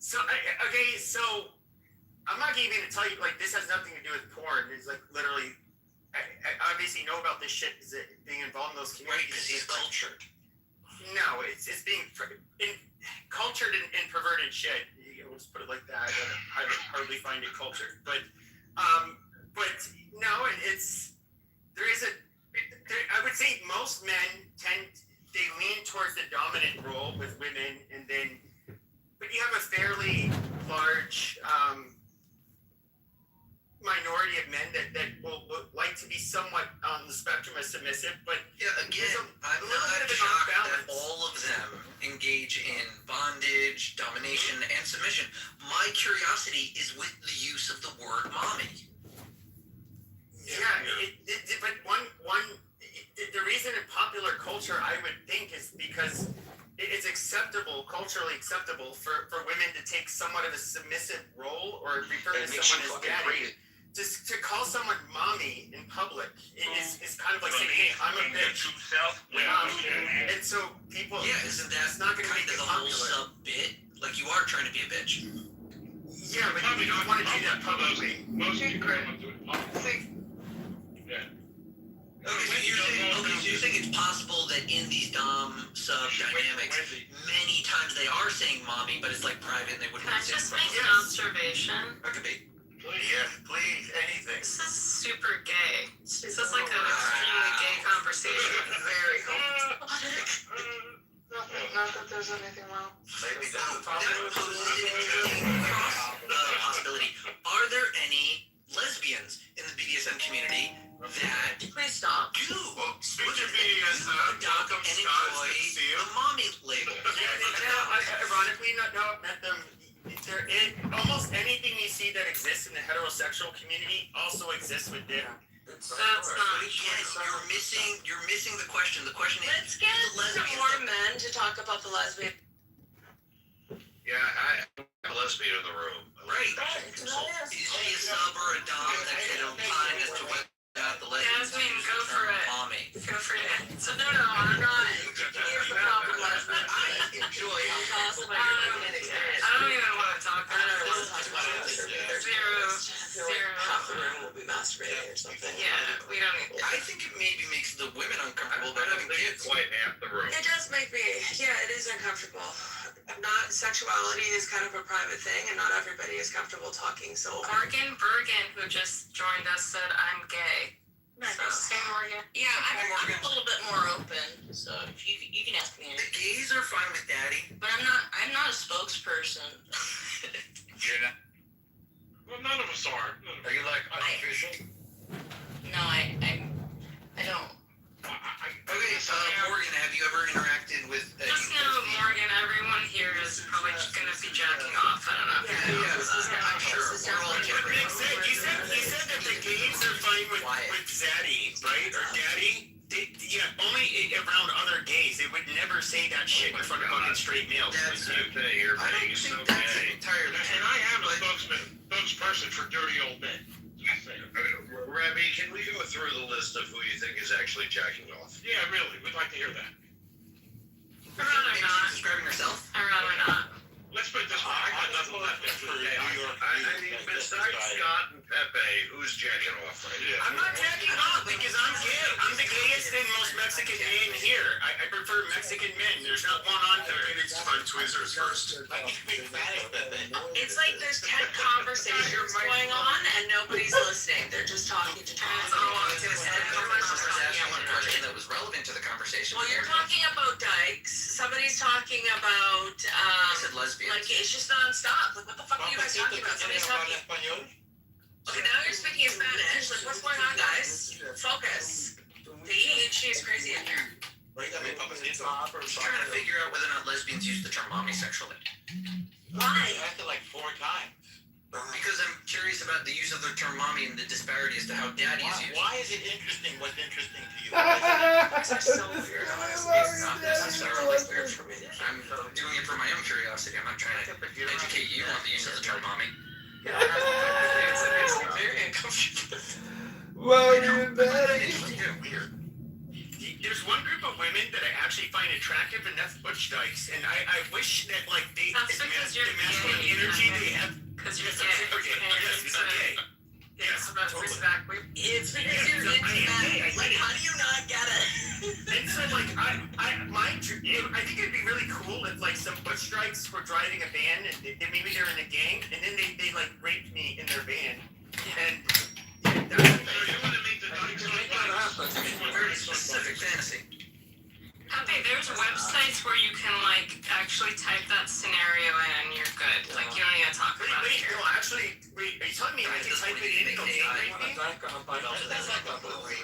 Okay, so I'm not even gonna tell you, like, this has nothing to do with porn. It's like literally, I obviously know about this shit because being involved in those communities. Right, because he's cultured. No, it's being cultured and perverted shit. Let's put it like that. I would hardly find it cultured, but no, there is I would say most men they lean towards the dominant role with women, but you have a fairly large minority of men that will like to be somewhat on the spectrum of submissive, but yeah, again, I'm not shocked that all of them engage in bondage, domination, and submission. My curiosity is with the use of the word mommy. But the reason in popular culture, I would think, is because it's culturally acceptable for women to take somewhat of a submissive role or refer to someone as daddy. To call someone mommy in public is kind of like saying, hey, I'm a bitch. And so people... Yeah, isn't that not kind of the whole sub-bit? Like, you are trying to be a bitch. Yeah, but you don't want to do that publicly. Most people don't do it publicly. Yeah. Okay, so you're saying it's possible that in these dom-sub dynamics, many times they are saying mommy, but it's like private and they wouldn't say it. Can I just make an observation? That could be. Yeah, please, anything. This is super gay. This is like an extremely gay conversation. Very homophobic. Not that there's anything wrong. Maybe That poses an interesting possibility. Are there any lesbians in the BDSM community that Please stop. do Speak of BDSM, adopt and enjoy the mommy label? Ironically, no, I've met them. Almost anything you see that exists in the heterosexual community also exists with them. That's not. But again, you're missing the question. The question is, Let's get some more men to talk about the lesbian. Yeah, I have a lesbian in the room. Right. Is she a sub or a dom that can opine as to whether the lesbian Jasmine, go for it. mommy? Go for it. So no, I'm not here for proper lesbian. I enjoy Tell us about your lesbian experience. I don't even want to talk I don't about want to talk about it. Zero. Half the room will be masturbating or something. Yeah, we don't need I think it maybe makes the women uncomfortable about having kids. Quite half the room. It does make me, it is uncomfortable. Sexuality is kind of a private thing, and not everybody is comfortable talking. So Morgan Bergen, who just joined us, said I'm gay. So, hey Morgan. Yeah, I'm a little bit more open, so if you can ask me The anything. gays are fine with daddy. But I'm not a spokesperson. You're not. Well, none of us are. Are you like unofficial? No, I don't. Okay, Morgan, have you ever interacted with Just know, Morgan, everyone here is probably going to be jacking off. I don't know. I'm sure. We're all different. You said that the gays are fine with zaddy, right? Or daddy? Only around other gays. They would never say that shit in front of fucking straight males. That's okay. You're I don't being so think that's gay. entirely And I am a spokesperson for dirty old men. Rabbi, can we go through the list of who you think is actually jacking off? Yeah, really. We'd like to hear that. I'd rather Maybe not. she's describing herself. I'd rather not. Let's put this one. I got nothing left in New York. I mean, besides Scott and Pepe, who's jacking off right now? I'm not jacking off because I'm gay. I'm the gayest and most Mexican man here. I prefer Mexican men. There's not one on here. It's fun Twizzlers first. it's like there's 10 conversations going on, and nobody's listening. They're just talking to talk. That's all I was going to say. Asking one question that was relevant to the conversation. Well, you're talking about dykes. Somebody's talking about I said lesbians. like it's just nonstop. Like what the fuck are you guys talking about? Somebody's talking. Okay, now you're speaking in Spanish. Like what's going on, guys? Focus. The ADHD is crazy in here. Just trying to figure out whether or not lesbians use the term mommy sexually. Why? like 4 times. Because I'm curious about the use of the term mommy and the disparity as to how daddy is used. Why is it interesting? What's interesting to you? That's so weird. Honestly, it's not necessarily weird for me. I'm doing it for my own curiosity. I'm not trying to educate you on the use of the term mommy. It's very uncomfortable. Well, It's weird. There's one group of women that I actually find attractive, and that's butch dykes. And I wish that like That's because you're the masculine gay. energy they have. Because you're Yes, gay. I'm super gay. Yes, because I'm gay. It's about totally. exactly. It's because you're into that. Like, how do you not get it? And so, like, I think it'd be really cool if, like, some butch strikes were driving a van, and maybe they're in a gang, and then they like, raped me in their van. And So you want to meet the dykes on bikes? Very specific fantasy. Happy, there's websites where you can, like, actually type that scenario in and you're good. Like, you don't need to talk about it here. no, actually, wait, are you telling me I can type it in and it'll gang rape me?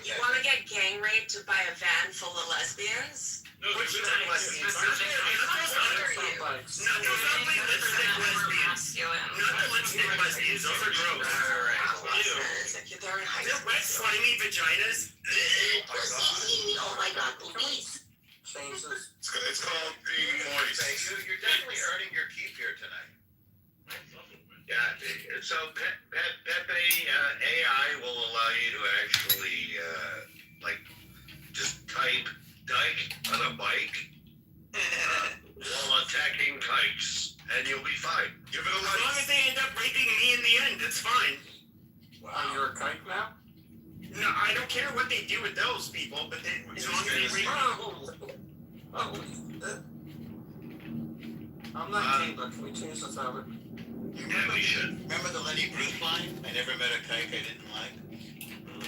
You want to get gang raped by a van full of lesbians? No, Which they're type of lesbians. lesbians? Not those ugly lipstick lesbians. Not the lipstick lesbians, those are gross. It's like they're in high They're school. wet, slimy vaginas. Oh my god, please. It's called being moist. You're definitely earning your keep here tonight. Yeah, so Pepe AI will allow you to actually, like, just type dyke on a bike while attacking kikes, and you'll be fine. Give it a As long like. as they end up raping me in the end, it's fine. Wow. You're a kike now? No, I don't care what they do with those people, but as long as they rape me. I'm not keen, but can we change the topic? Yeah, we should. Remember the Lenny Bruce line? I never met a kike I didn't like.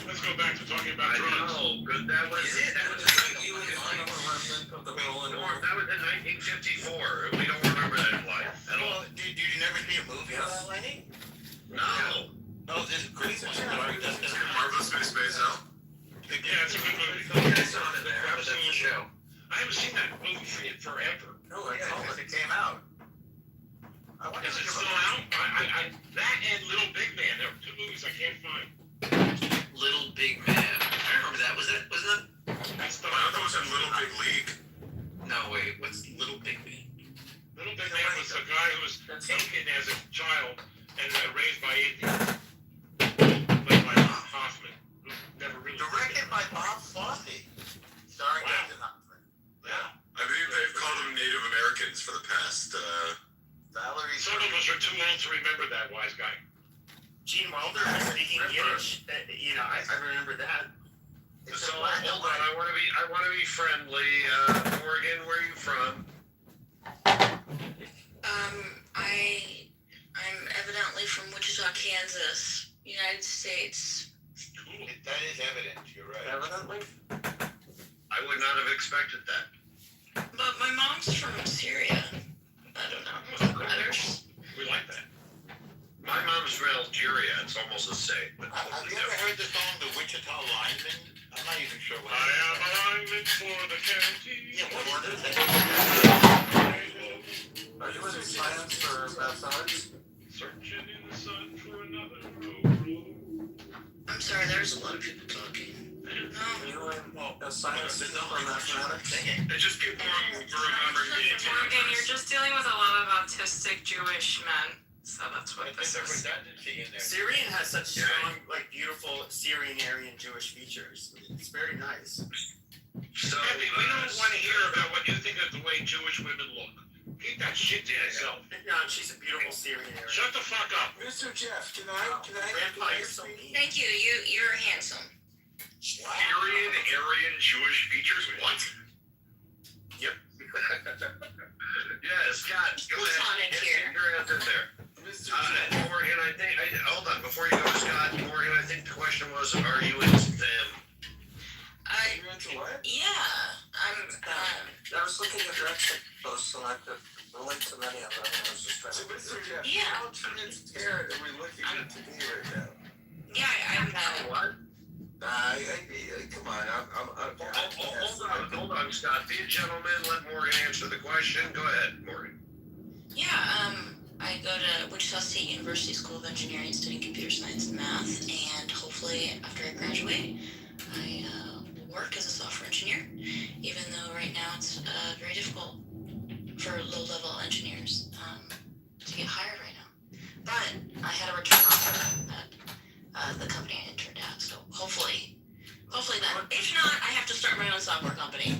Let's go back to talking about drugs. Oh, good. That was it. That was You and I'm a remnant of the Berlin Wall. That was in 1954. We don't remember that line at all. Did you never see a movie about Lenny? No. Oh, this is great one. Marvelous Miss Maisel. Yeah, it's a good movie. I saw it there. I was at the show. I haven't seen that movie in forever. No, I Yeah, call because it. it came out. I wonder Is if it it's still out? That and Little Big Man. There are two movies I can't find. Little Big Man. I remember that. Wasn't it? That's the other was in Little Big League. No, wait. What's Little Big Man? Little Big Man was a guy who was taken as a child and raised by Indians. Played by Hoffman, who never really. directed by Bob Fosse. Starring Wow. Dustin Hoffman. Yeah. I believe they've called them Native Americans for the past. Valerie. Some of us are too old to remember that wise guy. Gene Wilder was speaking Yiddish. I remember that. It's So a black and hold on, white. I want to be friendly. Morgan, where are you from? I'm evidently from Wichita, Kansas, United States. Cool. That is evident. You're right. Evidently? I would not have expected that. But my mom's from Syria. I don't know if it matters. We like that. My mom's from Algeria. It's almost the same, but Have totally you ever different. heard the song "The Wichita Lineman"? I'm not even sure what. I am a lineman for the county. Yeah, what is it? Are you in science or mathematics? Searching in the sun for another road. I'm sorry, there's a lot of people talking. I don't Are know. you in science or mathematics? It's just people remembering me. Morgan, you're just dealing with a lot of autistic Jewish men. So that's what this There's is. redundancy in there. Syrian has such strong, like, beautiful Syrian Aryan Jewish features. It's very nice. So, we don't want to hear about what you think of the way Jewish women look. Keep that shit to yourself. No, she's a beautiful Syrian Aryan. Shut the fuck up. Mr. Jeff, can Grandpa, you're so mean. Thank you. You're handsome. Syrian, Aryan, Jewish features? What? Yep. Yeah, Scott, go Who's ahead. on it Get here? your hands in there. Mr. And Morgan, hold on, before you go, Scott, Morgan, I think the question was, are you into them? I You're into what? yeah. I'm. I was looking at your exit posts and I could relate to many of them. I was just trying to. Mr. Jeff, Yeah. how transparent are we looking at to be right now? Yeah. I'm. What? Come on, Hold on, Scott. Be a gentleman. Let Morgan answer the question. Go ahead, Morgan. Yeah. I go to Wichita State University School of Engineering, studying computer science and math, and hopefully after I graduate, I will work as a software engineer. Even though right now it's very difficult for low-level engineers to get hired right now. But I had a return offer at the company I interned at, so hopefully then. If not, I have to start my own software company.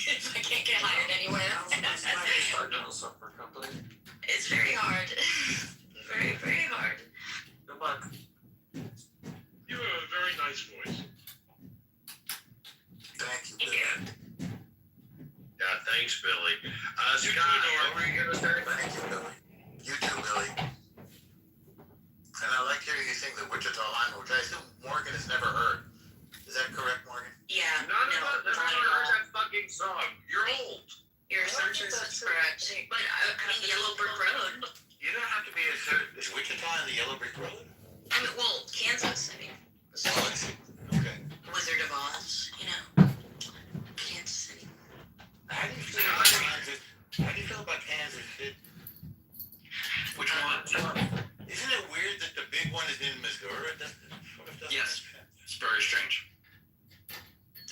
If I can't get hired anywhere. It's not a software company. It's very hard. Isn't it weird that the big one is in Missouri? Yes. It's very strange.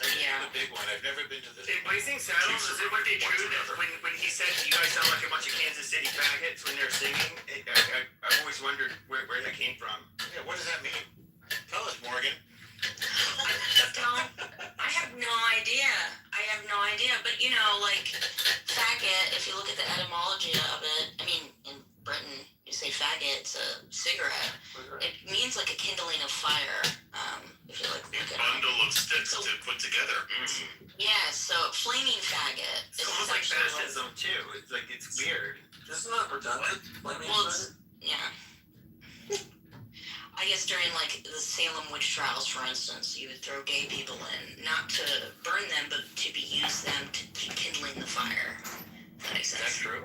Yeah. The big one. I've never been to the. In Blazing Saddles, is it what they true that when he said you guys sound like a bunch of Kansas City faggots when they're singing? I've always wondered where that came from. Yeah, what does that mean? Tell us, Morgan. I have no idea. But like faggot, if you look at the etymology of it, I mean, in Britain, you say faggot, it's a cigarette. It means like a kindling of fire. If you look at it. Bundle of sticks to put together. Yeah, so flaming faggot. It's almost like fascism too. It's like it's weird. Isn't that redundant? Well, yeah. I guess during like the Salem witch trials, for instance, you would throw gay people in, not to burn them, but to use them to keep kindling the fire. If that makes sense. That's true.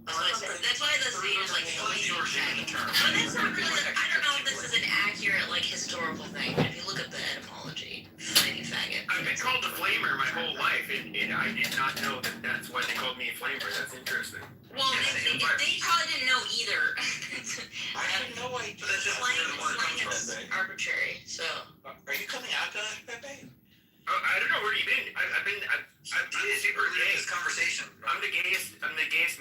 That's why the saying is like flaming faggot. But that's not really. I don't know if this is an accurate like historical thing. But if you look at the etymology, flaming faggot. I've been called a flamer my whole life, and I did not know that that's why they called me a flamer. That's interesting. Well, they probably didn't know either. I had no idea. But that's just Slang control. is arbitrary. So. Are you coming out to us, Pepe? I don't know where you've been. I've dated super Earlier in gay. this conversation. I'm the gayest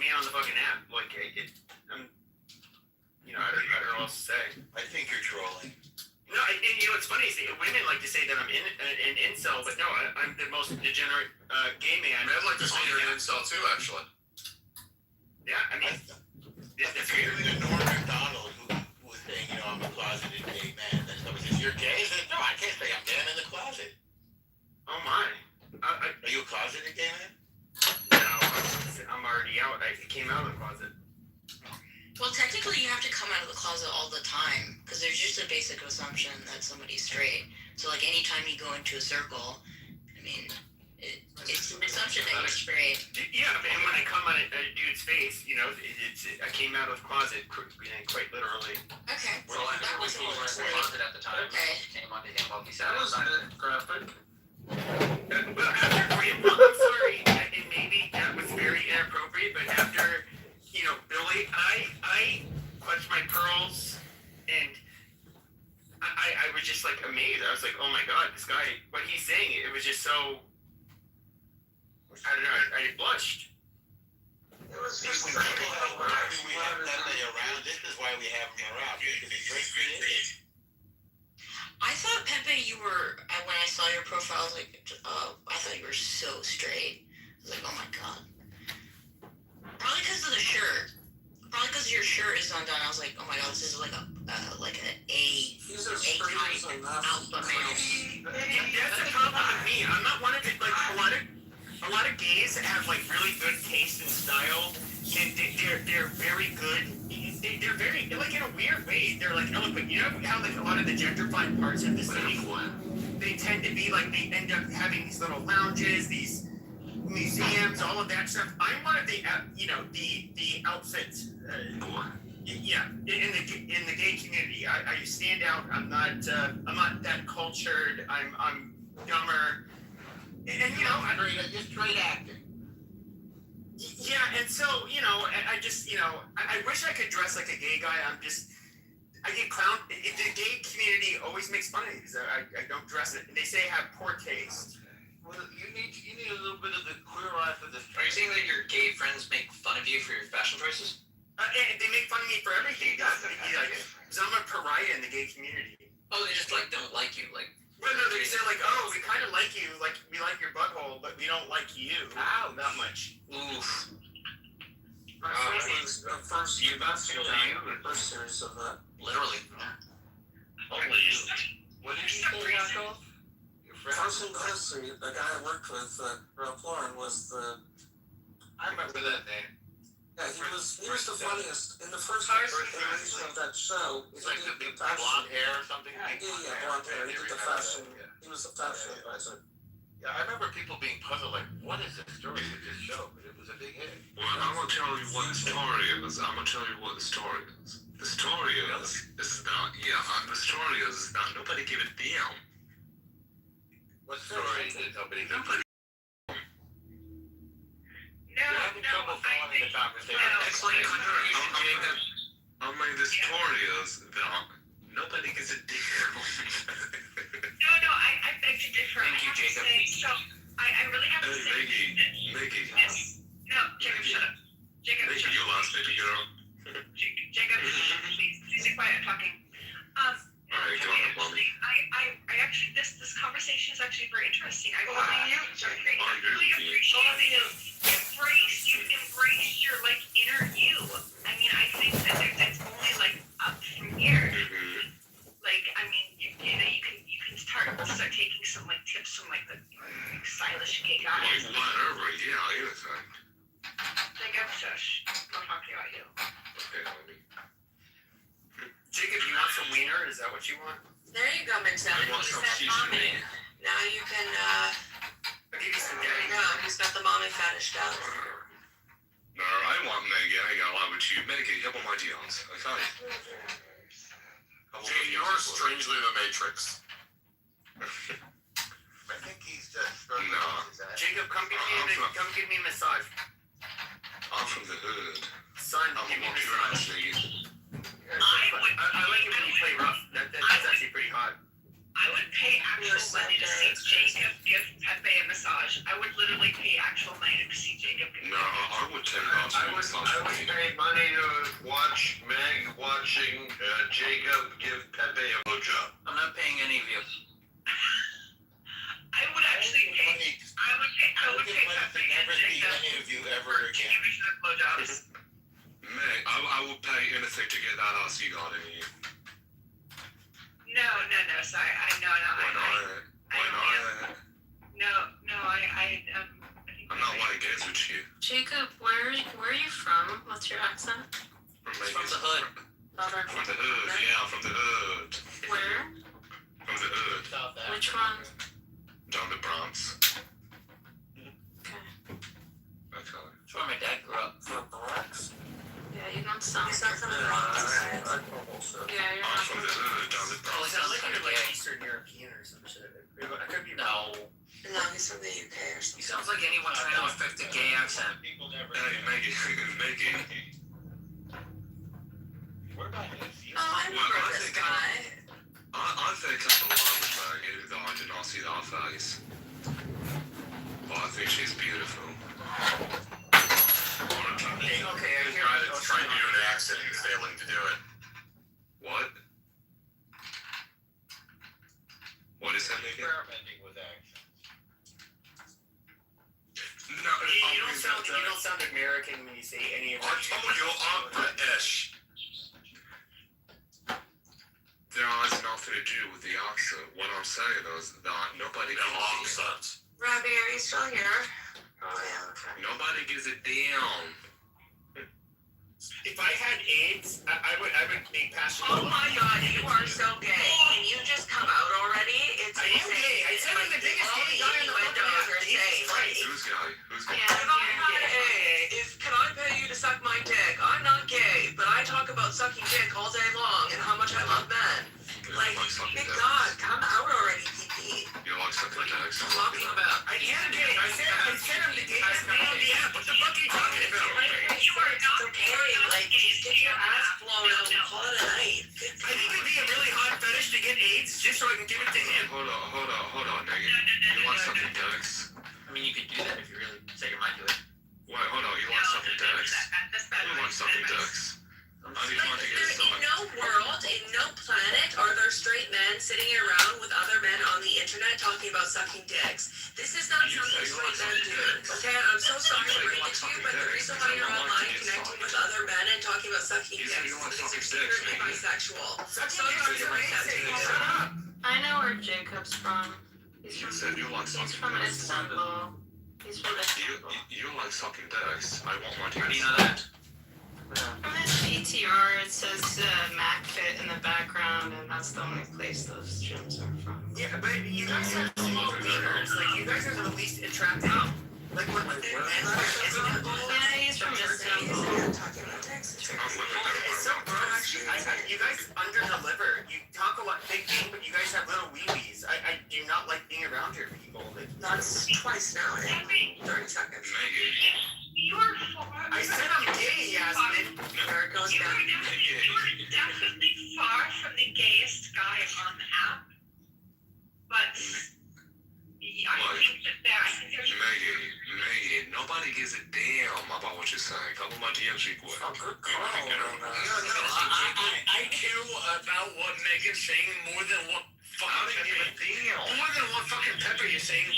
man on the fucking app. Like I'm. I don't know what else to say. I think you're trolling. No, and what's funny is women like to say that I'm an incel, but no, I'm the most degenerate gay man. I'd like to say you're an incel too, actually. Yeah, I mean, That's weird. Norm MacDonald who was saying, I'm a closeted gay man. Then someone says, you're gay? He says, no, I can't say I'm gay. I'm in the closet. oh my. Are you a closeted gay man? No, I'm already out. I came out of the closet. Well, technically, you have to come out of the closet all the time because there's just a basic assumption that somebody's straight. So, like, anytime you go into a circle, I mean, it's an assumption that you're straight. Yeah, and when I come on a dude's face, I came out of the closet quite literally. Okay. Well, I that think was we were straight. closet at the time. Okay. Came onto him while he sat That was a outside. bit graphic. Well, after Grandpa, I'm sorry, and maybe that was very inappropriate, but after, Billy, I clutched my pearls, and I was just, like, amazed. I was like, oh my god, this guy, what he's saying, it was just so, I don't know, I blushed. It was When just people have we have Pepe around, this is why we have him around. Because he's very creative. I thought, Pepe, you were, when I saw your profile, I was like, I thought you were so straight. I was like, oh my god. Probably because of the shirt. Probably because your shirt is undone. I was like, oh my god, this is like a He's as straight as type enough. alpha male. That's the problem with me. I'm not one of the, like, a lot of gays have, like, really good taste and style, and they're very good. They're very, like, in a weird way, they're, like, eloquent. You know how, like, a lot of the gentrified parts of the city, they tend to be, like, they end up having these little lounges, these museums, all of that stuff. I'm one of the, the outfits, yeah, in the gay community. I stand out. I'm not that cultured. I'm dumber. And Just straight acting. yeah, and so, I just, I wish I could dress like a gay guy. I get clowned. The gay community always makes fun of me because I don't dress it. They say I have poor taste. Well, you need a little bit of the queer eye for this. Are you saying that your gay friends make fun of you for your fashion choices? And they make fun of me for everything. Because I'm a pariah in the gay community. Oh, they just don't like you, Well, no, they say oh, we kind of like you, we like your butthole, but we don't like you. Ow, not much. Oof. The first series of that. Literally. Only you. What did you say, Jacob? Your friend? Carson Christie, the guy I worked with, Ralph Lauren, was the. I remember that name. Yeah, he was the funniest in the first iteration of that show. It's like the big blonde hair or something. Yeah, blonde hair. He did the fashion. He was the fashion advisor. Yeah, I remember people being puzzled, like, what is the story with this show? But it was a big hit. Well, I'm gonna tell you what the story is. The story is the story is not nobody give a damn. What story did nobody give? You're having trouble following the conversation. Excellent contribution, Jacob. I'm mean, this tutorials, nobody gives a damn. No, I beg to differ. Thank you, I have to Jacob. say, so I really have to Hey, say. Maggie. Yes. No, Jacob, shut up. Jacob, Maggie, shut you up. lost, baby girl. Jacob, please be quiet. I'm talking. Alright, go on, mommy. I actually, this conversation is actually very interesting. I really I agree with you. you embrace your like inner you. I mean, I think that it's only like up from here. Like, I mean, you know, you can start taking some like tips from like the stylish gay guys. Like, whatever, yeah, anything. Jacob, shush. I'm talking about you. Okay, homie. Jacob, you want some wiener? Is that what you want? There you go, Mix. I want some seasoning. Now you can, I'll give you some there you daddy. go. He's got the mommy fetish down. No, I want Maggie. I got a lot with you. Maggie, help my deals. Okay. Jay, you're strangely the Matrix. I think he's just. No. Jacob, come give me a massage. I'm from the hood. Son, I'm give a me a monkey massage. ass nigga. I like it when you play rough. That's actually pretty hot. I would pay actual money to see Jacob give Pepe a massage. I would literally pay actual money to see Jacob give No, I would $10 I would pay money to watch Meg watching Jacob give Pepe a blowjob. I'm not paying any of you. I would actually pay. I would pay Pepe and Never see Jacob any of you ever to again. give each other blowjobs. Meg, I would pay anything to get that ass you got in you. No. Sorry, I Why not? I think I'm not like gays with you. Jacob, where are you from? What's your accent? From the hood. From the hood, yeah, from the hood. Where? From the hood. South Africa. Which one? Down the Bronx. Okay. Okay. That's where my dad grew up. From Bronx? Yeah, you don't sound. He's not from the Bronx. Yeah, you're I'm not from the hood, down the Oh, Bronx. it sounds like like you're like gay. Eastern European or some shit. I could be No. wrong. No, he's from the UK or He something. sounds like anyone trying to affect a gay accent. People never. Hey, Maggie. What about his? Oh, I remember Well, I this think- guy. I think I'm the one with Maggie, though I did not see that face. But I think she's beautiful. Okay, I hear Trying to do an accent and failing to do it. What? What is that, nigga? Experimenting with accents. No, You don't sound American when you say any of I told you I'm British. That has nothing to do with the accent. What I'm saying is that nobody gives a damn. Robbie, are you still here? Oh, yeah, okay. Nobody gives a damn. If I had AIDS, I would be passionate. Oh my God, you are so gay. Can you just come out already? It's I am gay. I said I'm the biggest all gay the guy in the fucking innuendos are Jesus saying. Christ. Who's gay? Who's gay? Yeah, If I'm not gay, can I pay you to suck my dick? I'm not gay, but I talk about sucking dick all day long and how much I love men. Like, good God, come out already, PP. You like sucking dicks? Talking about. I am gay. I said I'm the gayest man on the app. What the fuck are you talking about? You are not Okay, like, just get your ass blown out and call it a night. I think it'd be a really hot fetish to get AIDS just so I can give it to him. Hold on, nigga. You like sucking dicks? I mean, you could do that if you really set your mind to it. Wait, hold on. You like sucking dicks? You like sucking dicks? I just want to get There's some. in no world, in no planet, are there straight men sitting around with other men on the internet talking about sucking dicks. This is not You something say you straight like men sucking do. dicks. Okay, I'm so sorry You say to you break like it to you, sucking but the dicks reason because why you you're don't like online to get connecting with sucked. other men and talking about sucking You say dicks you want is sucking because dicks, you're secretly maybe. bisexual. Sucking So dicks sorry is to break that to amazing. you. Shut up. I know where Jacob's from. He's You from. said you like He's sucking from dicks. Istanbul. He's from Istanbul. You like sucking dicks. I want one to How do get you know that? From his PTR, it says Mac Fit in the background, and that's the only place those gyms are from. Yeah, but you guys have small wieners. Like, you guys are the least attractive. Like, when men Yeah, he's from Istanbul. Talking about Texas. I'm living there. It's so gross. You guys under-deliver. You talk a lot big game, but you guys have little wee-wees. I do not like being around your people. Like, That's twice now in 30 seconds. Maggie. You're so I said I'm gay, Yasmin. There it goes was You bad. are definitely far from the gayest guy on the app, but I think there's Maggie, nobody gives a damn about what you're saying. Couple my DMs equal. Oh, good call. I care about what Megan's saying more than what How do you give a damn? more than what fucking Pepper you're saying.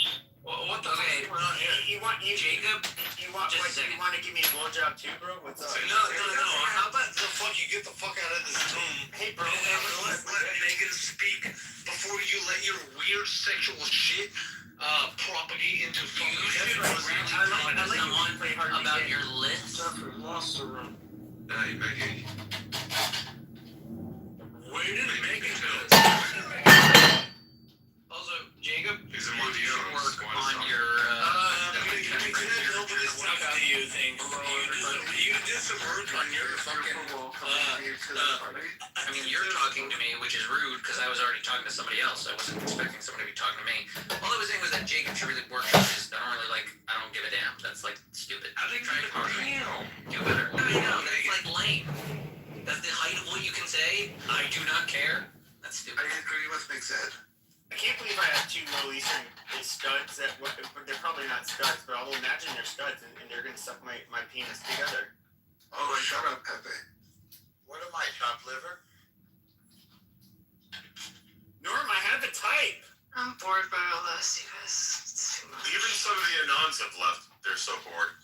What the Okay. fuck is going on here? You want Jacob, you want just a what, you second. want to give me a blowjob too, bro? What's up? No. How about the fuck you get the fuck out of this room? Hey, bro. Let Megan speak before you let your weird sexual shit propagate into fucking You should really talk to someone about your list. Jeffrey lost the room. Hey, Maggie. Where did Megan go? Also, Jacob, He's in you one of the should others. work Why on not? your You think you did some work on your fucking I mean, you're talking to me, which is rude because I was already talking to somebody else. I wasn't expecting somebody to be talking to me. All I was saying was that Jacob should really work on his. I don't give a damn. That's like stupid. I think Try you harder. damn. Do better. I know, that's like lame. That's the height of what you can say. I do not care. That's stupid. I agree with Big Zed. I can't believe I have two Middle Eastern studs that they're probably not studs, but I'll imagine they're studs and they're gonna suck my penis together. Oh, shut up, Pepe. What am I, chopped liver? Norm, I have a type. I'm bored by all this, you guys. It's too much. Even some of the Anons have left. They're so bored.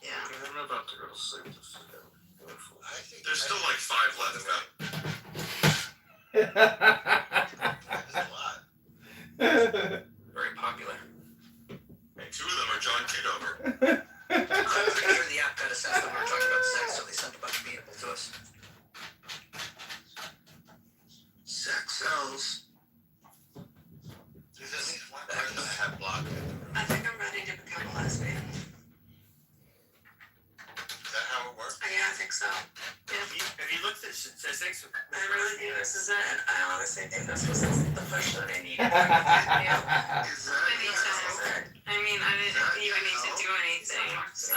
Yeah. I'm about to go to sleep. This is beautiful. I think There's still like 5 left. That's a lot. Very popular. And 2 of them are John Kitover. I was sure the app got us out when we were talking about sex, so they sent a bunch of people to us. Sex sells. There's at least one person I have blocked in the room. I think I'm ready to become a lesbian. Is that how it works? Yeah, I think so. Have you looked at statistics? I really think this is it. I honestly think this was the push that I needed. Yeah. Is I need This to. is it. I mean, I didn't even need to do anything, so.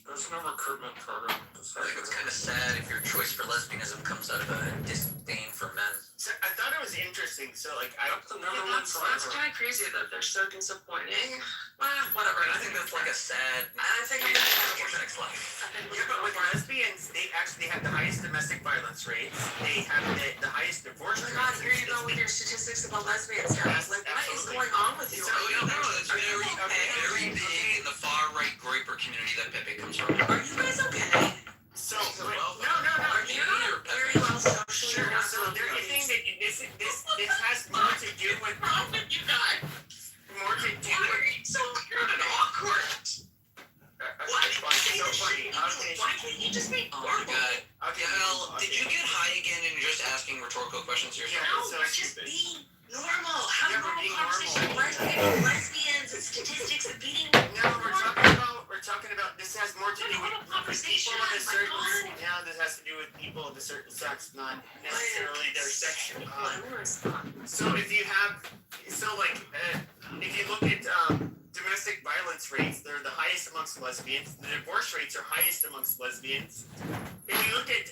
There's no recruitment program. I think it's kind of sad if your choice for lesbianism comes out of a disdain for men. So I thought it was interesting. So like The number one That's driver. kind of crazy that they're so disappointing. Well, whatever. I think that's like a sad I think I'm way to gonna live your sex life. yeah, but with lesbians, they actually have the highest domestic violence rates. They have the highest divorce Oh rates. my God, here you go with your statistics about lesbians, guys. Like, what is Absolutely. going on with you? So, it's Are you very, okay? very big in the far-right Groyper community that Pepe comes from. Are you guys okay? So So, but, well, no. Are you very well socially? Sure. So they're saying that this has more to do with wrong with you guys? more to do Why with. are you so weird and awkward? Why It's so funny. Why can't you just be Oh my normal? god. Yael, did you get high again and you're just asking rhetorical questions to yourself? Yeah. No, we're just being normal. Have Yeah, we're normal being conversation. normal. Lesbians and statistics and beating. No, we're talking about this has more to do with Normal conversation. people of a My certain. God. Yeah, this has to do with people of a certain sex, not necessarily their sexual. So if you have, if you look at domestic violence rates, they're the highest amongst lesbians. The divorce rates are highest amongst lesbians. If you look at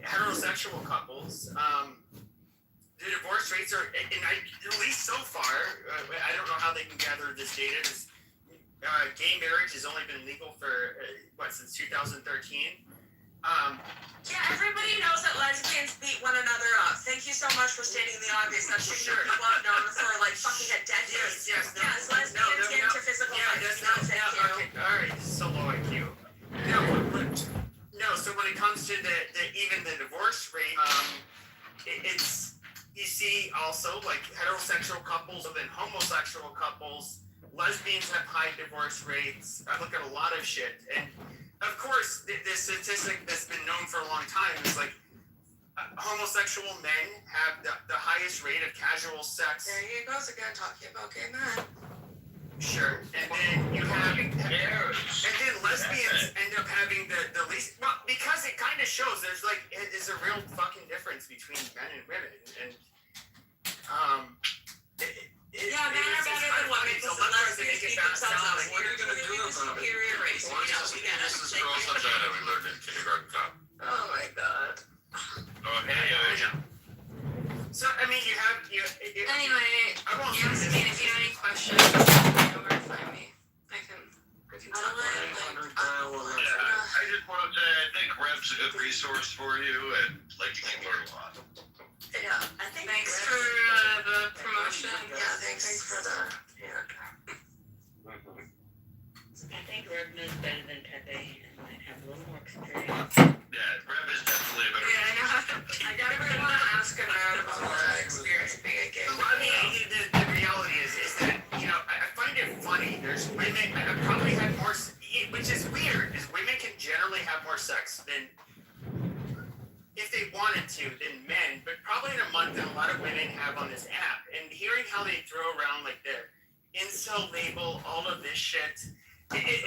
heterosexual couples, the divorce rates are, at least so far, I don't know how they can gather this data. Gay marriage has only been legal for since 2013. Yeah, everybody knows that lesbians beat one another up. Thank you so much for stating the obvious. That should be people have known for like fucking a decade. Yes, Lesbians get into physical fights. that's No, not. thank you. Okay, all right, this is so low IQ. No. So when it comes to even the divorce rate, it's you see also like heterosexual couples and then homosexual couples. Lesbians have high divorce rates. I look at a lot of shit, and of course, the statistic that's been known for a long time is like homosexual men have the highest rate of casual sex. There he goes again, talking about gay men. Sure, and then you have, and then lesbians end up having the least. Well, because it kind of shows there's a real fucking difference between men and women, and Yeah, men are better than women because the lesbians beat themselves up. What are you gonna do about it? Superior race. We know, we get it. This is girls' vagina we learned in kindergarten cop. Oh my god. Oh, hey, So I mean, you have you. Anyway, I won't say yes, I this. mean, if you have any questions, you know where to find me. I can talk about it. I just want to say I think Rev's a good resource for you, and like you can learn a lot. Yeah, I think. Thanks for the promotion. Yeah, thanks for the. Yeah. I think Rugna is better than Pepe and might have a little more experience. Yeah, Rev is definitely a better. Yeah, I know. I gotta really want to ask him about the experience of being a gay. I mean, the reality is that, you know, I find it funny. There's women, I probably had more, which is weird, is women can generally have more sex than, if they wanted to, than men, but probably in a month than a lot of women have on this app. And hearing how they throw around like the incel label, all of this shit, I find it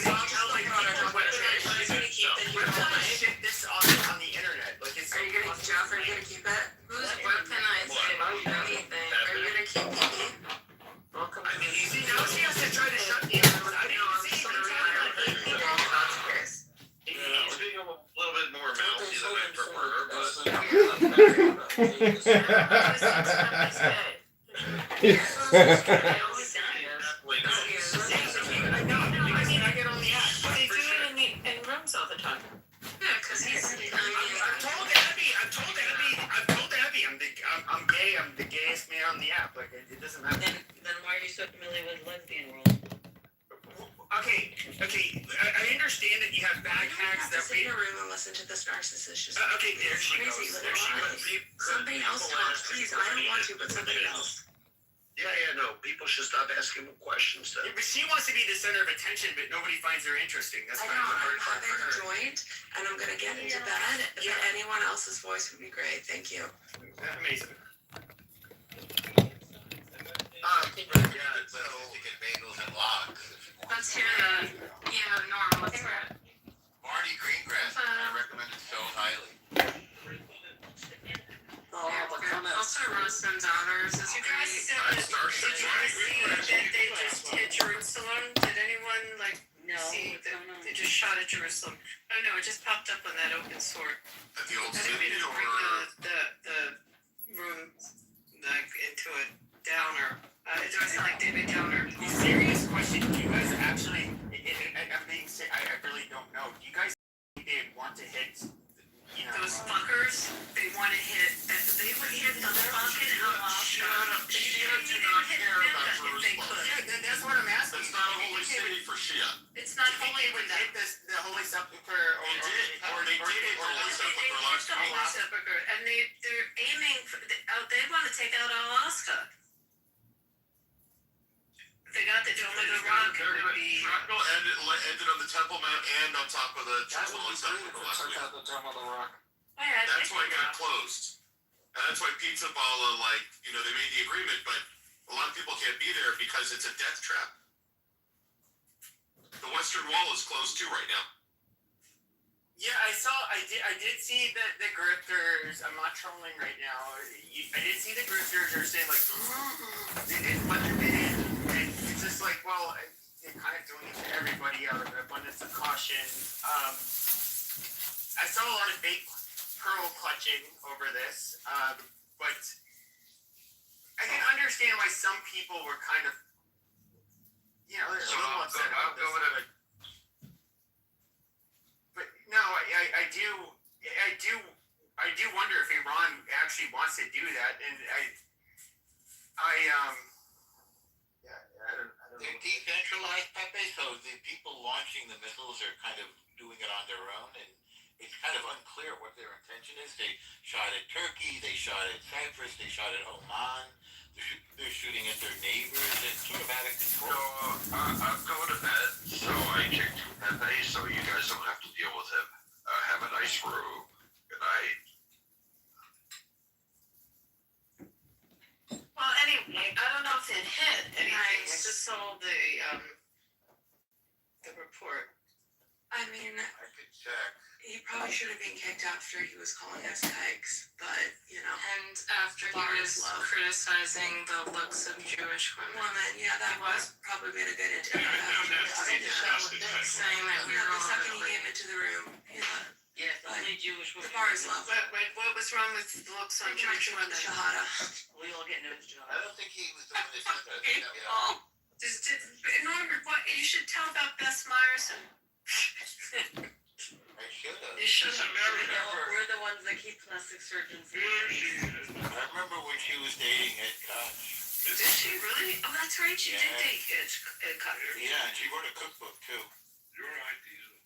funny how like people would shit this on the internet. Like it's Are you gonna, Jeff, are you gonna keep it? Who's weaponizing anything? Are you gonna keep it? Welcome. I mean, see, now she has to try to shut me up. I didn't see it. Being a little bit more mouthy than I prefer, but I get on the app. They do it in rooms all the time. Yeah, because he's. I've told Abby, I'm gay. I'm the gayest man on the app. Like it doesn't matter. Then why are you so familiar with lesbian world? Okay. I understand that you have bad hacks that Sit in a room and listen to this narcissist just. okay, there she goes. Crazy There she little goes. lies. Somebody else talk, please. I don't want to, but somebody else. Yeah, no. People should stop asking questions then. Yeah, but she wants to be the center of attention, but nobody finds her interesting. That's I kind know, of the I'm hard part having for a her. joint, and I'm gonna get into bed, but anyone else's voice would be great, thank you. Amazing. Yeah, so to get bagels and lox. Let's hear that. Yeah, Norm, let's hear it. Marty Greengrass, I recommend it so highly. Also, Rosam's daughters is I great. started Did you guys see that they just hit Jerusalem? Did anyone No, see what's going on? they just shot at Jerusalem? Oh no, it just popped up on that open source. At the old I didn't mean city to or? bring the room like into a downer. It doesn't sound like David Downer. Serious question. Do you guys actually? I'm being sick. I really don't know. Do you guys think they want to hit? You know, Those fuckers, they want to hit. They would hit the fucking Alaska. do not care about If they could. Yeah, that's what I'm asking. That's not a holy city for Shia. It's not Do you think holy they would with them. hit the Holy Sepulchre? They did it for Holy Sepulchre last They hit the Holy Sepulchre, and they're aiming for. They want to take out Alaska. If they got the Dome of the Rock, it would be. Shrapnel ended on the Temple Mount and on top of the Temple on Sepulchre last week. the dome of the rock. Oh, yeah, That's why it got closed. And that's why Pizza Balla, they made the agreement, but a lot of people can't be there because it's a death trap. The Western Wall is closed too right now. Yeah, I did see the grifters. I'm not trolling right now. I did see the grifters are saying like, they didn't let them in. And it's just like, well, they're kind of doing it to everybody out of an abundance of caution. I saw a lot of fake pearl clutching over this, but I can understand why some people were kind of, they're a little upset about this. But no, I do wonder if Iran actually wants to do that, and I don't know. They're decentralized, Pepe, so the people launching the missiles are kind of doing it on their own, and it's kind of unclear what their intention is. They shot at Turkey, they shot at Cyprus, they shot at Oman, they're shooting at their neighbors. It's sort of out of control. So, I'm going to bed, so I kicked Pepe, so you guys don't have to deal with him. Have a nice room. Good night. Well, anyway, I don't know if it hit anything. I just saw the report. I mean, I could check. He probably should have been kicked after he was calling us kikes, but, you know. And after he Bar was is love. criticizing the looks of Jewish women. Woman, yeah, that He was? was probably been a good Yeah, introduction. that's pretty disgusting. Saying that we Yeah, were the all second he ugly. came into the room, yeah. Yes, only Jewish The women. bar is love. What was wrong with the looks on Pretty much Jewish run the women? Shahada. We all get nose jobs. I don't think he was the one that said that. Okay, Yeah. Paul. Norbert, what, you should tell about Bess Myerson. I should have. You should It's have. America. We're the ones that keep plastic surgeons. Here she is. I remember when she was dating Ed Koch. Did she really? Oh, that's right, she did Yeah. date Ed Cutter. Yeah, and she wrote a cookbook too. You're right, Diesel.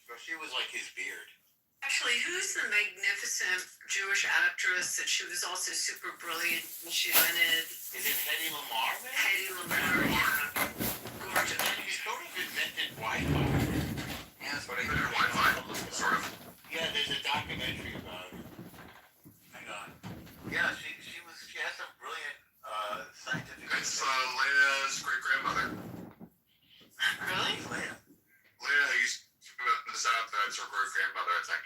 So she was like his beard. Actually, who's the magnificent Jewish actress that she was also super brilliant and she rented? Is it Hedy Lamarr, man? Hedy Lamarr, yeah. Gorgeous. She sort of invented Wi-Fi. Yeah, that's what I Invented Wi-Fi, sort of. Yeah, there's a documentary about her. Hang on. Yeah, she has some brilliant scientific. It's Leia's great-grandmother. Really? Leia used to live in the South, that's her great-grandmother, I think.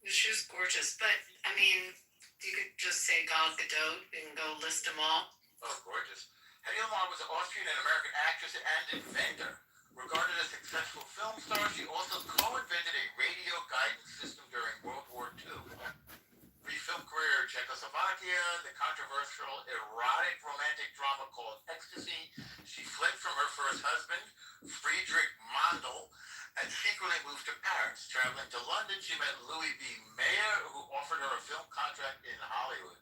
She was gorgeous, but I mean, you could just say Gal Gadot and go list them all. Oh, gorgeous. Hedy Lamarr was an Austrian and American actress and inventor. Regarded as a successful film star, she also co-invented a radio guidance system during World War II. Brief film career in Czechoslovakia, the controversial erotic romantic drama called Ecstasy. She fled from her first husband, Friedrich Mandl, and secretly moved to Paris. Traveling to London, she met Louis B. Mayer, who offered her a film contract in Hollywood.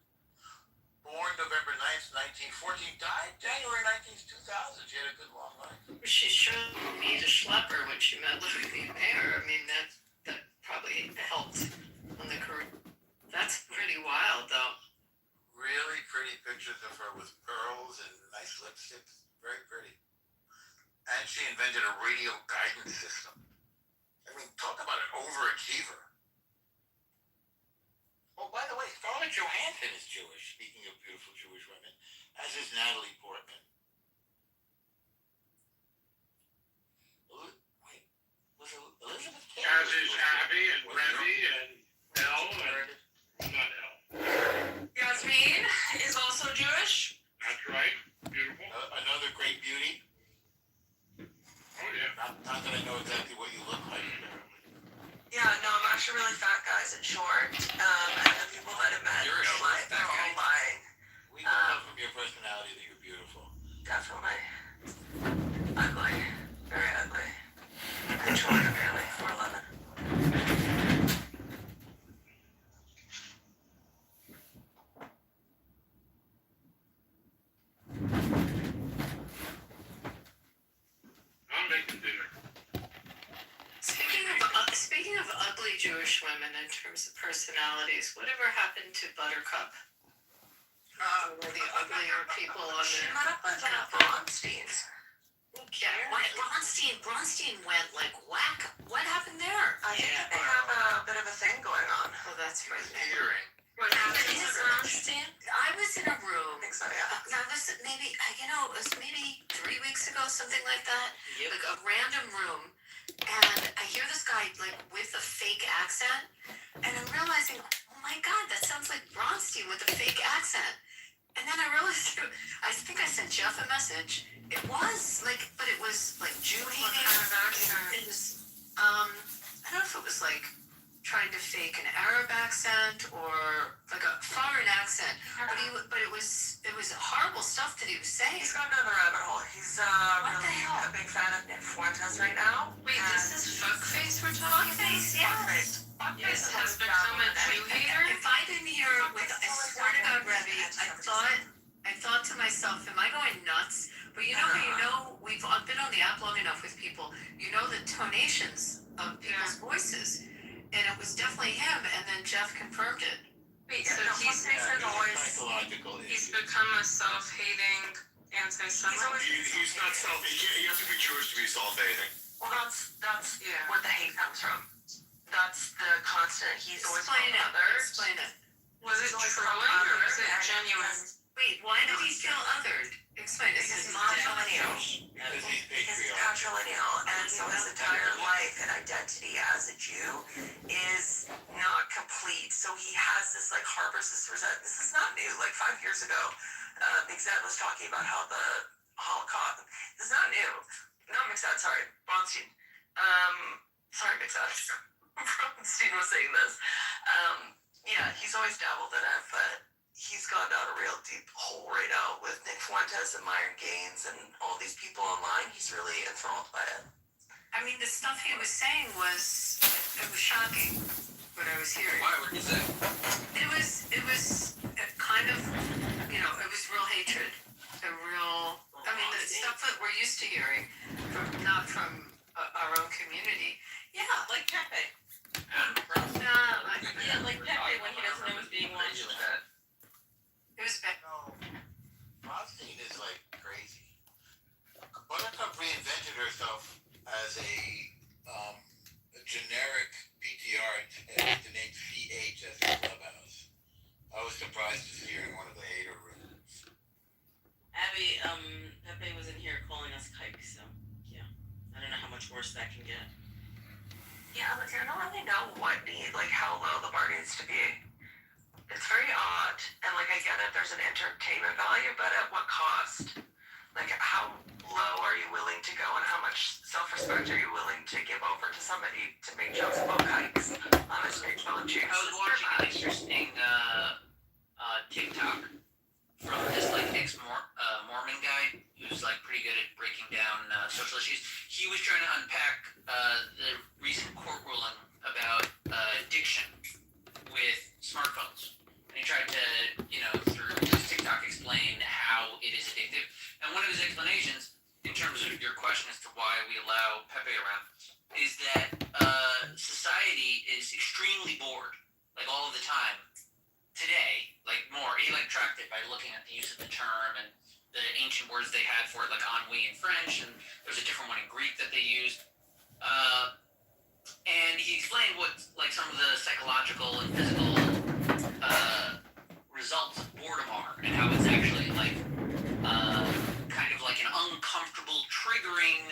Born November 9th, 1914, died January 19th, 2000. She had a good long life. She showed me the schlepper when she met Louis B. Mayer. I mean, that probably helped on the career. That's pretty wild, though. Really pretty pictures of her with pearls and nice lipsticks. Very pretty. And she invented a radio guidance system. I mean, talk about an overachiever. Oh, by the way, Scarlett Johansson is Jewish, speaking of beautiful Jewish women, as is Natalie Portman. Wait, was Elizabeth Taylor? As is Abby and Remy and Elle and not Elle. Yasmin is also Jewish. That's right. Beautiful. Another great beauty. Oh yeah. Not that I know exactly what you look like. Yeah, no, I'm actually really fat, guys, and short. And the people that have met You're a short life, fat they're all guy. lying. We can tell from your personality that you're beautiful. Definitely. Ugly. Very ugly. And short, apparently. 4'11". I'm making dinner. Speaking of ugly Jewish women in terms of personalities, whatever happened to Buttercup? Were the uglier people on She there? met up with Bronsteins. Yeah, Bronstein went like whack. What happened there? I think that they have a bit of a thing going on. Oh, that's right. Hearing. What happened? Is it Bronstein? I was in a room. I think so, yeah. Now this maybe it was maybe 3 weeks ago, something like that. Like a random room, and I hear this guy like with a fake accent, and I'm realizing, oh my god, that sounds like Bronstein with a fake accent. And then I realized, I think I sent Jeff a message. It was like, but it was like Jew hating. What kind of accent? It was, I don't know if it was like trying to fake an Arab accent or like a foreign accent. But it was horrible stuff that he was saying. He's gone down the rabbit hole. He's What the really hell? a big fan of Nick Fuentes right now. Wait, this is fuckface we're talking? Fuckface, yes. This has become a Jew hater? If I didn't hear it with, I swear to God, Rebby, I thought to myself, am I going nuts? But you know how you know, we've been on the app long enough with people, you know the tonations of people's voices. And it was definitely him, and then Jeff confirmed it. Wait, So no, he's- Fuentes is always... Psychological He's issue. become a self-hating anti-Semite. He's not you have to be Jewish to be self-hating. Well, that's Yeah. where the hate comes from. That's the constant. He's always Explain from it. others. Explain it. Was it He's always from trolling or was others, it and genuine? he's- Wait, why did he feel othered? Explain. Is Because his he's mom matrilineal. Because he's He's patriarchal. matrilineal, and so his entire life and identity as a Jew is not complete. So he has this like harbors this resentment. This is not new. Like 5 years ago, Mixed was talking about how the Holocaust. This is not new. Not Mixed, sorry, Bronstein. Sorry, Mixed. Bronstein was saying this. Yeah, he's always dabbled in it, but he's gone down a real deep hole right now with Nick Fuentes and Myron Gaines and all these people online. He's really enthralled by it. I mean, the stuff he was saying was shocking. What I was hearing. Why? What did you say? It was kind of, it was real hatred, I mean, the stuff that we're used to hearing, not from our own community. Yeah, Like Pepe. yeah, Like Pepe when he doesn't know what's being watched. it was bad. No, Rothstein is like crazy. Buttercup reinvented herself as a generic PTR with the name CH as her clubhouse. I was surprised to see her in one of the hater rooms. Abby, Pepe was in here calling us kikes, so yeah. I don't know how much worse that can get. Yeah, but I don't really know how low the bar needs to be. It's very odd, and I get it. There's an entertainment value, but at what cost? How low are you willing to go, and how much self-respect are you willing to give over to somebody to make jokes about kikes on a stage full of Jews? I was watching an interesting TikTok from this ex-Mormon guy who's pretty good at breaking down social issues. He was trying to unpack the recent court ruling about addiction with smartphones. And he tried to, through his TikTok explain how it is addictive. And one of his explanations, in terms of your question as to why we allow Pepe around, is that society is extremely bored, all of the time, today, more. He tracked it by looking at the use of the term and the ancient words they had for it, ennui in French, and there's a different one in Greek that they used. And he explained what some of the psychological and physical results of boredom are, and how it's actually kind of like an uncomfortable triggering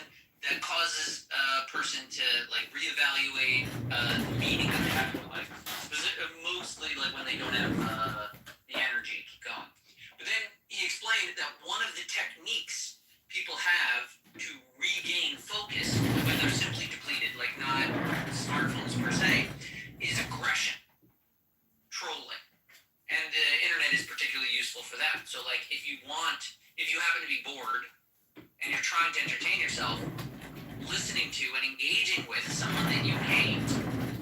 that causes a person to reevaluate the meaning that they have in their life. Mostly when they don't have the energy to keep going. But then he explained that one of the techniques people have to regain focus when they're simply depleted, not smartphones per se, is aggression, trolling. And the internet is particularly useful for that. So if you happen to be bored and you're trying to entertain yourself, listening to and engaging with someone that you hate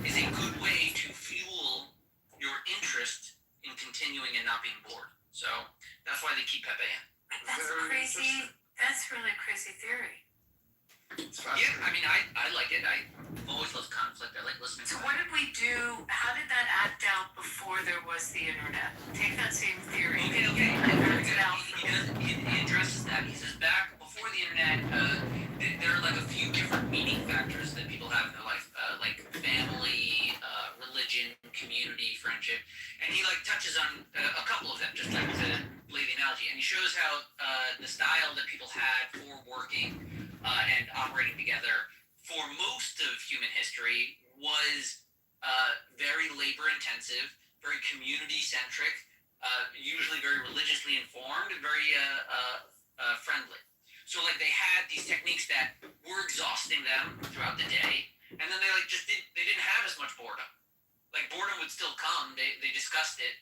is a good way to fuel your interest in continuing and not being bored. So that's why they keep Pepe in. That's crazy. That's really a crazy theory. Yeah, I mean, I like it. I always love conflict. I like listening So to what did we do? How did that act out before there was the internet? Take that same theory. Okay. And act it out. He addresses that. He says back before the internet, there are a few different meaning factors that people have in their life, like family, religion, community, friendship, and he touches on a couple of them, just to lay the analogy. And he shows how the style that people had for working and operating together for most of human history was very labor intensive, very community centric, usually very religiously informed, and very friendly. So they had these techniques that were exhausting them throughout the day, and then they they didn't have as much boredom. Boredom would still come. They discussed it,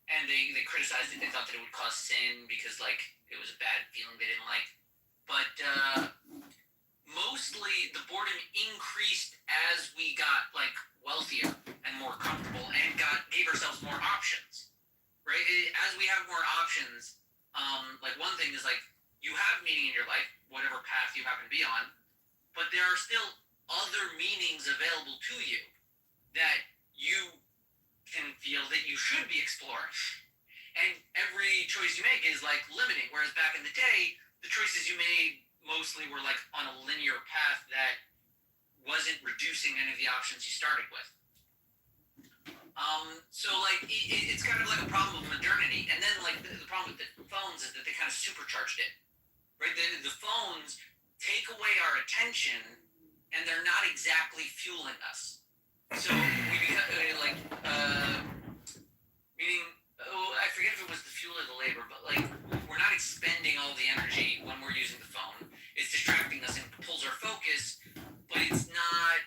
and they criticized it. They thought that it would cause sin because it was a bad feeling they didn't like. But mostly the boredom increased as we got wealthier and more comfortable and gave ourselves more options. Right? As we have more options, one thing is you have meaning in your life, whatever path you happen to be on, but there are still other meanings available to you that you can feel that you should be exploring. And every choice you make is limiting, whereas back in the day, the choices you made mostly were on a linear path that wasn't reducing any of the options you started with. So like it's kind of like a problem with modernity, and then like the problem with the phones is that they kind of supercharged it, right? The phones take away our attention, and they're not exactly fueling us. So we become meaning, I forget if it was the fuel or the labor, but like we're not expending all the energy when we're using the phone. It's distracting us and pulls our focus, but it's not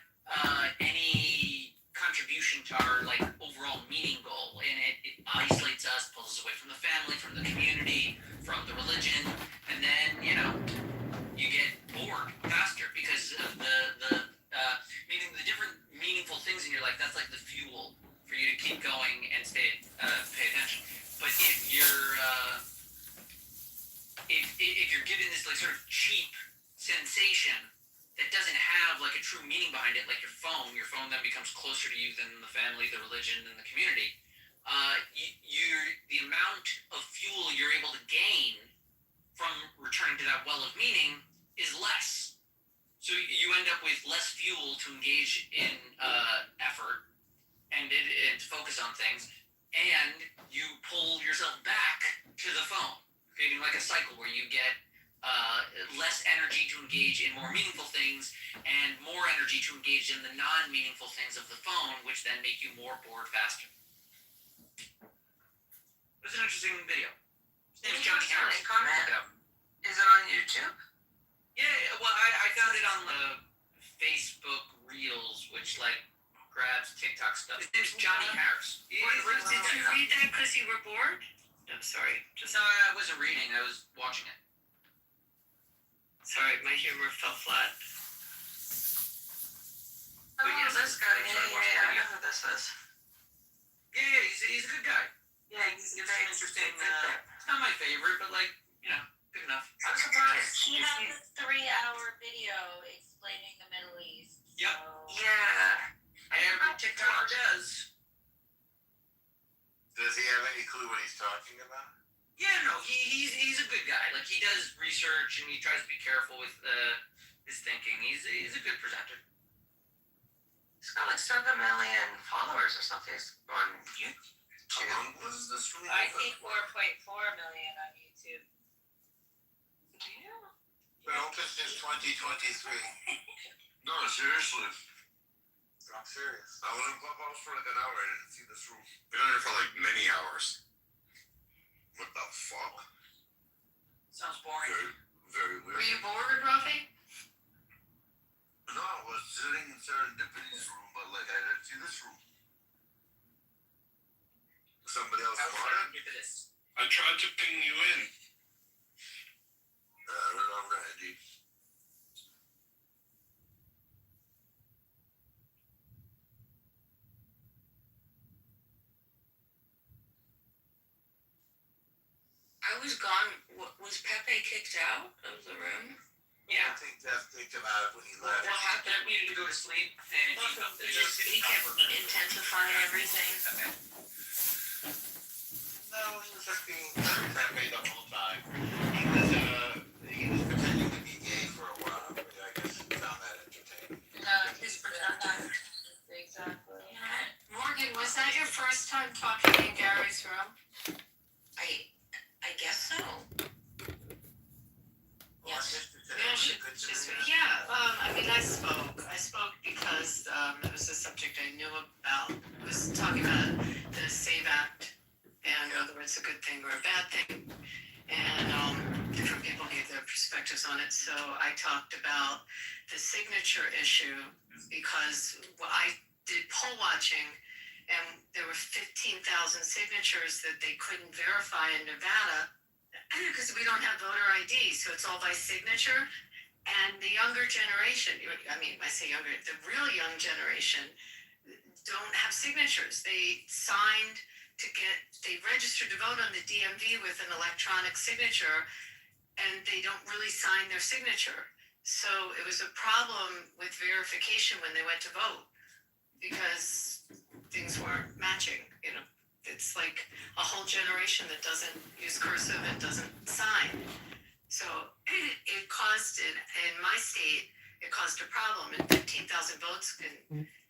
any contribution to our like overall meaning goal, and it isolates us, pulls us away from the family, from the community, from the religion, and then you get bored faster because of the meaning the different meaningful things in your life. That's like the fuel for you to keep going and pay attention. But if you're given this like sort of cheap sensation that doesn't have like a true meaning behind it, like your phone then becomes closer to you than the family, the religion, and the community. The amount of fuel you're able to gain from returning to that well of meaning is less. So you end up with less fuel to engage in effort and to focus on things, and you pull yourself back to the phone, creating like a cycle where you get less energy to engage in more meaningful things and more energy to engage in the non-meaningful things of the phone, which then make you more bored faster. It was an interesting video. His name's Johnny Harris. Is it on YouTube? Yeah, well, I found it on the Facebook Reels, which like grabs TikTok stuff. His name's Johnny Harris. Did you read that because you were bored? I'm sorry. No, I wasn't reading. I was watching it. Sorry, my humor fell flat. Oh, yeah, this guy. Yeah, I know who this is. Yeah, he's a good guy. Yeah, he's very interesting. It's not my favorite, but like, good enough. I'm surprised. He has a 3-hour video explaining the Middle East. Yep. So. Yeah. Every TikToker does. Does he have any clue what he's talking about? Yeah, no, he's a good guy. Like he does research and he tries to be careful with his thinking. He's a good presenter. He's got like 7 million followers or something. He's on YouTube. How long was this really? I see 4.4 million on YouTube. Damn. Well, this is 2023. No, seriously. I'm serious. I was in Clubhouse for like an hour. I didn't see this room. Been in there for like many hours. What the fuck? Sounds boring. Very weird. Were you bored, Rafi? No, I was sitting in Serendipity's room, but like I didn't see this room. Somebody else wanted? this. I tried to ping you in. I don't know, Randy. I was gone. Was Pepe kicked out of the room? Yeah. I think Jeff kicked him out when he left. What happened? Jeff needed to go to sleep, and He kept intensifying everything. Okay. No, he was just being Pepe the whole time. He was pretending to be gay for a while. Which I guess found that entertaining. His pretend. Exactly. Morgan, was that your first time talking in Gary's room? I guess so. Yes. I mean, I spoke because it was a subject I knew about. It was talking about the SAVE Act and whether it's a good thing or a bad thing. And different people gave their perspectives on it. So I talked about the signature issue because I did poll watching and there were 15,000 signatures that they couldn't verify in Nevada because we don't have voter ID. So it's all by signature. And the younger generation, I mean, I say younger, the real young generation don't have signatures. They registered to vote on the DMV with an electronic signature, and they don't really sign their signature. So it was a problem with verification when they went to vote because things weren't matching. It's like a whole generation that doesn't use cursive and doesn't sign. So it caused, in my state, it caused a problem. And 15,000 votes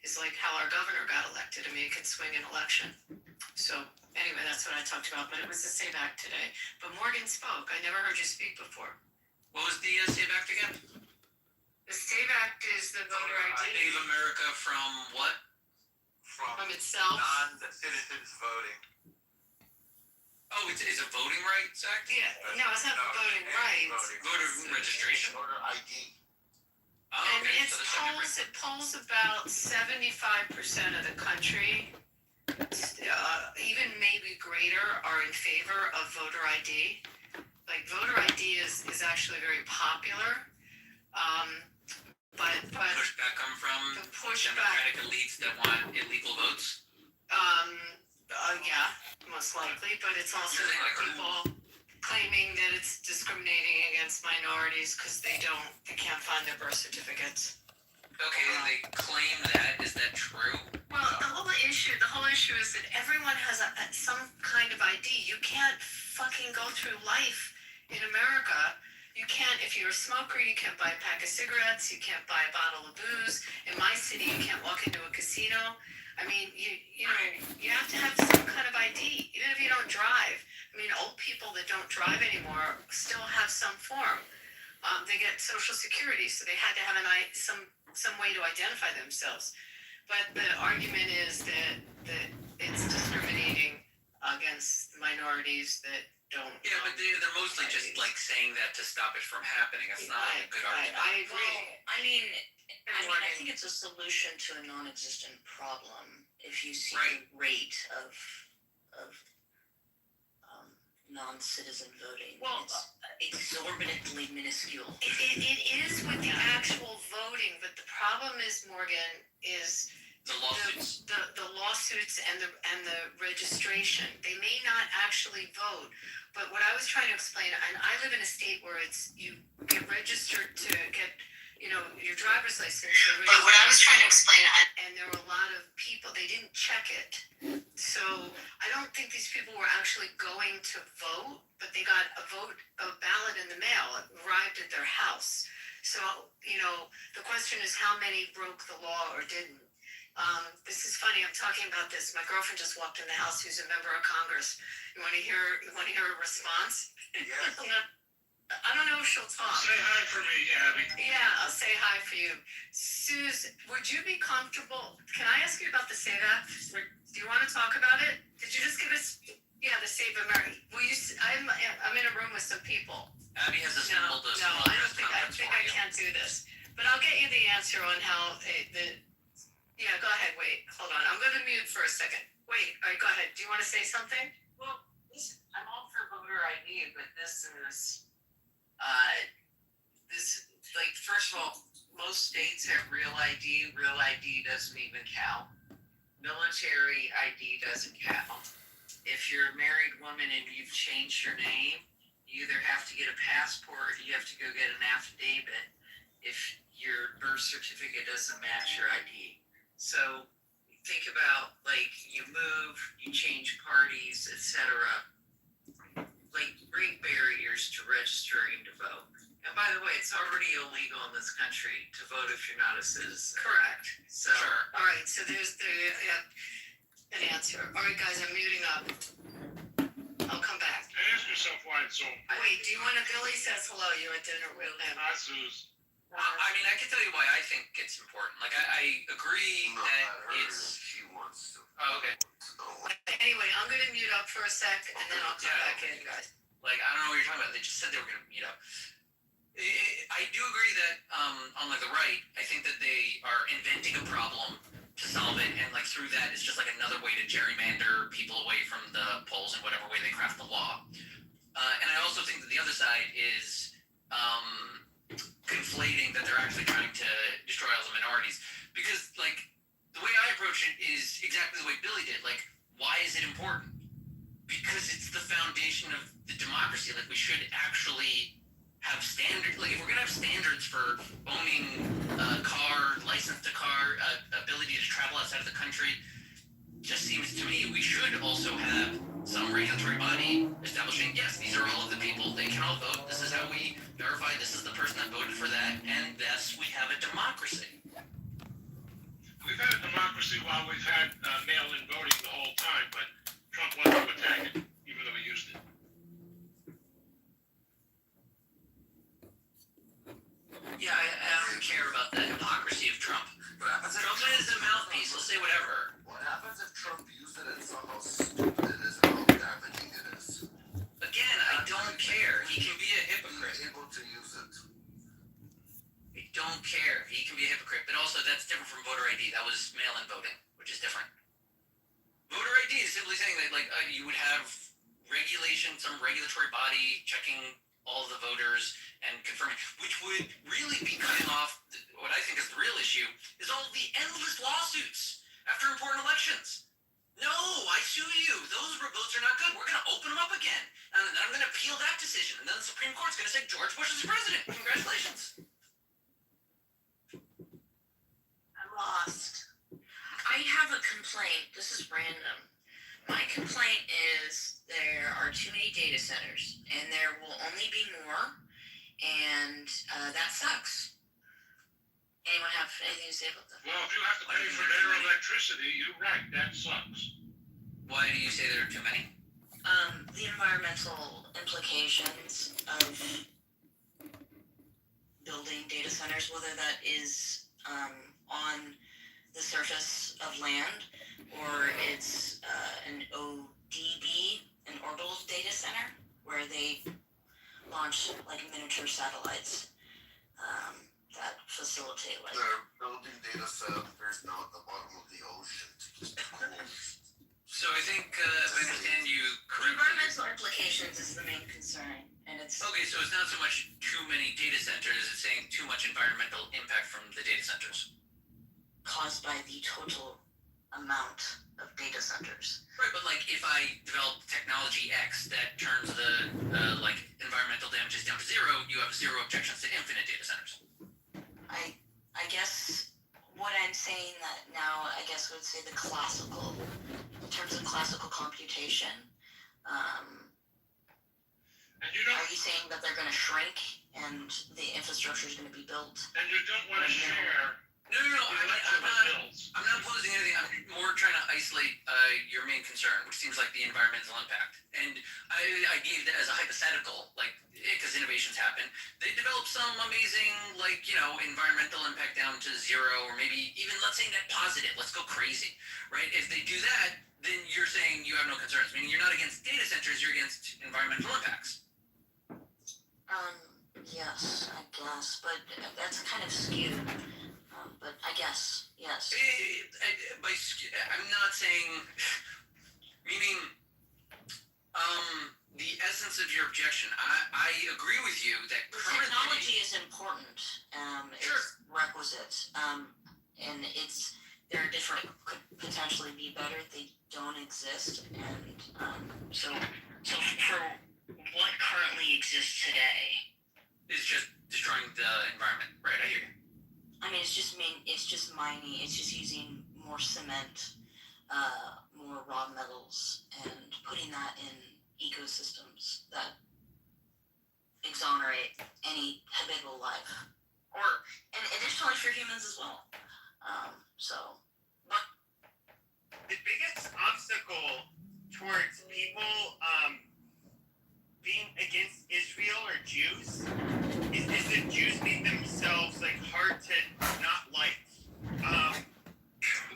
is is like how our governor got elected. I mean, it could swing an election. So anyway, that's what I talked about, but it was the SAVE Act today. But Morgan spoke. I never heard you speak before. What was the SAVE Act again? The SAVE Act is the voter ID. Save America from what? From itself. Non-citizens voting. Oh, it's a voting rights act? Yeah, no, it's not voting rights. Voter registration. Voter ID. Oh, And okay. it polls about 75% of the country, even maybe greater, are in favor of voter ID. Like voter ID is actually very popular. But Pushback come from the pushback, Democratic elites that want illegal votes? yeah, most likely, but it's also people claiming that it's discriminating against minorities because they can't find their birth certificates. Okay, they claim that. Is that true? Well, the whole issue is that everyone has some kind of ID. You can't fucking go through life in America. You can't, if you're a smoker, you can't buy a pack of cigarettes, you can't buy a bottle of booze. In my city, you can't walk into a casino. I mean, you know, you have to have some kind of ID, even if you don't drive. I mean, old people that don't drive anymore still have some form. They get Social Security, so they had to have some way to identify themselves. But the argument is that it's discriminating against minorities that don't. Yeah, but they're mostly just like saying that to stop it from happening. That's not a good argument. I agree. Well, I mean, I think it's a solution to a non-existent problem. If you see Right. the rate of non-citizen voting, Well, it's exorbitantly minuscule. It is with the actual voting, but the problem is, Morgan, is The lawsuits. the lawsuits and the registration. They may not actually vote, but what I was trying to explain, and I live in a state where you get registered to get, you know, your driver's license. But what I was trying to explain, and there were a lot of people, they didn't check it. So I don't think these people were actually going to vote, but they got a ballot in the mail. It arrived at their house. So, you know, the question is how many broke the law or didn't. This is funny. I'm talking about this. My girlfriend just walked in the house, who's a member of Congress. You want to hear a response? Yes. I don't know if she'll talk. Say hi for me, Abby. Yeah, I'll say hi for you. Suze, would you be comfortable? Can I ask you about the SAVE Act? Do you want to talk about it? Did you just give us, the SAVE America? I'm in a room with some people. Abby has assembled a No, small I press think conference for I you. can't do this. But I'll get you the answer on how yeah, go ahead, wait, hold on. I'm gonna mute for a second. Wait, all right, go ahead. Do you want to say something? Well, I'm all for voter ID, but this is, like, first of all, most states have real ID. Real ID doesn't even count. Military ID doesn't count. If you're a married woman and you've changed your name, you either have to get a passport, or you have to go get an affidavit if your birth certificate doesn't match your ID. So think about, like, you move, you change parties, etc. Like, great barriers to registering to vote. And by the way, it's already illegal in this country to vote if you're not a citizen. Correct. So, Sure. All right, so there's an answer. All right, guys, I'm muting up. I'll come back. Ask yourself why it's so. Wait, do you want to? Billy says hello. You at dinner with him. Hi, Suze. I mean, I can tell you why I think it's important. Like, I agree that it's. She wants to. Oh, okay. Anyway, I'm gonna mute up for a sec, and then I'll come Yeah. back in, guys. Like, I don't know what you're talking about. They just said they were going to meet up. I do agree that, on like the right, I think that they are inventing a problem to solve it, and like through that, it's just like another way to gerrymander people away from the polls in whatever way they craft the law. And I also think that the other side is conflating that they're actually trying to destroy all the minorities, because like the way I approach it is exactly the way Billy did. Like, why is it important? Because it's the foundation of the democracy. Like, we should actually have standards. Like, if we're gonna have standards for owning a car, license to car, ability to travel outside of the country, just seems to me we should also have some regulatory body establishing, yes, these are all of the people, they can all vote, this is how we verify this is the person that voted for that, and thus we have a democracy. We've had a democracy while we've had mail-in voting the whole time, but Trump wanted to attack it, even though he used it. Yeah, I don't care about the hypocrisy of Trump. Trump is a mouthpiece. He'll say whatever. What happens if Trump used it and saw how stupid it is and how damaging it is? Again, I don't care. He can be a hypocrite. He's able to use it. I don't care. He can be a hypocrite. But also, that's different from voter ID. That was mail-in voting, which is different. Voter ID is simply saying that, you would have regulation, some regulatory body checking all the voters and confirming, which would really be cutting off what I think is the real issue, is all the endless lawsuits after important elections. No, I sue you. Those votes are not good. We're going to open them up again. And then I'm going to appeal that decision. And then the Supreme Court's going to say George Bush is president. Congratulations. I'm lost. I have a complaint. This is random. My complaint is there are too many data centers, and there will only be more, and that sucks. Anyone have anything to say about that? Well, if you have to pay for their electricity, you're right, that sucks. Why do you say there are too many? The environmental implications of building data centers, whether that is on the surface of land or it's an ODB, an orbital data center, where they launch miniature satellites that facilitate They're building data centers now at the bottom of the ocean to keep it cool. So I think, if I understand you correctly... Environmental implications is the main concern, and it's... Okay, so it's not so much too many data centers, it's saying too much environmental impact from the data centers. Caused by the total amount of data centers. Right, but if I develop technology X that turns the environmental damages down to zero, you have zero objections to infinite data centers. I guess what I'm saying that now, I guess I would say the classical, in terms of classical computation, And you don't, are you saying that they're going to shrink and the infrastructure is going to be built? and you don't want to share No, I'm not opposing anything. I'm more trying to isolate your main concern, which seems like the environmental impact. And I gave that as a hypothetical, because innovations happen. They develop some amazing, environmental impact down to zero, or maybe even, let's say, net positive. Let's go crazy, right? If they do that, then you're saying you have no concerns. Meaning you're not against data centers, you're against environmental impacts. Yes, I guess, but that's kind of skewed. But I guess, yes. I'm not saying, meaning, the essence of your objection, I agree with you that the technology is important. Sure. It's requisite. And there are different, could potentially be better. They don't exist. And so for what currently exists today, is just destroying the environment, right? I hear you. I mean, it's just mining. It's just using more cement, more raw metals, and putting that in ecosystems that exonerate any habitable life, and additionally for humans as well. The biggest obstacle towards people being against Israel or Jews is that Jews make themselves hard to not like.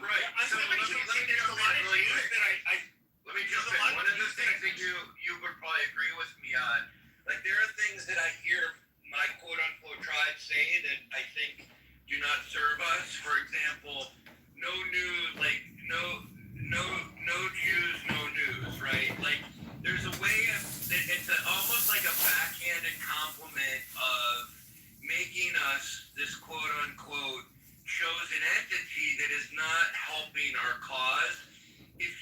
Right. So let me jump in really quick. Let me jump in. One of the things that you would probably agree with me on, there are things that I hear my quote unquote tribe say that I think do not serve us. For example, no news, no Jews, no news, right? There's a way of it's almost like a backhanded compliment of making us this quote unquote chosen entity that is not helping our cause. If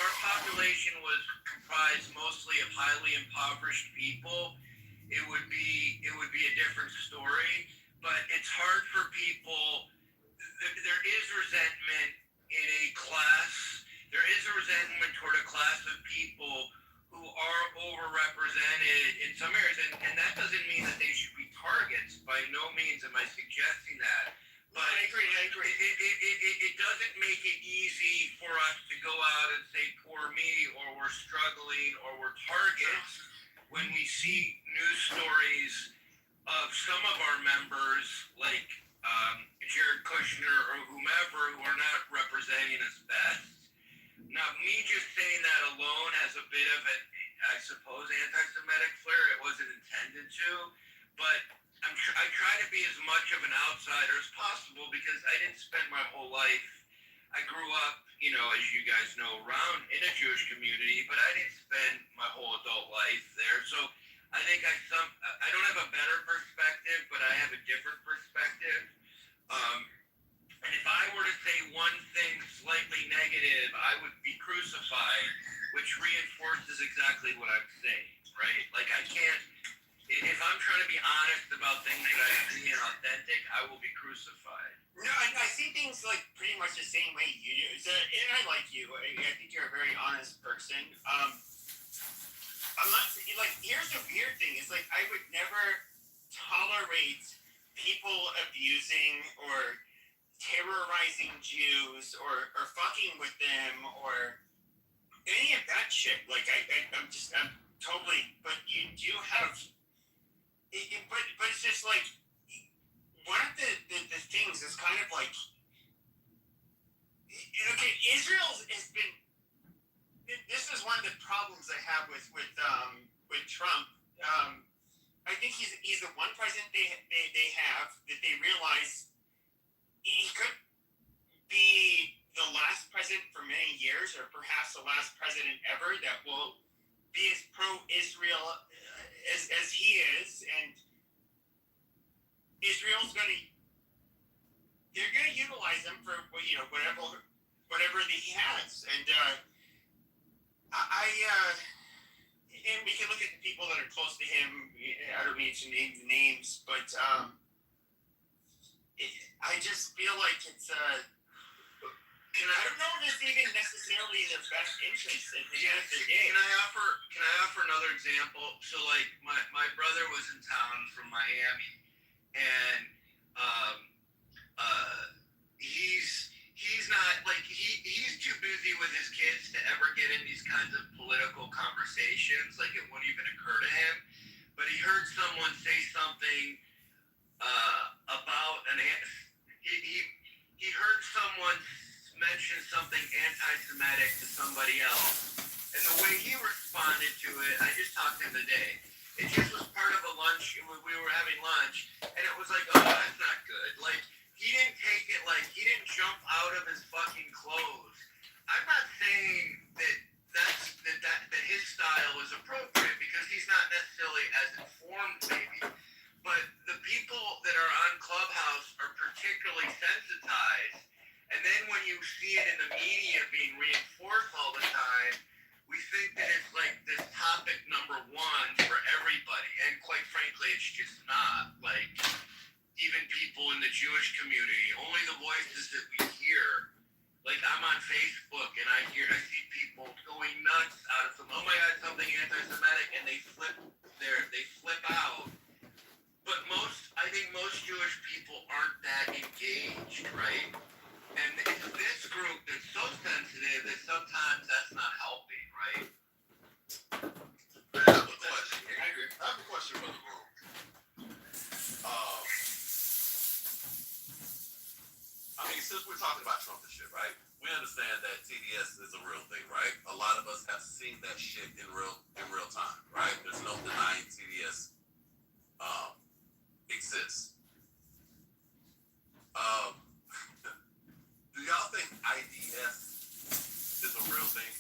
our population was comprised mostly of highly impoverished people, it would be a different story. But it's hard for people. There is resentment in a class. There is a resentment toward a class of people who are overrepresented in some areas, and that doesn't mean that they should be targets. By no means am I suggesting that. agree. It doesn't make it easy for us to go out and say, poor me, or we're struggling, or we're targets when we see news stories of some of our members, like Jared Kushner or whomever, who are not representing us best. Now, me just saying that alone has a bit of an, I suppose, anti-Semitic flair. It wasn't intended to, but I try to be as much of an outsider as possible because I didn't spend my whole life. I grew up, as you guys know, around in a Jewish community, but I didn't spend my whole adult life there. So I think I don't have a better perspective, but I have a different perspective. And if I were to say one thing slightly negative, I would be crucified, which reinforces exactly what I'm saying, right? Like I can't. If I'm trying to be honest about things that I see and authentic, I will be crucified. No, I see things like pretty much the same way you do. And I like you. I think you're a very honest person. I'm not like. Here's the weird thing: is like I would never tolerate people abusing or terrorizing Jews or fucking with them or any of that shit. Like I'm totally. But you do have. But it's just like one of the things is kind of like okay, Israel has been. This is one of the problems I have with Trump. I think he's the one president they have that they realize he could be the last president for many years, or perhaps the last president ever that will be as pro-Israel as he is, and Israel's they're gonna utilize him for whatever that he has, and and we can look at the people that are close to him. I don't need to name the names, but I just feel like it's I don't know if it's even necessarily the best interest at the end of the day. Can I offer another example? So like my brother was in town from Miami, and he's not like he's too busy with his kids to ever get in these kinds of political conversations. Like it wouldn't even occur to him. But he heard someone say something about he heard someone mention something anti-Semitic to somebody else, and the way he responded to it, I just talked to him today. It just was part of a lunch. We were having lunch, and it was like, oh, that's not good. Like he didn't take it like he didn't jump out of his fucking clothes. I'm not saying that his style is appropriate because he's not necessarily as informed, maybe. But the people that are on Clubhouse are particularly sensitized. And then when you see it in the media being reinforced all the time, we think that it's like this topic number one for everybody. And quite frankly, it's just not. Like, even people in the Jewish community, only the voices that we hear. Like, I'm on Facebook and I see people going nuts out of some, oh my God, something anti-Semitic, and they flip out. But I think most Jewish people aren't that engaged, right? And it's this group that's so sensitive that sometimes that's not helping, right? I have a question. I have a question for the room. I mean, since we're talking about Trump and shit, right? We understand that TDS is a real thing, right? A lot of us have seen that shit in real time, right? There's no denying TDS exists. Do y'all think IDS is a real thing?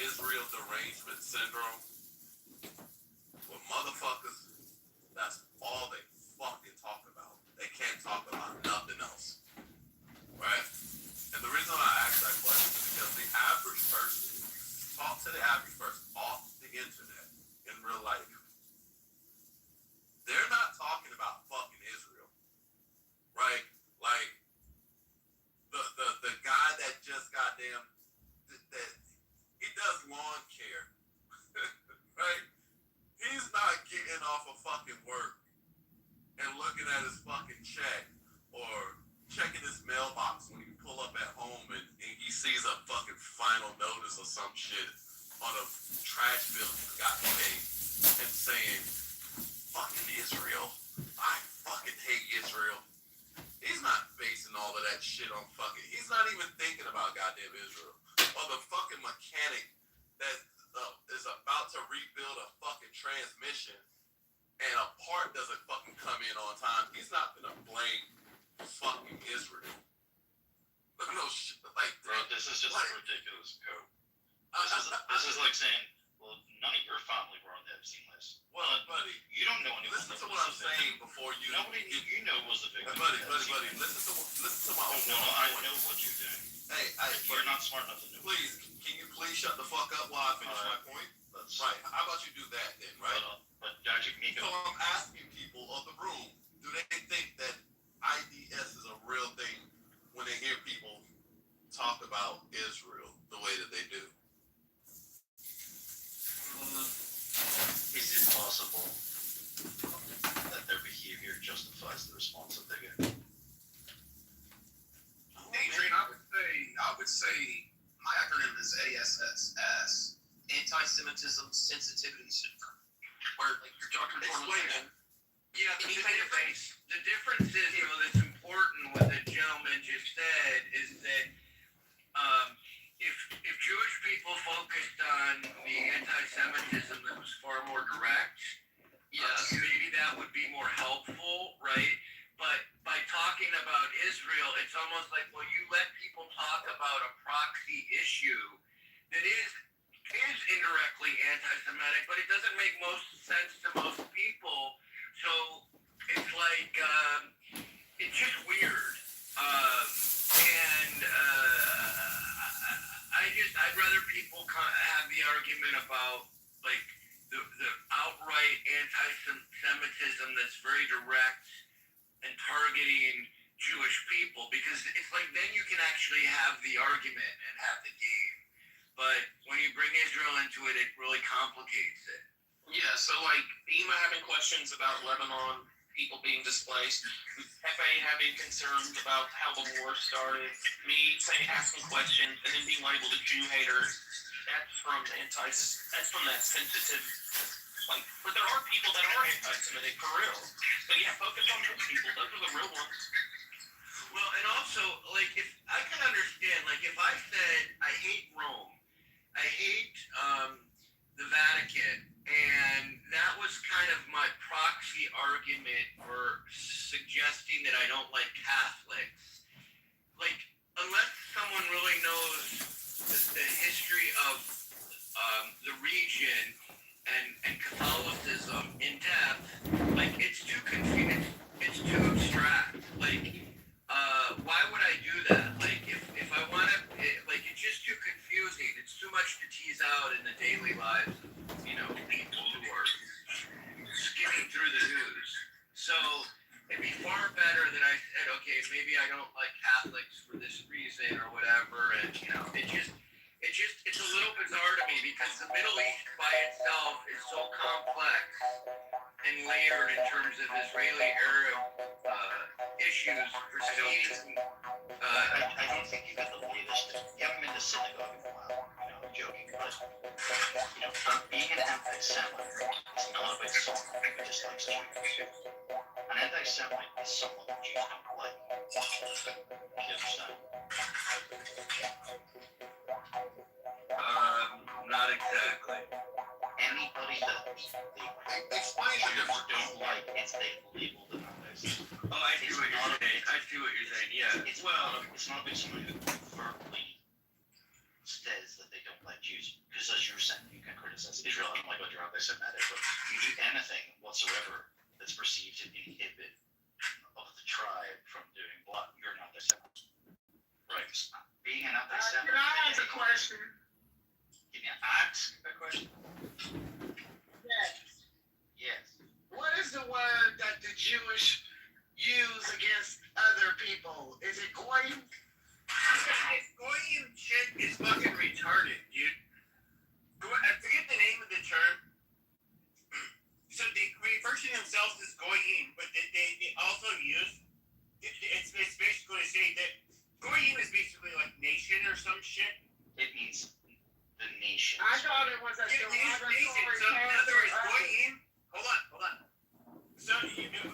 Israel derangement syndrome? Well, motherfuckers, that's all they fucking talk about. They can't talk about nothing else. Right? And the reason I ask that question is because the average person, talk to the average person off the internet in real life, they're not talking about fucking Israel. Right? Like, the guy that just goddamn, that he does lawn care. Right? He's not getting off of fucking work and looking at his fucking check or checking his mailbox when he pull up at home and he sees a fucking final notice or some shit on a trash bill he forgot to pay and saying, fucking Israel. I fucking hate Israel. He's not basing all of that shit on fucking. He's not even thinking about goddamn Israel or the fucking mechanic that is about to rebuild a fucking transmission and a part doesn't fucking come in on time. He's not gonna blame fucking Israel. No shit, like Bro, this is just like, a ridiculous code. This is like saying, well, none of your family were on the Epstein list. Well, buddy, you don't know anyone. listen to what I'm saying before you. Nobody you know was the victim. Buddy, listen to my own No, I know what you're doing. Hey, you're not smart enough to know. Please, can you please shut the fuck up while I finish my point? Right. How about you do that then, right? But Dr. Miko. So I'm asking people of the room, do they think that IDS is a real thing when they hear people talk about Israel the way that they do? Is it possible that their behavior justifies the response that they get? Adrian, I would say my acronym is ASS, Anti-Semitism Sensitivity Syndrome. Where like you're talking about. Yeah, the difference is, that's important what the gentleman just said is that if Jewish people focused on the anti-Semitism that was far more direct, maybe that would be more helpful, right? But by talking about Israel, it's almost like, well, you let people talk about a proxy issue that is indirectly anti-Semitic, but it doesn't make most sense to most people. So it's like, it's just weird. I'd rather people have the argument about like the outright anti-Semitism that's very direct and targeting Jewish people, because it's like then you can actually have the argument and have the game. But when you bring Israel into it, it really complicates it. Yeah, so like Ema having questions about Lebanon, people being displaced, Pepe having concerns about how the war started, me asking questions and then being labeled a Jew hater, that's from that sensitive, like, but there are people that are anti-Semitic for real. But yeah, focus on those people, those are the real ones. Well, and also, like, if I can understand, like, if I said I hate Rome, I hate the Vatican, and that was kind of my proxy argument for suggesting that I don't like Catholics. Like, unless someone really knows the history of the region and Catholicism in depth, like, it's too confusing. It's too abstract. Like, why would I do that? Like, if I want to, it's just too confusing. It's too much to tease out in the daily lives of, people who are skimming through the news. So it'd be far better that I said, okay, maybe I don't like Catholics for this reason or whatever, and it's a little bizarre to me because the Middle East by itself is so complex and layered in terms of Israeli-Arab issues, proceedings. I don't think you got the latest. You haven't been to synagogue in a while. I'm joking, but being an anti-Semite is not about someone who dislikes Jews. An anti-Semite is someone that Jews don't like. You understand? Not exactly. Anybody that they explain the difference. Don't like, it's they label them anti-Semite. Oh, I see what you're saying. I see what you're saying. Yeah. It's not about someone who verbally says that they don't like Jews, because as you were saying, you can criticize Israel. I don't like what you're anti-Semitic, but you do anything whatsoever that's perceived to inhibit of the tribe from doing what you're an anti-Semite. Right. Being an anti-Semite. Can I ask a question? Can you ask a question? Yes. Yes. What is the word that the Jewish use against other people? Is it goyim? Goyim shit is fucking retarded, dude. I forget the name of the term. So they refer to themselves as goyim, but they also use it's basically Goyim is basically like nation or some shit. It means the nation. I thought it was a Yeah, derogatory nation. So in term other for words, us. Goyim. Hold on. So you do.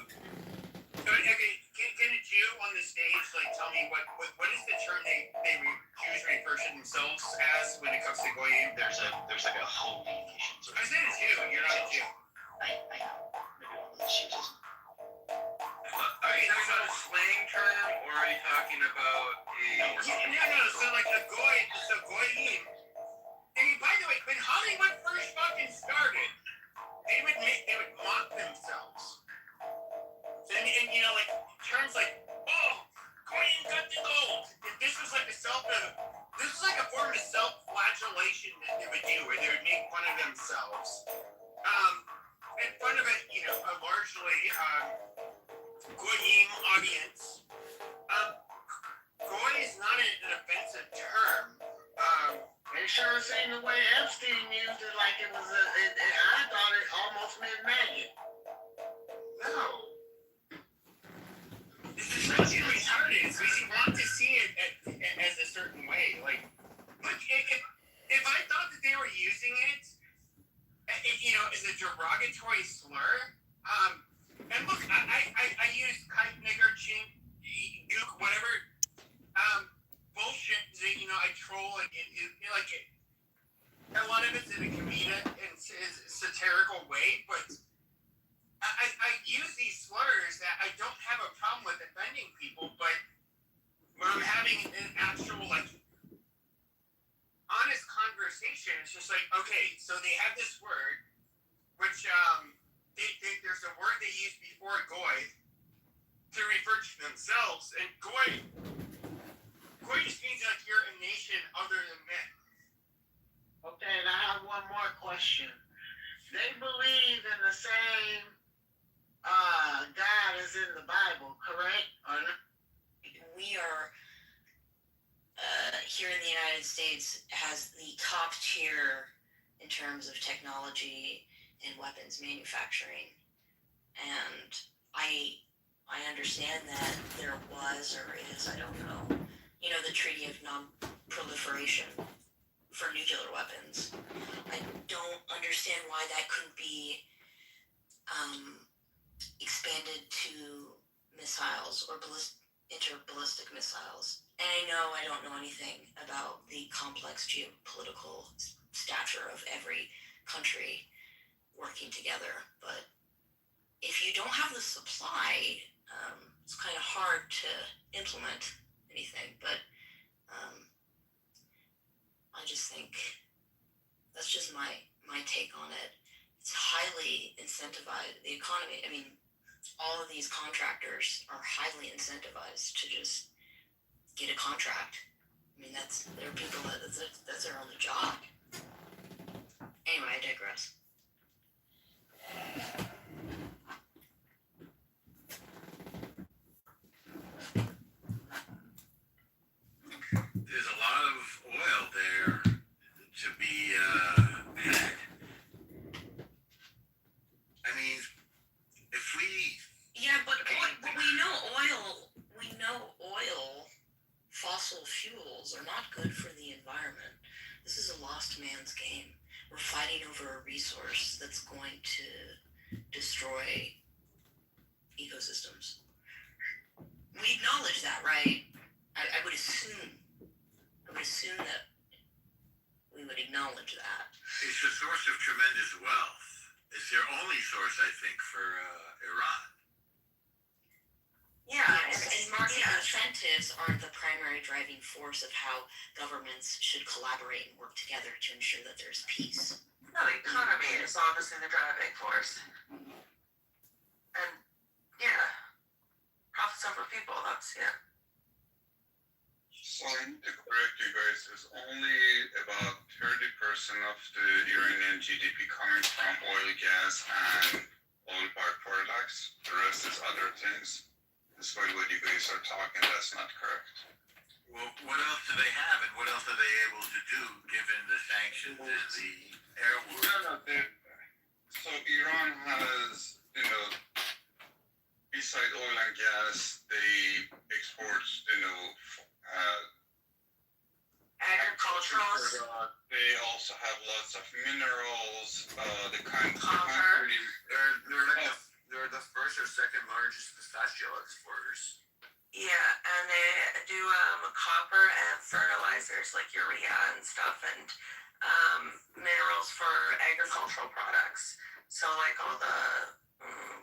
So, okay, can a Jew on the stage like tell me what is the term Jews refer to themselves as when it comes to Goyim? There's like a holy nation. I said a Jew. You're not a Jew. I know. Maybe one of those Jews isn't. Are you talking about a slang term, or are you talking about a? No. So like a goy, so goyim. And by the way, when Hollywood first fucking started, they would mock themselves. And you know, like terms like, oh, goyim got the gold. This was like a form of self-flagellation that they would do, where they would make fun of themselves. In front of a largely goyim audience. Goy is not an offensive term. It sure seemed the way Epstein used it, like it was I thought it almost meant maggot. No. This is fucking retarded. So you want to see it as a certain way. Like, look, if I thought that they were using it, as a derogatory slur, and look, I use kite, nigger, chink, gook, whatever, bullshit that, I troll, like, a lot of it's in a comedic and satirical way, but I use these slurs that I don't have a problem with offending people, but when I'm having an actual, like, honest conversation, it's just like, okay, so they have this word, which, there's a word they use before goy to refer to themselves, and goy just means like you're a nation other than men. Okay, and I have one more question. They believe in the same God as in the Bible, correct? Or not? We are here in the United States has the top tier in terms of technology and weapons manufacturing, and I understand that there was or is, I don't know, the Treaty of Non-Proliferation for nuclear weapons. I don't understand why that couldn't be expanded to missiles or interballistic missiles. And I know I don't know anything about the complex geopolitical stature of every country working together, but if you don't have the supply, it's kind of hard to implement anything. But I just think that's just my take on it. It's highly incentivized. The economy, I mean, all of these contractors are highly incentivized to just get a contract. I mean, there are people that's their only job. Anyway, I digress. There's a lot of oil there to be had. I mean, if we... Yeah, but we know oil, fossil fuels are not good for the environment. This is a lost man's game. We're fighting over a resource that's going to destroy ecosystems. We acknowledge that, right? I would assume that we would acknowledge that. It's a source of tremendous wealth. It's their only source, I think, for Iran. Yeah, and market incentives aren't the primary driving force of how governments should collaborate and work together to ensure that there's peace. No, the economy is obviously the driving force. And, yeah, profits over people, that's, yeah. So I need to correct you guys, there's only about 30% of the Iranian GDP coming from oil, gas, and oil byproducts. The rest is other things. Despite what you guys are talking, that's not correct. Well, what else do they have, and what else are they able to do, given the sanctions and the air war? So Iran has, beside oil and gas, they export, They also have lots of minerals. The kind Copper. They're the first or second largest pistachio exporters. Yeah, and they do copper and fertilizers like urea and stuff, and minerals for agricultural products. So like all the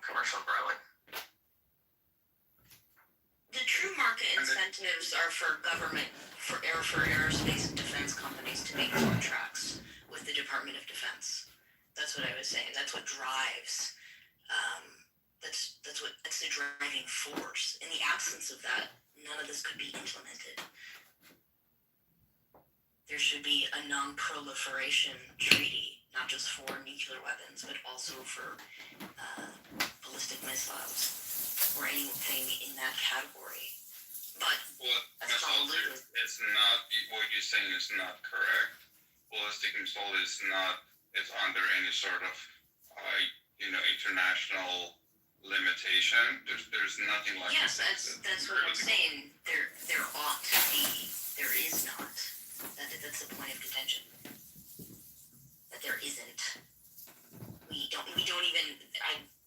commercial growing. The true market incentives are for government, for aerospace and defense companies to make contracts with the Department of Defense. That's what I was saying. That's what drives. That's the driving force. In the absence of that, none of this could be implemented. There should be a non-proliferation treaty, not just for nuclear weapons, but also for ballistic missiles or anything in that category. But that's all missiles it's not, what you're saying is not correct. Ballistic missile is not, it's under any sort of, international limitation. There's nothing like yes, that's what I'm saying. There ought to be. There is not. That's the point of contention. That there isn't. We don't even.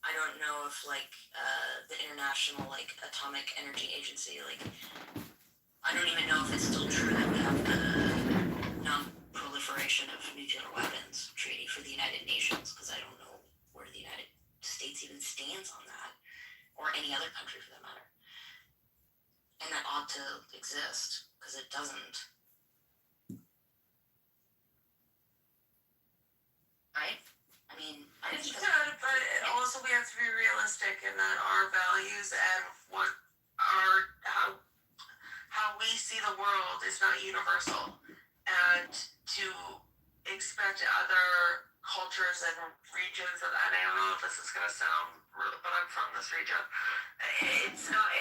I don't know if the International Atomic Energy Agency I don't even know if it's still true that we have the non-proliferation of nuclear weapons treaty for the United Nations, because I don't know where the United States even stands on that, or any other country for that matter. And that ought to exist, because it doesn't. Right? I mean, I It's think good, but also we have to be realistic in that our values and how we see the world is not universal, and to expect other cultures and regions, and I don't know if this is gonna sound rude, but I'm from this region. It's not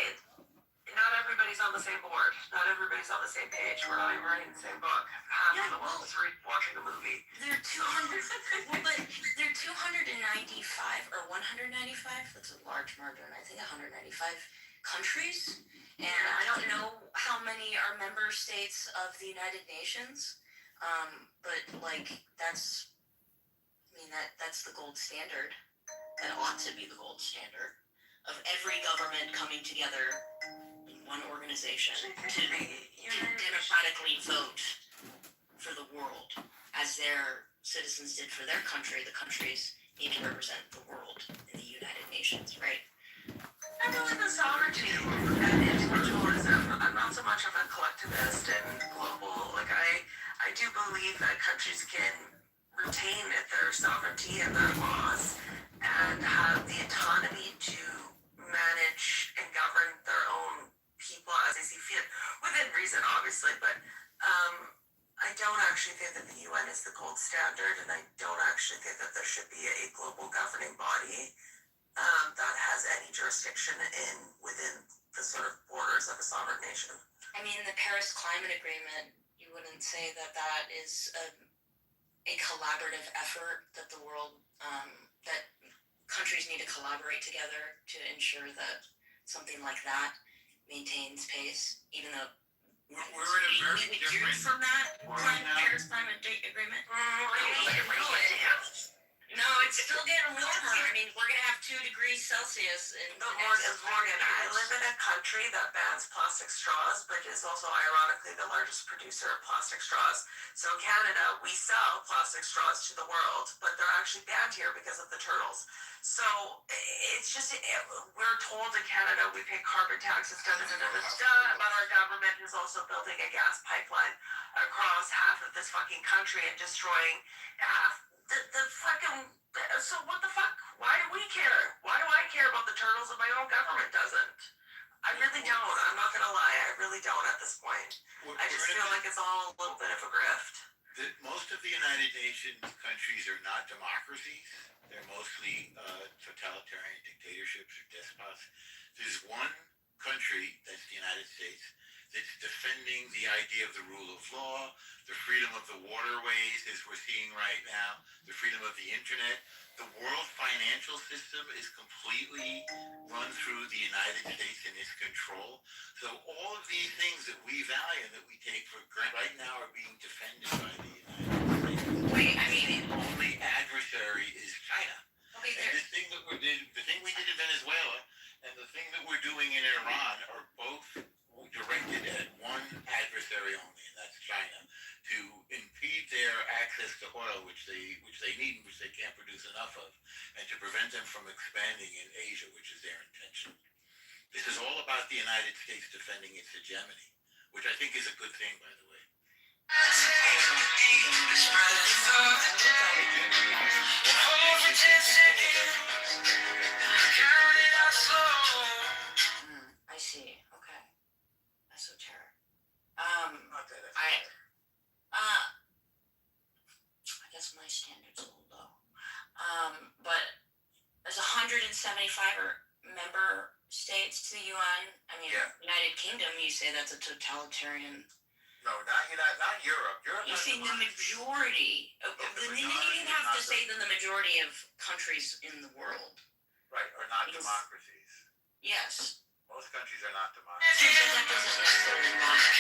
everybody's on the same board. Not everybody's on the same page. We're not even writing the same book. Half of the world is watching a movie. They're 200, but they're 295 or 195. That's a large margin. I think 195 countries, and I don't know how many are member states of the United Nations. But that's the gold standard. That ought to be the gold standard of every government coming together in one organization to democratically vote for the world as their citizens did for their country. The countries need to represent the world in the United Nations, right? I believe in sovereignty and individualism. I'm not so much of a collectivist and global. I do believe that countries can retain their sovereignty and their laws and have the autonomy to manage and govern their own people as they see fit, within reason, obviously. But I don't actually think that the UN is the gold standard, and I don't actually think that there should be a global governing body that has any jurisdiction within the sort of borders of a sovereign nation. I mean, the Paris Climate Agreement, you wouldn't say that is a collaborative effort that the world, that countries need to collaborate together to ensure that something like that maintains pace, even though we're at a very different from that Paris Climate Agreement. No, it's still getting warmer. I mean, we're gonna have 2 degrees Celsius in the next Morgan, I live in a country that bans plastic straws, but is also ironically the largest producer of plastic straws. So Canada, we sell plastic straws to the world, but they're actually banned here because of the turtles. So it's just, we're told in Canada we pay carbon taxes, but our government is also building a gas pipeline across half of this fucking country and destroying half. So what the fuck? Why do we care? Why do I care about the turtles if my own government doesn't? I really don't. I'm not gonna lie. I really don't at this point. I just feel like it's all a little bit of a grift. Most of the United Nations countries are not democracies. They're mostly totalitarian dictatorships or despots. There's one country, that's the United States, that's defending the idea of the rule of law, the freedom of the waterways, as we're seeing right now, the freedom of the internet. The world financial system is completely run through the United States and its control. So all of these things that we value, that we take for granted right now, are being defended by the Wait, I mean, only adversary is China. okay, And the thing we did in Venezuela, and the thing that we're doing in Iran are both directed at one adversary only, and that's China, to impede their access to oil, which they need and which they can't produce enough of, and to prevent them from expanding in Asia, which is their intention. This is all about the United States defending its hegemony, which I think is a good thing, by the way. I see. Okay. Esoteric. I guess my standards are low. But there's 175 member states to the UN. I mean, Yeah. United Kingdom, you say that's a totalitarian. No, not Europe. You're saying the majority. Then you have to say that the majority of countries in the world. Right, are not Because- democracies. Yes. Most countries are not But democracies. that doesn't necessarily mean that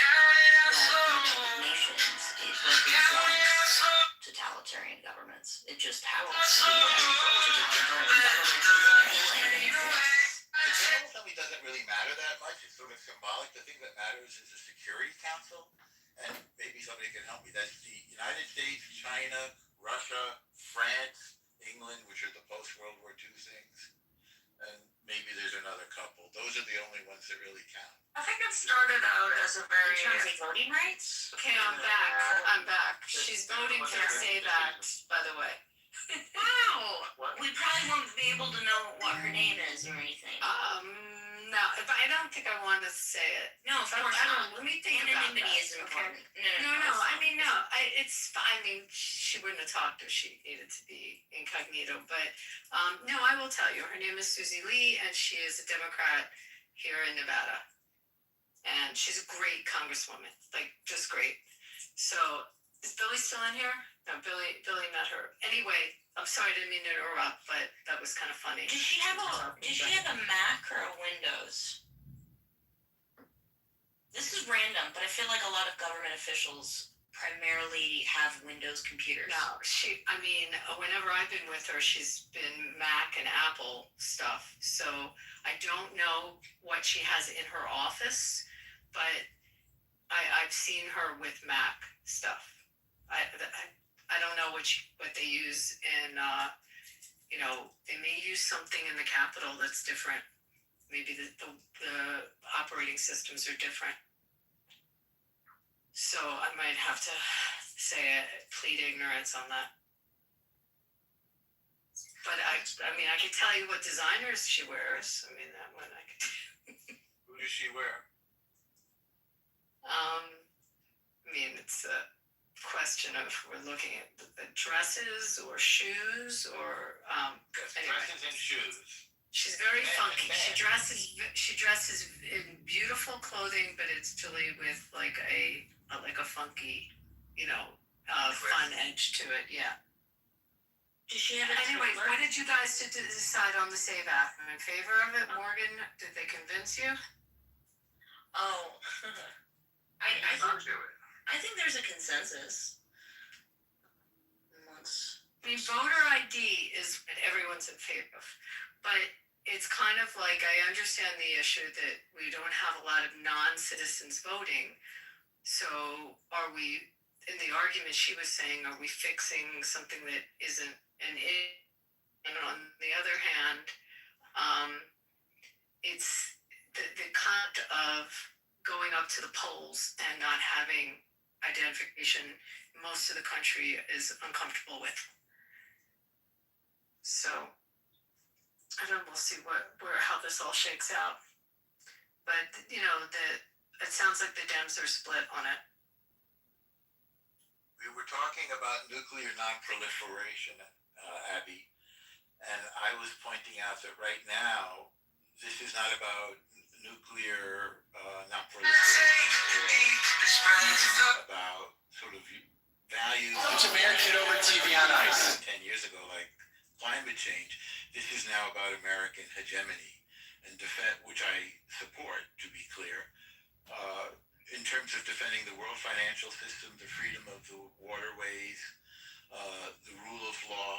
nations is represents totalitarian governments. It just happens to be that totalitarian governments and influence. The General Assembly doesn't really matter that much. It's sort of symbolic. The thing that matters is the Security Council, and maybe somebody can help me. That's the United States, China, Russia, France, England, which are the post-World War II things, and maybe there's another couple. Those are the only ones that really count. I think it started out as a very. In terms of voting rights? Okay, I'm back. She's voting for the SAVE Act, by the way. Wow! We probably won't be able to know what her name is or anything. No, but I don't think I want to say it. No, of But course I don't not. know. Let me think about Anonymity that. is Okay. important. No. I mean, no. It's fine. I mean, she wouldn't have talked if she needed to be incognito. But no, I will tell you. Her name is Susie Lee, and she is a Democrat here in Nevada. And she's a great congresswoman, like just great. So is Billy still in here? No, Billy met her. Anyway, I'm sorry, I didn't mean to interrupt, but that was kind of funny. Does she have a Mac or a Windows? This is random, but I feel like a lot of government officials primarily have Windows computers. No, whenever I've been with her, she's been Mac and Apple stuff. So I don't know what she has in her office, but I've seen her with Mac stuff. I don't know what they use in, they may use something in the Capitol that's different. Maybe the operating systems are different. So I might have to plead ignorance on that. But I could tell you what designers she wears. I mean, that one I could. Who does she wear? It's a question of we're looking at the dresses or shoes or anyway. Dresses and shoes. She's very Man, funky. man. She dresses in beautiful clothing, but it's usually with like a funky, fun edge to it. Yeah. Does she have a Anyway, Tumblr? what did you guys decide on the SAVE Act? I'm in favor of it. Morgan, did they convince you? Oh, I think there's a consensus amongst. Voter ID is what everyone's in favor of, but it's kind of like I understand the issue that we don't have a lot of non-citizens voting. So are we? In the argument she was saying, are we fixing something that isn't an it? And on the other hand, it's the kind of going up to the polls and not having identification most of the country is uncomfortable with. So I don't know, we'll see how this all shakes out. But it sounds like the Dems are split on it. We were talking about nuclear non-proliferation, Abby, and I was pointing out that right now, this is not about nuclear non-proliferation, or about sort of values. Welcome to Mayor Kitover TV on Ice. 10 years ago, like climate change. This is now about American hegemony and which I support, to be clear. In terms of defending the world financial system, the freedom of the waterways, the rule of law,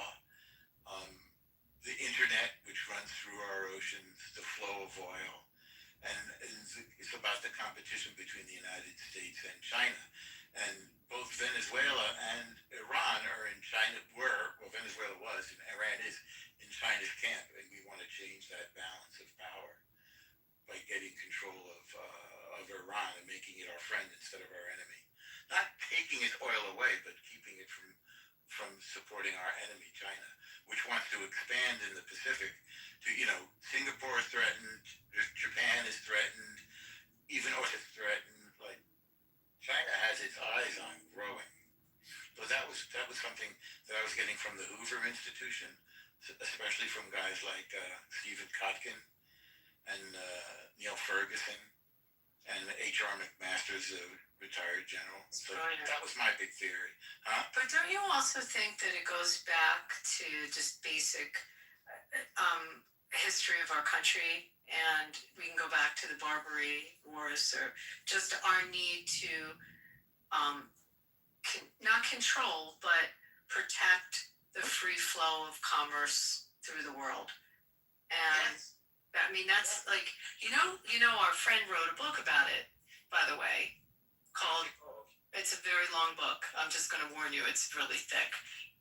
um, the internet, which runs through our oceans, the flow of oil, and it's about the competition between the United States and China. And both Venezuela and Iran are in China, well, Venezuela was, and Iran is in China's camp, and we want to change that balance of power by getting control of Iran and making it our friend instead of our enemy. Not taking its oil away, but keeping it from supporting our enemy, China, which wants to expand in the Pacific to, Singapore is threatened, Japan is threatened, even is threatened. Like, China has its eyes on growing. So that was something that I was getting from the Hoover Institution, especially from guys like Stephen Kotkin and Neil Ferguson and H.R. McMaster's a retired general. So that was my big theory. Huh? But don't you also think that it goes back to just basic history of our country, and we can go back to the Barbary Wars, or just our need to not control, but protect the free flow of commerce through the world. And I mean, that's like, our friend wrote a book about it, by the way, called, it's a very long book. I'm just going to warn you, it's really thick.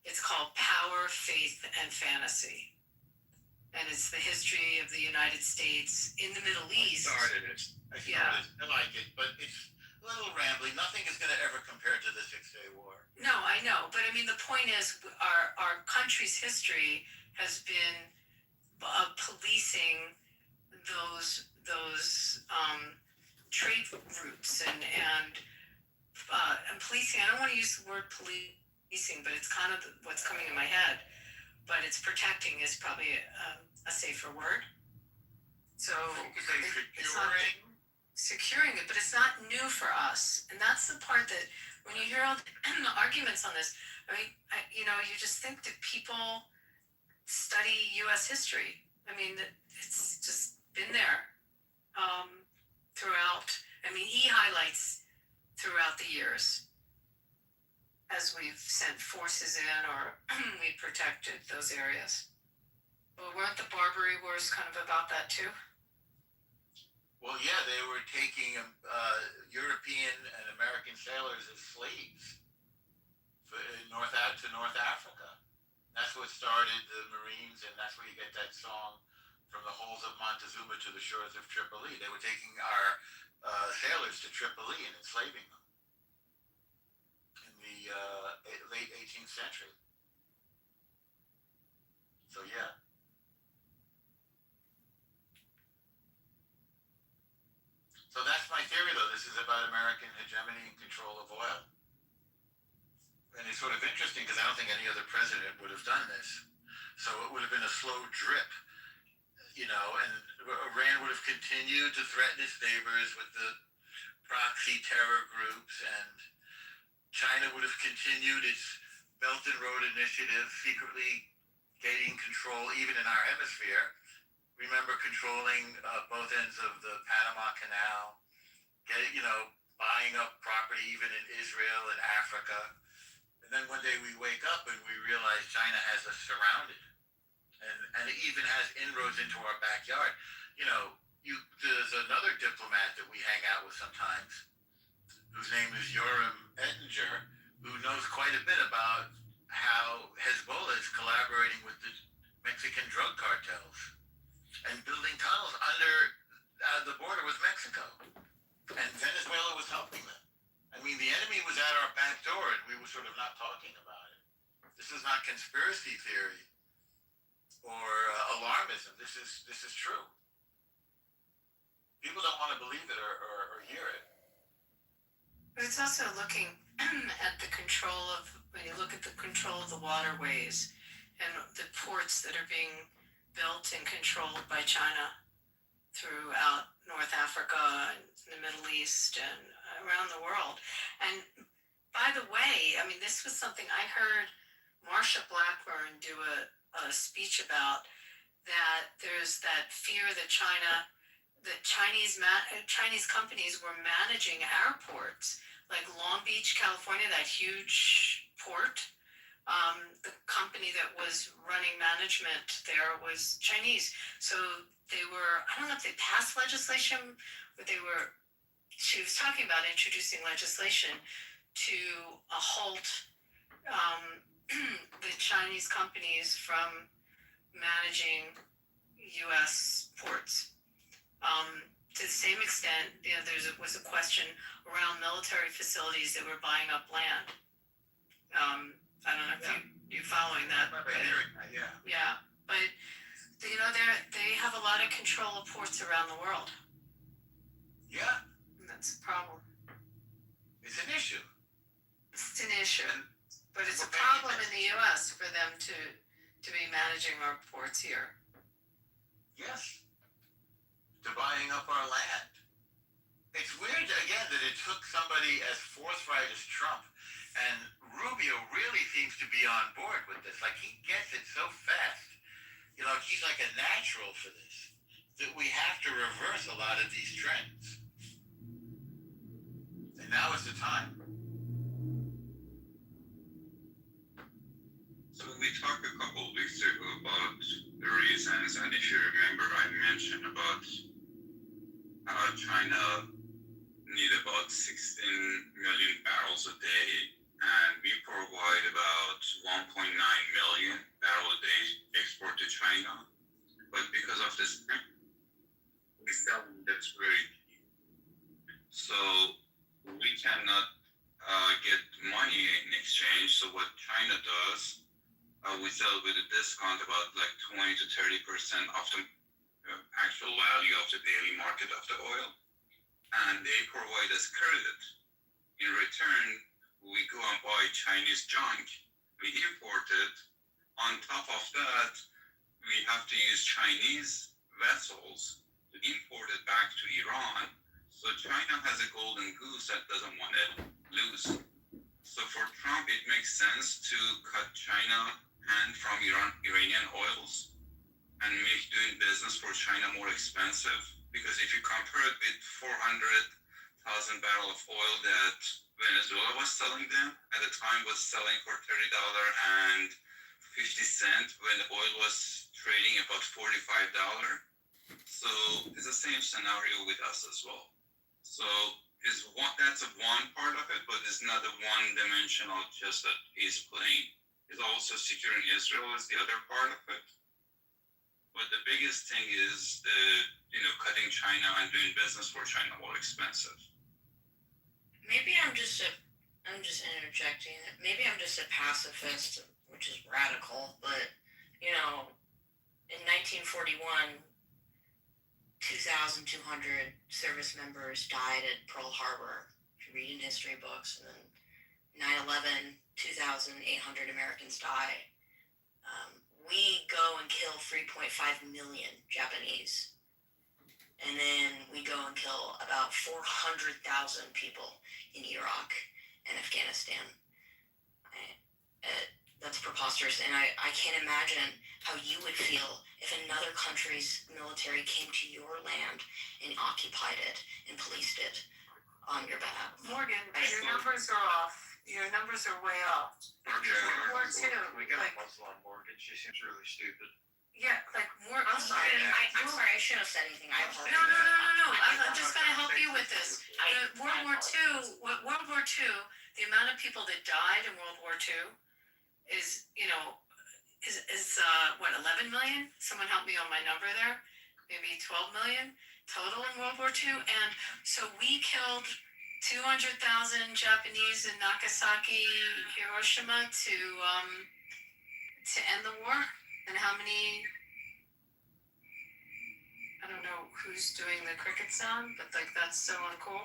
It's called Power, Faith, and Fantasy. And it's the history of the United States in the Middle East. I like it, but it's a little rambling. Nothing is going to ever compare to the Six-Day War. No, I know. But I mean, the point is, our country's history has been policing those trade routes and policing. I don't want to use the word policing, but it's kind of what's coming in my head. But it's protecting is probably a safer word. So it's not securing it, but it's not new for us. And that's the part that when you hear all the arguments on this, I mean, you just think that people study U.S. history. I mean, it's just been there throughout. I mean, he highlights throughout the years as we've sent forces in or we protected those areas. Well, weren't the Barbary Wars kind of about that too? Well, yeah, they were taking European and American sailors as slaves to North Africa. That's what started the Marines, and that's where you get that song, from the holes of Montezuma to the shores of Tripoli. They were taking our sailors to Tripoli and enslaving them in the late 18th century. So, yeah. So that's my theory, though. This is about American hegemony and control of oil. And it's sort of interesting because I don't think any other president would have done this. So it would have been a slow drip, and Iran would have continued to threaten its neighbors with the proxy terror groups, and China would have continued its Belt and Road Initiative, secretly gaining control even in our hemisphere. Remember controlling both ends of the Panama Canal, buying up property even in Israel and Africa. And then one day we wake up and we realize China has us surrounded. And it even has inroads into our backyard. There's another diplomat that we hang out with sometimes, whose name is Yoram Ettinger, who knows quite a bit about how Hezbollah is collaborating with the Mexican drug cartels and building tunnels under the border with Mexico. And Venezuela was helping them. I mean, the enemy was at our back door, and we were sort of not talking about it. This is not conspiracy theory or alarmism. This is true. People don't want to believe it or hear it. But it's also looking at the control of, when you look at the control of the waterways and the ports that are being built and controlled by China throughout North Africa and the Middle East and around the world. And by the way, I mean, this was something I heard Marsha Blackburn do a speech about, that there's that fear that Chinese companies were managing airports like Long Beach, California, that huge port, The company that was running management there was Chinese. So they were, I don't know if they passed legislation, but she was talking about introducing legislation to halt the Chinese companies from managing U.S. ports. To the same extent, there was a question around military facilities that were buying up land. I don't know if you're following that. Yeah. Yeah, but they have a lot of control of ports around the world. Yeah. And that's a problem. It's an issue. It's an issue, but it's a problem in the U.S. for them to be managing our ports here. Yes. To buying up our land. It's weird, again, that it took somebody as forthright as Trump, and Rubio really seems to be on board with this. Like, he gets it so fast. He's like a natural for this, that we have to reverse a lot of these trends. And now is the time. So we talked a couple of weeks ago about the reasons, and if you remember, I mentioned about China need about 16 million barrels a day, and we provide about 1.9 million barrels a day export to China. But because of this, we sell that's very cheap. So we cannot get money in exchange. So what China does, we sell with a discount about like 20 to 30% of the actual value of the daily market of the oil. And they provide us credit. In return, we go and buy Chinese junk. We import it. On top of that, we have to use Chinese vessels to import it back to Iran. So China has a golden goose that doesn't want to lose. So for Trump, it makes sense to cut China hand from Iranian oils and make doing business for China more expensive. Because if you compare it with 400,000 barrels of oil that Venezuela was selling them, at the time was selling for $30 and 50 cents when the oil was trading about $45. So it's the same scenario with us as well. So that's one part of it, but it's not a one-dimensional just that he's playing. He's also securing Israel is the other part of it. But the biggest thing is cutting China and doing business for China more expensive. Maybe I'm just interjecting. Maybe I'm just a pacifist, which is radical. But in 1941, 2,200 service members died at Pearl Harbor. If you read in history books, and then 9/11, 2,800 Americans die. We go and kill 3.5 million Japanese. And then we go and kill about 400,000 people in Iraq and Afghanistan. That's preposterous. And I can't imagine how you would feel if another country's military came to your land and occupied it and policed it on your behalf. Morgan, your numbers are off. Your numbers are way off. World War II, We got a muzzle on Morgan. She seems really stupid. Yeah, like more. I'm sorry. I'm sorry. I shouldn't have said anything. I apologize. No. I'm just going to help you with this. World War II, the amount of people that died in World War II is what, 11 million? Someone help me on my number there. Maybe 12 million total in World War II. And so we killed 200,000 Japanese in Nagasaki, Hiroshima to end the war. And how many? I don't know who's doing the cricket sound, but that's so uncool.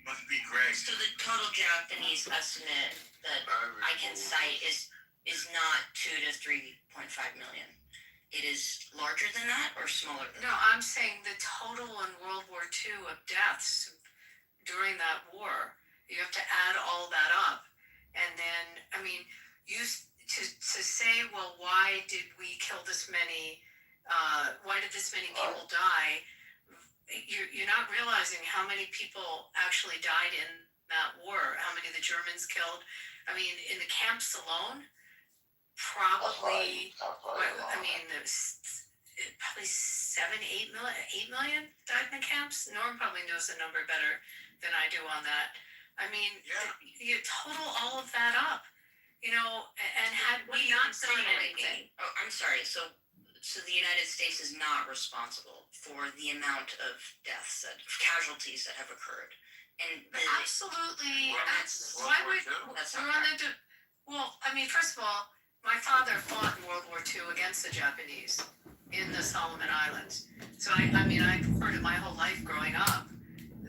Must be great. So the total Japanese estimate that I can cite is not 2 to 3.5 million. It is larger than that or smaller than No, I'm saying the total in World War II of deaths during that war. You have to add all that up. And then, to say, well, why did we kill this many, why did this many people die? You're not realizing how many people actually died in that war, how many the Germans killed. I mean, in the camps alone, probably, I mean, there's probably 8 million died in the camps. Norm probably knows the number better than I do on that. I mean, you total all of that up, you know, and had we not done anything. Oh, I'm sorry. So the United States is not responsible for the amount of deaths, casualties that have occurred. And Absolutely. Well, That's World why War we. II. that's We're not on the. Well, I mean, first of all, my father fought in World War II against the Japanese in the Solomon Islands. So I mean, I've heard it my whole life growing up.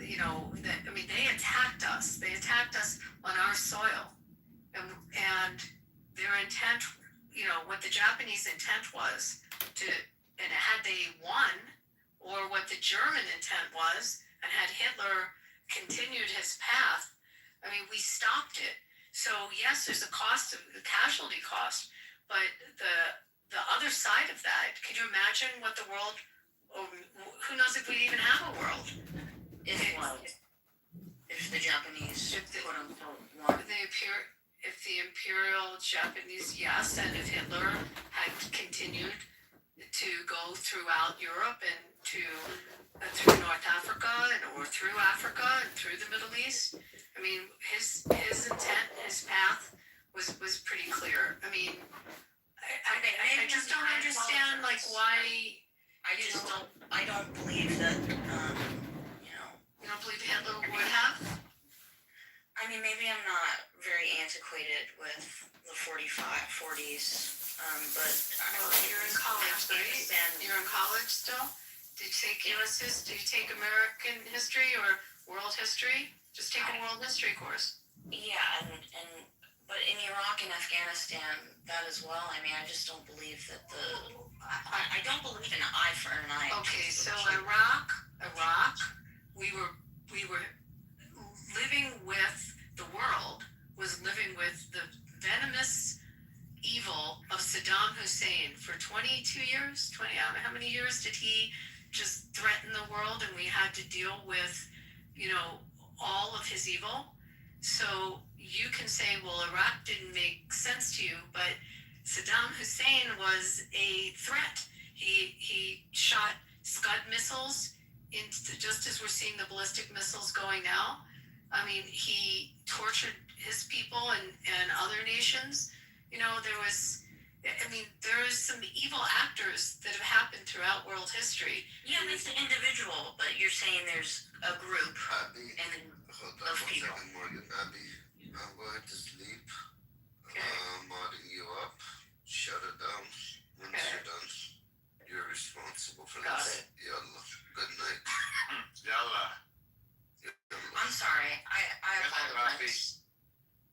You know, that I mean, they attacked us. They attacked us on our soil, and their intent, you know, what the Japanese intent was to, and had they won, or what the German intent was, and had Hitler continued his path, I mean, we stopped it. So yes, there's a cost of the casualty cost, but the other side of that, could you imagine what the world? Who knows if we even have a world? If the Japanese, quote unquote, won. If the imperial Japanese, yes, and if Hitler had continued to go throughout Europe and through North Africa or through Africa and through the Middle East, I mean, his intent, his path was pretty clear. I mean, I just don't understand like why. I don't believe that. You don't believe Hitler would have? I mean, maybe I'm not very antiquated with the 40s, but You're in college, right? You're in college still? Did you take U.S. history? Did you take American history or world history? Just take a world history course. Yeah, but in Iraq and Afghanistan, that as well. I mean, I just don't believe that I don't believe in an eye for an eye. Okay, so Iraq, we were living with, the world was living with the venomous evil of Saddam Hussein for 22 years. How many years did he just threaten the world, and we had to deal with, you know, all of his evil? So you can say, well, Iraq didn't make sense to you, but Saddam Hussein was a threat. He shot Scud missiles just as we're seeing the ballistic missiles going now. I mean, he tortured his people and other nations. You know, there's some evil actors that have happened throughout world history. Yeah, it's an individual, but you're saying there's a group Abby, hold on of one people. second, Morgan. Abby, I'm going to sleep. Okay. Modding you up. Shut it down. Once you're done, you're responsible for Got this. it. Yallah. Good night. Yalla. I'm sorry. I Good night, Rafi. apologize.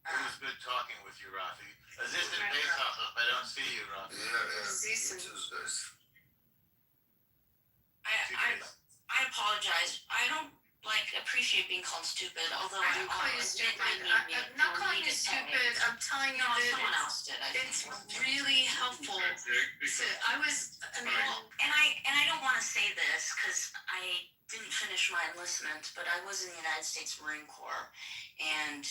It was good talking with you, Rafi. Assistant Pesach, if I don't see you, Rafi. Yeah. Too, guys. I apologize. I don't appreciate being called stupid, although I didn't call you stupid. I'm not calling you stupid. I'm telling you that someone else did. it's really helpful. I don't want to say this because I didn't finish my enlistment, but I was in the United States Marine Corps, and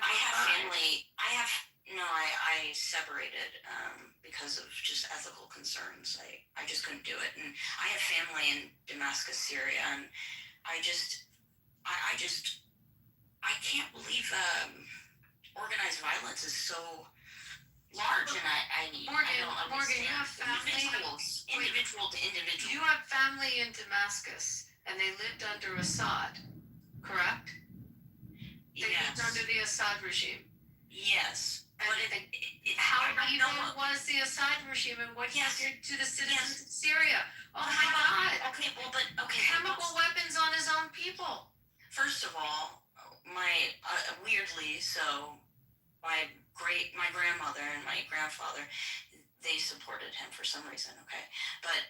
I have family. I separated because of just ethical concerns. I just couldn't do it, and I have family in Damascus, Syria, and I can't believe organized violence is so large, and I don't understand. Morgan, you have family. Individual to individual. You have family in Damascus, and they lived under Assad, correct? They lived under the Assad regime. Yes. But how evil was the Assad regime, and what he did to the citizens of Syria? Oh my God! Okay, Chemical weapons on his own people. First of all, weirdly, so my grandmother and my grandfather, they supported him for some reason. Okay, but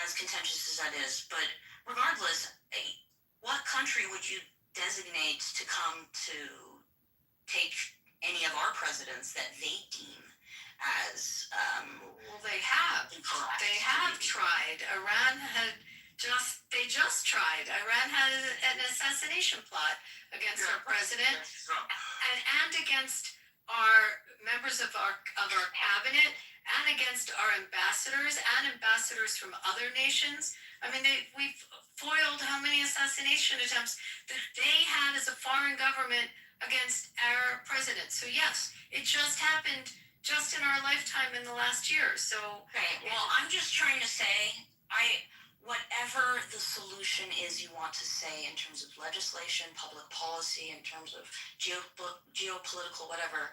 as contentious as that is, but regardless, what country would you designate to come to take any of our presidents that they deem as well, they have tried. Iran had just tried genocide. Iran had an assassination plot against our president and against our members of our cabinet and against our ambassadors and ambassadors from other nations. I mean, we've foiled how many assassination attempts that they had as a foreign government against our president. So yes, it just happened just in our lifetime in the last year. So Okay, well, I'm just trying to say, whatever the solution is you want to say in terms of legislation, public policy, in terms of geopolitical, whatever,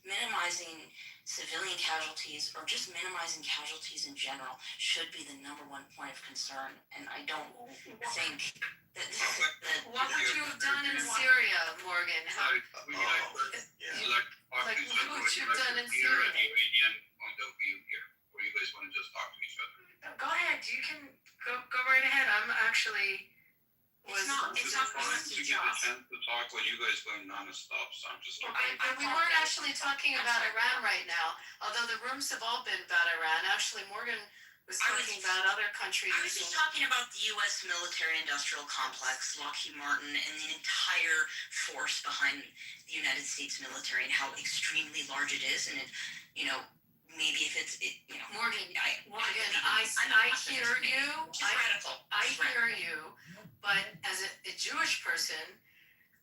minimizing civilian casualties or just minimizing casualties in general should be the number one point of concern. And I don't think that this is the... What would you have done in Syria, Morgan? Like what would you have done in Syria? Iranian point of view here, or you guys want to just talk to each other? Go ahead. You can go right ahead. I'm actually It's not to get a chance to talk while you guys going non-stop, so I'm just. But we weren't actually talking about Iran right now, although the rooms have all been about Iran. Actually, Morgan was talking about other countries. I was just talking about the U.S. military-industrial complex, Lockheed Martin, and the entire force behind the United States military and how extremely large it is. And it, maybe if it's, Morgan, I hear you. I hear you. But as a Jewish person,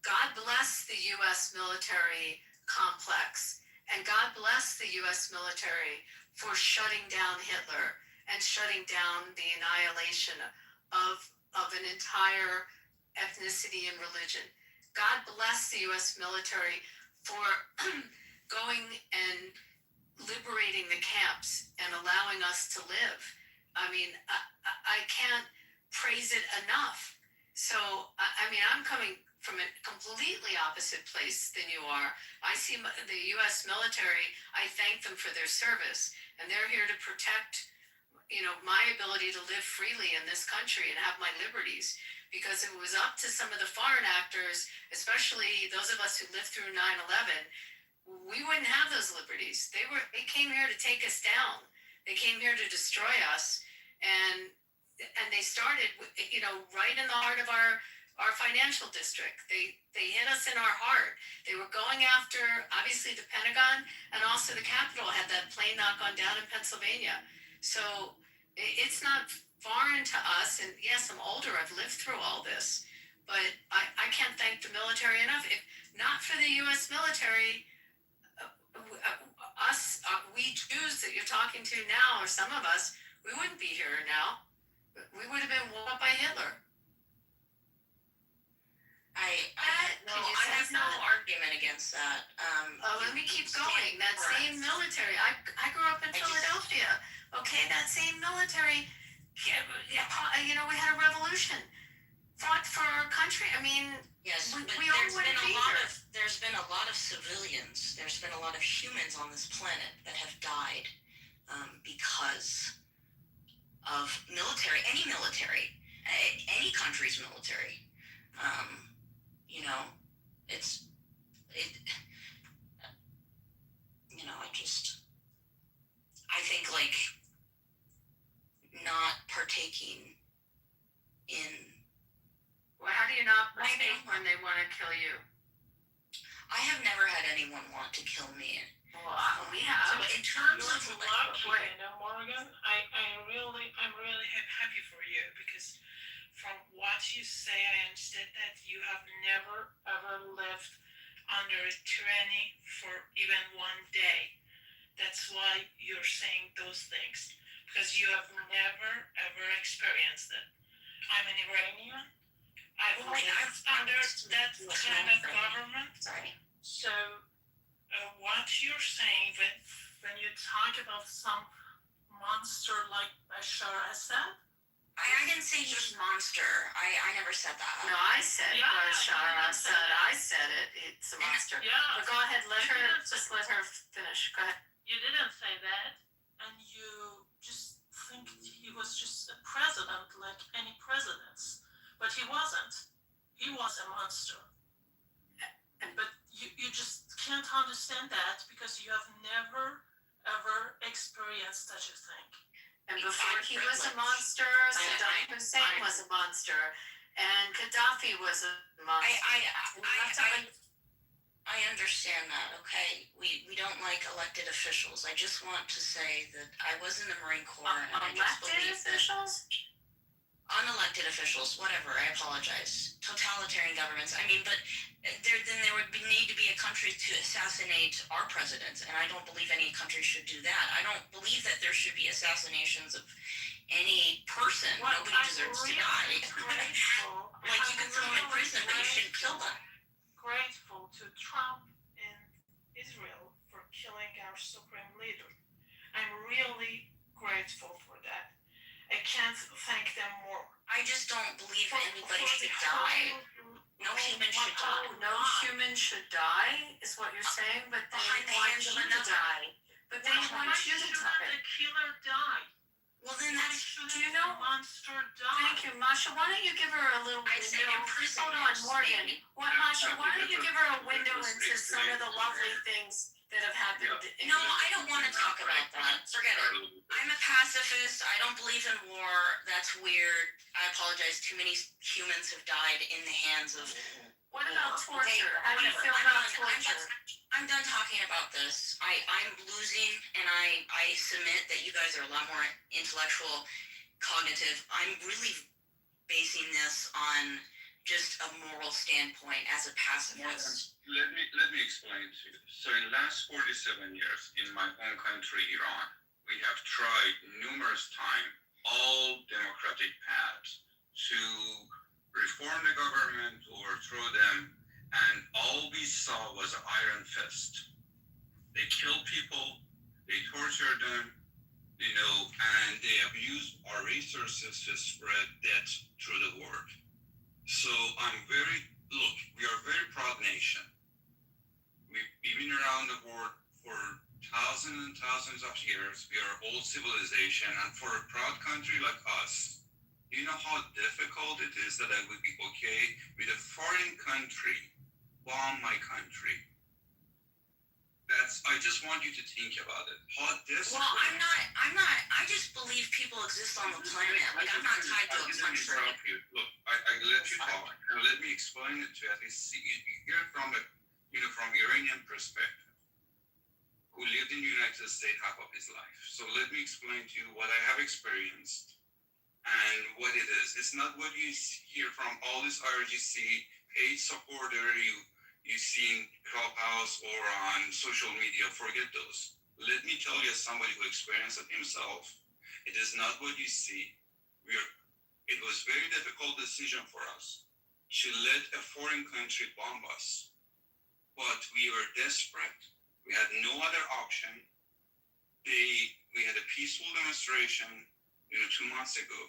God bless the U.S. military complex, and God bless the U.S. military for shutting down Hitler and shutting down the annihilation of an entire ethnicity and religion. God bless the U.S. military for going and liberating the camps and allowing us to live. I mean, I can't praise it enough. So, I mean, I'm coming from a completely opposite place than you are. I see the U.S. military, I thank them for their service, and they're here to protect, my ability to live freely in this country and have my liberties. Because if it was up to some of the foreign actors, especially those of us who lived through 9/11, we wouldn't have those liberties. They came here to take us down. They came here to destroy us, and they started, right in the heart of our financial district. They hit us in our heart. They were going after, obviously, the Pentagon, and also the Capitol had that plane knock on down in Pennsylvania. So it's not foreign to us. And yes, I'm older. I've lived through all this, but I can't thank the military enough. If not for the U.S. military, we Jews that you're talking to now, or some of us, we wouldn't be here now. We would have been walled by Hitler. I have no argument against that. Let me keep going. That same military, I grew up in Philadelphia. Okay, that same military, we had a revolution, fought for our country. I mean, yes, we all wouldn't be here. There's been a lot of civilians. There's been a lot of humans on this planet that have died because of any country's military. I think not partaking in. Well, how do you not partake when they want to kill you? I have never had anyone want to kill me. Well, we have. So in terms of luck, Morgan, I'm really happy for you, because from what you say, I understand that you have never ever lived under a tyranny for even one day. That's why you're saying those things, because you have never ever experienced it. I'm an Iranian. I've lived under that kind of government. Sorry. So, what you're saying when you talk about some monster like Bashar Assad? I didn't say he was monster. I never said that. No, I said Bashar Assad. I said it. It's a monster. Yeah. But go ahead. Let her finish. Go ahead. You didn't say that, and you just think he was just a president like any presidents. But he wasn't. He was a monster. But you just can't understand that because you have never ever experienced such a thing. And before he was a monster, Saddam Hussein was a monster. and Gaddafi was a monster. I understand that, okay? We don't like elected officials. I just want to say that I was in the Marine Corps and I just Elected believe that officials? unelected officials, whatever, I apologize. Totalitarian governments. I mean, but there would need to be a country to assassinate our president, and I don't believe any country should do that. I don't believe that there should be assassinations of any person. Nobody deserves to die. Like, you can throw them in prison, but you shouldn't kill them. Grateful to Trump and Israel for killing our supreme leader. I'm really grateful for that. I can't thank them more. I just don't believe anybody should die. No human should die. No human should die, is what you're saying, but they Behind the want hands of you to another. die. But they want you to die. The killer die. Well, then that's... Do you know? Monster die. Thank you, Masha. Why don't you give her a little I'd say window? imprisonment, Hold on, Morgan. maybe. Masha, why don't you give her a window into some of the lovely things that have happened? No, I don't want to talk about that. Forget it. I'm a pacifist. I don't believe in war. That's weird. I apologize. Too many humans have died in the hands of... What about torture? How do you feel about torture? I'm done talking about this. I'm losing, and I submit that you guys are a lot more intellectual, cognitive. I'm really basing this on just a moral standpoint as a pacifist. Let me explain to you. So in the last 47 years, in my own country, Iran, we have tried numerous times all democratic paths to reform the government, overthrow them, and all we saw was an iron fist. They killed people, they tortured them, and they abused our resources to spread death through the world. So we are a very proud nation. We've been around the world for thousands and thousands of years. We are an old civilization, and for a proud country like us, do you know how difficult it is that I would be okay with a foreign country bomb my country? I just want you to think about it. How desperate. Well, I'm not, I just believe people exist on the planet. Like, I'm not tied to a country. Look, I let you talk. Now let me explain it to you. At least you hear it from from Iranian perspective, who lived in the United States half of his life. So let me explain to you what I have experienced and what it is. It's not what you hear from all this RGC paid supporter you see in Clubhouse or on social media. Forget those. Let me tell you, as somebody who experienced it himself, it is not what you see. It was a very difficult decision for us to let a foreign country bomb us. But we were desperate. We had no other option. We had a peaceful demonstration 2 months ago,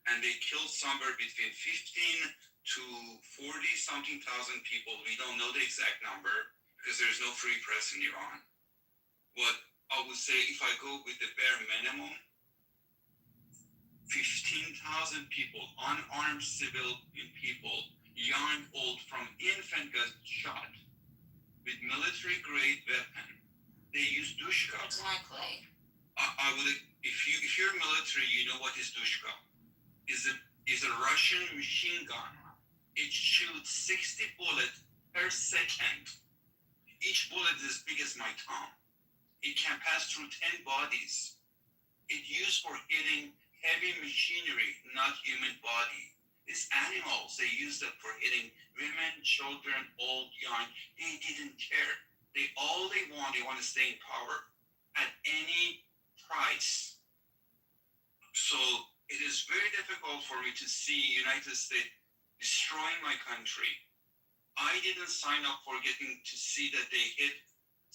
and they killed somewhere between 15 to 40 something thousand people. We don't know the exact number because there's no free press in Iran. What I would say, if I go with the bare minimum, 15,000 people, unarmed civilian people, young, old, from infant got shot with military grade weapon. They use dushka. Exactly. I would, if you're military, you know what is dushka. Is a Russian machine gun. It shoots 60 bullets per second. Each bullet is as big as my thumb. It can pass through 10 bodies. It's used for hitting heavy machinery, not human body. These animals, they use them for hitting women, children, old, young. They didn't care. They want to stay in power at any price. So it is very difficult for me to see United States destroying my country. I didn't sign up for getting to see that they hit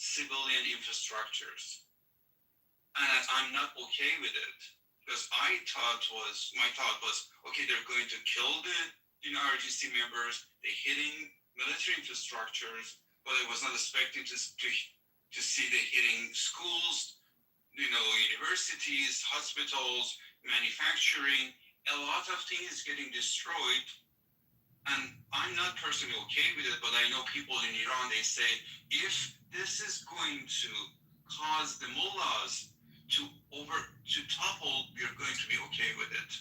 civilian infrastructures. And I'm not okay with it. Because my thought was, okay, they're going to kill the RGC members, they're hitting military infrastructures, but I was not expecting to see they hitting schools, universities, hospitals, manufacturing. A lot of things getting destroyed. And I'm not personally okay with it, but I know people in Iran, they say, if this is going to cause the mullahs to topple, we're going to be okay with it.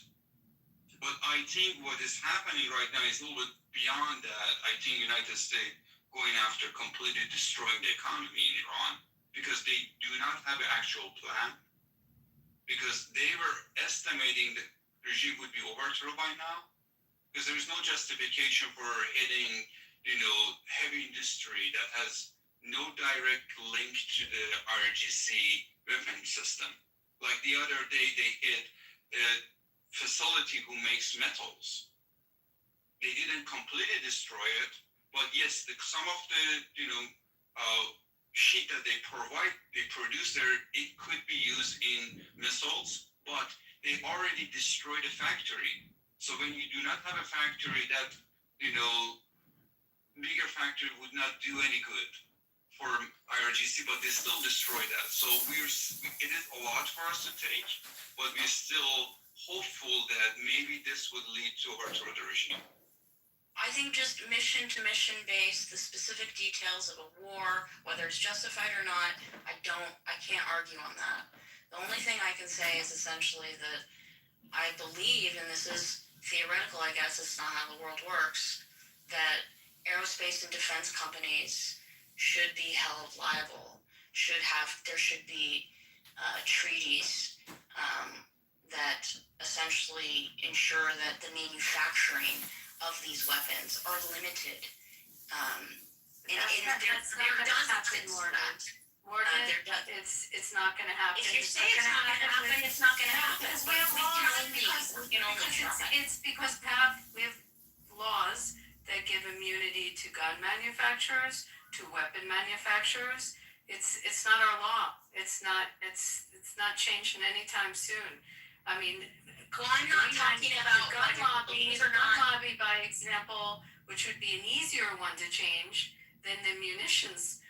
But I think what is happening right now is a little bit beyond that. I think United States going after completely destroying the economy in Iran because they do not have an actual plan. Because they were estimating the regime would be overthrown by now. Because there is no justification for hitting, heavy industry that has no direct link to the RGC weapon system. Like the other day, they hit a facility who makes metals. They didn't completely destroy it, but yes, some of the sheet that they produce there, it could be used in missiles, but they already destroyed a factory. So when you do not have a factory, that bigger factory would not do any good for IRGC, but they still destroy that. So it is a lot for us to take, but we're still hopeful that maybe this would lead to overthrow the regime. I think just mission to mission based, the specific details of a war, whether it's justified or not, I can't argue on that. The only thing I can say is essentially that I believe, and this is theoretical, I guess, it's not how the world works, that aerospace and defense companies should be held liable, there should be treaties that essentially ensure that the manufacturing of these weapons are limited. There does happen, Morgan. It's not going to happen. If you say it's not going to happen, it's not going to happen. Because we have laws. It's because we have laws that give immunity to gun manufacturers, to weapon manufacturers. It's not our law. It's not changing anytime soon. I mean, I'm not talking about the gun lobby, by example, which would be an easier one to change than the munitions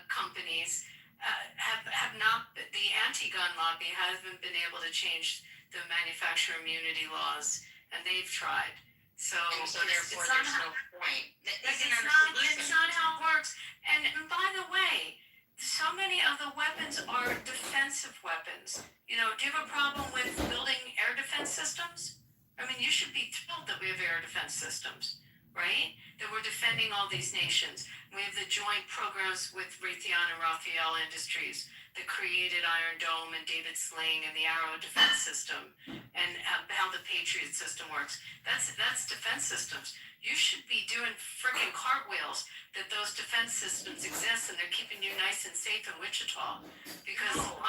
companies. Have not, the anti-gun lobby hasn't been able to change the manufacturer immunity laws, and they've tried. So therefore there's no point. It's not how it works. And by the way, so many of the weapons are defensive weapons. Do you have a problem with building air defense systems? I mean, you should be thrilled that we have air defense systems, right? That we're defending all these nations. We have the joint programs with Raytheon and Rafael Industries that created Iron Dome and David Sling and the Arrow defense system and how the Patriot system works. That's defense systems. You should be doing freaking cartwheels that those defense systems exist and they're keeping you nice and safe in Wichita. Because let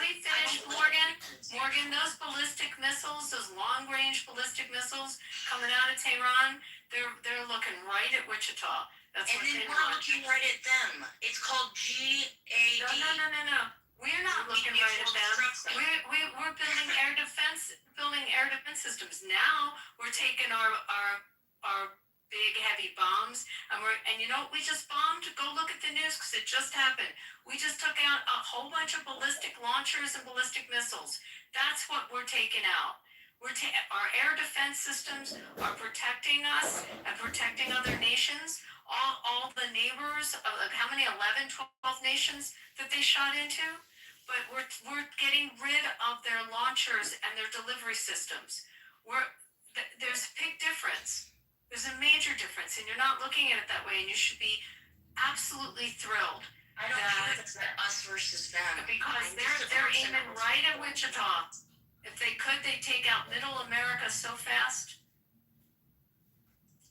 me finish, Morgan, those ballistic missiles, those long-range ballistic missiles coming out of Tehran, they're looking right at Wichita. That's and then we're looking right at them. It's called GAD. No. We're not looking right at them. We're building air defense systems. Now we're taking our big heavy bombs and we just bombed. Go look at the news because it just happened. We just took out a whole bunch of ballistic launchers and ballistic missiles. That's what we're taking out. Our air defense systems are protecting us and protecting other nations. All the neighbors of how many 11, 12 nations that they shot into, but we're getting rid of their launchers and their delivery systems. There's a big difference. There's a major difference, and you're not looking at it that way, and you should be absolutely thrilled. I don't think it's us versus them. Because they're aiming right at Wichita. If they could, they'd take out middle America so fast.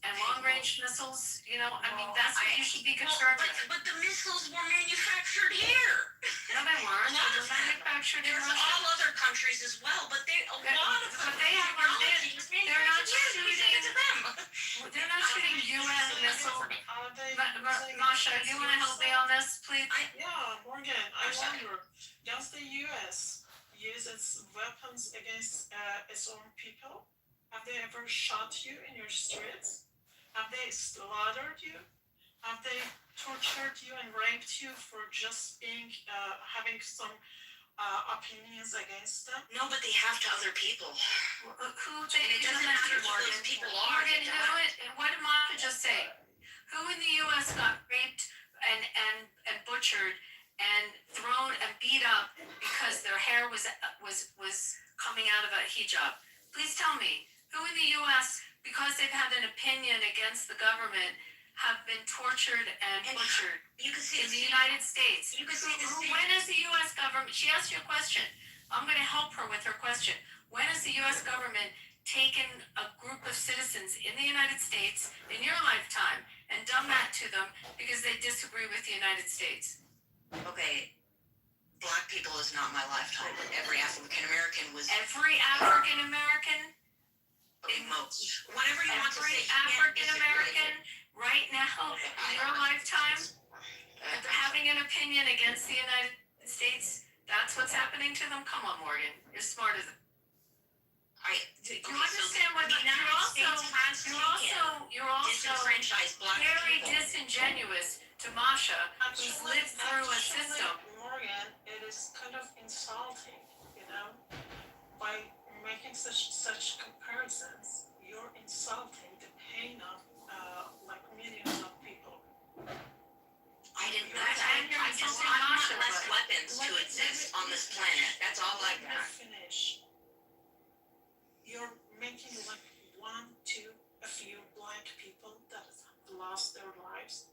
And long-range missiles, that's what you should be concerned with. But the missiles were manufactured here. No, they weren't. They were manufactured in Russia. All other countries as well, but a lot of them. They're not shooting. They're not shooting U.S. missiles. Masha, you want to help me on this, please? Yeah, Morgan, I wonder, does the U.S. use its weapons against its own people? Have they ever shot you in your streets? Have they slaughtered you? Have they tortured you and raped you for just having some opinions against them? No, but they have to other people. It doesn't matter who those people are. Morgan, what did Masha just say? Who in the U.S. got raped and butchered and thrown and beat up because their hair was coming out of a hijab. Please tell me, who in the U.S., because they've had an opinion against the government, have been tortured and butchered You can see in the United States? You can see the same. When has the U.S. government? She asked you a question. I'm going to help her with her question. When has the U.S. government taken a group of citizens in the United States in your lifetime and done that to them because they disagree with the United States? Okay, black people is not my lifetime, but every African American was. Every African American? Most. Whatever you want to Every say. African American right now in your lifetime having an opinion against the United States? That's what's happening to them? Come on, Morgan. You're smarter than. Do you understand what the United States has you're also disenfranchised black very people. disingenuous to Masha, who's lived through a system. Morgan, it is kind of insulting, by making such comparisons. You're insulting the pain of like millions of people. I didn't know that. I just want less weapons to exist on this planet. That's all I got. Finish. You're making like a few black people that have lost their lives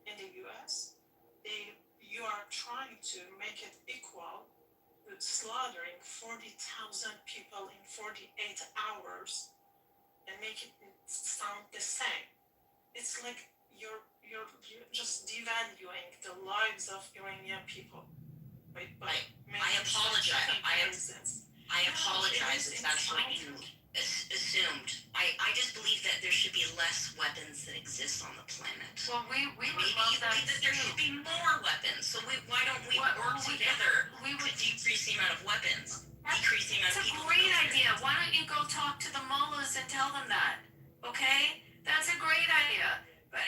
in the U.S. You are trying to make it equal with slaughtering 40,000 people in 48 hours and make it sound the same. It's like you're just devaluing the lives of Iranian people. I apologize. I apologize if that's what you assumed. I just believe that there should be less weapons that exist on the planet. Well, we would Maybe love you that believe that there should be more weapons. So why don't we work together to decrease the amount of weapons? Decrease the amount of people. That's a great idea. Why don't you go talk to the mullahs and tell them that? Okay? That's a great idea. But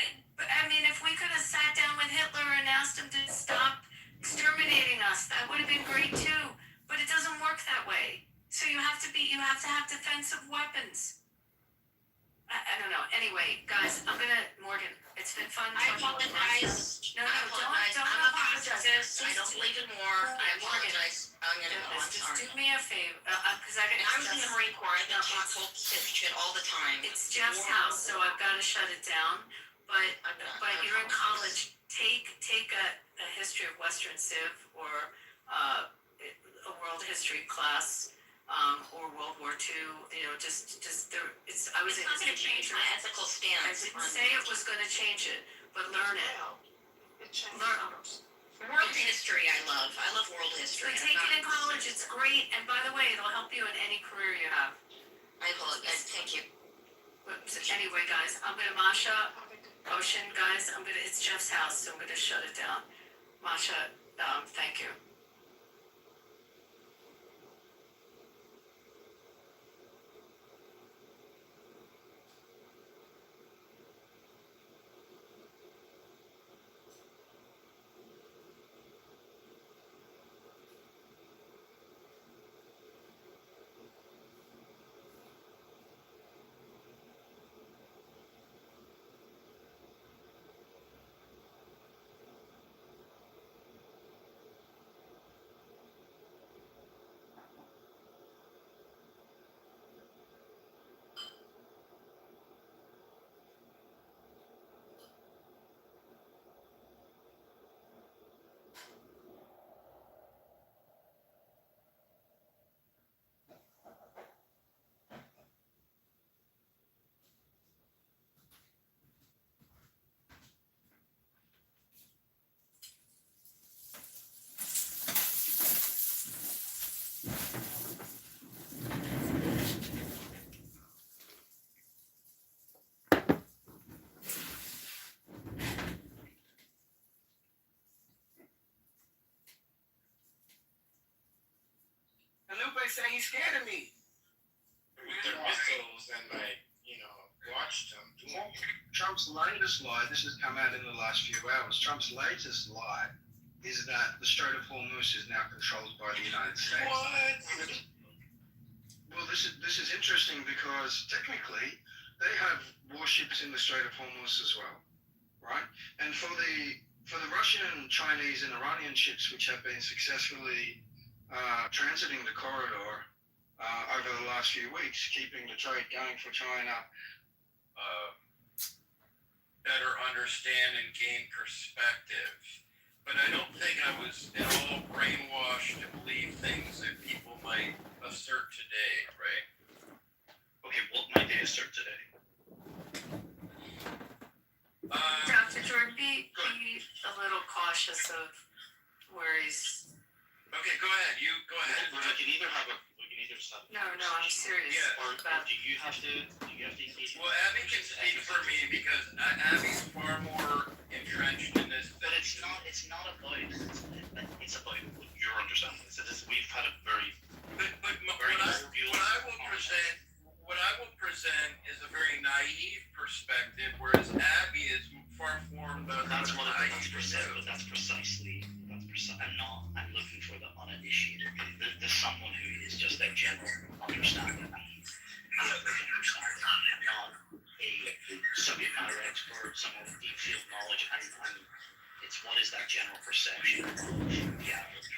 I mean, if we could have sat down with Hitler and asked him to stop exterminating us, that would have been great too. But it doesn't work that way. So you have to have defensive weapons. I don't know. Anyway, guys, Morgan, it's been fun. I apologize. No, I apologize. don't I'm a apologize. pacifist. I don't believe in war. I apologize. I'm gonna go. I'm Just sorry. do me a favor, because I was in the Marine Corps. I've been taught shit all the time. It's Jeff's house, so I've got to shut it down. But you're in college. Take a history of Western Civ or a world history class. Or World War II, just there. I was. It's not going to change my ethical stance. I didn't say it was going to change it, but learn it. World history, I love. I love world history. So take it in college. It's great, and by the way, it'll help you in any career you have. I apologize. Thank you. Anyway, guys, I'm gonna Masha, Ocean, guys. It's Jeff's house, so I'm gonna shut it down. Masha, thank you. Saying he's scared of me. With their missiles and watched them. Trump's latest lie, this has come out in the last few hours, Trump's latest lie is that the Strait of Hormuz is now controlled by the United States. What? Well, this is interesting because technically they have warships in the Strait of Hormuz as well, right? And for the for the Russian, Chinese, and Iranian ships which have been successfully transiting the corridor over the last few weeks, keeping the trade going for China. Better understand and gain perspective. But I don't think I was at all brainwashed to believe things that people might assert today, right? Okay, what might they assert today? Dr. Jordan, be a little cautious of where he's. Okay, go ahead. You go ahead. We can either have a. We can either stop. No, I'm serious. Yeah. Or about. do you have to? Do you have to engage? Well, Abby can speak for me because Abby's far more entrenched in this. But it's not. It's not about. It's about your understanding. We've had a very. But what I will present is a very naive perspective, whereas Abby is far formed about. That's precisely. I'm looking for the uninitiated. There's someone who is just a general understanding. Not a subject matter expert, someone with deep field knowledge, and it's what is that general perception of reality.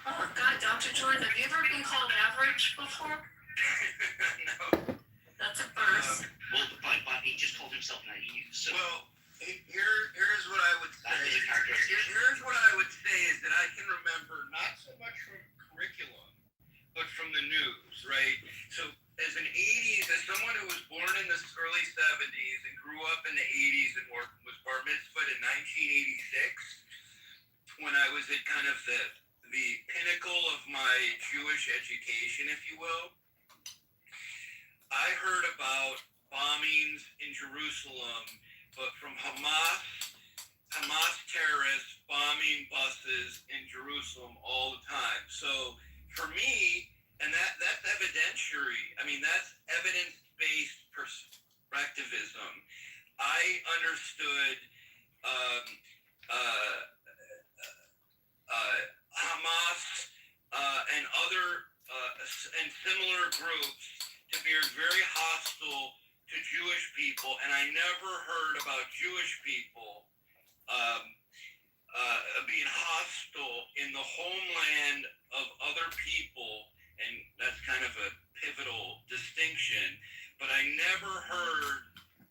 Oh God, Dr. Jordan, have you ever been called average before? No. That's a first. Well, but he just called himself naive. So. Well, here's what I would say. That is a characteristic. Here's what I would say is that I can remember not so much from curriculum, but from the news, right? So as someone who was born in the early 70s and grew up in the 80s and was bar mitzvahed in 1986, when I was at kind of the pinnacle of my Jewish education, if you will, I heard about bombings in Jerusalem, but from Hamas terrorists bombing buses in Jerusalem all the time. So for me, and that's evidentiary. I mean, that's evidence-based perspectivism. I understood Hamas and other and similar groups to be very hostile to Jewish people, and I never heard about Jewish people being hostile in the homeland of other people, and that's kind of a pivotal distinction. But I never heard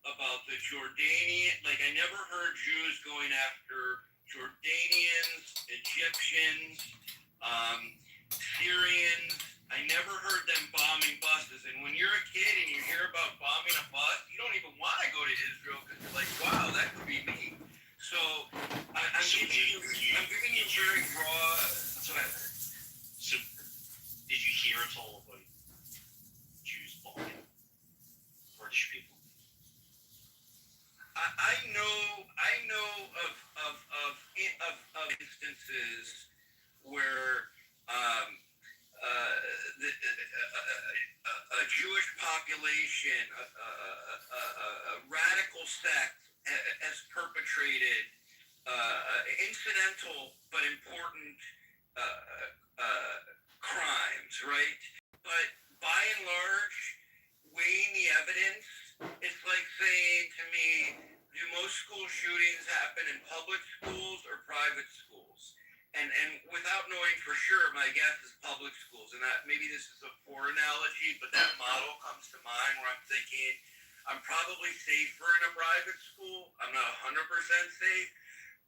about the Jordanian, like I never heard Jews going after Jordanians, Egyptians, Syrians. I never heard them bombing buses. And when you're a kid and you hear about bombing a bus, you don't even want to go to Israel because you're like, wow, that could be me. So I'm giving you very raw. So did you hear at all about Jews bombing British people? I know of instances where a Jewish population, a radical sect, has perpetrated incidental but important crimes, right? But by and large, weighing the evidence, it's like saying to me, do most school shootings happen in public schools or private schools? And without knowing for sure, my guess is public schools. And that maybe this is a poor analogy, but that model comes to mind where I'm thinking I'm probably safer in a private school. I'm not 100% safe.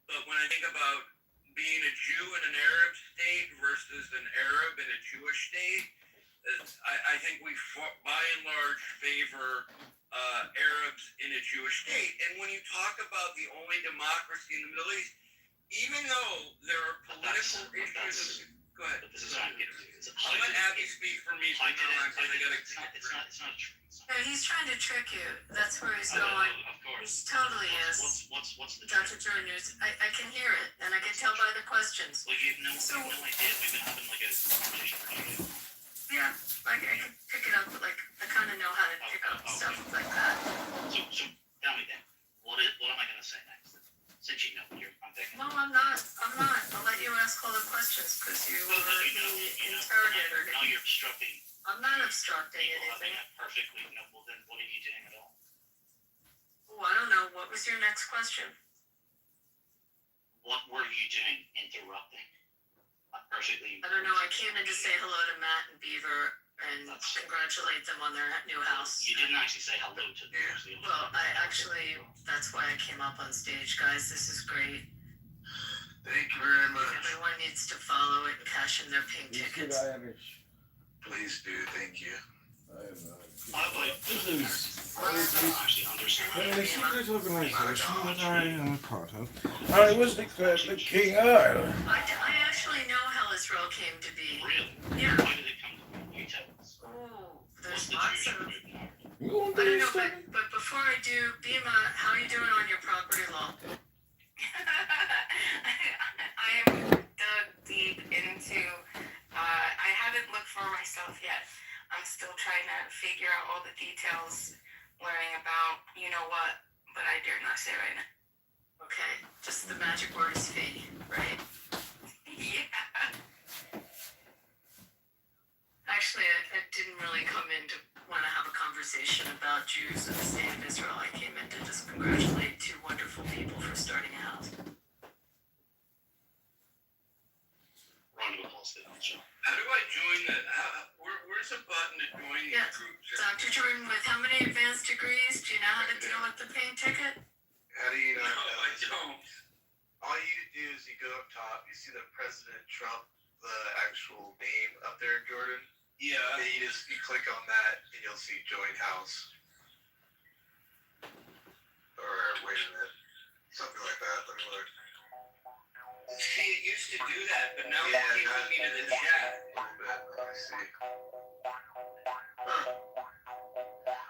But when I think about being a Jew in an Arab state versus an Arab in a Jewish state, I think we, by and large, favor Arabs in a Jewish state. And when you talk about the only democracy in the Middle East, even though there are political issues, go ahead. But this is what I'm getting to. I'll let Abby speak for me for now. It's not true. No, he's trying to trick you. That's where he's going. Of course. He totally is. What's the Dr. Jordan, I can hear it, and I can tell by the questions. Well, you have no idea. We've been having like a conversation for 2 days. Yeah, like I can pick it up, like I kind of know how to pick up stuff like that. So tell me then, what am I going to say next? Since you know, I'm thinking. No, I'm not. I'll let you ask all the questions because you were the interrogator. Now you're obstructing. I'm not obstructing anything. Perfectly. No, well then, what are you doing at all? Oh, I don't know. What was your next question? What were you doing interrupting? Perfectly. I don't know, I came in to say hello to Matt and Beaver and congratulate them on their new house. You didn't actually say hello to them. Well, that's why I came up on stage. Guys, this is great. Thank you very much. Everyone needs to follow it and cash in their pink tickets. Please do, thank you. This is a secret organization that I am a part of. I was declared the King of Ireland. I actually know how Israel came to be. Really? Yeah. Why did it come to be? You tell us. Oh, there's lots of. You want I don't to know, but before I do, Bima, how are you doing on your property law? I am dug deep into. I haven't looked for myself yet. I'm still trying to figure out all the details, learning about you know what, but I dare not say right now. Okay, just the magic word is fee, right? Yeah. Actually, I didn't really come in to want to have a conversation about Jews and the state of Israel. I came in to just congratulate two wonderful people for starting a house. Round of applause, John. How do I join the? Where's the button to join these Yeah, groups? Dr. Jordan, with how many advanced degrees? Do you know how to deal with the paying ticket? How do you No, know? I don't. All you do is you go up top, you see the President Trump, the actual name up there in Jordan. Yeah. And you click on that and you'll see join house. Or wait a minute. Something like that. Let me look. See, it used to do that, but now Yeah, it keeps me to the chat. A little bit. Let me see. Huh.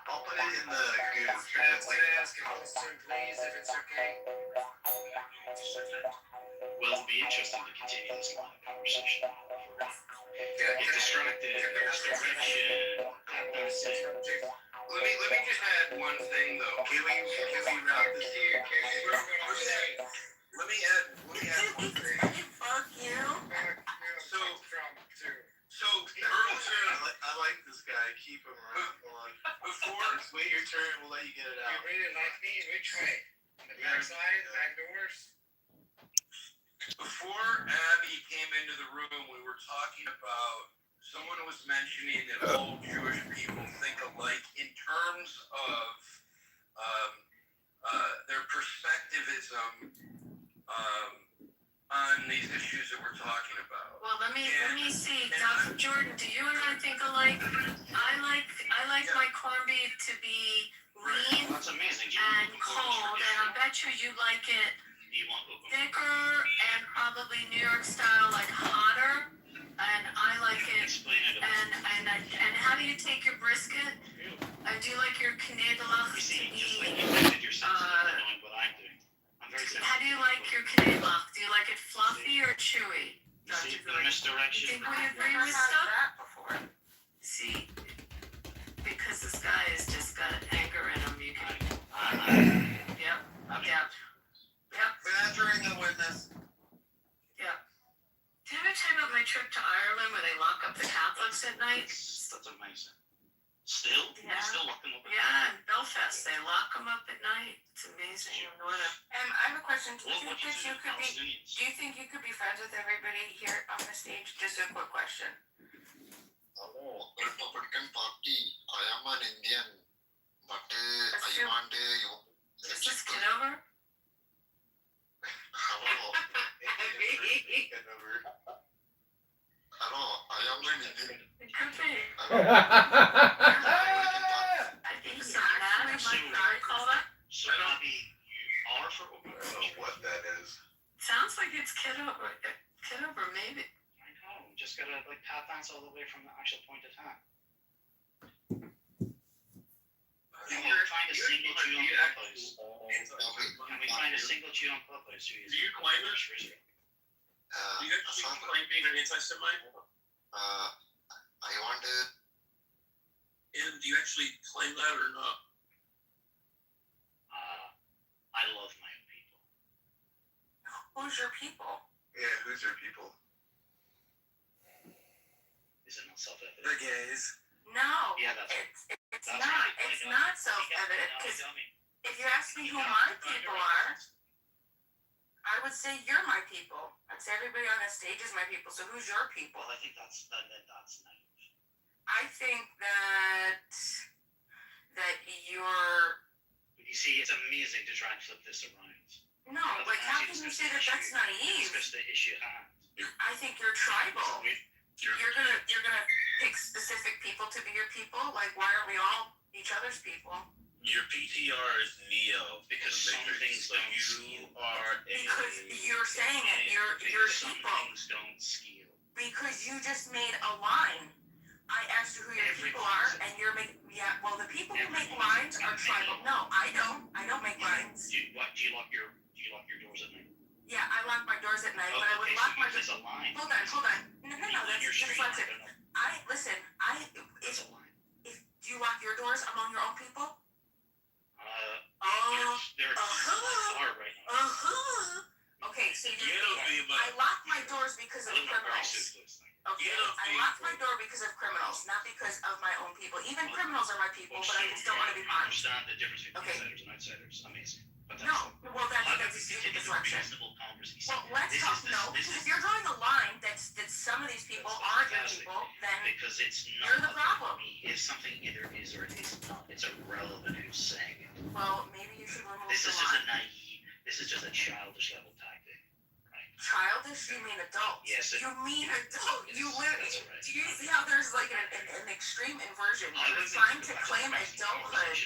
I'll put it in the Google Translate. ask a question, please, if it's okay. Well, it'll be interesting to continue this line of conversation. Get distracted, misdirection, that's it. Let me just add one thing though. Can we wrap this here? Let me add one thing. Fuck you. So earlier, I like this guy. Keep him around. Hold on. before Just wait your turn. We'll let you get it out. really like me? Which way? On the backside, back doors? Before Abby came into the room, we were talking about someone was mentioning that all Jewish people think alike in terms of their perspectivism on these issues that we're talking about. Well, let me see. Dr. Jordan, do you and I think alike? I like my corned beef to be lean That's amazing. and cold, and I bet you like it You want thicker and probably New York style, like hotter. And I like it. explain it. And how do you take your brisket? Do you like your knedelach You to see, just like be? you limited yourself to knowing what I'm doing. I'm very sensitive. How do you like your knedelach? Do you like it fluffy or chewy? You see the You misdirection? think we agree with stuff? See, because this guy has just got anger in him. You can. Yep. Badgering the witness. Yep. Did I ever tell you about my trip to Ireland where they lock up the Catholics at night? That's amazing. Still? Yeah. Still looking up. Yeah, in Belfast, they lock them up at night. It's amazing. I have a question. Do you What think would you that do you to could be? Palestinians? Do you think you could be friends with everybody here on the stage? Just a quick question. Hello, Republican Party. I am an Indian, but That's I true. want you. Is this Kitover? Hello. Hello, I am an Indian. It could be. I I think so. Matt, am I call that? So Abby, you are for open don't know what that is. Sounds like it's Kitover. Kitover, maybe. I know. Just gotta like tap dance all the way from the actual point of time. Can we find a single Jew on Clubhouse? Can we find a single Jew on Clubhouse who is Do you claim it? for Israel? Do you actually claim being an anti-Semite? I want to. And do you actually claim that or not? I love my own people. Who's your people? Yeah, who's your people? Is it not self-evident? The gays. No. Yeah, that's right. It's That's not. right. It's not self-evident. No, Because dummy. if you ask me who my people are, I I would say you're my people. I'd say everybody on this stage is my people. So who's your people? Well, I think that's naive. I think that you're. You see, it's amazing to try and flip this around. No, like how can you say that that's naive? Discuss the issue at hand. I think you're tribal. You're gonna pick specific people to be your people. Like, why aren't we all each other's people? Your PTR is Neo because some things like don't you are because you're saying it. You're some people. things don't scale. Because you just made a line. I asked you who your people are, and you're making. Yeah, well, the people who make lines are tribal. No, I don't. I don't make lines. Do you lock your doors at night? Yeah, I lock my doors at night, but I would lock my doors. It's a line. Hold on. No, that's dyslexic. If do you lock your doors among your own people? They're far right now. Okay, so I lock my doors because of criminals. Okay, I lock my door because of criminals, not because of my own people. Even criminals are my people, but I can still want to be I punished. understand the difference between insiders and outsiders. Amazing. But That's a stupid deflection. Well, let's talk. No, because if you're drawing a line that some of these people aren't your people, then because it's not you're the problem. If something either is or it is not, it's irrelevant who's saying it. Well, maybe you should remove This the is just line. a naive. This is just a childish level tactic. Childish? You mean adult? Yes. You mean adult? You literally. That's right. Do you see how there's like an extreme inversion? You're trying to claim adulthood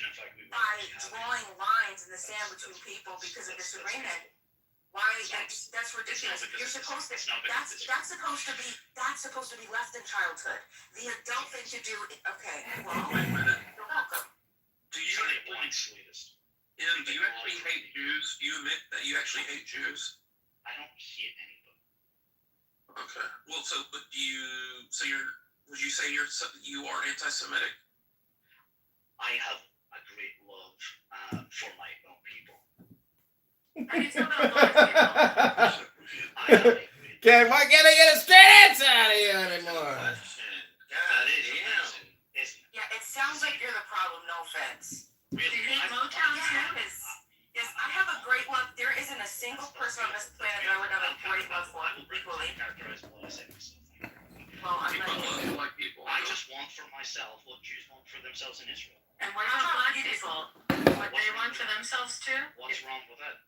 by drawing lines in the sand between people because of disagreement. Why? That's ridiculous. You're supposed to. That's supposed to be left in childhood. The adult thing to do. Okay. Well, you're welcome. Do you Ian, do you actually hate Jews? Do you admit that you actually hate Jews? I don't hate anybody. Okay. Well, but would you say you are anti-Semitic? I have a great love for my own people. Why can't I get a straight answer out of you anymore? Yeah, it sounds like you're the problem. No offense. Really? Do you hate Motown too? Yes, I have a great love. There isn't a single person on this planet that I would have a great love for equally. Well, I'm not. I just want for myself what Jews want for themselves in Israel. And what about black people? What they want for themselves too? What's wrong with that?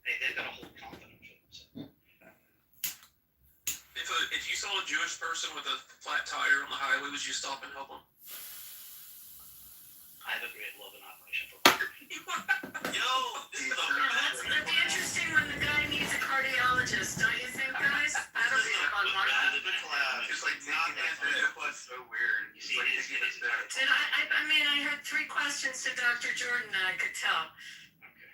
Hey, they've got a whole continent for themselves. If you saw a Jewish person with a flat tire on the highway, would you stop and help them? I have a great love and admiration for That'd be interesting when the guy needs a cardiologist, don't you think, guys? That'll be a fun one. It's like not that was so weird. You see, it is And I heard 3 questions to Dr. Jordan that I could tell. Okay.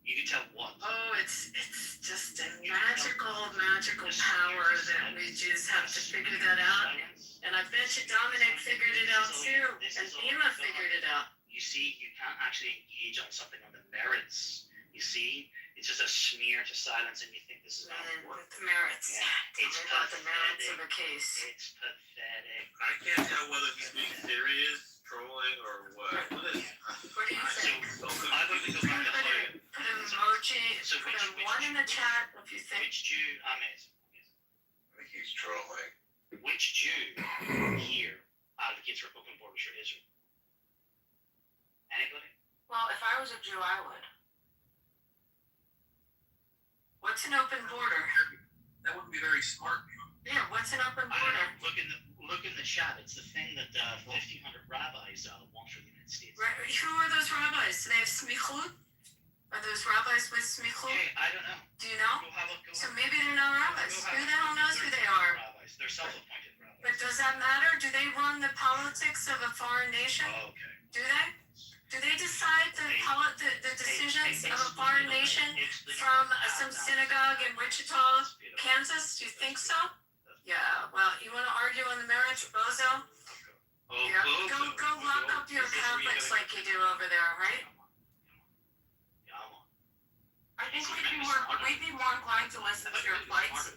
You can tell what? Oh, it's just a magical power that we just have to figure that out. And I bet you Dominic figured it out too, and Ema figured it out. You see, you can't actually engage on something on the merits. You see, it's just a smear to silence, and you think this is going to work. The merits. Yeah. Tell me about the merits of a case. It's pathetic. I can't tell whether he's being serious, trolling, or what. What do you think? I'm going to go back to play. Put an emoji, put a 1 in the chat if you think. Which Jew? Amazing. I think he's trolling. Which Jew here advocates for open borders for Israel? Anybody? Well, if I was a Jew, I would. What's an open border? That wouldn't be very smart. Yeah, what's an open I border? don't know. Look in the chat. It's the thing that 1,500 rabbis want for the United States. Right, who are those rabbis? Do they have smichut? Are those rabbis with smichut? Hey, I don't know. Do you know? Go have So maybe they're not rabbis. Who the hell knows who they are? Rabbis. They're self-appointed rabbis. But does that matter? Do they run the politics of a foreign nation? Oh, okay. Do they? Do they decide the decisions of a foreign nation from some synagogue in Wichita, Kansas? Do you think so? Yeah, well, you want to argue on the merits, bozo? Yeah, go lock up your Catholics like you do over there, right? I think we'd be more inclined to listen to your plights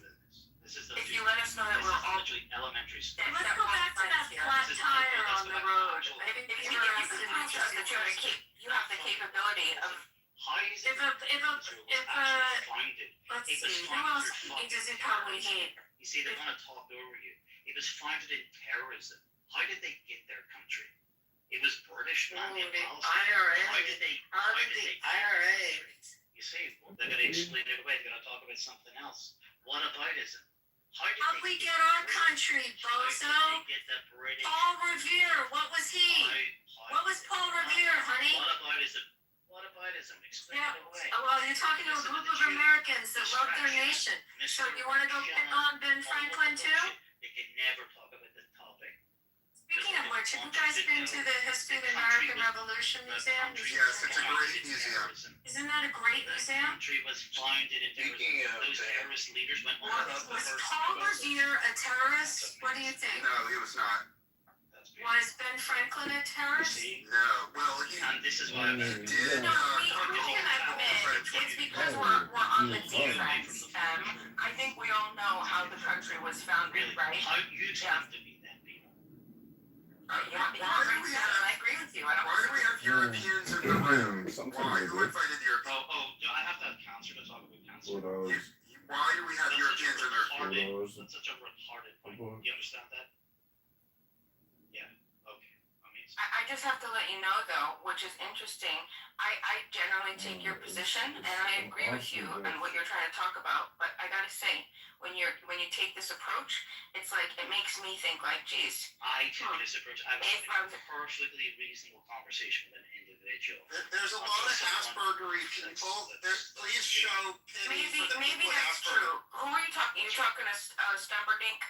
if you let us know that we're all. Elementary school. Let's go back to that flat tire on the road. I think if you have the capability of How is it? If Find it. let's It was see, who founded else through does he fucking probably terrorism. hate? You see, they want to talk over you. It was founded in terrorism. How did they get their country? It was British Oh, man in the Palestine. IRA. How did they? How did the IRA? You see, they're going to explain it away. They're going to talk about something else. What aboutism? How'd we get our country, bozo? How did they get the British? Paul Revere, what was he? What was Paul Revere, honey? What aboutism? What aboutism? Explain Yeah, it away. well, you're talking to a group of Americans that love their nation. So you want to go pick on Ben Franklin too? They can never talk about the topic. Speaking of which, have you guys been to the History of the American Revolution Museum? Yes, it's a great museum. Isn't that a great museum? The country was founded in terrorism. Those terrorist leaders went all over the Was world. Paul Revere a terrorist? What do you think? No, he was not. Was Ben Franklin a terrorist? No. Well, And this is why he did. No, we can admit it's because we're on the defense. I think we all know how the country was founded, right? How you have to be that people. I agree with you. I don't. Why do we have Europeans in the room? Why? Who invited the Europeans? I have to have cancer to talk about cancer. Why do we have Europeans in there? That's such a retarded point. Do you understand that? Yeah. Okay. Amazing. I just have to let you know, though, which is interesting. I generally take your position, and I agree with you on what you're trying to talk about. But I gotta say, when you take this approach, it's like it makes me think like, geez. I took this approach. I was a perfectly reasonable conversation with an individual. There's a lot of Aspergery people. Please show pity for the Maybe people with that's Asperger. true. Who are you talking? You're talking to Stumperdink?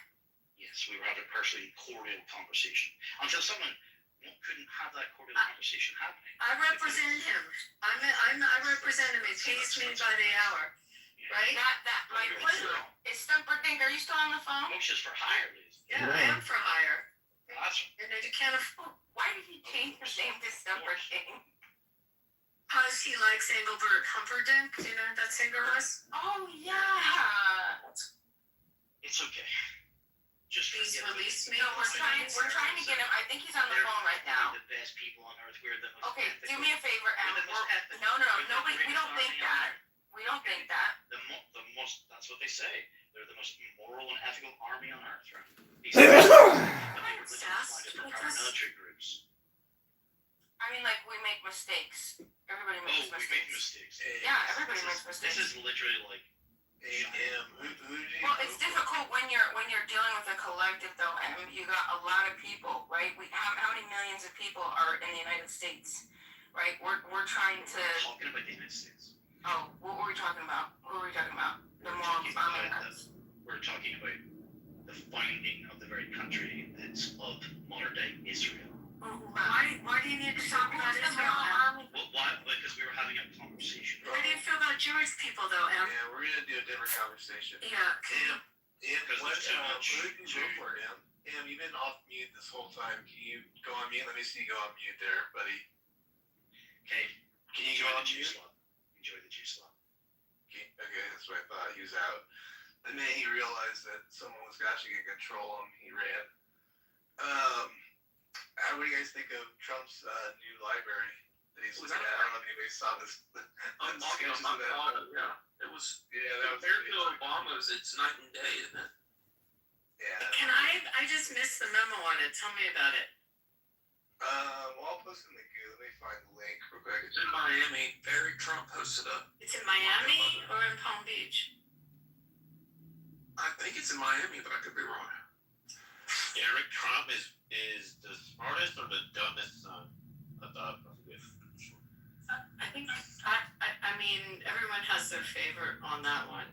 Yes, we were having a perfectly cordial conversation until someone couldn't have that cordial conversation happening. I represent him. I represent him. He pays me by the hour. Right? That my pleasure. Is Stumperdink, are you still on the phone? Motions for hire, Liz. Yeah, I am for hire. Awesome. And I can't afford. Why did he change his name to Stumperdink? Because he likes Engelbert Humperdinck. Do you know who that singer was? Oh, yeah. It's okay. Just Please forget release it. me. No, we're trying to get him. I think he's on the phone right now. We're the best people on earth. We're the most Okay, ethical. do me a favor, We're Alan. the most ethical. Nobody, we don't think that. We don't think that. The most, that's what they say. They're the most moral and ethical army on earth, right? These are paramilitary groups. I mean, like, we make mistakes. Everybody makes We mistakes. make mistakes. Yeah, everybody makes mistakes. This is literally like. Well, it's difficult when you're dealing with a collective, though, and you got a lot of people, right? How many millions of people are in the United States, right? We're trying to. Talking about the United States. Oh, what were we talking about? Who were we talking about? The moral Americans. We're talking about the founding of the very country that's of modern day Israel. Why do you need to talk about Israel? Well, why? Because we were having a conversation. What do you feel about Jewish people, though, Em? Yeah, we're gonna do a different conversation. Yeah. Em, what? there's too much. Who did you vote for, Em? Em, you've been off mute this whole time. Can you go on mute? Let me see you go on mute there, buddy. Okay. Can you go on mute? Enjoy the juice lot. Okay, that's what I thought. He was out. The minute he realized that someone was actually gonna control him, he ran. What do you guys think of Trump's new library that he's looking at? I don't know if anybody saw this. Sketches of that. Yeah, it was. Yeah, that was Compared to Obama's, it's night and day, isn't it? Yeah. I just missed the memo on it. Tell me about it. Well, I'll post it in the queue. Let me find the link real quick. It's in Miami. Barry Trump posted up. It's in Miami or in Palm Beach? I think it's in Miami, but I could be wrong. Eric Trump is the smartest or the dumbest son? I think I mean everyone has their favorite on that one.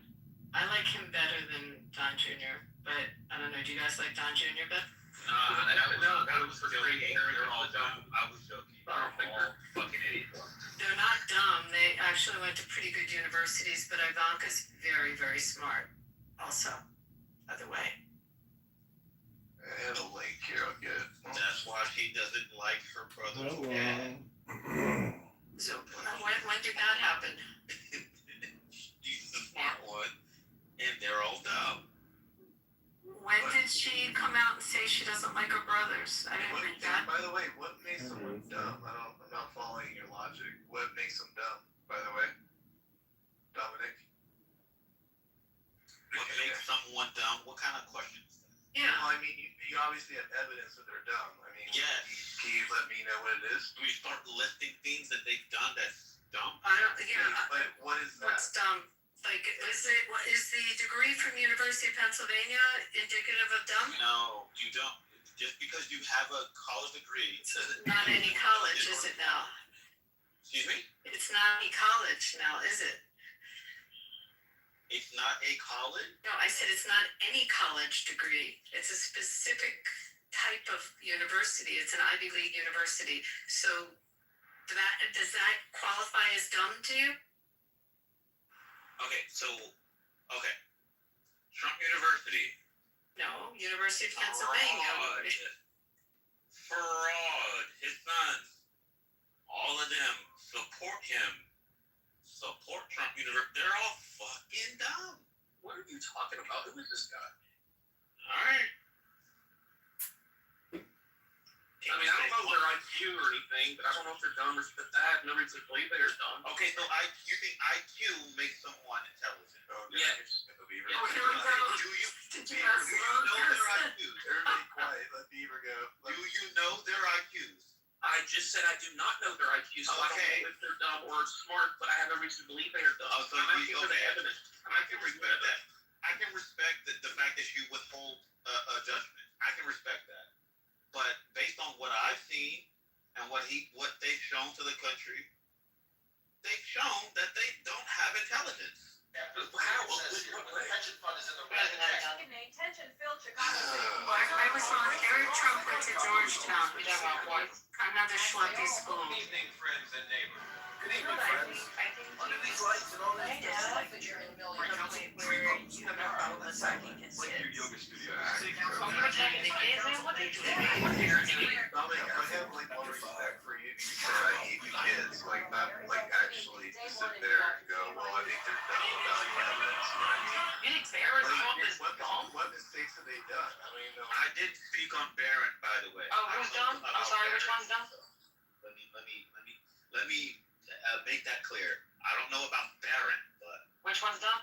I like him better than Don Jr., but I don't know. Do you guys like Don Jr. better? That was joking. They're all dumb. I was joking. They're all fucking idiots. They're not dumb. They actually went to pretty good universities, but Ivanka's very, very smart. Also, other way. I have a link here. I'll get it. That's why she doesn't like her brother's Hello. dad. So when did that happen? She's the smart one, and they're all dumb. When did she come out and say she doesn't like her brothers? I didn't read that. By the way, what makes someone dumb? I'm not following your logic. What makes them dumb, by the way? Well, I mean, you obviously have evidence that they're dumb. I mean, Yes. Can you let me know what it is? We start listing things that they've done that's dumb. I don't, yeah, But what is that? what's dumb? Like, is the degree from University of Pennsylvania indicative of dumb? No, you don't. Just because you have a college degree doesn't Not mean any you college, are- is it now? Excuse me? It's not any college now, is it? It's not a college? No, I said it's not any college degree. It's a specific type of university. It's an Ivy League university. So does that qualify as dumb to you? Okay, so, okay. Trump University. No, University of Pennsylvania. Fraud. His sons. All of them support him. Support Trump University. They're all fucking dumb. What are you talking about? Who is this guy? Alright. I mean, I don't know their IQ or anything, but I don't know if they're dumb or but I have no reason to believe they're dumb. Okay, so you think IQ makes someone intelligent? Yes. Oh, here we go. Did you ask the wrong know their person? IQs? Everybody quiet. Let Beaver go. Do you know their IQs? I just said I do not know their IQ, so I don't Okay. know if they're dumb or smart, but I have no reason to believe they are dumb. Oh, so I'm asking for the okay. evidence. I'm I asking can for the respect that. evidence. I can respect the fact that you withhold a judgment. I can respect that. But based on what I've seen and what they've shown to the country, they've shown that they don't have intelligence. How? Pension fund is in the red. Attention, Phil, Chicago. I was wrong. Eric Trump went to Georgetown. Another schlumpy school. Good evening, friends and neighbors. Good evening, friends. Under these lights and all that. But you're in the middle of something where you have no problem assigning his kids. yoga studio. I'm protecting the kids and what they do. I have like more respect for you because I hate the kids. Like not like actually sit there and go, well, I think they're dumb without the evidence. You know what I mean? You think Barron Trump is What dumb? what mistakes have they done? I mean, no. I did speak on Barron, by the way. Oh, who's dumb? I'm sorry, which one's dumb? Let me make that clear. I don't know about Barron, but Which one's dumb?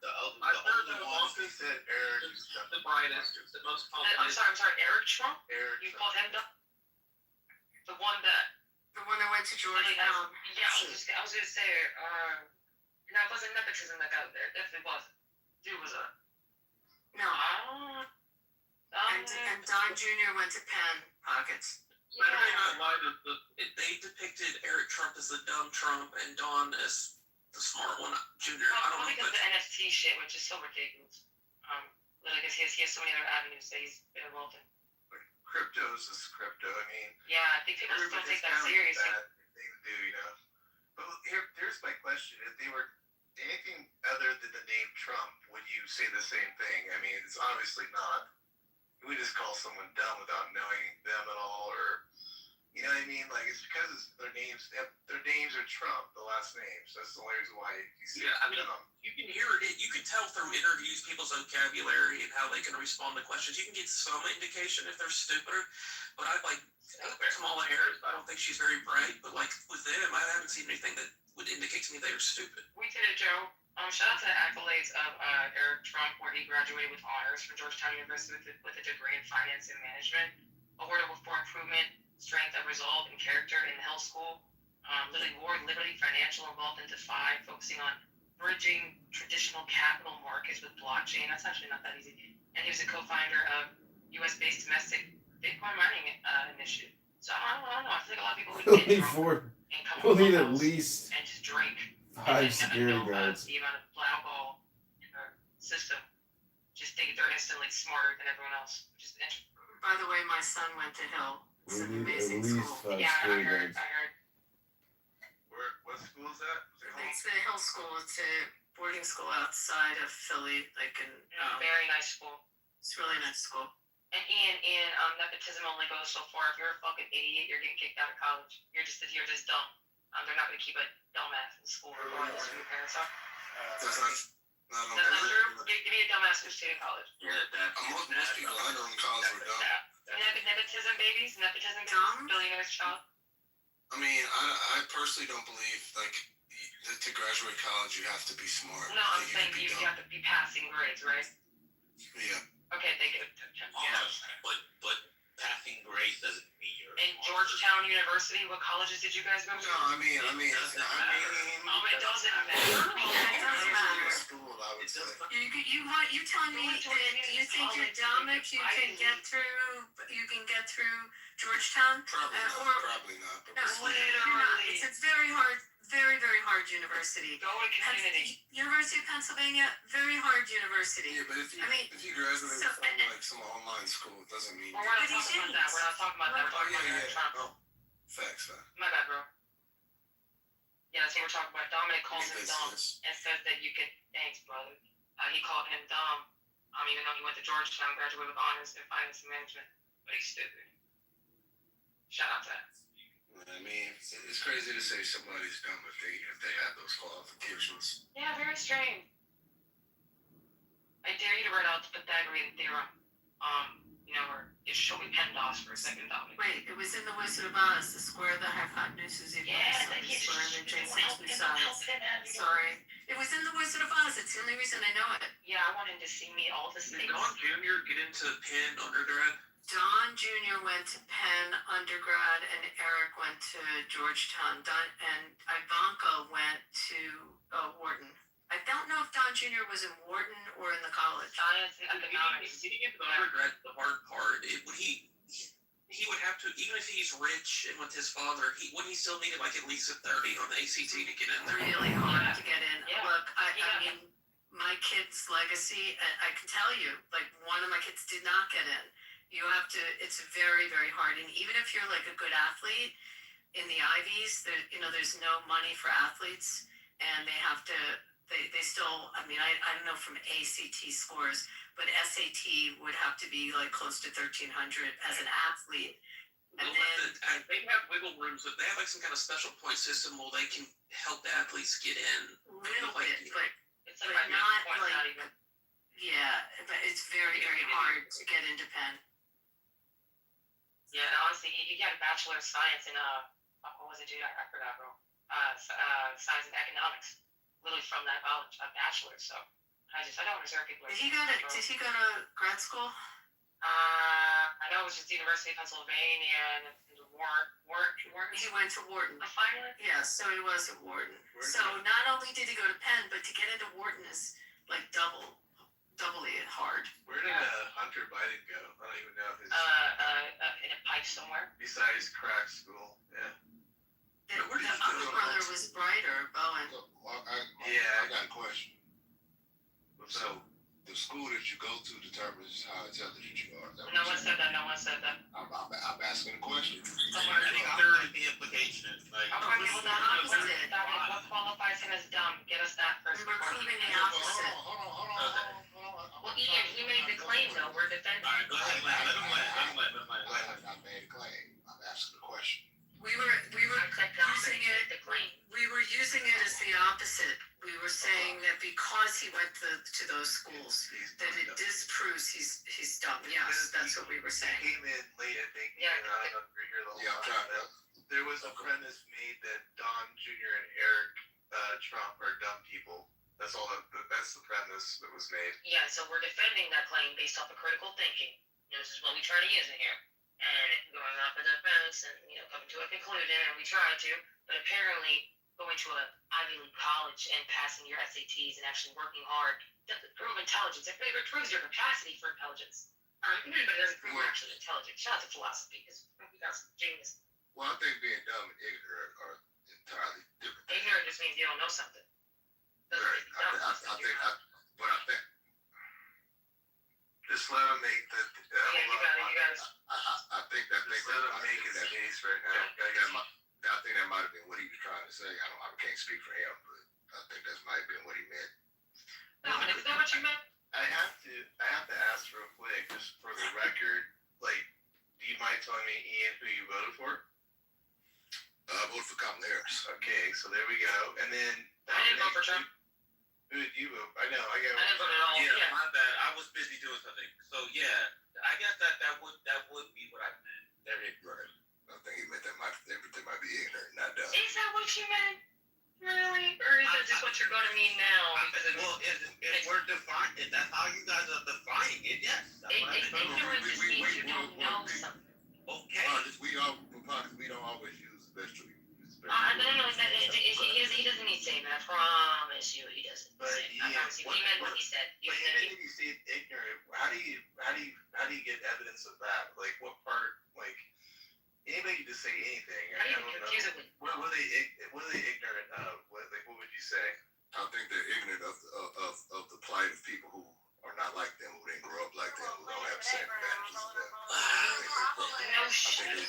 the I've heard only that one. He said Eric is dumb. The brightest, the most I'm confident. sorry, Eric Trump? Eric. You called him dumb? The one that went to Georgetown. Yeah, I was gonna say, no, it wasn't nepotism that got there. Definitely wasn't. Dude was a. No. And Don Jr. went to Penn pockets. Better may not lie, they depicted Eric Trump as the dumb Trump and Don as the smart one, Junior. I don't know. Because of the NFT shit, which is so ridiculous. Literally, because he has so many other avenues that he's been involved in. Crypto's is crypto. I mean, Yeah, I think people still take that seriously. They do, you know. But here's my question: if they were anything other than the name Trump, would you say the same thing? I mean, it's obviously not. We just call someone dumb without knowing them at all, or you know what I mean? Like it's because their names are Trump, the last names. That's the only reason why you see Yeah, I mean, dumb. you can hear it. You can tell through interviews people's vocabulary and how they can respond to questions. You can get some indication if they're stupider. But I like Kamala Harris. I don't think she's very bright. But like with them, I haven't seen anything that would indicate to me they are stupid. We did it, Joe. Shout out to the accolades of Eric Trump, where he graduated with honors from Georgetown University with a degree in finance and management, awarded for improvement, strength of resolve, and character in the health school. Lily Ward, Liberty Financial, involved in DeFi, focusing on bridging traditional capital markets with blockchain. That's actually not that easy. And he was a co-founder of U.S.-based domestic Bitcoin mining initiative. So I don't know. I feel like a lot of people would get drunk and come We'll need at home least and just drink. 5 security guards. The amount of alcohol in our system, just think they're instantly smarter than everyone else. Which is interesting. By the way, my son went to Hill. It's an We need at amazing least school. 5 Yeah, I security heard. guards. What school is that? It's the Hill School. It's a boarding school outside of Philly, like in very nice school. It's a really nice school. And Ian, nepotism only goes so far. If you're a fucking idiot, you're getting kicked out of college. You're just dumb. They're not gonna keep a dumbass in school regardless of who your parents are. That's not That's not true. Give me a dumbass who's staying in college. most people I know in college were dumb. Nepotism babies, nepotism kids, billionaire's child. I mean, I personally don't believe like to graduate college you have to be smart. No, I'm saying you have to be passing grades, right? Yeah. Okay, they get 10 points. But passing grades doesn't mean you're. In Georgetown University, what colleges did you guys go to? No, I mean, Oh, it doesn't matter. That doesn't matter. school, I would say. You telling me that you think you're dumb if you can get through Georgetown? Probably not. No, you're not. It's a very hard, very, very hard university. Go to community. University of Pennsylvania, very hard university. Yeah, but if you graduate from like some online school, it doesn't mean. Well, we're not talking about that. We're not talking about that. We're talking about Trump. Oh, facts. My bad, bro. Yeah, that's what we're talking about. Dominic calls him dumb and says that you could. Thanks, brother. He called him dumb. Even though he went to Georgetown, graduated with honors in finance and management, but he's stupid. Shout out to that. I mean, it's crazy to say somebody's dumb if they have those qualifications. Yeah, very strange. I dare you to write out the Pythagorean theorem. Where you show me PEMDAS for a second, Dominic. Wait, it was in the Wizard of Oz, the square that hypotenuse is equal to the square that takes two sides. Sorry. It was in the Wizard of Oz. It's the only reason I know it. Yeah, I wanted to see me all the Did things. Don Jr. get into Penn undergrad? Don Jr. went to Penn undergrad and Eric went to Georgetown. And Ivanka went to Wharton. I don't know if Don Jr. was in Wharton or in the college. Science and economics. Getting into the undergrad, the hard part, he would have to, even if he's rich and with his father, wouldn't he still need like at least a 30 on the ACT to get in there? Really hard to get in. Yeah. Look, I mean, my kid's legacy, I can tell you, like one of my kids did not get in. You have to, it's very, very hard. And even if you're like a good athlete in the Ivies, there's no money for athletes and they have to, they still, I don't know from ACT scores, but SAT would have to be like close to 1,300 as an athlete. And they have wiggle rooms, but they have like some kind of special point system where they can help the athletes get in. Little bit, but it's like not even. Yeah, but it's very, very hard to get into Penn. Yeah, honestly, he got a Bachelor of Science in what was it, dude? I forgot, bro. Science and Economics. Literally from that college, a bachelor. So I don't understand people. Did he go to grad school? I know it was just the University of Pennsylvania and Wharton. He went to Wharton. Finally? Yeah, so he was at Wharton. So not only did he go to Penn, but to get into Wharton is like doubly hard. Where did Hunter Biden go? I don't even know his. In a pipe somewhere. Besides crack school, yeah. The other brother was brighter, Bowen. I got a question. So, the school that you go to determines how intelligent you are. No one said that. I'm asking a question. I think there is the implication. Like, What qualifies him as dumb? Get us that first. We were proving the opposite. Hold on. Well, Ian, he made the claim, though. We're defending. all right, go ahead. Let him land. I made a claim. I'm asking a question. We were using it as the opposite. We were saying that because he went to those schools, that it disproves he's dumb. Yes, that's what we were saying. He came in late, I think. Yeah. I don't know if you're here the whole I'm time. trying to. There was a premise made that Don Jr. and Eric Trump are dumb people. That's all. That's the premise that was made. Yeah, so we're defending that claim based off of critical thinking. This is what we try to use in here. And going off of defense and, coming to a conclusion, and we try to, but apparently going to an Ivy League college and passing your SATs and actually working hard doesn't prove intelligence. It proves your capacity for intelligence. But it doesn't prove you're actually intelligent. Shout out to philosophy, because we got some genius. Well, I think being dumb and ignorant are entirely different things. Ignorant just means you don't know something. Right. I think. Just let him make the. You got it. I think that makes let him make his case right now. I think that might have been what he was trying to say. I can't speak for him, but I think that might have been what he meant. Dominic, is that what you meant? I have to ask real quick, just for the record. Like, do you mind telling me, Ian, who you voted for? I voted for Kamala Harris. Okay, so there we go. And then I didn't vote for Trump. Who did you vote? I know. I got. I didn't vote at all. Yeah, my bad. I was busy doing something. So yeah, I guess that would be what I meant. Right. I think he meant that might be ignorant, not dumb. Is that what you meant? Really? Or or is it just what you're gonna mean now? Well, if we're defining, if that's how you guys are defining it, yes. Ignorance just means you don't know something. Okay. We don't always use the best treatment. No, he doesn't need saving. I promise you, he doesn't. But I promise you, he meant what he said. But even if you say ignorant, how do you get evidence of that? Like what part? Like anybody can just say anything. How do you confuse it with? What are they ignorant of? What would you say? I think they're ignorant of the plight of people who are not like them, who didn't grow up like them, who don't have the same advantages as them. No shit.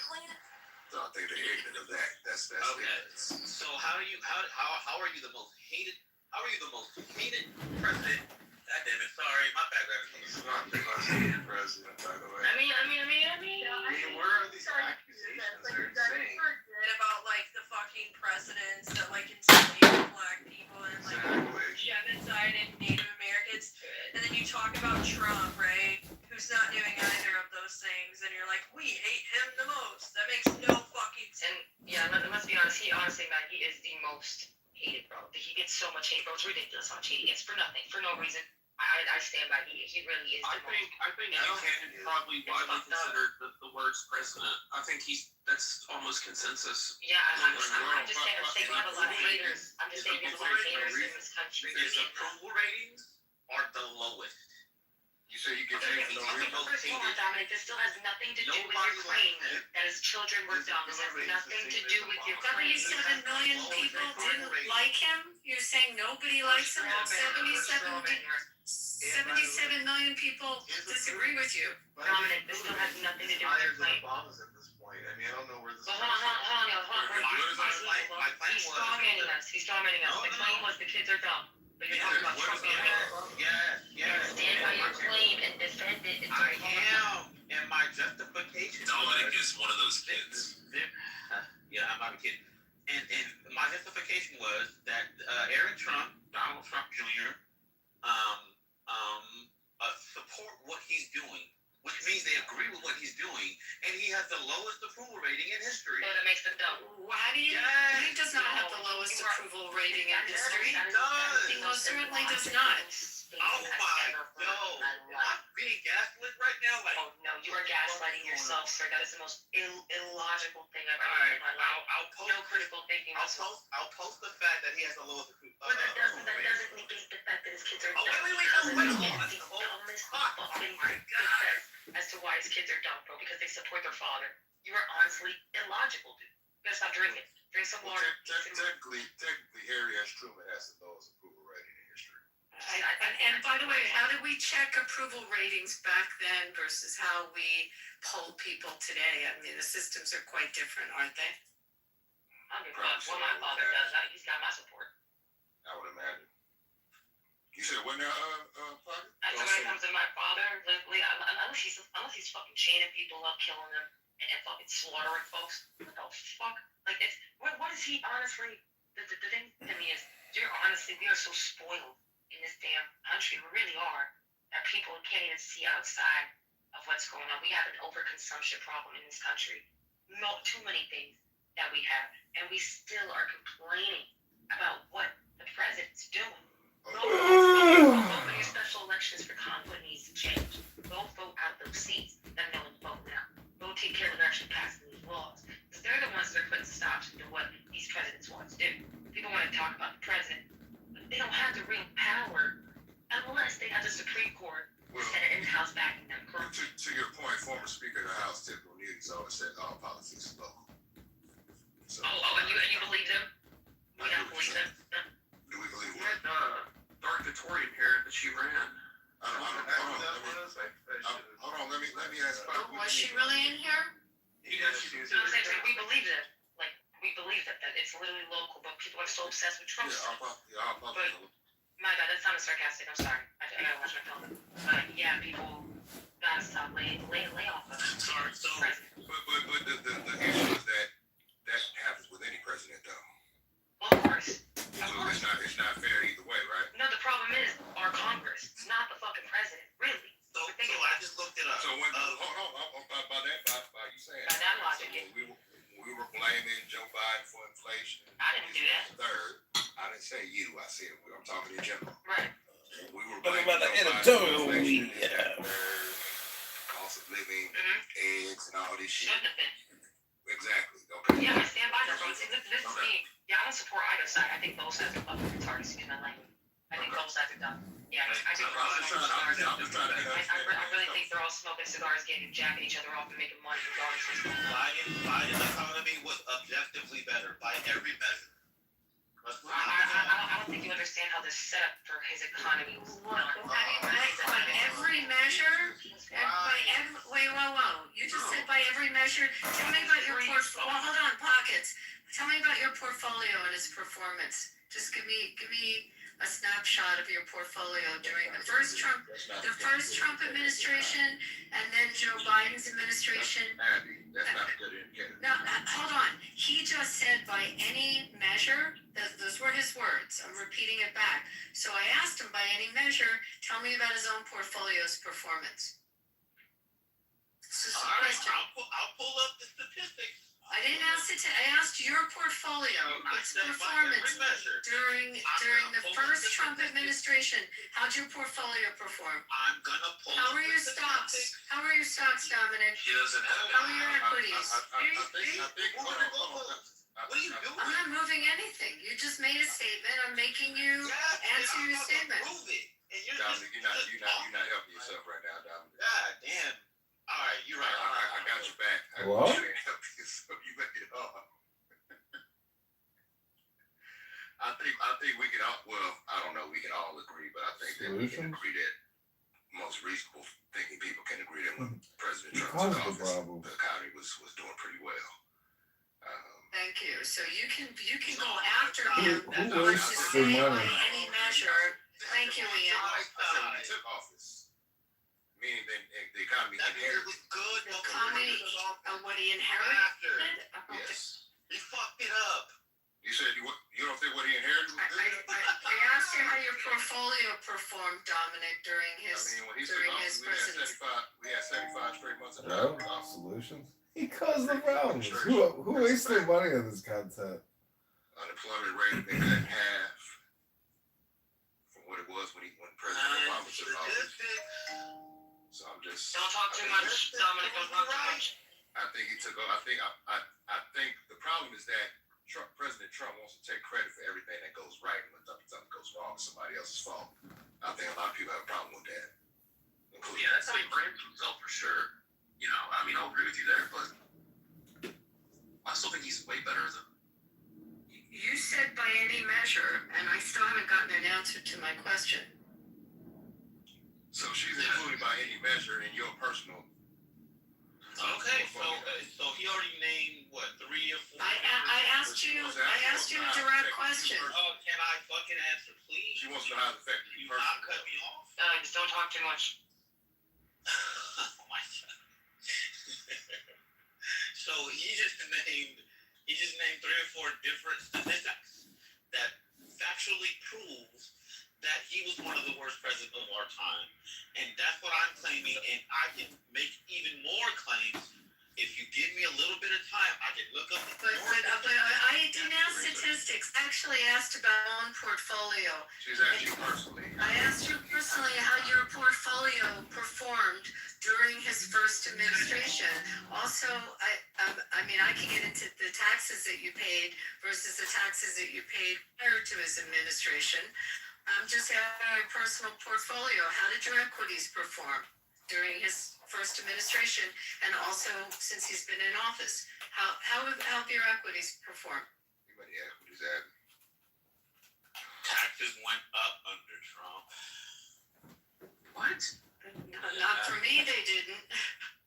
So I think they're ignorant of that. That's Okay. ignorance. So how are you the most hated? How are you the most hated president? God damn it! Sorry, my bad. He's not the most hated president, by the way. I mean, where are these accusations they're saying? Forget about like the fucking presidents that like enslaved black people and like genocide in Native Americans, and then you talk about Trump, right? Who's not doing either of those things, and you're like, we hate him the most. That makes no fucking sense. And yeah, let's be honest. He honestly, man, he is the most hated, bro. He gets so much hate, bro. It's ridiculous how much hate he gets for nothing, for no reason. I stand by. He really is. I think Buchanan probably widely considered the worst president. I think that's almost consensus. Yeah, I'm just saying we have a lot of haters. I'm just saying there's a lot of haters in this country. His approval ratings are the lowest. You say you get hate for no reason? First of all, Dominic, this still has nothing to do with your claim that his children were dumb. This has nothing to do with your claim. 77 million people didn't like him? You're saying nobody likes him? 77 million people disagree with you. Dominic, this still has nothing to do with your claim. Obamas at this point. I mean, I don't know where this. Hold on. He's strawmanning us. The claim was the kids are dumb. But you're talking about Trump. Stand by your claim and defend it. I am, and my justification. Dominic is one of those kids. Yeah, I'm not a kid. And my justification was that Donald Trump Jr. Support what he's doing, which means they agree with what he's doing, and he has the lowest approval rating in history. So that makes them dumb. How do you? He does not have the lowest approval rating in history. He does. He most certainly does not. Oh my God! I'm being gaslit right now. Like, oh no, you are gaslighting yourself, sir. That is the most illogical thing I've ever heard in my life. I'll post, no critical thinking. I'll post the fact that he has the lowest approval. But that doesn't negate the fact that his kids are dumb. Wait. As to why his kids are dumb, bro, because they support their father. You are honestly illogical, dude. You gotta stop drinking. Drink some water. Technically, Harry S. Truman has the lowest approval rating in history. And by the way, how did we check approval ratings back then versus how we poll people today? I mean, the systems are quite different, aren't they? I don't give a fuck what my father does. He's got my support. I would imagine. You said when father? When it comes to my father, unless he's fucking chaining people up, killing them, and fucking slaughtering folks. What the fuck? Like, what is he honestly? The thing to me is, we are so spoiled in this damn country. We really are. That people can't even see outside of what's going on. We have an overconsumption problem in this country. Too many things that we have, and we still are complaining about what the president's doing. Go vote in your special elections for Congress needs to change. Go vote out those seats that no one's voting out. Go take care of actually passing these laws. Because they're the ones that are putting stops to what these presidents want to do. People want to talk about the president, but they don't have the real power unless they have the Supreme Court and an in-house backing them. To your point, former Speaker of the House, Ted O'Neill's always said all politics is local. So, and you believe them? We don't believe them. Do we believe what? Dark Victorian period that she ran. Hold on, let me ask. Was she really in here? We believe that. Like, we believe that it's literally local, but people are so obsessed with Trump. But my bad, that sounded sarcastic. I'm sorry. I gotta watch my phone. But yeah, people gotta stop lay off of it. Sorry. So, but the issue is that happens with any president, though. Well, of course. It's not fair either way, right? No, the problem is our Congress. It's not the fucking president, really. So I just looked it up. So when by you saying by that logic, we were blaming Joe Biden for inflation. I didn't do that. Third, I didn't say you. I said I'm talking in general. Right. We were Talking blaming about the Joe Biden editorial for inflation, media. cost of living, Mm-hmm. eggs, and all this shit. Shouldn't have been. Exactly. Okay. Yeah, I stand by that, bro. See, this is me. Yeah, I don't support either side. I think both sides are fucking retarded. Excuse my language. I think both sides are dumb. Yeah, I do. I'm just trying to I really think they're all smoking cigars, getting jacking each other off, and making money regardless of what's going on. Biden's economy was objectively better by every measure. I don't think you understand how this setup for his economy was done. By every measure, whoa. You just said by every measure. Tell me about your portfolio. Well, hold on, pockets. Tell me about your portfolio and its performance. Just give me a snapshot of your portfolio during the first Trump administration, and then Joe Biden's administration. That's not a good indicator. No, hold on. He just said by any measure, those were his words. I'm repeating it back. So I asked him by any measure, tell me about his own portfolio's performance. All right, I'll pull up the statistics. I didn't ask it to. I asked your portfolio, its performance during the first Trump administration. How'd your portfolio perform? I'm gonna pull. How are your stocks? How are your stocks, Dominic? She doesn't have it. How are your equities? I think. What are you doing? I'm not moving anything. You just made a statement. I'm making you answer your statement. Prove it. And you're Dominic, you're not helping yourself right now, Dominic. God damn. All right, you're right. I got your back. Hello? I can't help you, so you make it hard. I think we can all. Well, I don't know. We can all agree, but I think that we can agree that most reasonable thinking people can agree that when President Trump took office, the economy was doing pretty well. Thank you. So you can go after him. Who wastes their money? By any measure. Thank you, Ian. I said when he took office, meaning the economy inherited. Good. The economy, what he inherited. Yes. He fucked it up. You said you don't think what he inherited was good? I asked you how your portfolio performed, Dominic, during his when he took office, presidency. we had 75 straight months of No solutions. He caused the problems. Who wastes their money on this content? Unemployment rate they cut in half from what it was when President Obama took office. So I'm just. Don't talk too much, Dominic. Don't talk too much. I think he took. I think the problem is that President Trump wants to take credit for everything that goes right, and when something goes wrong, it's somebody else's fault. I think a lot of people have a problem with that. Yeah, that's how he frames himself for sure. You know, I mean, I'll agree with you there, but I still think he's way better than. You said by any measure, and I still haven't gotten an answer to my question. So she's included by any measure in your personal. Okay, so he already named what 3 or 4. I asked you a direct question. Oh, can I fucking answer, please? She wants to know how it affected you You personally. not cut me off. Just don't talk too much. Oh my God. So he just named 3 or 4 different statistics that factually proves that he was one of the worst presidents of our time. And that's what I'm claiming, and I can make even more claims. If you give me a little bit of time, I can look up But I didn't ask statistics. I actually asked about my own portfolio. She's asked you personally. I asked you personally how your portfolio performed during his first administration. Also, I mean, I can get into the taxes that you paid versus the taxes that you paid prior to his administration. I'm just asking your personal portfolio. How did your equities perform during his first administration, and also since he's been in office? How have your equities performed? You many equities at? taxes went up under Trump. What? Not for me, they didn't.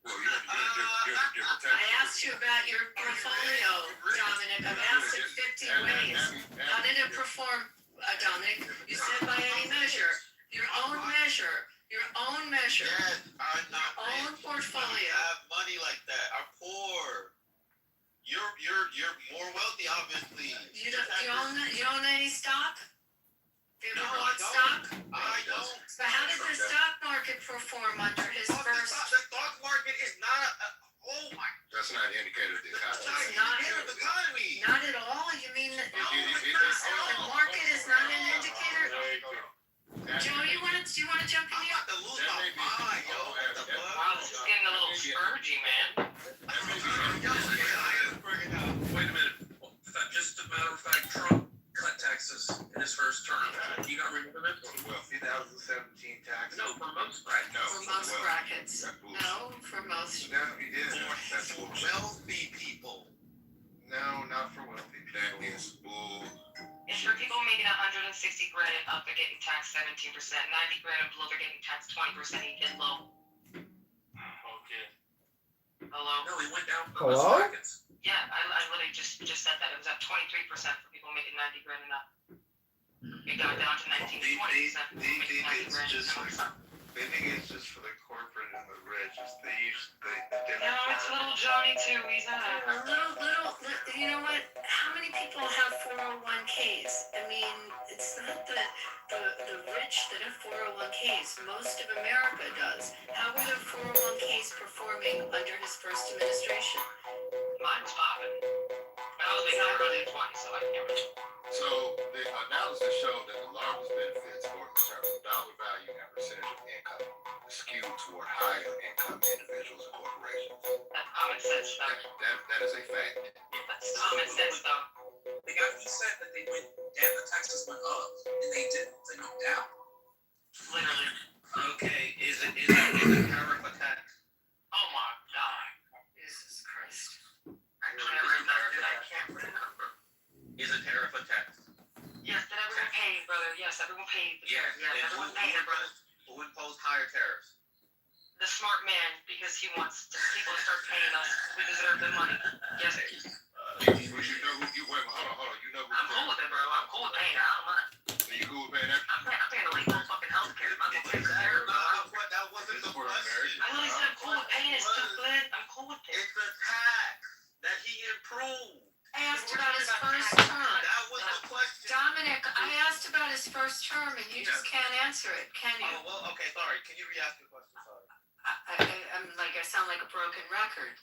Well, you're in a different tax. I asked you about your portfolio, Dominic. I've asked it 50 ways. How did it perform, Dominic? You said by any measure. Your own measure. Your own measure. Yes, I'm not. Your own portfolio. We have money like that. I'm poor. You're more wealthy, obviously. You own any stock? Have you ever bought stock? I don't. But how did the stock market perform under his first? The stock market is not oh my. That's not an indicator of the economy. That's not an indicator of the economy. Not at all. You mean the market and 60 grand and up, they're getting taxed 17%. 90 grand and below, they're getting taxed 20%. You get low. Okay. Hello? No, he went down for Hello? less brackets. Yeah, I literally just said that. It was at 23% for people making 90 grand and up. It got down to 19 to 20% for people making 90 grand and up. They think it's just for the corporate and the rich. It's No, it's little Johnny too. He's not. You know what? How many people have 401ks? I mean, it's not the rich that have 401ks. Most of America does. How were their 401ks performing under his first administration? Mine was popping. But I was making 120, so I can't really. So the analysis showed that the largest benefits, both in terms of dollar value and percentage of income, skewed toward higher income individuals and corporations. That's common sense stuff. That is a fact. That's common sense stuff. He said that they went down, the taxes went up, and they didn't. They went down. Literally. Okay, is it tariff a tax? Oh my God. Jesus Christ. I can't remember. Is a tariff a tax? Yes, did everyone pay, brother? Yes, everyone paid. Yes, Yes, everyone paid, brother. Who imposed higher tariffs? The smart man, because he wants people to start paying us. We deserve the money. Yes. You know who you wait, hold on. You know who I'm cool with it, bro. I'm cool with paying it. I don't mind. So you cool with paying that? I'm paying the legal fucking healthcare. I'm cool with it, bro. That wasn't the question. I literally said I'm cool with paying it, stupid. I'm cool with it. It's a tax that he improved. I asked about his first term. That was the question. Dominic, I asked about his first term, and you just can't answer it, can you? Oh, well, okay, sorry. Can you re-ask the question? Sorry. I sound like a broken record.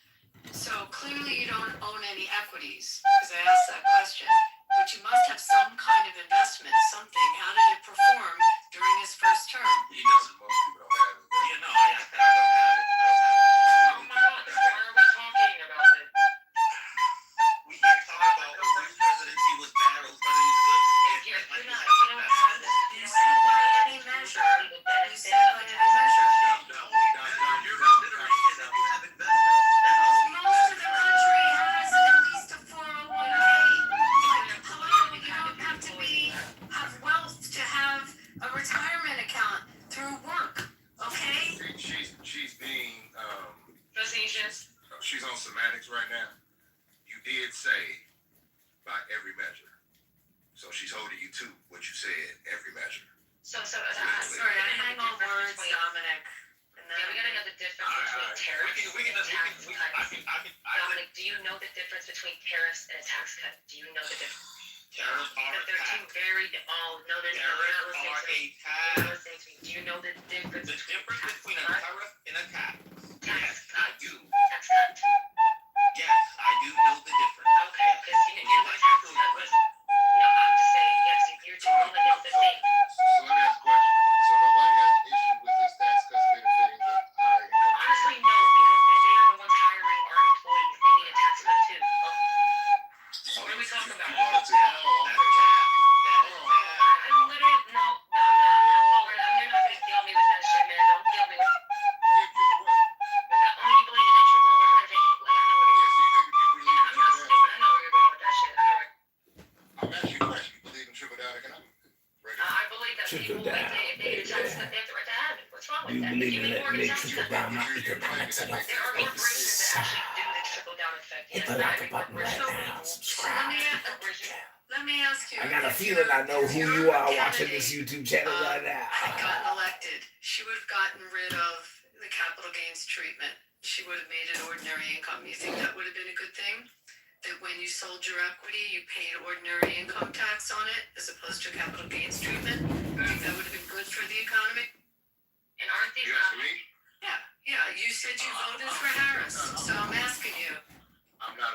So clearly you don't own any equities, because I asked that question. But you must have some kind of investment, something. How did it perform during his first term? He doesn't. Most people don't have it. Yeah, no, I said I don't have it. Oh my God, why are we talking about this? We can't talk about which presidency was bad or which presidency was good. You Like don't you said, have it. You said by any measure. You said by any measure. you're considering is if you have investment. Most of the country has at least a 401k. Like, hello, you don't have to have wealth to have a retirement account through work, okay? She's being Facetious. she's on semantics right now. You did say by every measure. So she's holding you to what you said, every measure. Sorry, I hang on words, Dominic. Yeah, we gotta know the difference between tariffs and tax cuts. Dominic, do you know the difference between tariffs and a tax cut? Do you know the difference? Tariffs are a They're two tax. very. Oh no, they're Tariffs not are listening a to me. You're not tax. listening to me. Do you know the difference? The difference between a tariff and a tax. Yes, I do. Tax cut. Yes, I do know the difference. Okay, because you know what tax cut was. No, I'm just saying yes. You're doing the same. So let me ask a question. So nobody has an issue with this tax cuts benefiting the higher income? Honestly, no, because they are the ones hiring our employees. They need a tax cut too. What are we talking about? That is tax. I'm literally no. You're not gonna kill me with that shit, man. Don't kill me with that. Only you believe in that triple down thing. Like I know where you're going. I'm not stupid. I know where you're going with that shit. I'm asking you a question. You believe in trickle down economics? I believe that people, if they get a tax cut, they have the right to have it. What's wrong with that? believe Give in me it more of a makes tax trickle cut. down economics and There are corporations that actually do the trickle down effect. hit Yes, the not like every button right corporation. now. So Subscribe. let me ask you. I got a if feeling I know who your you are watching candidate, this YouTube channel right now. had gotten elected, she would have gotten rid of the capital gains treatment. She would have made it ordinary income. You think that would have been a good thing? That when you sold your equity, you paid ordinary income tax on it as opposed to capital gains treatment? You think that would have been good for the economy? And aren't these You asking me? Yeah. You said you voted for Harris, so I'm asking you. I'm not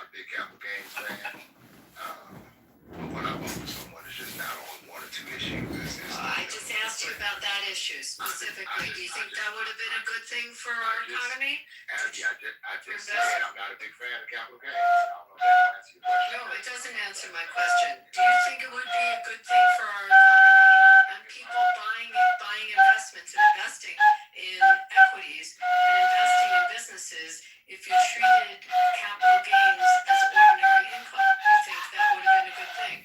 a big capital gains fan. When I vote for someone, it's just not on one or two issues. I just asked you about that issue specifically. Do you think that would have been a good thing for our economy? I just said I'm not a big fan of capital gains. I don't know if that answers your question. No, it doesn't answer my question. Do you think it would be a good thing for our economy and people buying investments and investing in equities and investing in businesses if you treated capital gains as ordinary income? Do you think that would have been a good thing?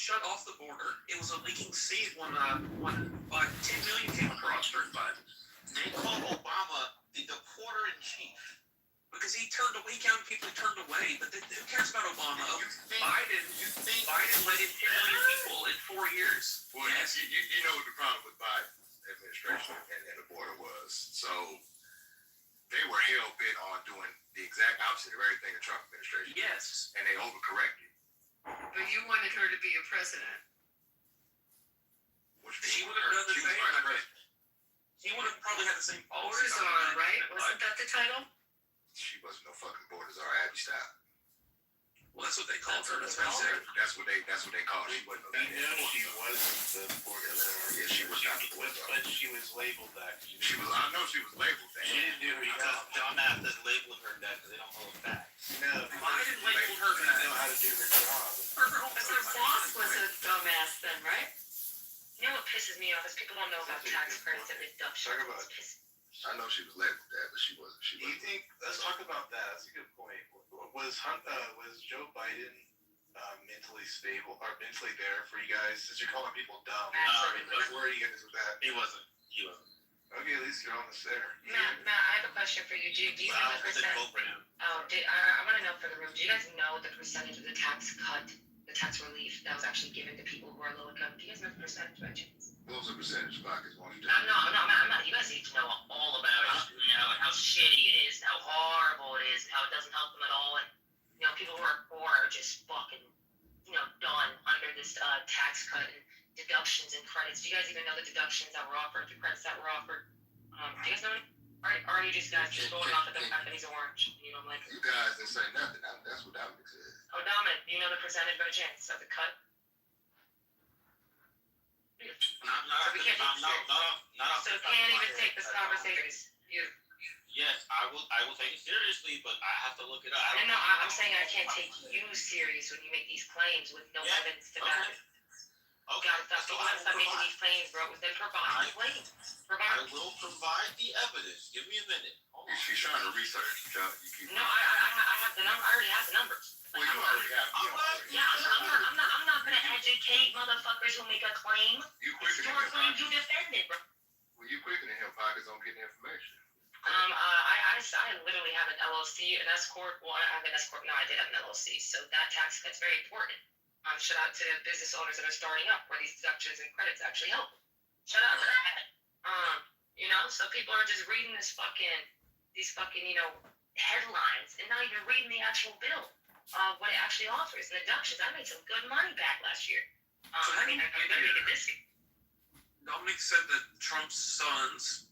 shut off the border. It was a leaking seed when 10 million came across during Biden. They called Obama the deporter-in-chief. Because he counted people he turned away, but who cares about Obama? Biden let in 10 million people in 4 years. Well, yes. you know what the problem with Biden's administration and the border was. So they were hell-bent on doing the exact opposite of everything the Trump administration did. Yes. And they overcorrected. But you wanted her to be a president. Which She means would have done the she was same. vice president. He would have probably had the same policy. Borders on, right? Wasn't that the title? She wasn't no fucking borders or Abby style. Well, that's what they called her. That's what they called her. She wasn't no We know she wasn't the border czar. Yeah, she was not the border czar. But she was labeled that. I know she was labeled that. She didn't do it because dumbass is labeling her that because they don't know the facts. No, Biden labeled her she didn't know how to do her job. Because her boss was a dumbass then, right? You know what pisses me off is people don't know about tax credits and deductions. Talk about it. I know she was labeled that, but she wasn't. Do you think? Let's talk about that. That's a good point. Was Joe Biden mentally stable or mentally there for you guys? Since you're calling people dumb, where are you guys with that? He wasn't. Okay, at least you're honest there. Matt, I have a question for you. Do you know the percent? I want to know for the room. Do you guys know the percentage of the tax cut, the tax relief that was actually given to people who are low income? Do you guys know the percentage by chance? What was the percentage, Marcus? I'm not. You guys need to know all about it. You know, and how shitty it is, and how horrible it is, and how it doesn't help them at all. And people who are poor are just fucking, done under this tax cut and deductions and credits. Do you guys even know the deductions that were offered, the credits that were offered? Do you guys know any? Or are you just guys just going off of the fact that he's orange? You don't like it? You guys didn't say nothing. That's what Dominic said. Oh, Dominic, do you know the percentage by chance of the cut? So can't even take this conversation. Yes, I will take it seriously, but I have to look it up. I'm saying I can't take you serious when you make these claims with no evidence to back it. Okay. Stop making these claims, bro. Then provide the claims. I will provide the evidence. Give me a minute. She's trying to research. No, I have the number. I already have the numbers. Well, you already have. I'm not gonna educate motherfuckers who make a claim. It's your claim you defended, bro. Well, you quicker than him, Pockets, on getting information. I literally have an LLC, an S corp. Well, I have an S corp. No, I did have an LLC. So that tax cut's very important. Shout out to business owners that are starting up, where these deductions and credits actually help. Shout out to that. So people are just reading these fucking, headlines and not even reading the actual bill. What it actually offers. The deductions. I made some good money back last year. I'm gonna make it this year. Dominic said that Trump's sons,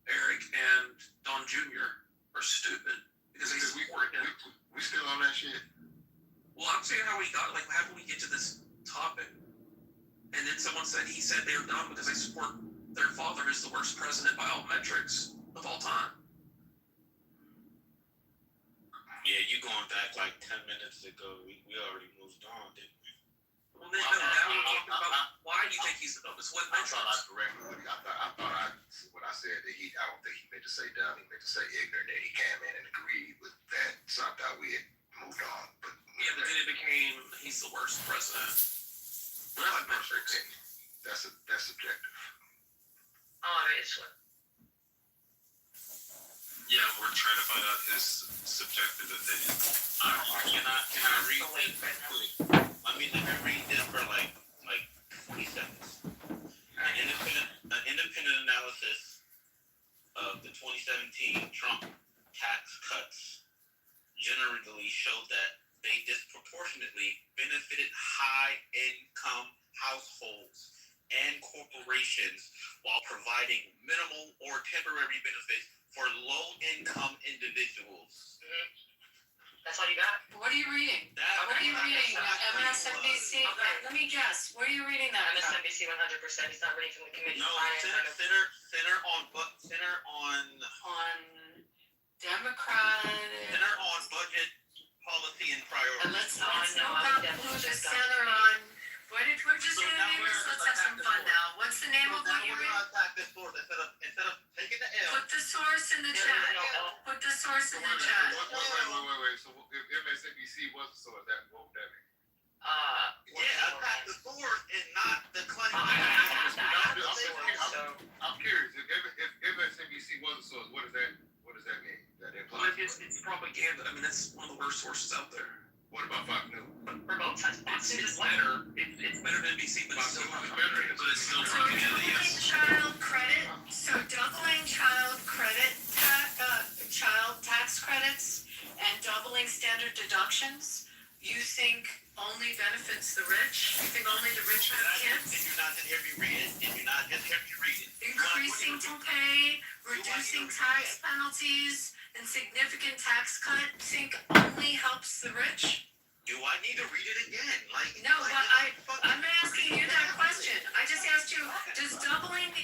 Eric and Don Jr., are stupid because they support him. We still on that shit? Well, I'm saying how do we get to this topic? And then someone said he said they're dumb because they support their father is the worst president by all metrics of all time. Yeah, you going back like 10 minutes ago. We already moved on, didn't we? Well, then now we're talking about why you think he's the dumbest. What I metrics? thought I corrected what when I said that I don't think he meant to say dumb, he meant to say ignorant, and he came in and agreed with that. So I thought we had moved on. But then it became he's the worst president. Well, that's subjective. Obviously. Yeah, we're trying to find out his subjective opinion. Can I read this quick? Let me read this for like 20 seconds. An independent analysis of the 2017 Trump tax cuts generally showed that they disproportionately benefited high-income households and corporations while providing minimal or temporary benefits for low-income individuals. Mm-hmm. That's all you got? What are you reading? What are you reading? MSNBC? Let me guess. Where are you reading that? MSNBC 100%. He's not reading from the committee. No, center on Democrat. Center on budget policy and priorities. Let's know about who the center on. We're just going to name this. Let's have some fun now. What's the name of what you're reading? Instead of taking the L. Put the source in the chat. Put the source in the chat. Wait. So if MSNBC was a source, what would that mean? attack the source and not the claim. I'm curious. If MSNBC was a source, what does that mean? That Well, implies? it's propaganda. I mean, that's one of the worst sources out there. What about Fox News? For both sides. It's better. It's better than NBC, but it's still propaganda. But it's still So propaganda, doubling yes. child credit, child tax credits and doubling standard deductions, you think only benefits the rich? You think only the rich have kids? Did you not just hear me read it? Increasing to pay, reducing tax penalties, and significant tax cut, think only helps the rich? Do I need to read it again? No, but I'm asking you that question. I just asked you, does doubling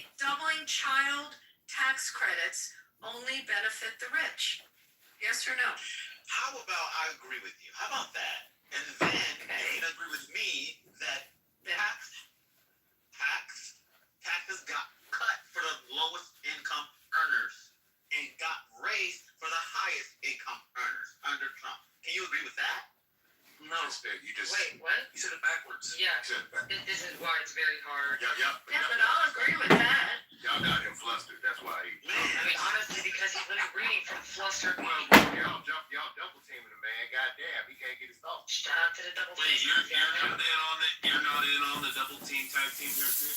child tax credits only benefit the rich? Yes or no? How about I agree with you? How about that? And then you can agree with me that taxes got cut for the lowest income earners and got raised for the highest income earners under Trump. Can you agree with that? No. You just Wait, what? You said it backwards. Yeah. said that. This is why it's very hard. Yeah, but I'll agree with that. Y'all got him flustered. That's why he. I mean, honestly, because he's literally reading from flustered. Y'all double teaming the man. Goddamn, he can't get his thoughts. Shout out to the double Wait, team. you're not in on the double team tag team here too?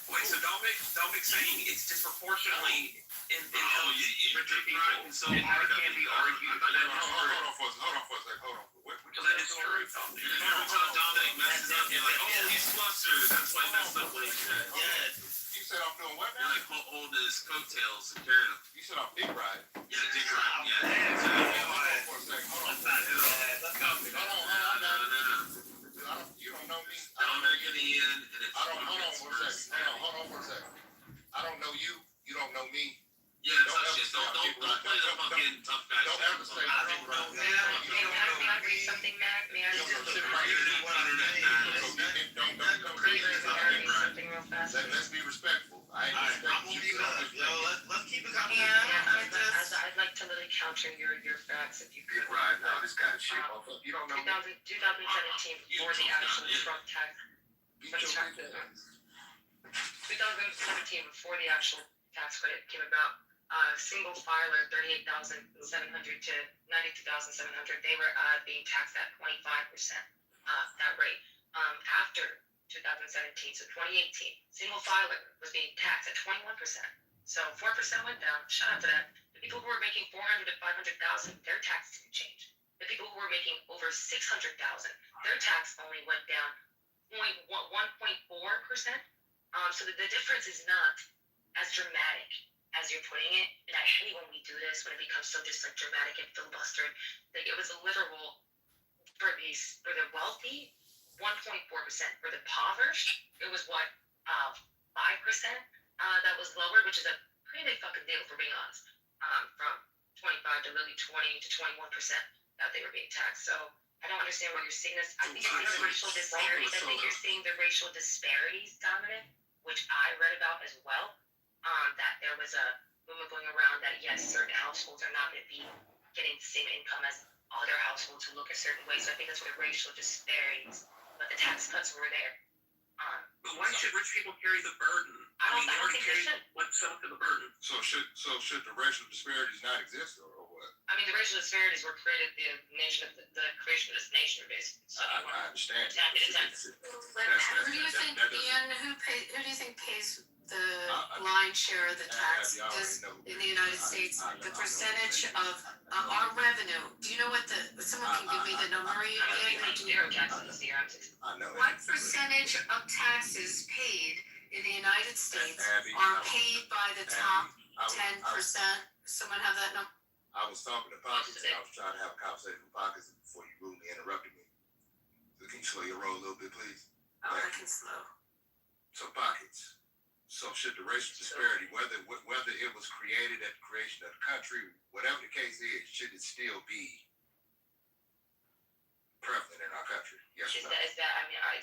Wait, so Dominic's saying it's disproportionately in richer people, so and that can be argued for them. Hold on for a second. Because that is true. Every time Dominic messes up, you're like, oh, he's flustered. That's why he messed up what he said. Yes. You said I'm doing what now? You're like holding his coattails and carrying him. You said I'm dick riding. Yeah, dick riding. Yeah. Hold on for a second. Hold on. Let's go. You don't know me. Dominic in the end, and it's Hold on for a second. I don't know you. You don't know me. Yeah, don't play the fucking tough guy. Don't ever say I don't know them. May I read something, Matt? May I read something? Something real fast. Let's be respectful. I ain't respectful. Let's keep it going. I'd like to literally counter your facts if you could. Right now, this kind of shit. You don't know me. 2017 for the actual Trump tax. 2017 before the actual tax credit came about. Single filer 38,700 to 92,700. They were being taxed at 25%. That rate. After 2017, so 2018, single filer was being taxed at 21%. So 4% went down. Shout out to that. The people who were making 400 to 500,000, their taxes didn't change. The people who were making over 600,000, their tax only went down 1.4%. So the difference is not as dramatic as you're putting it. And I hate when we do this, when it becomes so just like dramatic and filibustered. Like it was a literal for the wealthy, 1.4%. For the impoverished, it was 5%. That was lower, which is a pretty big fucking deal for being honest. From 25 to really 20 to 21% that they were being taxed. So I don't understand why you're seeing this. I think you're seeing the racial disparities. I think you're seeing the racial disparities, Dominic, which I read about as well. That there was a movement going around that yes, certain households are not going to be getting the same income as other households who look a certain way. So I think that's where the racial disparities, but the tax cuts were there. But why should rich people carry the burden? I don't already think they should. What's up to the burden? So should the racial disparities not exist or what? I mean, the racial disparities were created the creation of this nation, basically. So I understand. Who do you think, Ian? Who do you think pays the lion's share of the tax in the United States? The percentage of our revenue. Do you know what someone can give me the number? Zero taxes this year. I know. What percentage of taxes paid in the United States are paid by the top 10%? Someone have that number? I was talking to Pockets and I was trying to have a conversation with Pockets before you rudely interrupted me. So can you slow your roll a little bit, please? Oh, I can slow. So Pockets. So should the racial disparity, whether it was created at the creation of the country, whatever the case is, should it still be prevalent in our country? Yes or no? Is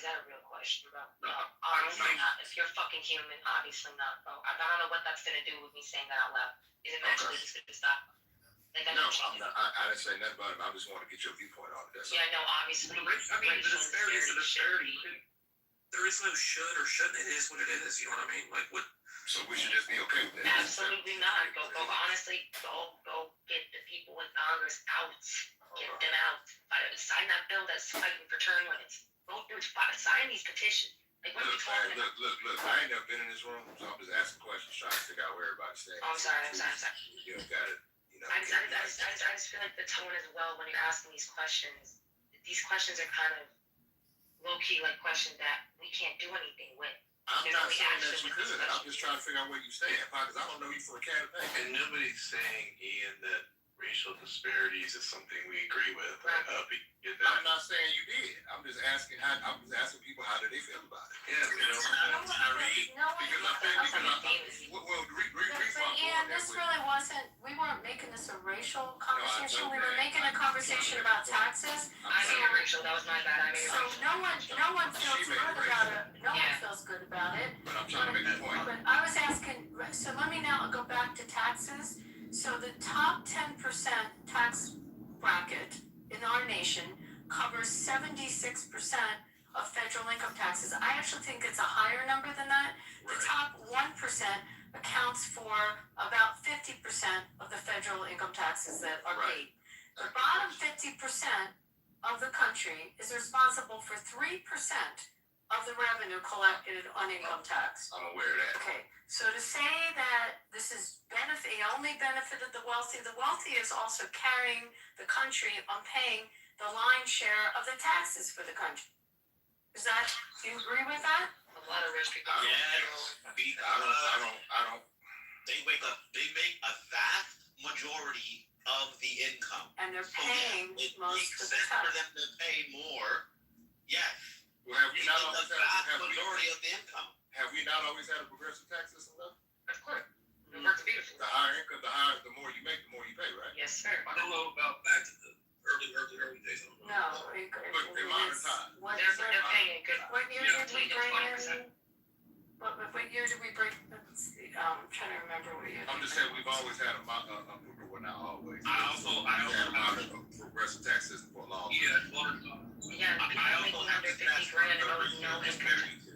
that a real question, bro? No, obviously not. If you're fucking human, obviously not, bro. I don't know what that's gonna do with me saying that out loud. Is it magically just gonna stop? Like I No, mentioned. I'm not, I didn't say nothing about it. I just want to get your viewpoint on it. That's all. Yeah, no, obviously. I mean, the disparity is a disparity. There is no should or shouldn't. It is what it is. You know what I mean? Like what? So we should just be okay with that. Absolutely not. Go honestly, go get the people in Congress out. Get them out. Sign that bill that's fighting for term limits. Go do it. Sign these petitions. Like what are you talking about? Look. I ain't never been in this room, so I'm just asking questions, trying to figure out where everybody's staying. Oh, I'm sorry. You don't got it. You know. I just feel like the tone as well when you're asking these questions. These questions are kind of low key, like questions that we can't do anything with. I'm not saying that you could. I'm just trying to figure out where you stand, because I don't know you for a cat of thing. And nobody's saying, Ian, that racial disparities is something we agree with. I'm not saying you did. I'm just asking people how do they feel about it. Yeah, you know, Ian, this really wasn't, we weren't making this a racial conversation, we were making a conversation about taxes. I made it racial, that was my bad. I made it So no one feels good about it, no one feels good about it. But I'm trying to make a point. But I was asking, so let me now go back to taxes. So the top 10% tax bracket in our nation covers 76% of federal income taxes. I actually think it's a higher number than that. The top 1% accounts for about 50% of the federal income taxes that are paid. The bottom 50% of the country is responsible for 3% of the revenue collected on income tax. I'm aware of that. Okay, so to say that this is only benefited the wealthy is also carrying the country on paying the lion's share of the taxes for the country. Do you agree with that? A lot of rich people. I don't. They make a vast majority of the income. And they're So, paying it most makes of the sense for tax. them to pay more. Yes. Well, have we not The always vast had majority of the income. Have we not always had a progressive tax system though? Of course. It works beautifully. The higher income, the more you make, the more you pay, right? Yes, sir. I don't know about back to the early days. No, But in modern times. They're paying good. What year did we bring in? What year did we bring? I'm trying to remember what year. I'm just saying we've always had well, not always. I also had a progressive tax system for a long time. Yeah, people making under 50 grand and owes no income.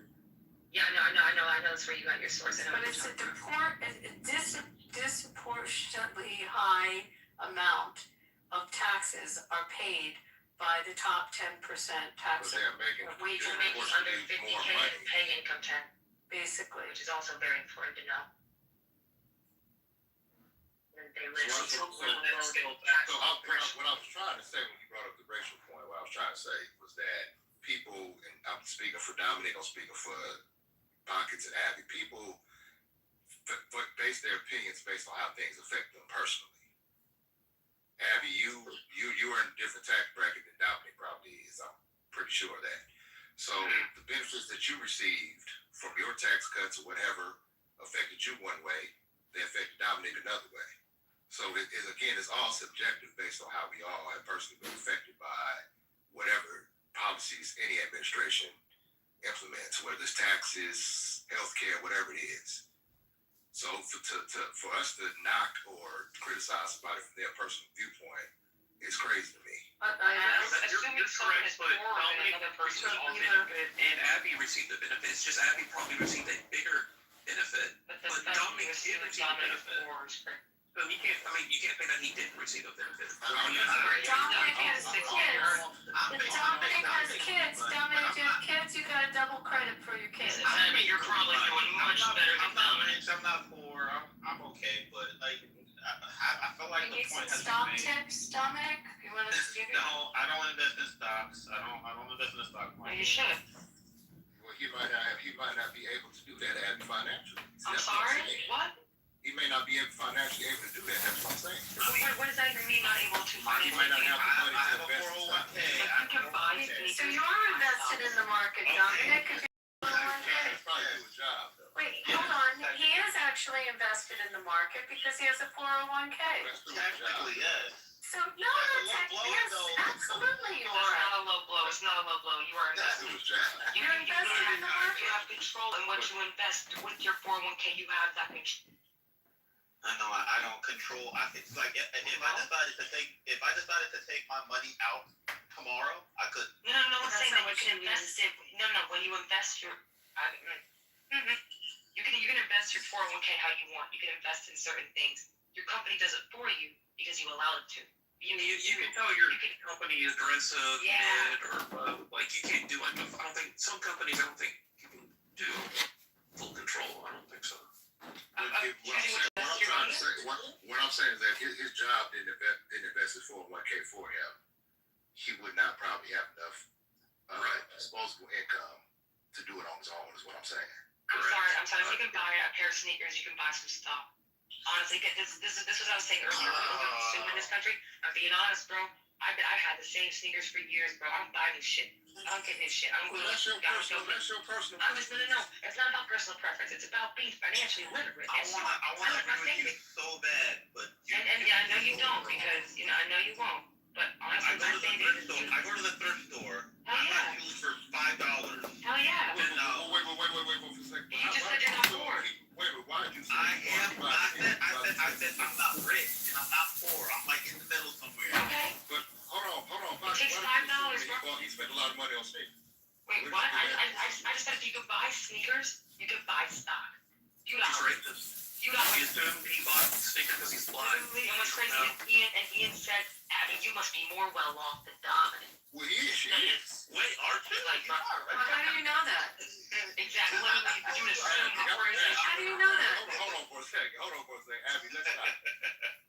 Yeah, I know that's where you got your source. But it's a disproportionately high amount of taxes are paid by the top 10% tax. But they're making Wages making under 50K pay income tax. Basically. Which is also very important to know. And they live So below the tax what I was trying to say when you brought up the racial point, what I was trying to say was that people, and I'm speaking for Dominic, I'm speaking for Pockets and Abby, people base their opinions based on how things affect them personally. Abby, you are in a different tax bracket than Dominic probably is. I'm pretty sure of that. So the benefits that you received from your tax cuts or whatever affected you one way, they affected Dominic another way. So it's all subjective based on how we all have personally been affected by whatever policies any administration implements, whether it's taxes, healthcare, whatever it is. So for us to knock or criticize somebody from their personal viewpoint is crazy to me. You're correct, but Dominic received all benefit and Abby received the benefits. Just Abby probably received a bigger benefit. But Dominic did receive a benefit. So you can't say that he didn't receive a benefit. Dominic has kids. Dominic has kids. Dominic, you have kids, you got a double credit for your kids. I mean, you're probably doing much better than Dominic. I'm not poor. I'm okay, but like I feel like You the need some point has stock been made. tips, Dominic? You want us to give you? No, I don't invest in stocks. I don't invest in the stock market. Well, you should. Well, he might not be able to do that financially. I'm sorry? What? He may not be financially able to do that. That's what I'm saying. What does that even mean, not able to He might not have the money to invest in stock. You can buy So you are invested in the market, Dominic. If you That's probably do a job, though. Wait, hold on. He is actually invested in the market because he has a 401k. Technically, yes. So yes, absolutely you It's are. not a low blow. It's not a low blow. You are That's invested. do his job. You're invested in the market. You have control in what you invest with your 401k. You have that control. I know I don't control. I think like if I decided to take my money out tomorrow, I could. No, I'm saying that you can invest it. No, when you invest your, you can invest your 401k how you want. You can invest in certain things. Your company does it for you because you allow it to. You can tell your company is aggressive, or like you can't do like. I don't think some companies. I don't think you can do full control. I don't think so. What I'm saying is that his job didn't invest his 401k for him. He would not probably have enough disposable income to do it on his own. Is what I'm saying. I'm sorry. If you can buy a pair of sneakers, you can buy some stuff. Honestly, this is what I was saying earlier. We don't consume in this country. I'm being honest, bro. I've had the same sneakers for years, bro. I don't buy new shit. I don't get new shit. That's your personal. I'm just no. It's not about personal preference. It's about being financially literate. I want to agree with you so bad, but and yeah, I know you don't because I know you won't. But honestly, I go to the thrift store. I buy shoes for $5. Hell yeah. Wait for a second. You just said you're not poor. Wait, why did you say I said I'm not rich and I'm not poor. I'm like in the middle somewhere. Okay. But hold on. It takes $5, bro. He spent a lot of money on sneakers. Wait, what? I just said if you could buy sneakers, you could buy stock. You got racist. You got He assumed he bought sneakers because he's blind. And what's crazy is Ian said, Abby, you must be more well off than Dominic. Well, she is. Wait, aren't you? Like, How do you know that? Exactly. You assume the organization. How do you know that? Hold on for a second. Abby, let's stop.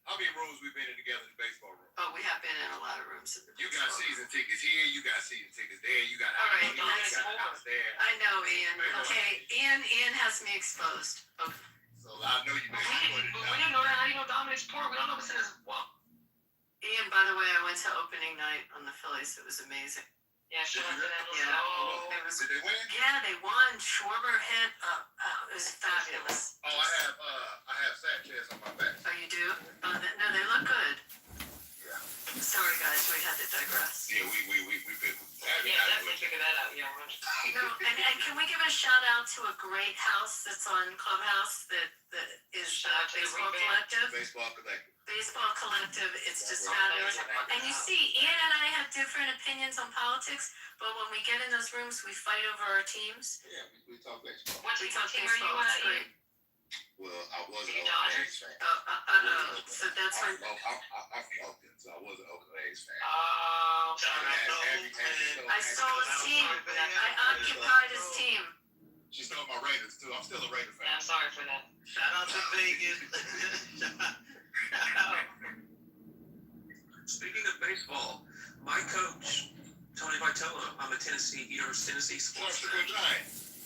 How many rooms we been in together in the baseball room? Oh, we have been in a lot of rooms. You got season tickets here, you got season tickets there, you got All right, you got a house there. I know, Ian. Okay, Ian has me exposed. Okay. So I know you been But we didn't know that. How do you know Dominic's poor? We don't know what's in his wallet. Ian, by the way, I went to opening night on the Phillies. It was amazing. Yeah, she went to that little It was, Did they win? yeah, they won. Schwarber hit. It was fabulous. Oh, I have Sanchez on my back. Oh, you do? Oh, no, they look good. Yeah. Sorry, guys, we had to digress. Yeah, we've been Abby. Yeah, definitely figure that out. Yeah. No, and can we give a shout out to a great house that's on Clubhouse that is Baseball Collective? Baseball Collective, it's just fabulous. And you see, Ian and I have different opinions on politics, but when we get in those rooms, we fight over our teams. Yeah, we talk baseball. What We team talk are you baseball. at, It's great. Well, I was an You Oakland A's fan. So that's when. I'm from Oakland, so I was an Oakland A's fan. Oh, I stole his team. I occupied his team. She stole my Raiders too. I'm still a Raider fan. yeah, I'm sorry for that. Shout out to Vegas. Speaking of baseball, my coach, Tony Vitello, I'm a University sports fan.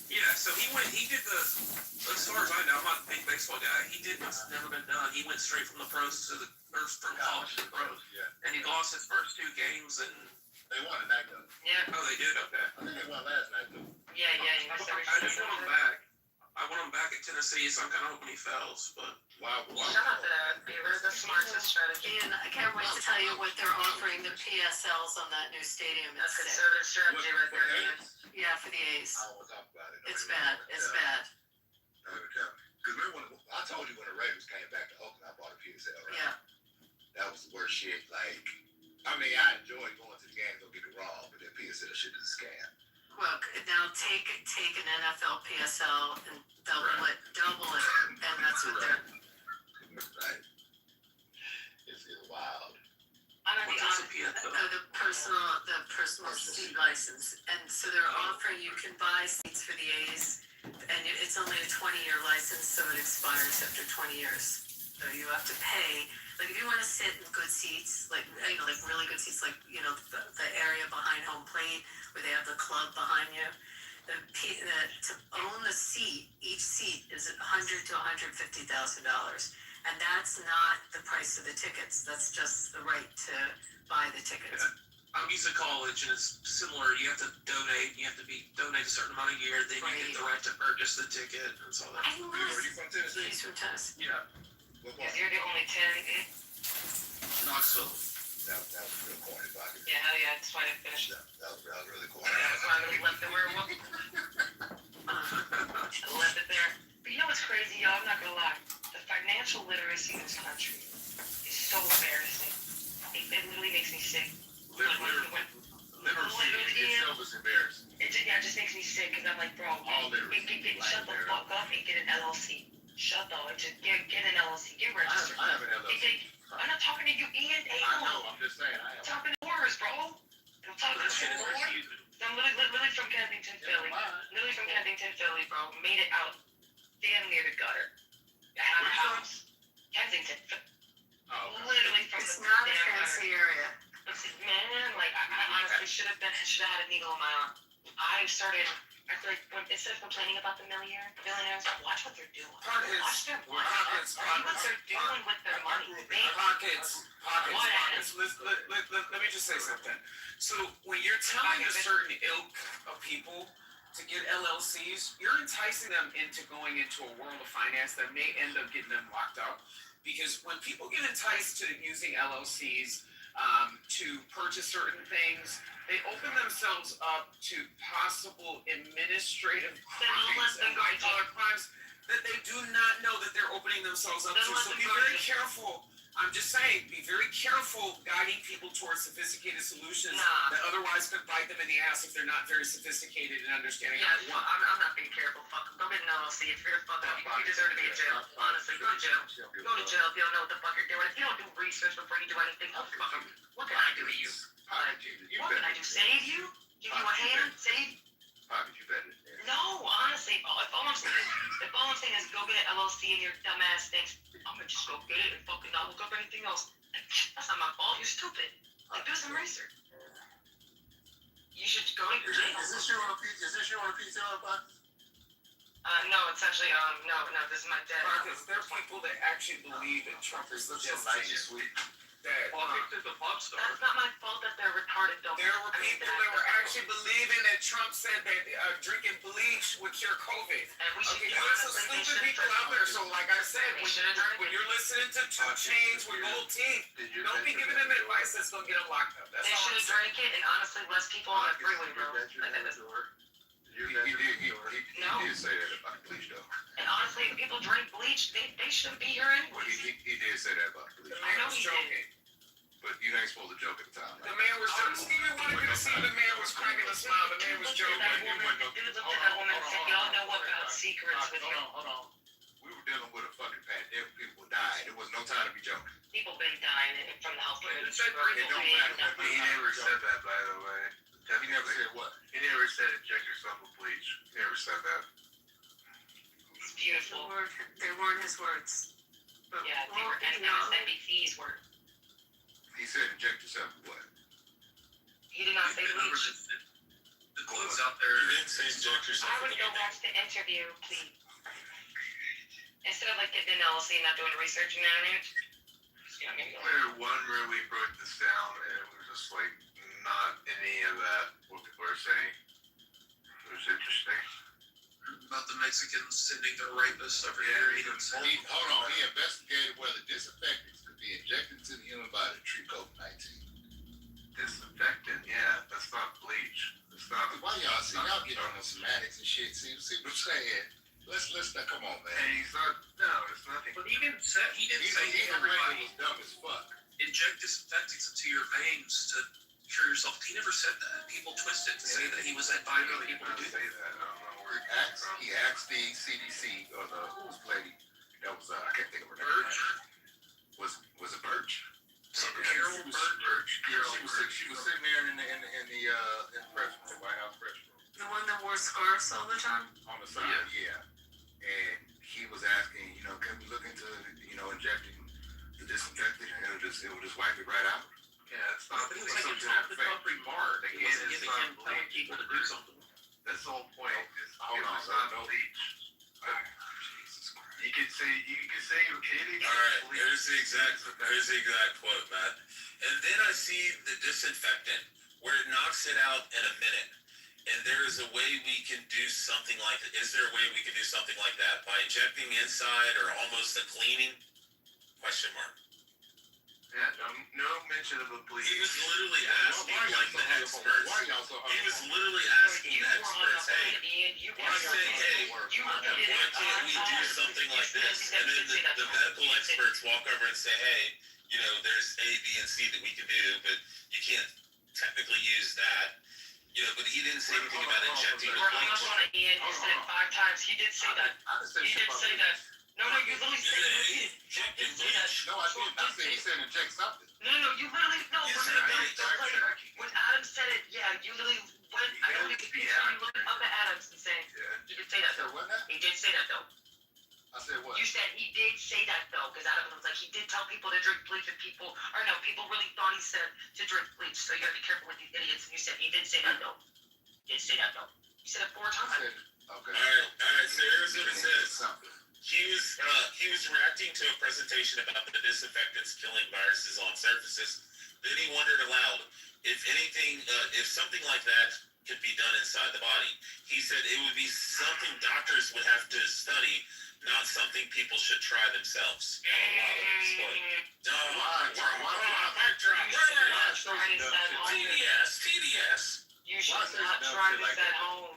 Yeah, so he did as far as I know, I'm not a big baseball guy, he did what's never been done. He went straight from the pros to from college to the pros. Yeah. And he lost his first 2 games and They won tonight though. Yeah. oh, they did? Okay. I think they won last night too. Yeah. You I just want him back. I want him back at Tennessee, so I'm kind of hoping he fails, but Wow. shout out to that, Beaver. That's smart strategy. Ian, I can't wait to tell you what they're offering the PSLs on that new stadium. That's It's sick. conservative strategy right there, Ian. Yeah, for the A's. I don't want to talk about it. It's bad. It's bad. Because remember when I told you when the Raiders came back to Oakland, I bought a PSL, right? Yeah. That was the worst shit. Like, I mean, I enjoyed going to the games, don't get me wrong, but that PSL shit is a scam. Well, now take an NFL PSL and double it, and that's what they're. Right? It's wild. I'm gonna be what's honest. a PSL? The personal seat license, and so they're offering you can buy seats for the A's, and it's only a 20-year license, so it expires after 20 years. So you have to pay. Like if you want to sit in good seats, like like really good seats, like the area behind home plate where they have the club behind you. To own the seat, each seat is $100,000 to $150,000, and that's not the price of the tickets. That's just the right to buy the tickets. I'm used to college, and it's similar. You have to donate. You have to donate a certain amount a year. Then you get the right to purchase the ticket and so that. I Are you from Tennessee? He's from Tennessee. Yeah. What Yes, part? you're the only 10. Knoxville. That was real corny, Bobby. Yeah, hell yeah. That's why I finished. That was really corny. That's why I left the werewolf. I left it there. But you know what's crazy, y'all? I'm not gonna lie. the financial literacy in this country is so embarrassing. It literally makes me sick. Literacy itself is embarrassing. It just makes me sick because I'm like, bro, shut the fuck up and get an LLC. Shut up, just get an LLC, get registered. I have an LLC. I'm not talking to you, Ian. I know, I'm just saying. I'm talking to Morris, bro. I'm talking to Morris. I'm literally from Kensington, Philly. Literally from Kensington, Philly, bro. Made it out damn near the gutter. I have a house. Kensington. Literally from It's the not a damn fancy gutter. area. Man, like I honestly should have had a needle in my arm. I feel like instead of complaining about the millionaires, watch what they're doing. Watch their money. See what they're doing with their money. Pockets. Let me just say something. So when you're telling a certain ilk of people to get LLCs, you're enticing them into going into a world of finance that may end up getting them locked up. Because when people get enticed to using LLCs to purchase certain things, they open themselves up to possible administrative crimes and white-collar crimes that they do not know that they're opening themselves up to. So be very careful. I'm just saying, be very careful guiding people towards sophisticated solutions that otherwise could bite them in the ass if they're not very sophisticated in understanding how to work. I'm not being careful. Fuck, go get an LLC. If you're a fucker, you deserve to be in jail. Honestly, go to jail. Go to jail if you don't know what the fuck you're doing. If you don't do research before you do anything, what can I do to you? What can I do? Save you? Give you a hand? Save? You better. No, honestly, if all I'm saying is go get an LLC and your dumbass thinks I'm gonna just go get it and fucking not look up anything else. That's not my fault. You're stupid. Like, do some research. You should go to jail. Is this you on a pizza box? No, it's actually no. This is my dad. Because there are people that actually believe that Trump is just sweet. That's not my fault that they're retarded, though. There were people that were actually believing that Trump said that drinking bleach would cure COVID. And we should there's some stupid people out there. So, like I said, when you're listening to 2 Chainz with gold teeth, don't be giving them advice that's going to get them locked up. That's they all should have drank it, and honestly, less people on the freeway, bro. He did say that about bleach, though. And honestly, if people drink bleach, they shouldn't be here anyway. He did say that about bleach. I know he did. But you ain't supposed to joke at the time. The man was joking. Stevie wanted you to see the man was cracking a smile. The man was joking. Y'all know about secrets with him. Hold on. We were dealing with a fucking pandemic. People died. There was no time to be joking. People been dying from the healthcare industry. It don't matter. He never said that, by the way. He never said what? He never said inject yourself with bleach. He never said that. It's beautiful. They weren't his words. Yeah, they were, and that was NBC's word. He said inject yourself with what? He did not say bleach. The clue's out there. You didn't say inject yourself. I would go watch the interview, please. Instead of like getting an LLC and not doing research and internet. One really broke this down, and it was just like not any of that what people are saying. It was interesting. About the Mexicans sending their rapists over here. Hold on. He investigated whether disinfectants could be injected to the human body to treat COVID-19. Disinfectant, yeah, that's not bleach. It's not. Why y'all get on the semantics and shit? See what I'm saying? Let's now, come on, man. And he's not. No, it's nothing. But he didn't say everybody was dumb as fuck. Inject disinfectants into your veins to cure yourself. He never said that. People twist it to say that he was advising people to do that. I don't know where He asked the CDC or who's lady that was I can't think of her name. Was it Birch? Carol Birch. She was sitting there in the press room, the White House press room. The one that wore scarves all the time? On the side, yeah. And he was asking, can we look into, injecting the disinfectant and it would just wipe it right out? Yeah, it's not. But he was like a tropical remark. Again, it's not telling people to do something. That's the whole point. It's not bleach. Jesus Christ. You can say you're kidding. All right, here's the exact quote, Matt. And then I see the disinfectant where it knocks it out in a minute. And there is a way we can do something like that. Is there a way we can do something like that by injecting inside or almost a cleaning? Question mark. Yeah, no mention of a police. He was literally asking like the experts. Why y'all so He was literally asking the experts, hey, You why can't we do something like this? And then the medical experts walk over and say, hey, you know, there's A, B, and C that we can do, but you can't technically use that. You know, but he didn't say anything about injecting You the were hung up bleach. on it, Ian. You said it 5 times. He did say that. He did say that. No, you literally said it. Injecting say that. bleach. No, I didn't. I said he said inject something. No, you literally no. You said that. When Adam said it, yeah, you literally went. I don't think you went up at Adams and saying he did say that though. He did say that though. I said what? You said he did say that though, because Adam was like he did tell people to drink bleach, and people really thought he said to drink bleach. So you gotta be careful with these idiots. And you said he did say that though. He did say that though. You said it 4 times. Okay. All right. So here's what it says. He was reacting to a presentation about the disinfectants killing viruses on surfaces. Then he wondered aloud if anything, if something like that could be done inside the body. He said it would be something doctors would have to study, not something people should try themselves. TDS. You should not try this at home.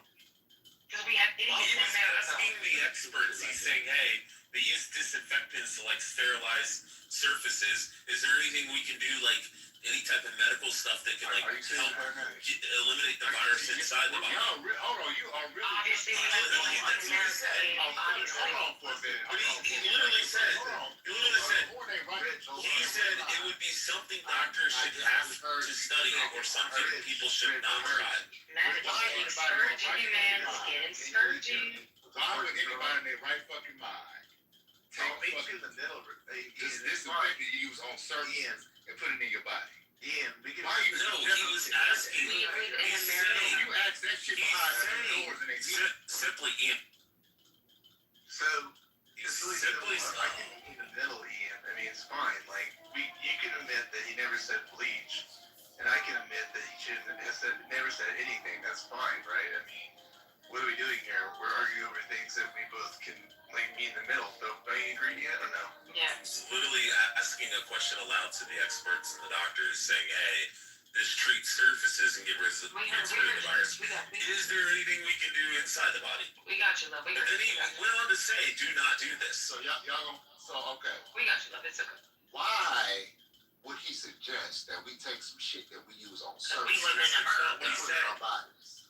Because we have idiots in America. Asking the experts, he's saying, hey, they use disinfectants to like sterilize surfaces. Is there anything we can do, like any type of medical stuff that can like help eliminate the virus inside the body? Hold on, you are really. Obviously, we have idiots in America. Obviously. Hold on for a minute. But he literally said, he said it would be something doctors should have to study or something people should not try. Man, it's getting scourgy, man. It's getting scourgy. Why would anybody in their right fucking mind take fucking the middle? This disinfectant you use on surfaces and put it in your body. Ian, we can. No, he was asking. We live in He's America. saying, You ask that shit behind doors and they simply, Ian. So He's it's really simply simple. I can in the middle, Ian. I mean, it's fine. Like you can admit that he never said bleach, and I can admit that he shouldn't have never said anything. That's fine, right? I mean, what are we doing here? We're arguing over things that we both can like meet in the middle. So are you agreed yet or no? Yeah. He's literally asking a question aloud to the experts and the doctors, saying, hey, this treats surfaces and gets rid of the virus. Is there anything we can do inside the body? We got you, love. And then he went on to say, do not do this. So y'all okay. We got you, love. It's okay. Why would he suggest that we take some shit that we use on Because we surfaces live in America. and put it in our bodies?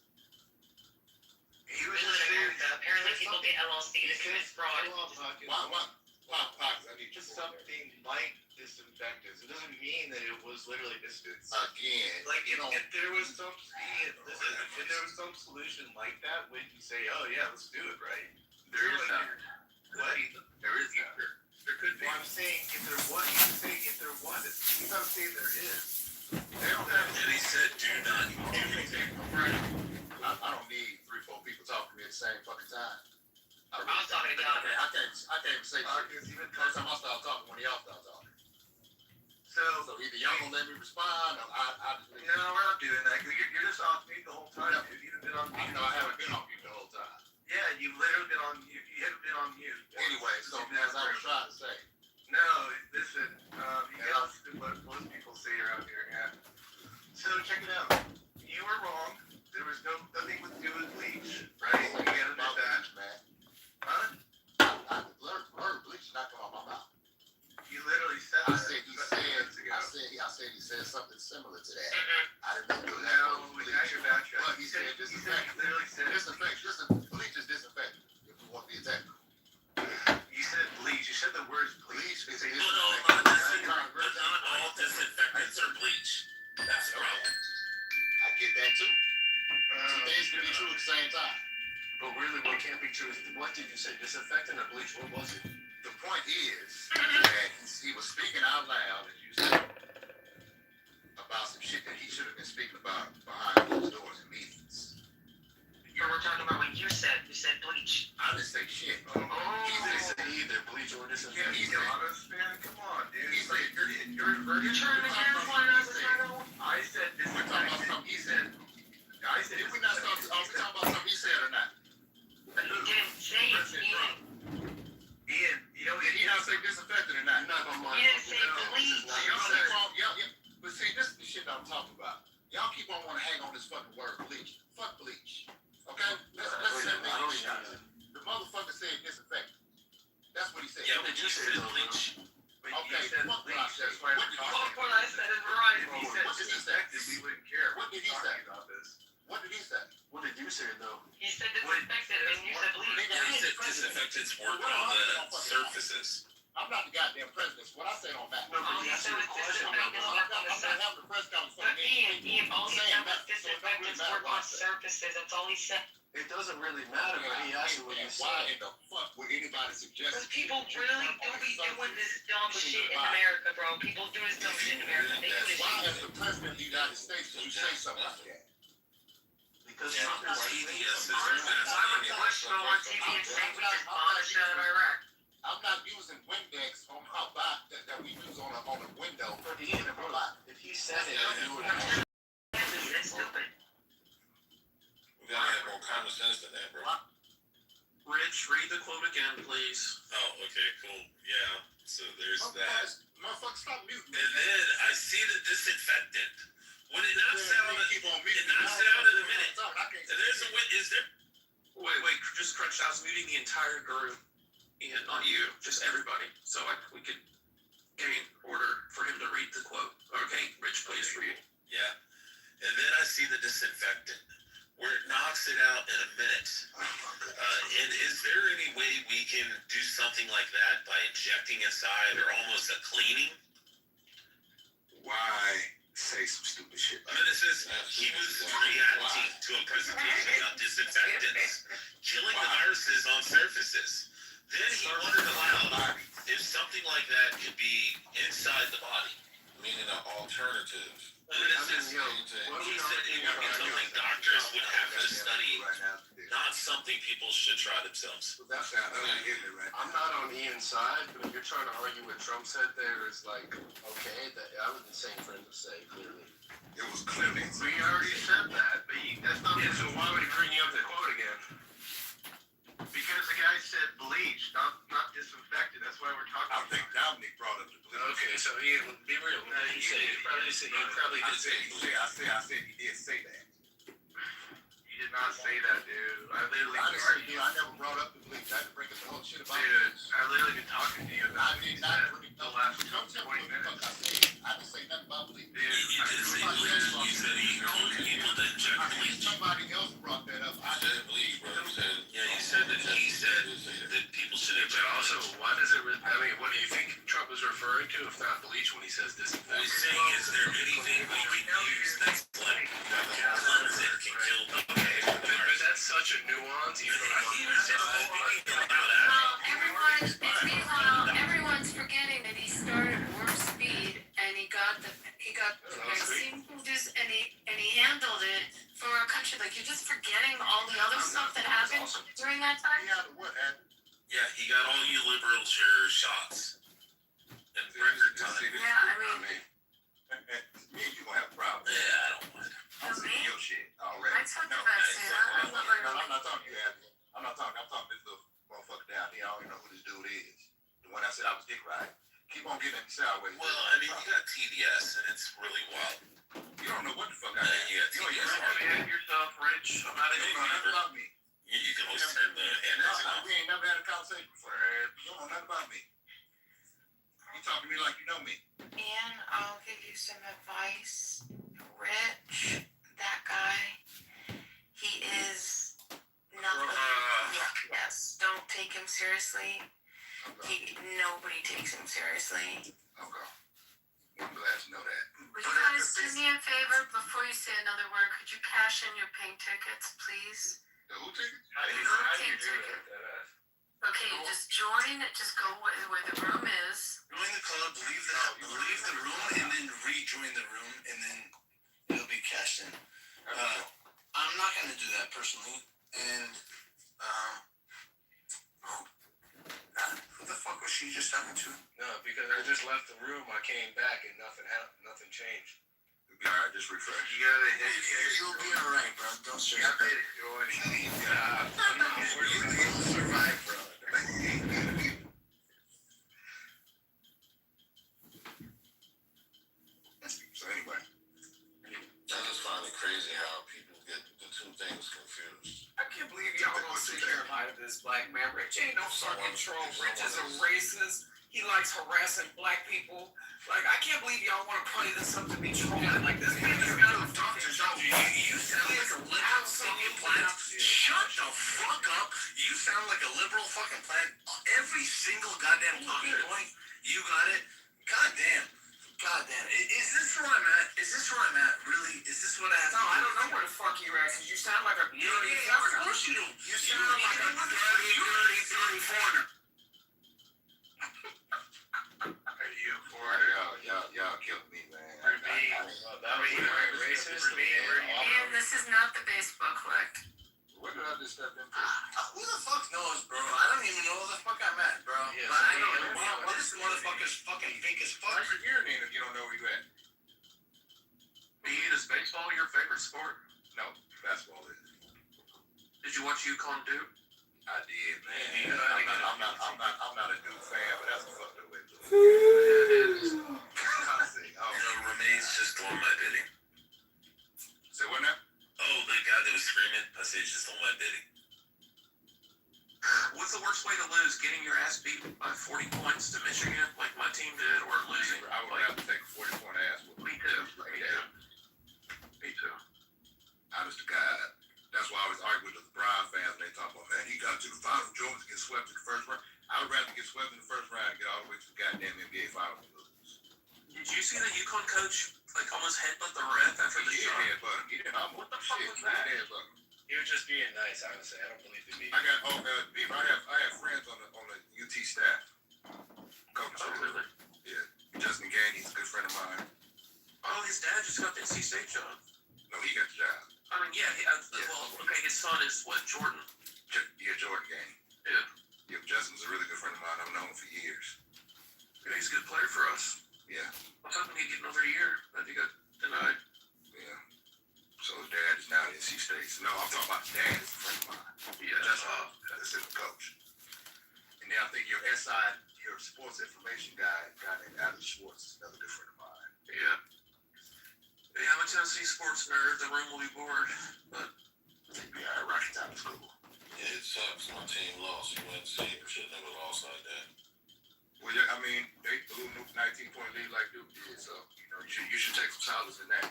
He We was live just in saying America. Apparently, people get LLC to commit fraud. Why, I need just something like disinfectants. It doesn't mean that it was literally disinfectants. again. Like you know, if there was some solution like that, wouldn't you say, oh yeah, let's do it, right? There is none. What? There is none. There could be. Well, I'm saying if there was, you say if there was. He's not saying there is. They don't have. And he said, do not do anything. I don't need 3-4 people talking to me at the same fucking time. I'm talking to God. I can't even say shit. Every time I start talking, when y'all start talking. So either y'all gonna let me respond, or I just. No, we're not doing that. You're just off mute the whole time, dude. You've been on mute. I know I haven't been on mute the whole time. Yeah, you've literally been on. You haven't been on mute. Anyway, so as I was trying to say. No, listen. You gotta listen to what most people say around here. Yeah. So check it out. You were wrong. There was nothing to do with bleach, right? You gotta admit that. Man. Huh? I learned bleach not come out my mouth. You literally said I that. said he said something similar to that. I didn't know that. No, now you're backtracking. But he said disinfectant. He literally said Bleach is disinfectant. If we want to be exact. You said bleach. You said the words bleach. Bleach is Not all disinfectants are bleach. That's the problem. I get that too. Two things can be true at the same time. But really, what can't be true is what did you say? Disinfectant or bleach? What was it? The point is that he was speaking out loud, as you said, about some shit that he should have been speaking about behind closed doors in meetings. But we're talking about what you said. You said bleach. I didn't say shit. He didn't say either bleach or disinfectant. He's honest, man. Come on, dude. He said You're trying to gaslight us. I said we're talking about something he said. I said Did we not talk about something he said or not? But he didn't say it, Ian. Ian, Did he not say disinfectant or not? He didn't say bleach. Y'all say wrong. But don't want to hang on this fucking word bleach. Fuck bleach. Okay? Let's say the motherfucker said disinfectant. That's what he said. Yeah, but you said bleach. Okay, fuck what I said. Fuck what I said in Verizon. He said disinfectant, we wouldn't care. What did he say? About this. What did he say? What did you say though? He said disinfectant, and you said bleach. He said disinfectants work on the surfaces. I'm not the goddamn president. What I said on that. All he said was disinfectants work on the surface. having the press conference. But Ian, all he said was disinfectants work on surfaces. That's all he said. It doesn't really matter when he asked you what you Why said. in the fuck would anybody suggest? Because people really do be doing this dumb shit in America, bro. People do this dumb shit in America. They do this Why, shit. as the president of the United States, would you say something like that? Because Yeah, CVS is Why would Bush go on TV and say we just bombed out of Iraq? I'm not using Windex on my bot that we use on a window. But Ian, if he said it, you would. It's stupid. We gotta have more common sense than that, bro. Rich, read the quote again, please. Oh, okay, cool. Yeah. So there's that. Motherfucker, stop muting. And then I see the disinfectant. When it knocks out, Keep on it muting. knocks it out in a minute. And there's a is there? Wait, just Crunch. I was muting the entire group. Ian, not you, just everybody. So we could gain order for him to read the quote. Okay, Rich, please read. Yeah. And then I see the disinfectant, where it knocks it out in a minute. And is there any way we can do something like that by injecting inside or almost a cleaning? Why say some stupid shit? I mean, it says he was reacting to a presentation about disinfectants killing the viruses on surfaces. Then he wondered aloud if something like that could be inside the body. Meaning an alternative. I mean, it says, he said it would be something doctors would have to study, not something people should try themselves. That sounds right. I'm not on Ian's side, but if you're trying to argue what Trump said there is like, okay, that I was the same for him to say, clearly. It was clearly. We already said that, but that's not it. So why would he bring you up the quote again? Because the guy said bleach, not disinfected. That's why we're talking. I think Dominic brought up the bleach. Okay, so Ian, be real. No, you probably did say I said he did say that. You did not say that, dude. I literally. I never brought up the bleach. I had to bring up the whole shit about Dude, I literally been talking to you about I did not bring it up. the last Don't tell 20 me what the fuck minutes. I said. I didn't say nothing about bleach. Dude, You did say bleach. You said he told people to inject bleach. Somebody else brought that up. I said bleach, bro. Yeah, he said that people should inject. But also, why does it? I mean, what do you think Trump is referring to, if not bleach, when he says disinfectant? He's saying, is there anything we can use that's like cleanse it, can kill the But that's such a nuance. Even Meanwhile, everyone's forgetting that he started warp speed and he got vaccine produced and he handled it for our country. Like, you're just forgetting all the other stuff that happened during that time. Yeah, he got all you liberals your shots in record time. Yeah, I mean, Me and you gonna have a problem. Yeah, I don't mind. I'm seeing your shit already. I took the vaccine. I'm not like, I'm not talking to you, Abby. I'm talking this little motherfucker down here. I don't even know who this dude is. The one I said I was dick riding. Keep on getting me sideways. Well, I mean, you got TDS, and it's really wild. You don't know what the fuck I got. You got TDS. Behave yourself, Rich. I'm not even You don't know nothing about me. You can always turn the hand raising off. We ain't never had a conversation before. You don't know nothing about me. You talk to me like you know me. And I'll give you some advice. Rich, that guy, he is nothing. Yes, don't take him seriously. Nobody takes him seriously. Okay. I'm glad to know that. would you guys do me a favor before you say another word? Could you cash in your pink tickets, please? The who ticket? How do you Pink do ticket. that? Okay, you just join. Just go where the room is. Join the club, leave the room, and then rejoin the room, and then it'll be cashed in. I'm not gonna do that personally, and who the fuck was she just talking to? No, because I just left the room. I came back and nothing happened. Nothing changed. Alright, just refresh. You gotta hit. You'll be alright, bro. Don't stress. You gotta hit it. I'm not worried about it. You'll survive, bro. So anyway. I just find it crazy this black man. Rich ain't no fucking troll. Rich is a racist. He likes harassing black people. Like, I can't believe y'all want to play this up to be trolling. Like, this man is not a fucking troll. You sound like a liberal fucking plant. Shut the fuck up. You sound like a liberal fucking plant. Every single goddamn talking point, you got it. Goddamn. Goddamn. Is this where I'm at? Is this where I'm at? Really? Is this what I have to do? No, I don't know where the fuck you're at, because you sound like a dirty foreigner. Of course you do. You sound like a dirty foreigner. Y'all killed me, man. Racist. And this is not the baseball collect. What did I just step into? Who the fuck knows, bro? I don't even know where the fuck I'm at, bro. Yeah, But I don't know. Why this motherfucker's fucking fake as fuck? Why's your name if you don't know where you at? Is baseball your favorite sport? No, basketball is. Did you watch UConn Duke? I did, man. I'm not a Duke fan, but that's a fucked up way to look. Remains just doing my bidding. Say what now? Oh, the guy that was screaming, I said just on my bidding. What's the worst way to lose? Getting your ass beat by 40 points to Michigan, like my team did, or losing? I would rather take a 40-point ass whooping. Me too. Me too. Honest to God. That's why I was arguing with the LeBron fans when they talk about, man, he got to the final. Jones get swept in the first round. I would rather get swept in the first round and get all the way to the goddamn NBA finals and lose. Did you see the UConn coach like almost headbutt the ref after the shot? He didn't almost. What the fuck was that? He was just being nice, honestly. I don't believe the media. I have friends on the UT staff. Coach. Oh, really? Yeah. Justin Gainey, he's a good friend of mine. Oh, his dad just got the NC State job. No, he got the job. I mean, well, okay, his son is what, Jordan? Yeah, Jordan Gainey. Yeah. Yeah, Justin's a really good friend of mine. I've known him for years. Yeah, he's a good player for us. Yeah. I was hoping he'd get another year, but he got denied. Yeah. So his dad is now at NC State. So no, I'm talking about his dad is a friend of mine. Yeah. That's the coach. And then I think your SI, your sports information guy named Adam Schwartz, is another good friend of mine. Yeah. Yeah, I'm a Tennessee sports nerd. The room will be bored, but I think we are Rocky Top School. Yeah, it sucks. My team lost. You went to see it. Should never lost like that. Well, yeah, I mean, they blew 19-point lead like Duke did, so you should take some solace in that.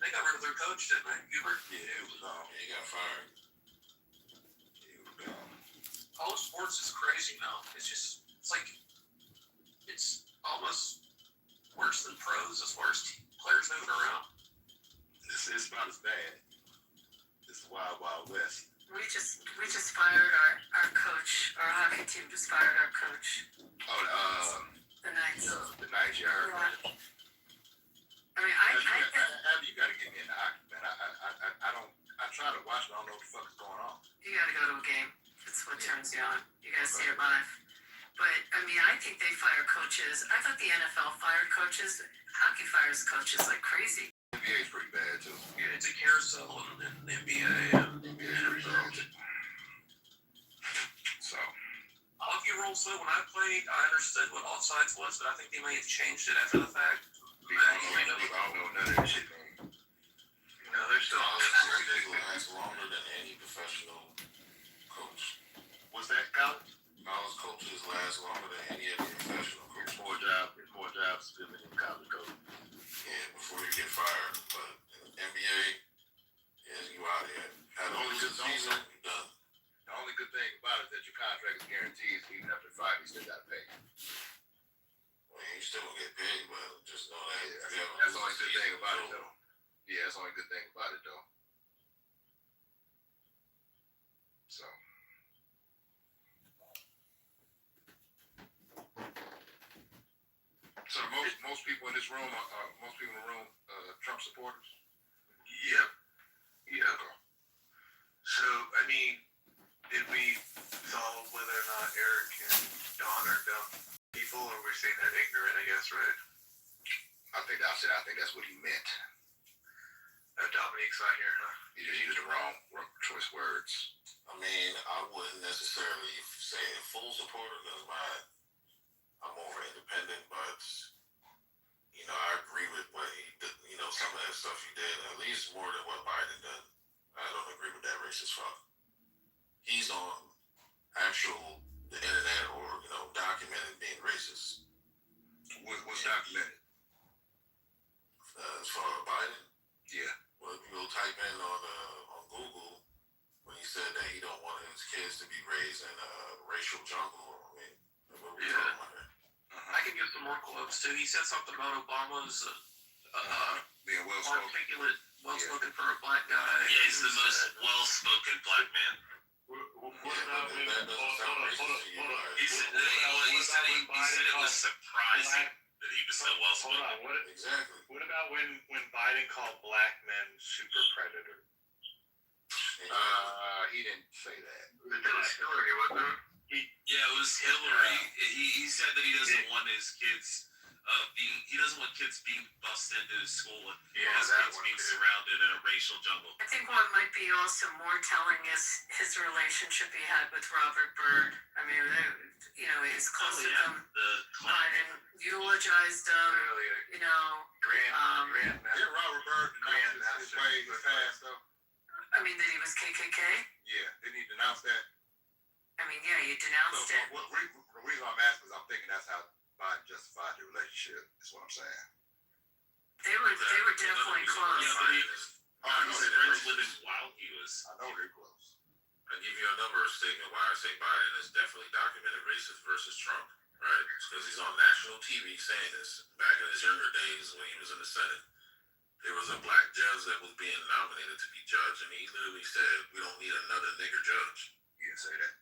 they got rid of their coach, didn't they? Hubert? Yeah, it was He got fired. It was gone. College sports is crazy now. It's almost worse than pros as far as players moving around. It's about as bad. It's the wild, wild west. We just fired our coach. Our hockey team just fired our coach. Oh, The Knights. the Knights, you heard. Yeah. I mean, You gotta get me into hockey, man. I try to watch, but I don't know what the fuck is going on. you gotta go to a game. That's what turns you on. You gotta see it live. But I mean, I think they fire coaches. I thought the NFL fired coaches. Hockey fires coaches like crazy. NBA is pretty bad too. Yeah, it's a carousel in the NBA. So hockey rules though, when I played, I understood what offsides was, but I think they may have changed it after the fact. I don't know none of that shit, man. No, they're still They last longer than any professional coach. What's that, college? College coaches last longer than any other professional coach. There's more jobs to in college coach. Yeah, before you get fired. But in the NBA, yeah, you out here. Have a good season, you're done. The only good thing about it is that your contract is guaranteed, so even after 5, you still got to pay. Well, you still gonna get paid, but just know that. That's the only good thing about it, though. Yeah, that's the only good thing about it, though. So. So most people in this room, Trump supporters. Yep. Yeah. So, I mean, did we solve whether or not Eric and Don are dumb people, or we're saying they're ignorant, I guess, right? I think that's what he meant. Dominique's not here, huh? He just used the wrong choice words. I mean, I wouldn't necessarily say a full supporter because I'm more independent, but I agree with what he did, some of that stuff he did, at least more than what Biden did. I don't agree with that racist fuck. he's on actual the internet or documented being racist. What's documented? As far as Biden, Yeah. well, if you go type in on Google when he said that he don't want his kids to be raised in a racial jungle. I mean, what we talking about here? I can give some more quotes too. He said something about Obama's being well-spoken. articulate, well-spoken for a black guy. Yeah, he's the most well-spoken black man. What about when? That doesn't sound racist to you. He said it was surprising that he was so well-spoken. Exactly. What about when Biden called black men super predators? He didn't say that. Hillary, wasn't it? Yeah, it was Hillary. He said that he doesn't want his kids he doesn't want kids being bussed into school and his kids being surrounded in a racial jungle. I think what might be also more telling is his relationship he had with Robert Byrd. I mean, he's close to them. Biden eulogized him. Yeah, Robert Byrd announced his way fast though. I mean, that he was KKK. Yeah, didn't he denounce that? I mean, yeah, you denounced it. The reason I'm asking is I'm thinking that's how Biden justified the relationship. That's what I'm saying. They were definitely close. Yeah, but he was friends with him while he was. I know they're close. I'll give you another statement why I say Biden is definitely documented racist versus Trump, right? It's because he's on national TV saying this. Back in his younger days when he was in the Senate, there was a black judge that was being nominated to be judge, and he literally said, "We don't need another nigger judge." He didn't say that.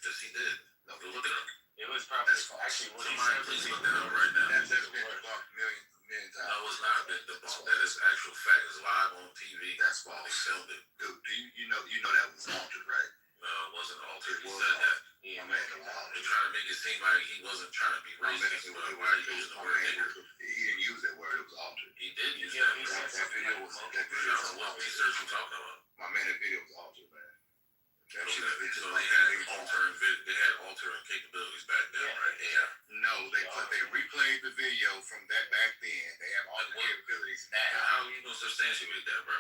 Yes, he did. No, go look at him. It was probably actually one of my. Please look that up right now. That's been debunked million times. No, it's not been debunked. That is actual fact. It's live on TV. That's false. They filmed it. Dude, you know that was altered, right? No, it wasn't altered. He said that. They trying to make it seem like he wasn't trying to be racist. Why are you using the word nigger? He didn't use that word. It was altered. He did use that word. That video was altered. What research you talking about? My man, that video was altered, man. So they had altering capabilities back then, right? Yeah. No, they replayed the video from that back then. They have altering capabilities now. How are you gonna substantiate that, bro?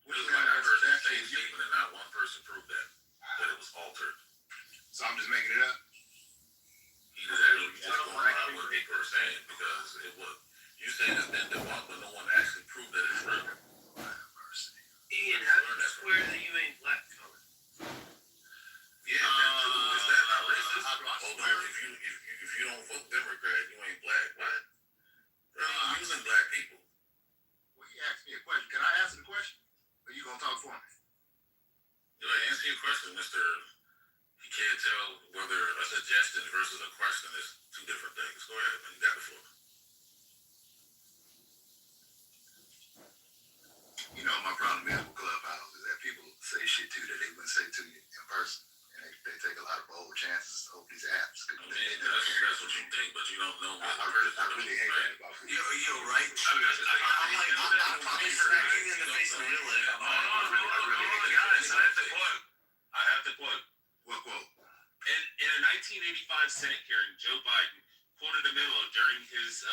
Because like I heard that same statement and not one person proved that it was altered. So I'm just making it up. Either that or you just going around what people are saying because it was. You say it's been debunked, but no one actually proved that it's real. Ian, how do you swear that you ain't black color? Yeah, is that not racist? Although if you don't vote Democrat, you ain't black. What? They're using black people. Well, he asked me a question. Can I answer the question? Or you gonna talk for me? Yeah, answer your question, Mr. You can't tell whether a suggestion versus a question is two different things. Go ahead, man. You got the floor. You know, my problem is with Clubhouse is that people say shit to you that they wouldn't say to you in person. And they take a lot of bold chances to open these apps. I mean, that's what you think, but you don't know. I really hate that about people. You're right. I'm probably smacking in the face of real life. I have the quote. What quote? In a 1985 Senate hearing, Joe Biden quoted a memo during his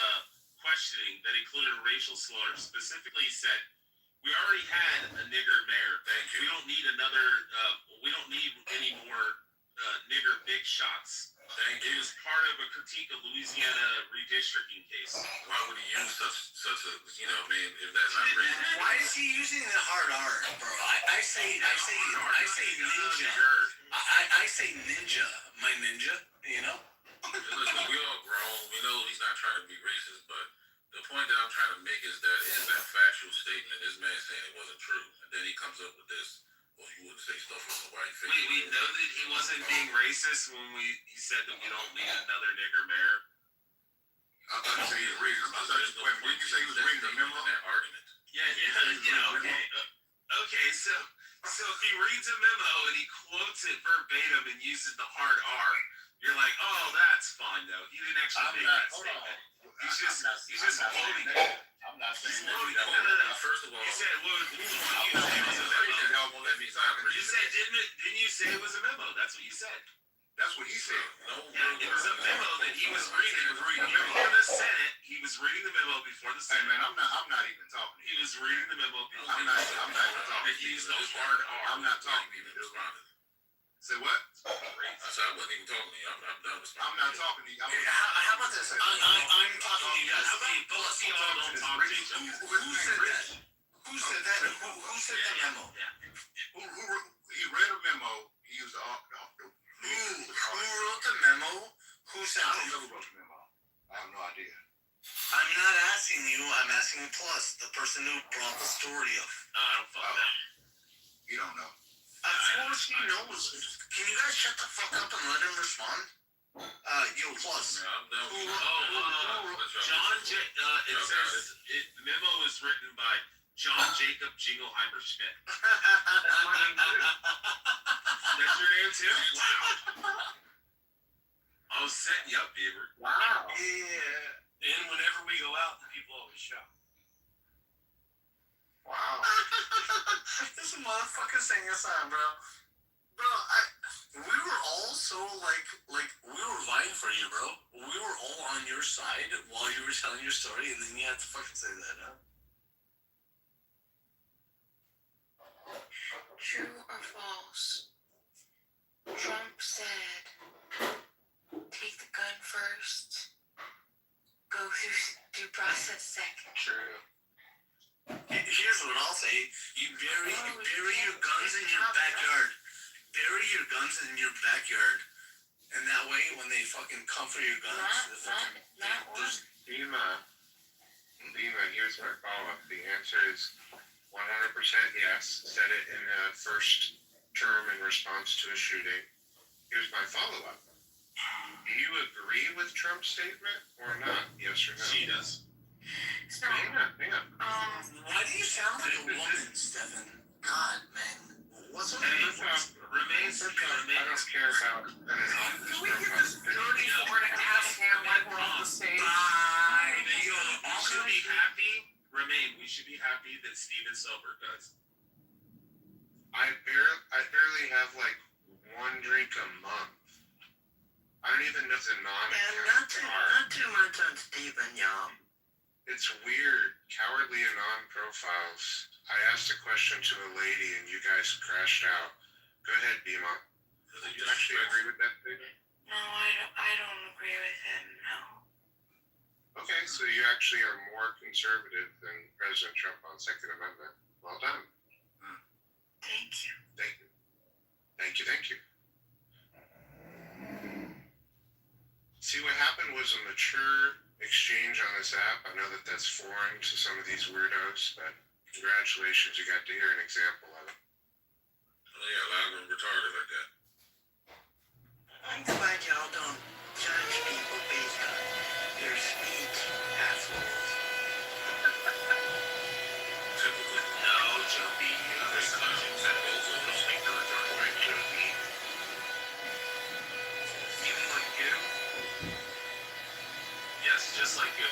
questioning that included a racial slur. Specifically, he said, "We already had a nigger mayor. We don't need another. We don't need any more nigger big shots." It was part of a critique of Louisiana redistricting case. Why would he use such a if that's not racist? Why is he using the hard R, bro? I say ninja. I say ninja. My ninja, Listen, we all grown. We know he's not trying to be racist, but the point that I'm trying to make is that it is a factual statement. This man saying it wasn't true, and then he comes up with this. Well, you wouldn't say stuff with a white face. We know that he wasn't being racist when he said that we don't need another nigger mayor. I thought you said he was reading. When you say he was reading the memo? That argument. Yeah, okay. So if he reads a memo and he quotes it verbatim and uses the hard R, you're like, oh, that's fine though. He didn't actually make that statement. He's just quoting it. I'm not saying No. First of all, You said, you said, didn't you say it was a memo? That's what you said. That's what he said. Yeah, it was a memo that he was reading. Before the Senate, he was reading the memo before the Senate. Hey man, I'm not even talking. He was reading the memo before I'm not even talking. He used the hard R. I'm not talking even. Say what? I said, I wasn't even talking to you. I'm done with I'm not talking to you. How about this? I'm talking to you guys. Both of y'all don't talk to each other. Who said that? Who said that? Who said the memo? Who he read a memo. He used the Who wrote the memo? Who sent I it? don't know who wrote the memo. I have no idea. I'm not asking you. I'm asking Plus, the person who brought the story up. I don't fuck that. You don't know. Of course he knows. Can you guys shut the fuck up and let him respond? Yo, Plus. John it says the memo is written by John Jacob Jingleheimer Schmidt. That's my name too. That's your name too? Wow. I was setting you up, Beaver. Wow. Yeah. And whenever we go out, the people always shout. Wow. This motherfucker singing a song, bro. Bro, we were all so like we were vying for you, bro. We were all on your side while you were telling your story, and then you had to fucking say that, huh? True or false? Trump said, take the gun first, go through due process second. True. Here's what I'll say. You bury your guns in your backyard. Bury your guns in your backyard. And that way, when they fucking come for your guns, Lima, here's my follow-up. The answer is 100% yes. Said it in the first term in response to a shooting. Here's my follow-up. Do you agree with Trump's statement or not? Yes or no? She does. So, Hang on. why do you sound like a woman, Stefan? God, man. What's up? Remains. I don't care about can we get this dirty word and ask him like we're on the stage? We should be happy. Remain. We should be happy that Steven Silberg does. I barely have like one drink a month. I don't even know if it's a Not too much on Stephen, y'all. It's weird. Cowardly Anon profiles. I asked a question to a lady and you guys crashed out. Go ahead, Bima. Do you actually agree with that thing? No, I don't agree with him, no. Okay, so you actually are more conservative than President Trump on Second Amendment. Well done. Thank you. Thank you. See, what happened was a mature exchange on this app. I know that that's foreign to some of these weirdos, but congratulations, you got to hear an example of it. Oh yeah, loud and retarded like that. I'm glad y'all don't judge people based on their speech, assholes. Typically. No, Jumpy, there's something that goes with those people that aren't right, Jumpy. Even like you? Yes, just like you.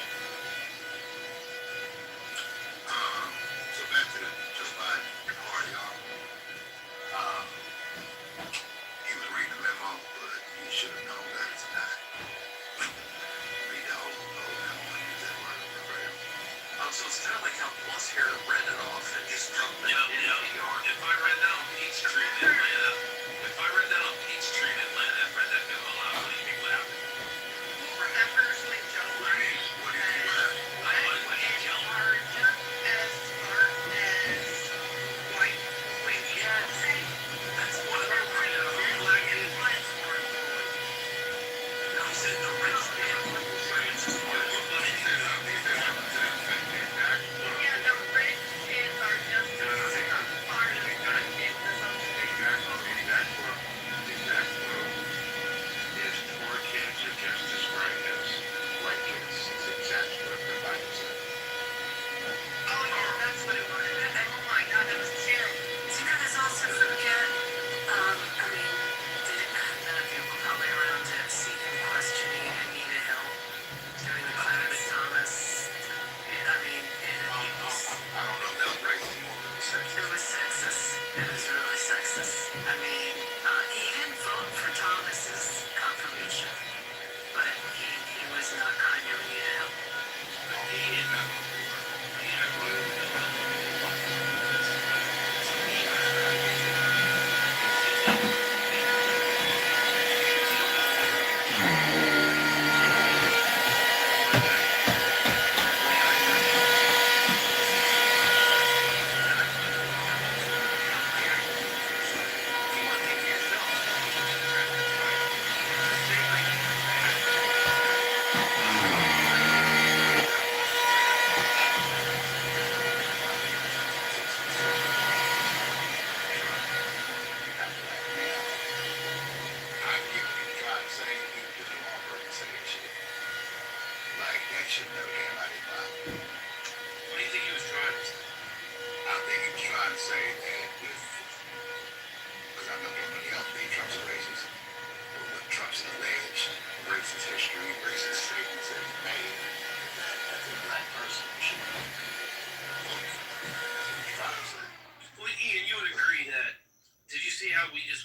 So back to the Joe Biden party, y'all. He was reading the memo, but he should have known that it's not. Read the whole memo and use that word for prayer. So it's kind of like how Plus here read it off and just dumped it in PR. If I read that on Peachtree in Atlanta, if I read that memo out, what do you think would happen? Remember, like Joe Biden What do you think about it? are just as smart as white women. Okay? That's one of our black and white smart boys. No, he said the rich man was Yeah, the rich kids are just as smart as white kids. Exactly.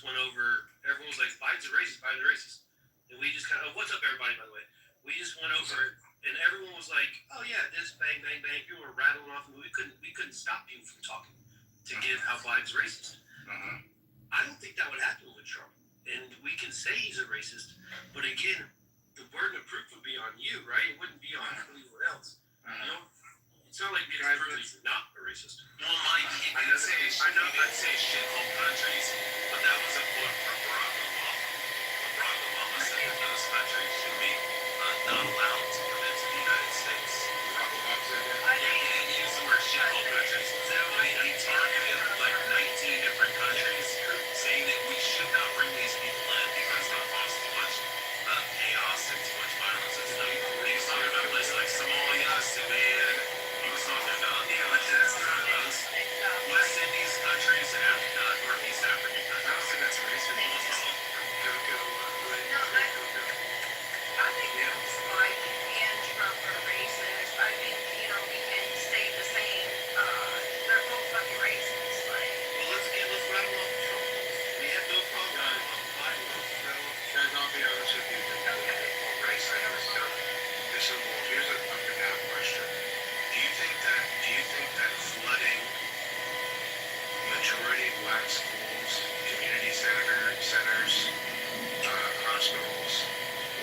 just went over. Everyone was like, Biden's a racist. Biden's a racist. And we just kind of, what's up, everybody? By the way, we just went over it, and everyone was like, oh yeah, this bang bang bang. People were rattling off, and we couldn't stop people from talking to give how Biden's racist. I don't think that would happen with Trump. And we can say he's a racist, but again, the burden of proof would be on you, right? It wouldn't be on anyone else. You know, it's not like being proven he's not a racist. Well, Mike, he did say shithole countries, but that was a quote from Barack Obama. Barack Obama said that those countries should be not allowed to come into the United States. Barack Obama said that? Yeah, he didn't use the word shithole countries. He targeted like 19 different countries, saying that we should not bring these people in because they cause too much chaos and too much violence and stuff. He was talking about places like Somalia, Sudan. He was talking about those West Indies countries and Africa, Northeast African countries. I don't think that's racist. Almost all of them. I think Biden and Trump are racist. I think, we can say the same. They're both fucking racist. Let's rattle off Trump. We have no problem with Biden. Guys, I'll be honest with you. The whole race thing is done. So, here's a up and down question. Do you think that flooding majority black schools, community centers, hospitals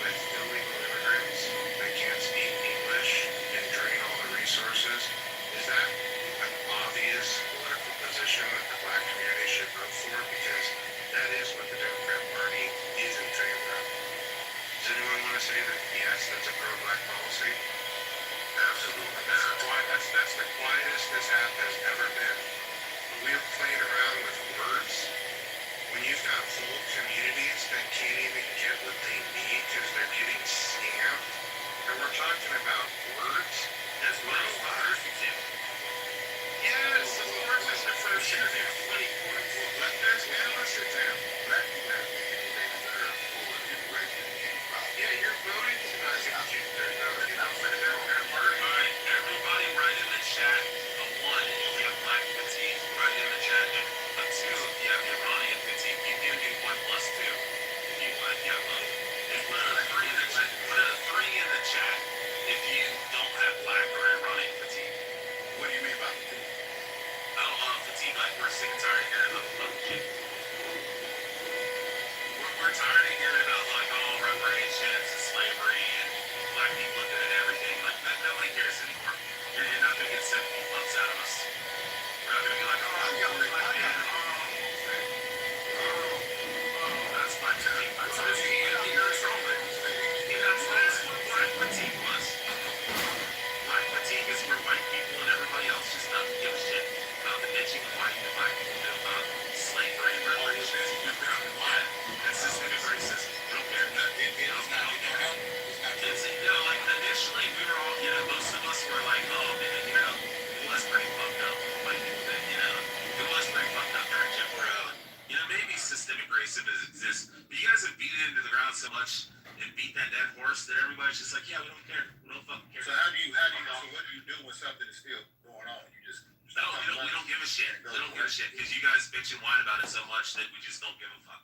with illegal immigrants that can't speak English and drain all the resources, is that an obvious political position that the black community should vote for? Because that is what the Democrat Party is in favor of. Does anyone want to say that yes, that's a pro-black policy? Absolutely. That's the quietest this app has ever been. We have played around with words. When you've got whole communities that can't even get what they need because they're getting scammed, and we're talking about words. That's my first example. Yes, of course, that's the first example. But there's endless examples. Black people have to deserve full immigration. Yeah, you're voting tonight. Everybody write in the chat a 1 if you have black fatigue. Write in the chat a 2 if you have Iranian fatigue. You can do 1 plus 2 if you have both. And put a 3 in the chat. Put a 3 in the chat if you don't have black or Iranian fatigue. What do you mean by fatigue? Fatigue, like we're sick and tired of hearing about shit. We're tired of hearing about like reparations and slavery and black people looking at everything. Like nobody cares anymore. You're not gonna get 70 months out of us. We're not gonna be like, that's my fatigue. You're a trollman. That's what black fatigue was. Black fatigue is where white people and everybody else just doesn't give a shit about the bitching and whining that black people do about slavery and reparations. That's systemic racism. I don't care. Like initially we were all, most of us were like, oh man, it was pretty fucked up. White people did, it was pretty fucked up during Jim Crow. Maybe systemic racism exists, but you guys have beat it into the ground so much and beat that dead horse that everybody's just like, yeah, we don't care. We don't fucking care. So what do you do when something is still going on? You just we don't give a shit. We don't give a shit because you guys bitch and whine about it so much that we just don't give a fuck.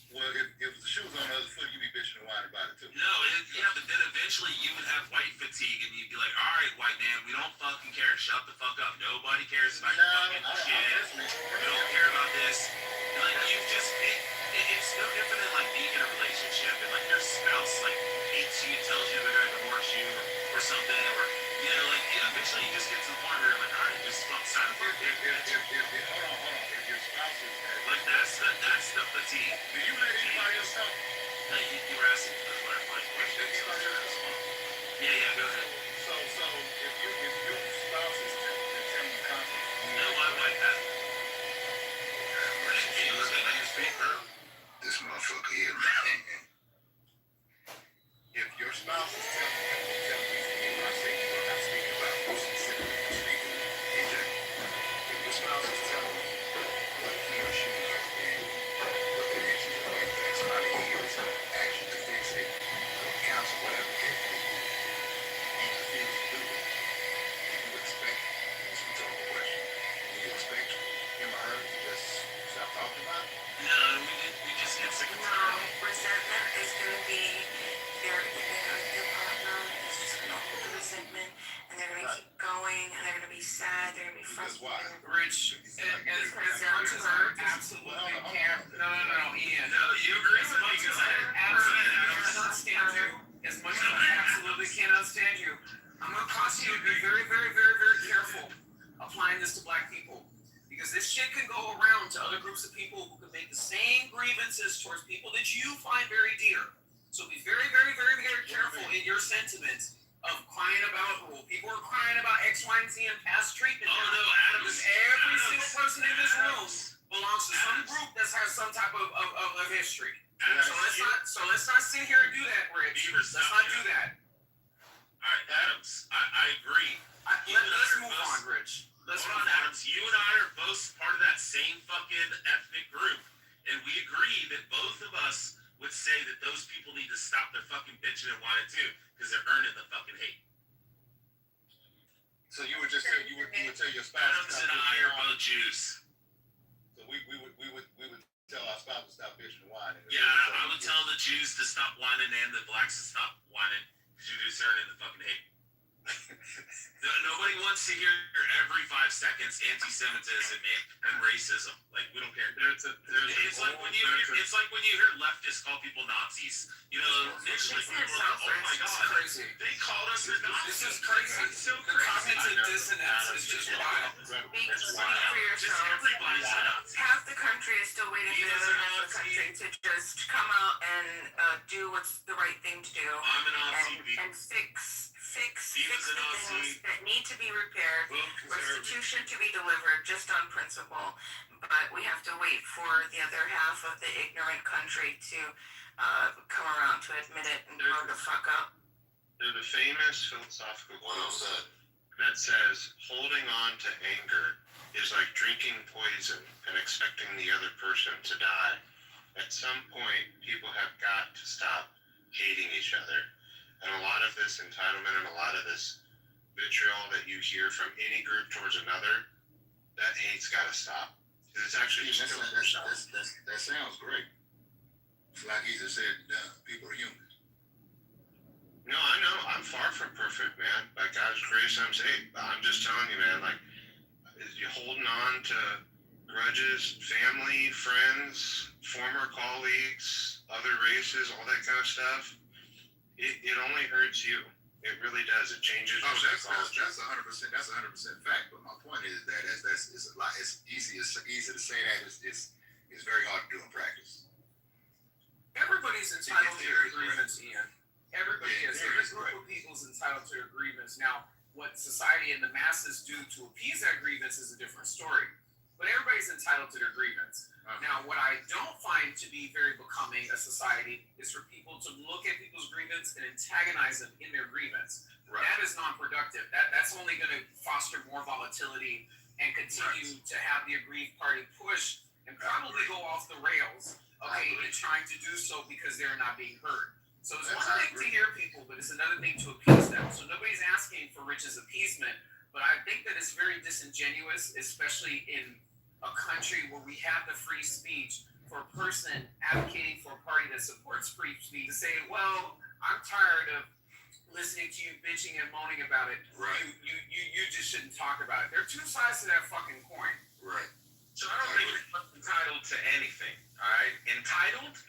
Well, if the shoe was on the other foot, you'd be bitching and whining about it too. No, but then eventually you would have white fatigue and you'd be like, all right, white man, we don't fucking care. Shut the fuck up. Nobody cares about your fucking shit. We don't care about this. And like you've just it's no different than like being in a relationship and like your spouse like hates you and tells you they're gonna divorce you or something, or like eventually you just get to the point where you're like, all right, just sign up for it. Hold on. If your spouse is like that's the fatigue. Do you let anybody else talk? You were asking for the clarifying question. Yeah, go ahead. So if your spouse is telling you constantly, no, my wife hasn't. Can you look at me and speak, bro? This motherfucker here, man. If your spouse is telling you, I say you don't have to speak about who's considered speaking be frustrating. Rich, as much as I absolutely can't, no, Ian. No, you agree As with much me. as I absolutely cannot stand you, as much as I absolutely cannot stand you, I'm gonna caution you to be very, very, very, very careful applying this to black people. Because this shit can go around to other groups of people who can make the same grievances towards people that you find very dear. So be very, very, very, very careful in your sentiments of crying about, well, people are crying about X, Y, and Z and past treatment. Oh no, Because every single person in this room belongs to some group that has some type of history. So let's not sit here and do that, Rich. Let's not do that. Alright, Adams, I agree. Let's move on, Rich. Hold on, Adams. You and I are both part of that same fucking ethnic group. And we agree that both of us would say that those people need to stop their fucking bitching and whining too, because they're earning the fucking hate. So you would just tell you would tell your spouse. Adams and I are both Jews. So we would tell our spouse to stop bitching and whining. Yeah, I would tell the Jews to stop whining and the blacks to stop whining, because you're just earning the fucking hate. Nobody wants to hear every 5 seconds anti-Semitism and racism. Like, we don't care. It's like when you hear leftists call people Nazis. You know, initially people are like, oh my god, they called us Nazis. This is crazy. It's so The crazy. cognitive dissonance is just wild. Speak for yourself. Everybody's a Nazi. Half the country is still waiting for the rest of the country to just come out and do what's the right thing to do. I'm a Nazi. And fix Steven's the a Nazi. things that need to be repaired, restitution to be delivered just on principle. But we have to wait for the other half of the ignorant country to come around to admit it and grow the fuck up. There's a famous philosophical quote that says, holding on to anger is like drinking poison and expecting the other person to die. At some point, people have got to stop hating each other. And a lot of this entitlement and a lot of this vitriol that you hear from any group towards another, that hate's got to stop. It's actually just that sounds great. It's like he just said, people are human. No, I know. I'm far from perfect, man. By God's grace, I'm saved. But I'm just telling you, man, like, you're holding on to grudges, family, friends, former colleagues, other races, all that kind of stuff. It only hurts you. It really does. It changes your psychology. That's 100%. That's 100% fact. But my point is that it's a lot. It's easy to say that. It's very hard to do in practice. Everybody's entitled to their grievance, Ian. Everybody is. Every group of people is entitled to their grievance. Now, what society and the masses do to appease that grievance is a different story. But everybody's entitled to their grievance. Now, what I don't find to be very becoming a society is for people to look at people's grievance and antagonize them in their grievance. Right. That is non-productive. That's only going to foster more volatility and continue to have the aggrieved party push and probably go off the rails, in trying to do so because they're not being heard. So it's one thing to hear people, but it's another thing to appease them. So nobody's asking for Rich's appeasement, but I think that it's very disingenuous, especially in a country where we have the free speech, for a person advocating for a party that supports free speech to say, well, I'm tired of listening to you bitching and moaning about it. Right. You just shouldn't talk about it. There are two sides to that fucking coin. Right. So I don't think you're entitled to anything, all right? Entitled?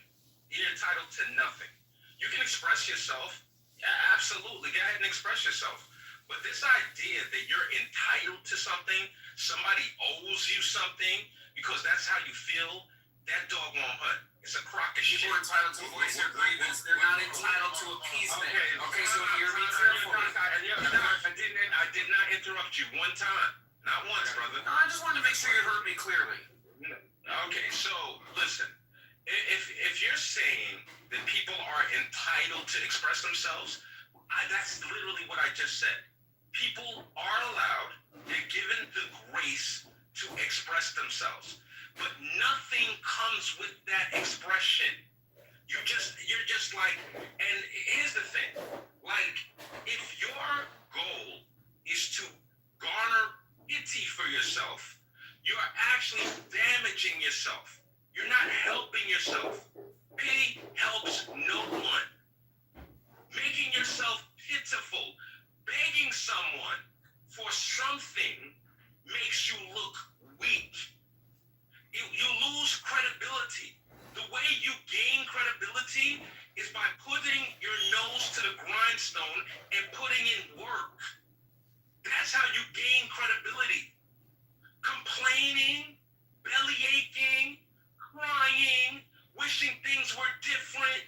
You're entitled to nothing. You can express yourself. Yeah, absolutely. Go ahead and express yourself. But this idea that you're entitled to something, somebody owes you something because that's how you feel, that dog won't hunt. It's a crock of shit. People are entitled to voice their grievance. They're not entitled to appeasement. Okay, so hear me carefully. I did not interrupt you one time. Not once, brother. No, I just wanted to make sure you heard me clearly. Okay, so listen. If you're saying that people are entitled to express themselves, that's literally what I just said. People are allowed, they're given the grace to express themselves. But nothing comes with that expression. You're just like, and here's the thing, like, if your goal is to garner pity for yourself, you're actually damaging yourself. You're not helping yourself. Pity helps no one. Making yourself pitiful, begging someone for something makes you look weak. You lose credibility. The way you gain credibility is by putting your nose to the grindstone and putting in work. That's how you gain credibility. Complaining, belly aching, crying, wishing things were different,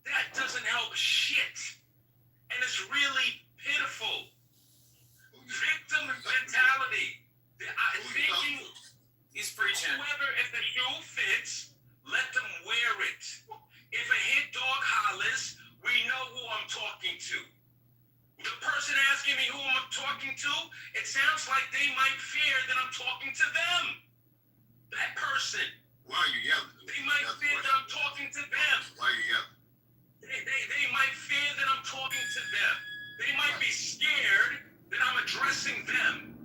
that doesn't help shit. And it's really pitiful. Victim mentality. Thinking he's preaching. Whoever, if the shoe fits, let them wear it. If a hit dog hollers, we know who I'm talking to. The person asking me who I'm talking to, it sounds like they might fear that I'm talking to them. That person. Why are you yelling? They might fear that I'm talking to them. Why are you yelling? They might fear that I'm talking to them. They might be scared that I'm addressing them.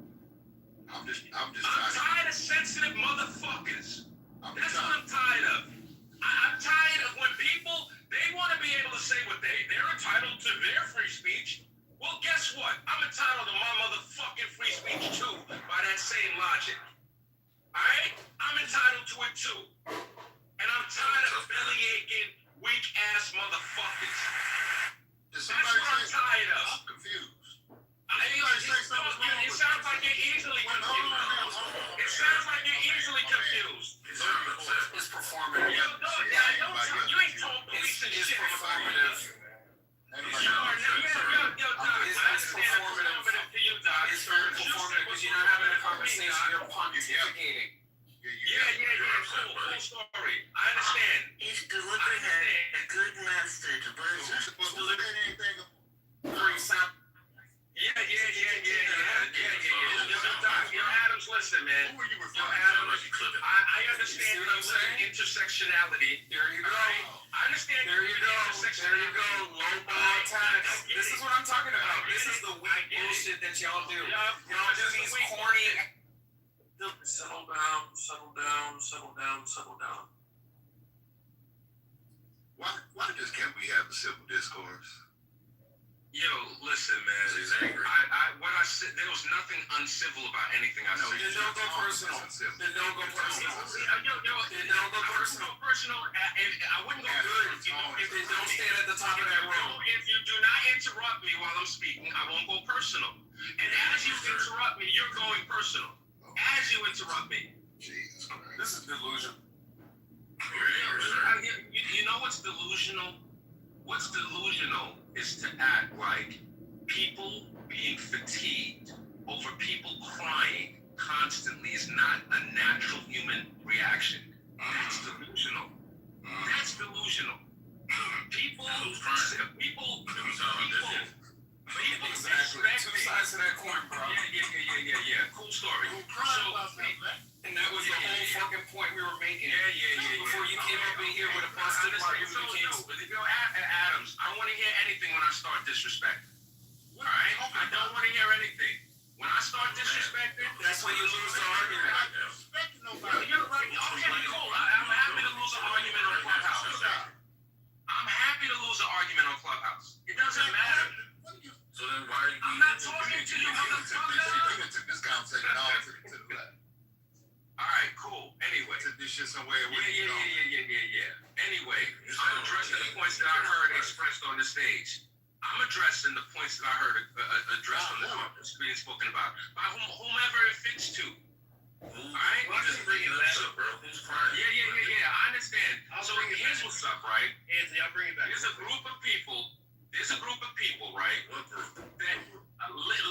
I'm I'm tired of sensitive motherfuckers. That's what I'm tired of. I'm tired of when people, they want to be able to say what they're entitled to their free speech. Well, guess what? I'm entitled to my motherfucking free speech too, by that same logic. Alright? I'm entitled to it too. And I'm tired of belly aching, weak ass motherfuckers. That's what I'm tired of. I'm confused. It sounds like you're easily confused. It sounds like you're easily confused. It's performative. You ain't told police and shit. Performative. Yo, Doc, I understand it's performative to you, Doc. It's very performative because you're not having a conversation, you're pontificating. Cool story. I understand. He's delivering a good message, but Who's supposed to look at anything? Yo, Adams, listen, man. Who are you Yo, referring Adams, to? I understand what I'm saying? Intersectionality. There you go. I understand. There you go. There you go. Low ball attacks. This is what I'm talking about. This is the weak bullshit that y'all do. Y'all do these corny. Settle down, settle down, settle down, settle down. Why just can't we have a civil discourse? Yo, listen, man. He's angry. What I said, there was nothing uncivil about anything I said. Then don't go personal. Then don't go personal. Then don't go personal. And I wouldn't go good if you don't stand at the top of that room. If you do not interrupt me while I'm speaking, I won't go personal. And as you interrupt me, you're going personal. As you interrupt me. Jesus Christ. This is delusion. You know what's delusional? What's delusional is to act like people being fatigued over people crying constantly is not a natural human reaction. That's delusional. That's delusional. People Exactly. Two sides to that coin, bro. Yeah. Cool story. And that was the whole fucking point we were making. Before you came up in here with a busted Martin Luther King. Adams, I don't want to hear anything when I start disrespecting. Alright? I don't want to hear anything. When I start disrespecting, that's when you lose the argument. Okay, cool. I'm happy to lose an argument on Clubhouse. I'm happy to lose an argument on Clubhouse. It doesn't matter. So then why are you? I'm not talking to you, motherfucker. This conversation all to the left. Alright, cool. Anyway. This shit somewhere where Yeah. Anyway, I'm addressing the points that I heard expressed on the stage. I'm addressing the points that I heard addressed on the screen spoken about by whomever it fits to. Alright? I'm just bringing that up, bro. Who's crying? Yeah. I understand. So here's what's up, right? Anthony, I'll bring it back. There's a group of people, right? What group? That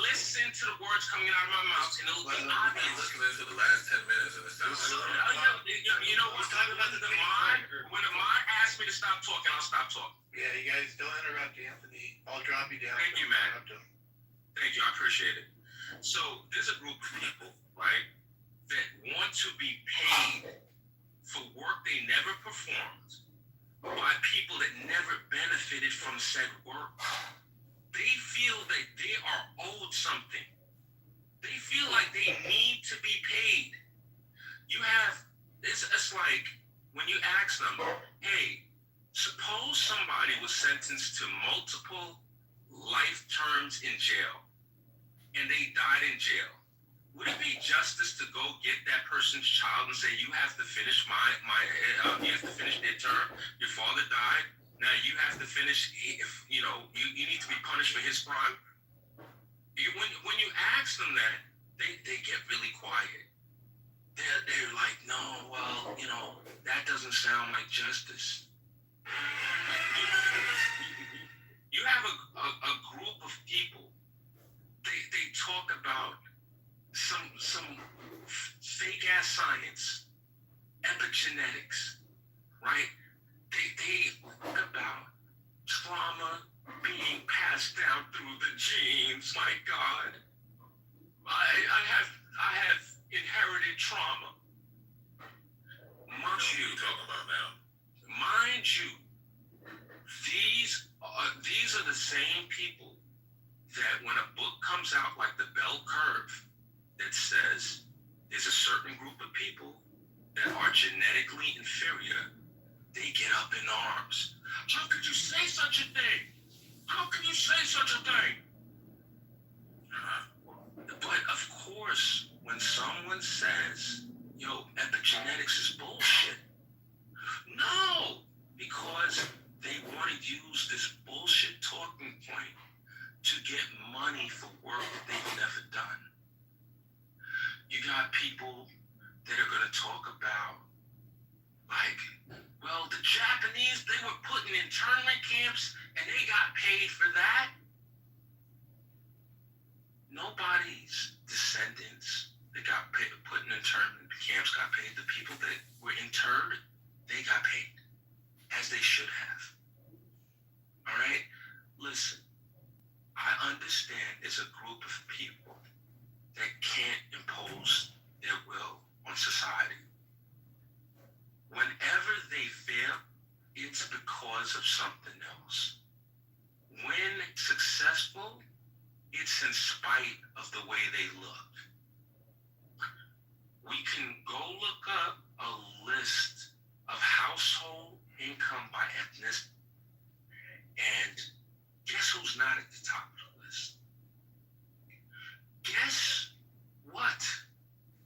listen to the words coming out of my mouth, and it'll be obvious. Listening to the last 10 minutes and it sounds You know what's talking about the mod? When the mod asks me to stop talking, I'll stop talking. Yeah, you guys don't interrupt Anthony. I'll drop you down. Thank you, man. Thank you, I appreciate it. So there's a group of people, right, that want to be paid for work they never performed by people that never benefited from said work. They feel that they are owed something. They feel like they need to be paid. It's like when you ask them, hey, suppose somebody was sentenced to multiple life terms in jail and they died in jail. Would it be just get that person's child and say, you have to finish you have to finish their term. Your father died. Now you have to finish. You need to be punished for his crime. When you ask them that, they get really quiet. They're like, no, well, that doesn't sound like justice. You have a group of people. They talk about some fake ass science, epigenetics, right? They talk about trauma being passed down through the genes. My God, I have inherited trauma. Mind you, these are the same people that when a book comes out like the bell curve that says there's a certain group of people that are genetically inferior, they get up in arms. How could you say such a thing? How can you say such a thing? But of course, when someone says, yo, epigenetics is bullshit, no, because they want to use this bullshit talking point to get money for work that they've never done. You got people that are going to talk about, like, well, the Japanese, they were put in internment camps and they got paid for that. Nobody's descendants that got put in internment camps got paid. The people that were interred, they got paid, as they should have. All right? Listen, I understand there's a group of people that can't impose their will on society. Whenever they fail, it's because of something else. When successful, it's in spite of the way they look. We can go look up a list of household income by ethnicity, and guess who's not at the top of the list? Guess what?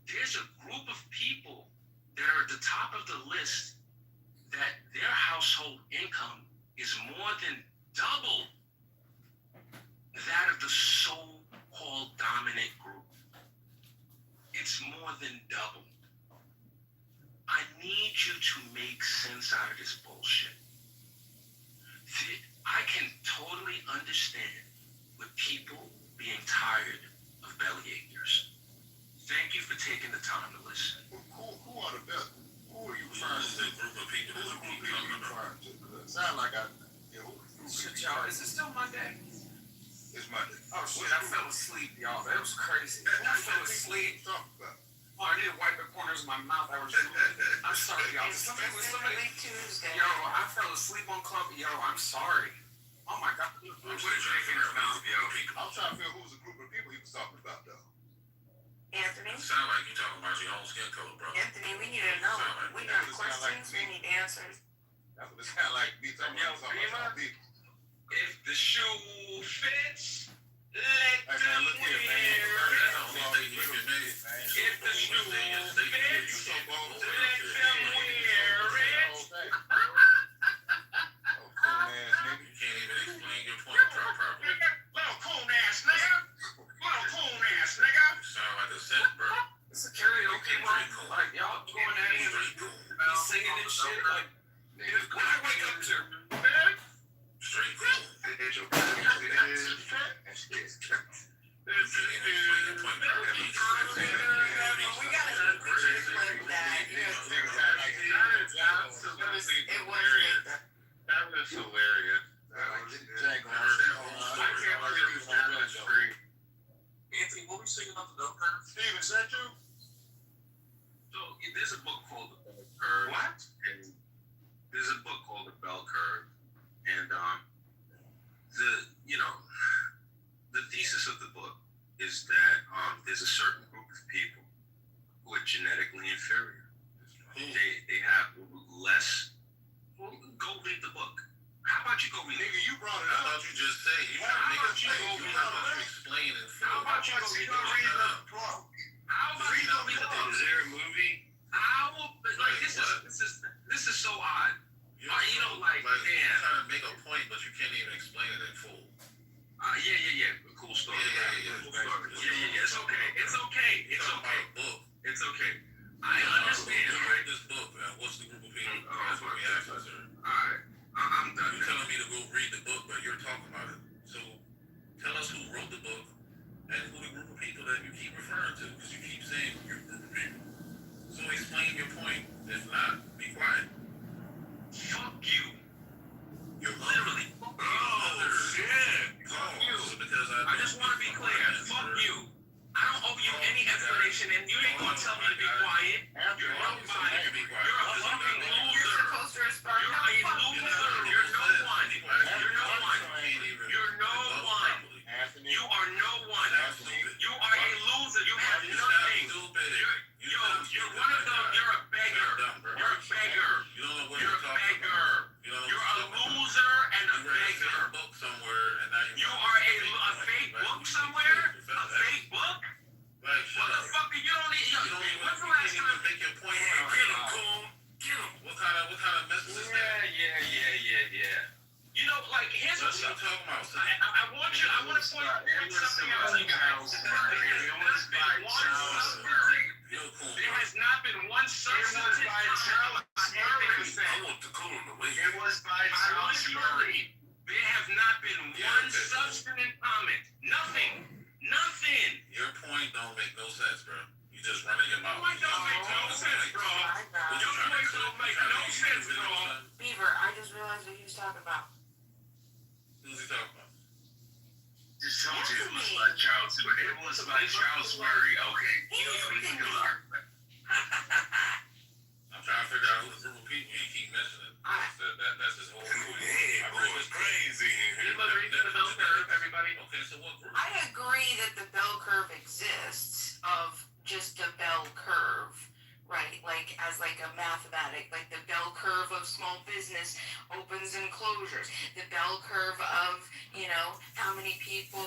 There's a group of people that are at the top of the list that their household income is more than double that of the so-called dominant group. It's more than double. I need you to make sense out of this bullshit. I can totally understand with people being tired of bellyachers. Thank you for taking the time to listen. Who are the best? Who are you referring to? The group of people. Who's the group of people you referring to? It sounds like Shit, y'all, is it still Monday? It's Monday. Oh shit, I fell asleep, y'all. That was crazy. I fell asleep. Oh, I need to wipe the corners of my mouth. I'm sorry, y'all. Somebody, yo, I fell asleep on club. Yo, I'm sorry. Oh my God. What is your favorite mouth, yo? I'm trying to figure who's the group of people he was talking about, though. Anthony? Sound like you talking about your own skin color, bro. Anthony, we need to know. We got questions. We need answers. That's what it sounds like me talking about people. If the shoe fits, let Hey, man, look here, man. If the shoe fits, let them wear it. You can't even explain your point properly. Little coon ass nigga. Sound like a set, bro. It's a karaoke one. Like, y'all going at it. Be singing and shit. Like, what I wake up to. Straight cool. That was hilarious. Anthony, what were you saying about the bell curve? Steve, is that you? So there's a book called The Bell Curve. What? And there's a book called The Bell Curve, and the thesis of the book is that there's a certain group of people who are genetically inferior. They have less. Well, go read the book. How about you go read it? Nigga, you brought it I up. thought you just said you How about you go go read the book? explain it. How about you go read the book? How about you go read the book? okay. I understand. Who wrote this book, man? What's the group of people? That's what we asked, sir. Alright. I'm done. You're telling me to go read the book, but you're talking about it. So tell us who wrote the book and who the group of people that you keep referring to, because you keep saying your group of people. So explain your point. If not, be quiet. Fuck you. You're literally. Oh, shit. Fuck you. Because I just want to be clear. Fuck you. I don't owe you any explanation, and you ain't gonna tell me to be quiet. You're nobody. You're a fucking loser. You're supposed to respond. You're a loser. You're no one. You're no one. You're no one. You are no one. You are a loser. You have nothing. You're one of them. You're a beggar. You're a beggar. You're a beggar. You're a loser and a beggar. You are a fake book somewhere? A fake book? Motherfucker, you don't need. When's the last time? Make your point. Get him, Coom. Get him. What kind of message is that? Yeah. You know, like, here's what's up. I want to point something out to you guys. There has not been one substantive comment. It was by Charles Murray. There have not been one substantive comment. Nothing. Your point don't make no sense, bro. You just running your mouth. Your point don't make no sense, bro. Your point don't make no sense, bro. Beaver, I just realized what he was talking about. Who's he talking about? Just told you it was by Charles Murray. It was by Charles Murray, okay? I'm trying to figure out who the group of people you keep mentioning. That's his whole group. It's crazy. Everybody. Okay, so what group? I agree that the bell curve exists of just a bell curve, right? Like as like a mathematic, like the bell curve of small business opens and closures, the bell curve of, you know, how many people,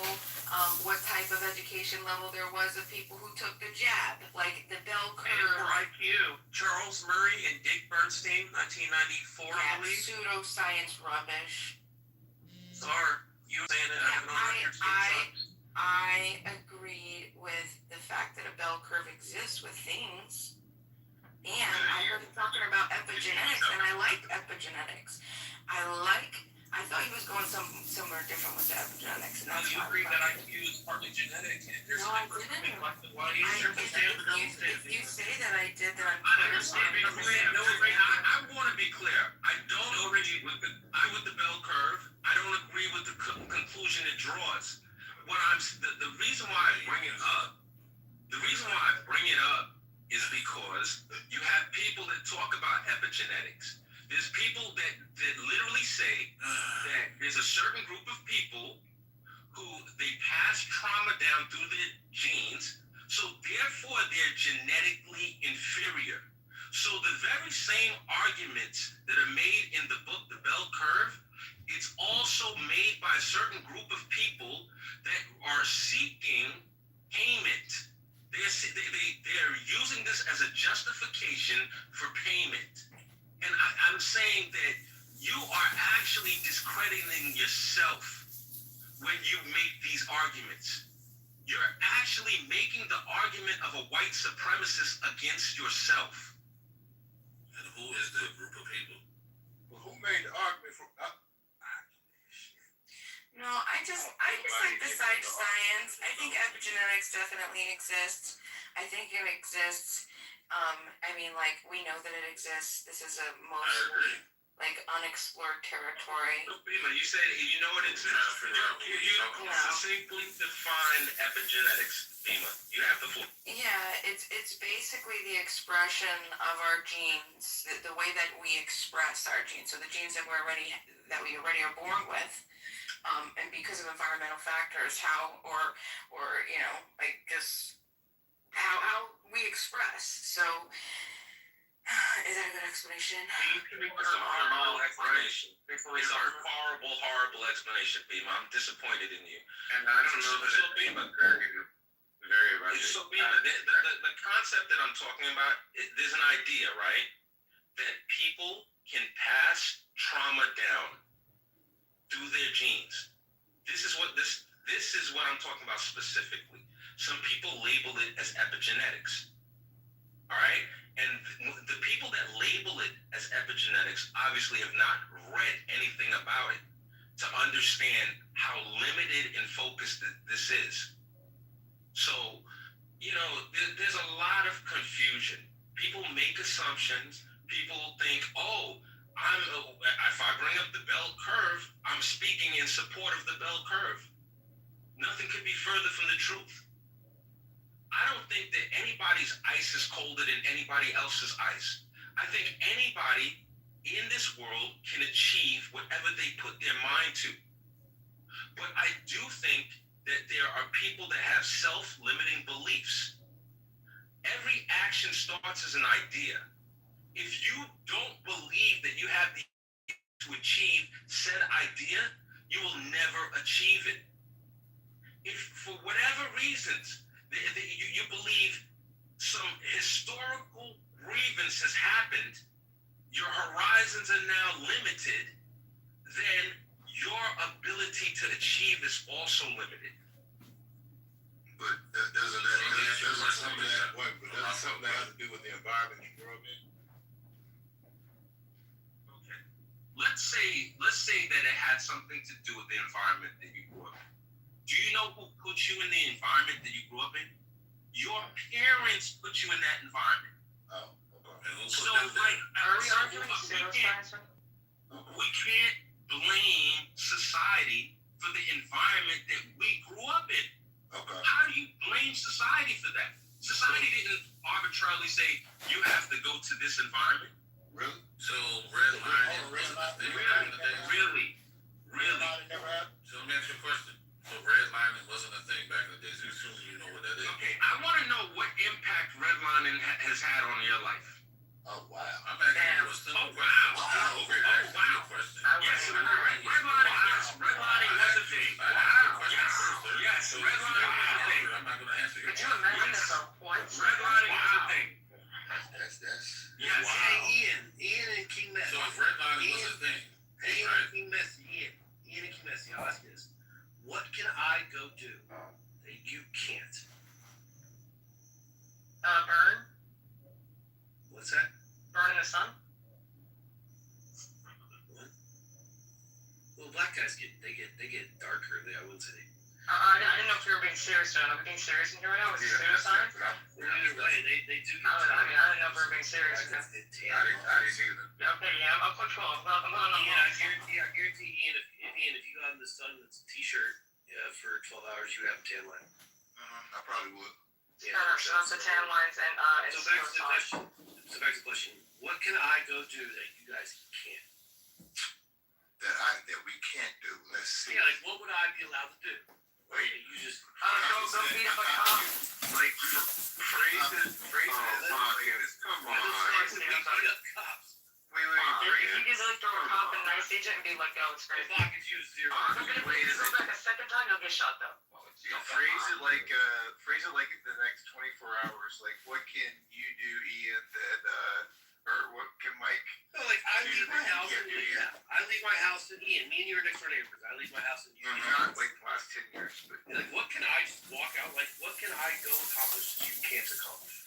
what type of education level there was of people who took the jab, like the bell And curve. for IQ, Charles Murray and Dick Bernstein, 1994, I believe. Pseudoscience rubbish. Sorry, you saying that I don't know what you're saying. I agree with the fact that a bell curve exists with things. And I heard him talking about epigenetics, and I like epigenetics. I thought he was going somewhere different with the epigenetics, and that's You why. agree that IQ is partly genetic? There's No, I didn't. If you say that I did, then I'm I understand. I want to be clear. I don't agree with the bell curve. I don't agree with the conclusion it draws. The reason why I bring it up, is because you have people that talk about epigenetics. There's people that literally say that there's a certain group of people who they pass trauma down through their genes, so therefore they're genetically inferior. So the very same arguments that are made in the book The Bell Curve, it's also made by a certain group of people that are seeking payment. They're using this as a justification for payment. And I'm saying that you are actually discrediting yourself when you make these arguments. You're actually making the argument of a white supremacist against yourself. And who is the group of people? Well, who made the argument for? No, I just like the side of science. I think epigenetics definitely exists. I think it exists. I mean, like, we know that it exists. This is a mostly, like, unexplored territory. You said you know what it is. You succinctly define epigenetics, Bima. You have the floor. Yeah, it's basically the expression of our genes, the way that we express our genes. So the genes that we already are born with. And because of environmental factors, how you know, like just how we express. So is that a good explanation? It's a horrible explanation. It's a horrible explanation, Bima. I'm disappointed in you. And I don't know that so Bima, the concept that I'm talking about, there's an idea, right? That people can pass trauma down through their genes. This is what I'm talking about specifically. Some people label it as epigenetics. All right, and the people that label it as epigenetics obviously have not read anything about it to understand how limited and focused this is. So, there's a lot of confusion. People make assumptions. People think, oh, if I bring up the bell curve, I'm speaking in support of the bell curve. Nothing could be further from the truth. I don't think that anybody's ice is colder than anybody else's ice. I think anybody in this world can achieve whatever they put their mind to. But I do think that there are people that have self-limiting beliefs. Every action starts as an idea. If you don't believe that you have the to achieve said idea, you will never achieve it. If for whatever reasons you believe some historical grievance has happened, your horizons are now limited, then your ability to achieve is also limited. But doesn't something that have to do with the environment you grew up in? Okay. Let's say that it had something to do with the environment that you grew up in. Do you know who put you in the environment that you grew up in? Your parents put you in that environment. Oh, okay. So, we can't blame society for the environment that we grew up in. Okay. How do you blame society for that? Society didn't arbitrarily say you have to go to this environment. Really? So redlining wasn't a thing back in the day? Really? Never happened? So let me ask you a question. So redlining wasn't a thing back in the day, so assume you know what that is. Okay, I want to know what impact redlining has had on your life. Oh, wow. I'm asking you a simple question. Question. Yes, redlining was a thing. Yes, redlining was a thing. I'm not going to answer your Could you question. imagine this on points? Redlining was a thing. That's Yes. wow. Hey, Ian and King Messi. So if redlining was a thing, Ian right? and King Messi, Ian and King Messi, I'll ask you this. What can I go do that you can't? Burn? What's that? Burn in the sun? What? Well, black guys get darker. I wouldn't say they. I didn't know if we were being serious or not. Are we being serious in here right now? Is it serious science? Either way, they do. I didn't know if we were being serious. I didn't either. Okay, yeah, I'm control. I'm not Ian, I guarantee Ian, if you got in the sun with a t-shirt for 12 hours, you have a tan line. I probably would. Sun, the tan lines, and So back to the question. What can I go do that you guys can't? That we can't do. Let's see. Yeah, like what would I be allowed to do? Wait, you just go beat up a cop. Like phrase it. Come on. Beat up cops. Wait. You could like throw a cop in an ice agent and be like, oh, it's crazy. Block is used zero. If you go back a second time, you'll get shot though. Phrase it like the next 24 hours. Like, what can you do, Ian? Or what can Mike? No, like I leave my house and I leave my house and Ian. Me and you are next door neighbors. I leave my house and you. Not like the last 10 years, but like, what can I just walk out? Like, what can I go accomplish that you can't accomplish?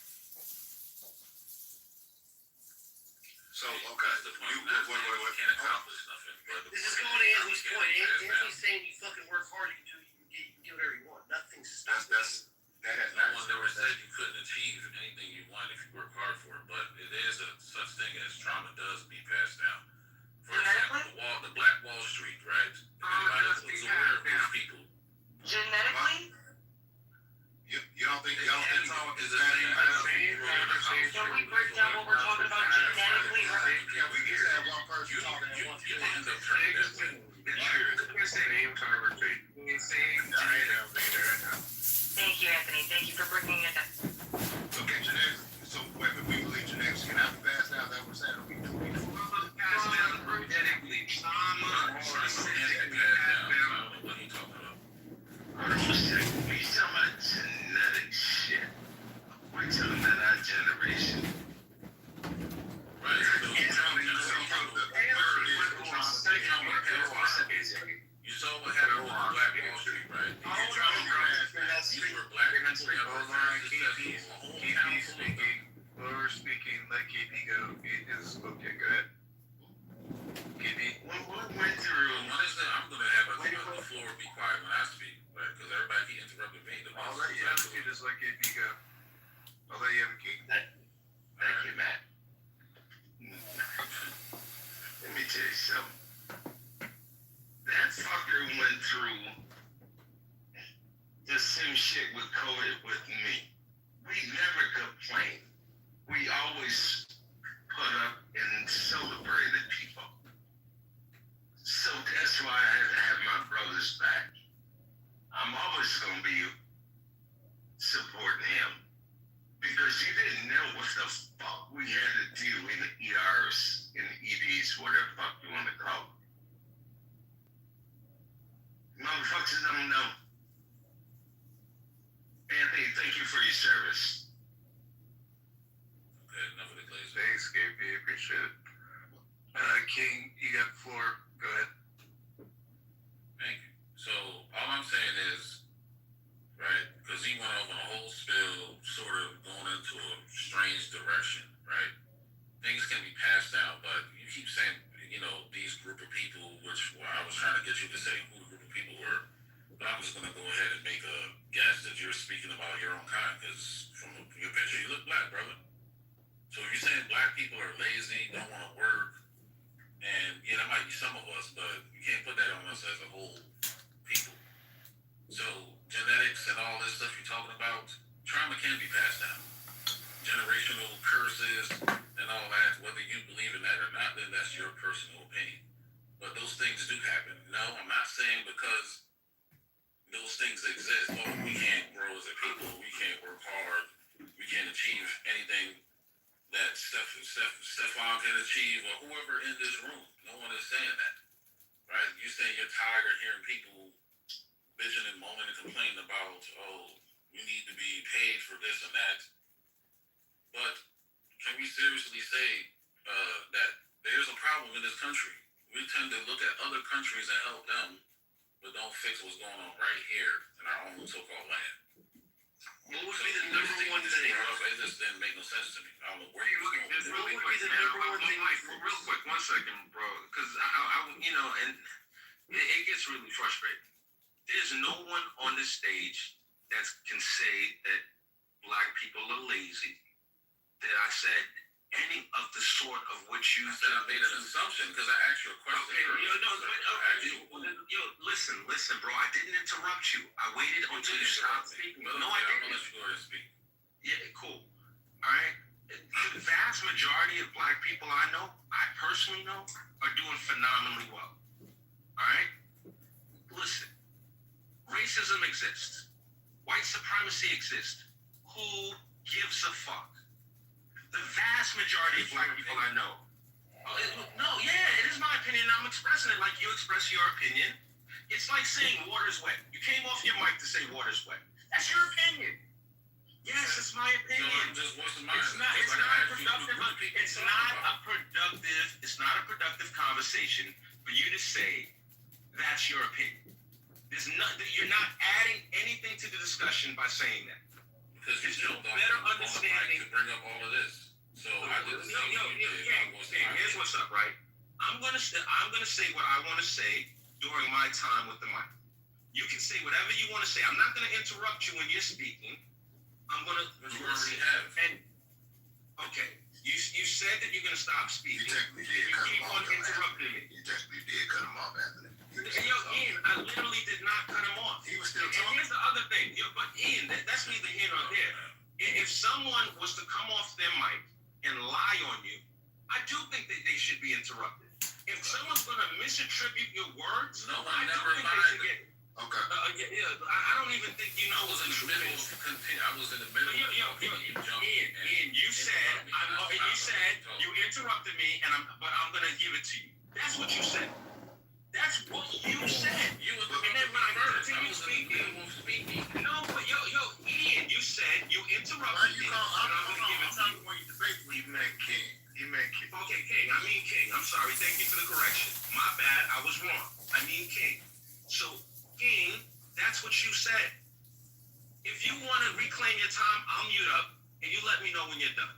so okay. You can't accomplish nothing. This is going to Anthony's point. Anthony's saying you fucking work hard, you can do whatever you want. Nothing's stopping you. That has No one ever said you couldn't achieve anything you want if you work hard for it, but it is a such thing as trauma does be passed down. For example, the Black Wall Street, right? Anybody who's aware of these people. Genetically? You don't think trauma is is the same? Can we break down what we're talking about genetically? Yeah, we can have one person talking at once. You end up turning that way. Same conversation. I know. Thank you, Anthony. Thank you for bringing it down. Okay, genetics. So wait, but we believe genetics can have passed down. That we're saying. Passed down genetically. Trauma. What are you talking about? We talking about genetic shit. We're talking about our generation. Right. You saw what happened with Black Wall Street, right? These were black people that were very successful. A whole town full of them. KP go? Okay, go ahead. KP? What went through? One is that I'm going to have the floor be quiet when I speak, right? Because everybody keep interrupting me. I'll let you have it, just let KP go. I'll let you have a key. Thank you, Matt. Let me tell you something. That fucker went through the same shit with COVID with me. We never complained. We always put up and celebrated people. So that's why I had to have my brothers back. I'm always going to be supporting him. Because you didn't know what the fuck we had to do in the ERs, in the EDs, whatever the fuck you want to call them. Motherfuckers don't know. Anthony, thank you for your service. Okay, enough of the glaze. Thanks, KP. Appreciate it. King, you got the floor. Go ahead. Thank you. So all I'm saying is, right, because he went off on a whole spill, sort of going into a strange direction, right? Things can be passed down, but you keep saying, you know, these group of people, which I was trying to get you to say who the group of people were. But I'm just going to go ahead and make a guess that you're speaking about your own kind, because from your picture, you look black, brother. So if you're saying black people are lazy, don't want to work, and yeah, that might be some of us, but you can't put that on us as a whole people. So genetics and all this stuff you're talking about, trauma can be passed down. Generational curses and all that, whether you believe in that or not, then that's your personal opinion. But those things do happen. No, I'm not saying because those things exist, oh, we can't grow as a people, we can't work hard, we can't achieve anything that Stefan can achieve, or whoever in this room. No one is saying that, right? You're saying you're tired of hearing people bitching and moaning and complaining about, oh, we need to be paid for this and that. But can we seriously say that there's a problem in this country? We tend to look at other countries and help them, but don't fix what's going on right here in our own so-called land. What would be the number one thing? It just didn't make no sense to me. I don't know where you're looking at. What would be the number one thing? Real quick, 1 second, bro, because I you know, and it gets really frustrating. There's no one on this stage that can say that black people are lazy, that I said any of the sort of what you said. I made an assumption because I asked you a question. Listen, bro. I didn't interrupt you. I waited until you stopped speaking. No, I didn't. I'm gonna let you go ahead and speak. Yeah, cool. All right. The vast majority of black people I know, I personally know, are doing phenomenally well. All right. Listen, racism exists. White supremacy exists. Who gives a fuck? The vast majority of black people I know. It is my opinion. I'm expressing it like you express your opinion. It's like saying water's wet. You came off your mic to say water's wet. That's your opinion. Yes, it's my opinion. It's not a productive conversation for you to say that's your opinion. You're not adding anything to the discussion by saying that. Because you still don't better understanding to bring up all of this. So I did the same thing. Here's what's up, right? I'm gonna say what I want to say during my time with the mic. You can say whatever you want to say. I'm not gonna interrupt you when you're speaking. I'm gonna. You already have. And okay, you said that you're gonna stop speaking. You keep on interrupting me. You technically did cut him off, Anthony. Ian, I literally did not cut him off. He was still talking. And here's the other thing. But Ian, that's neither here nor there. If someone was to come off their mic and lie on you, I do think that they should be interrupted. If someone's going to misattribute your words, no, I never lied. Okay. I don't even think you know. I was in the middle. Ian, you said you interrupted me, but I'm going to give it to you. That's what you said. That's what you said. And then when I continue speaking, no, but Ian, you said you interrupted me, and I'm going to give it to you. He meant King. Okay, King. I mean King. I'm sorry. Thank you for the correction. My bad. I was wrong. I mean King. So, King, that's what you said. If you want to reclaim your time, I'll mute up, and you let me know when you're done.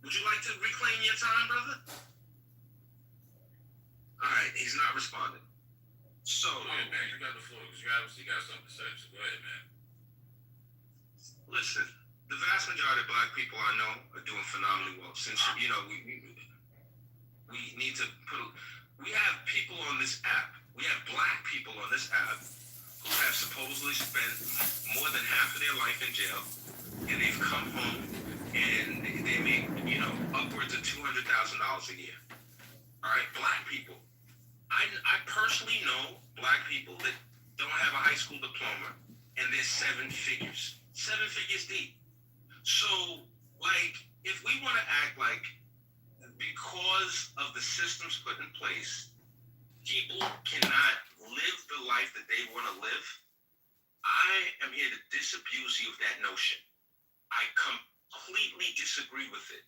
Would you like to reclaim your time, brother? All right, he's not responding. So, Go ahead, man. You got the floor because you obviously got something to say. So go ahead, man. listen, the vast majority of black people I know are doing phenomenally well. Since we need to we have people on this app. We have black people on this app who have supposedly spent more than half of their life in jail, and they've come home and they make upwards of $200,000 a year. All right, black people. I personally know black people that don't have a high school diploma, and they're seven figures deep. So, if we want to act like because of the systems put in place, people cannot live the life that they want to live, I am here to disabuse you of that notion. I completely disagree with it.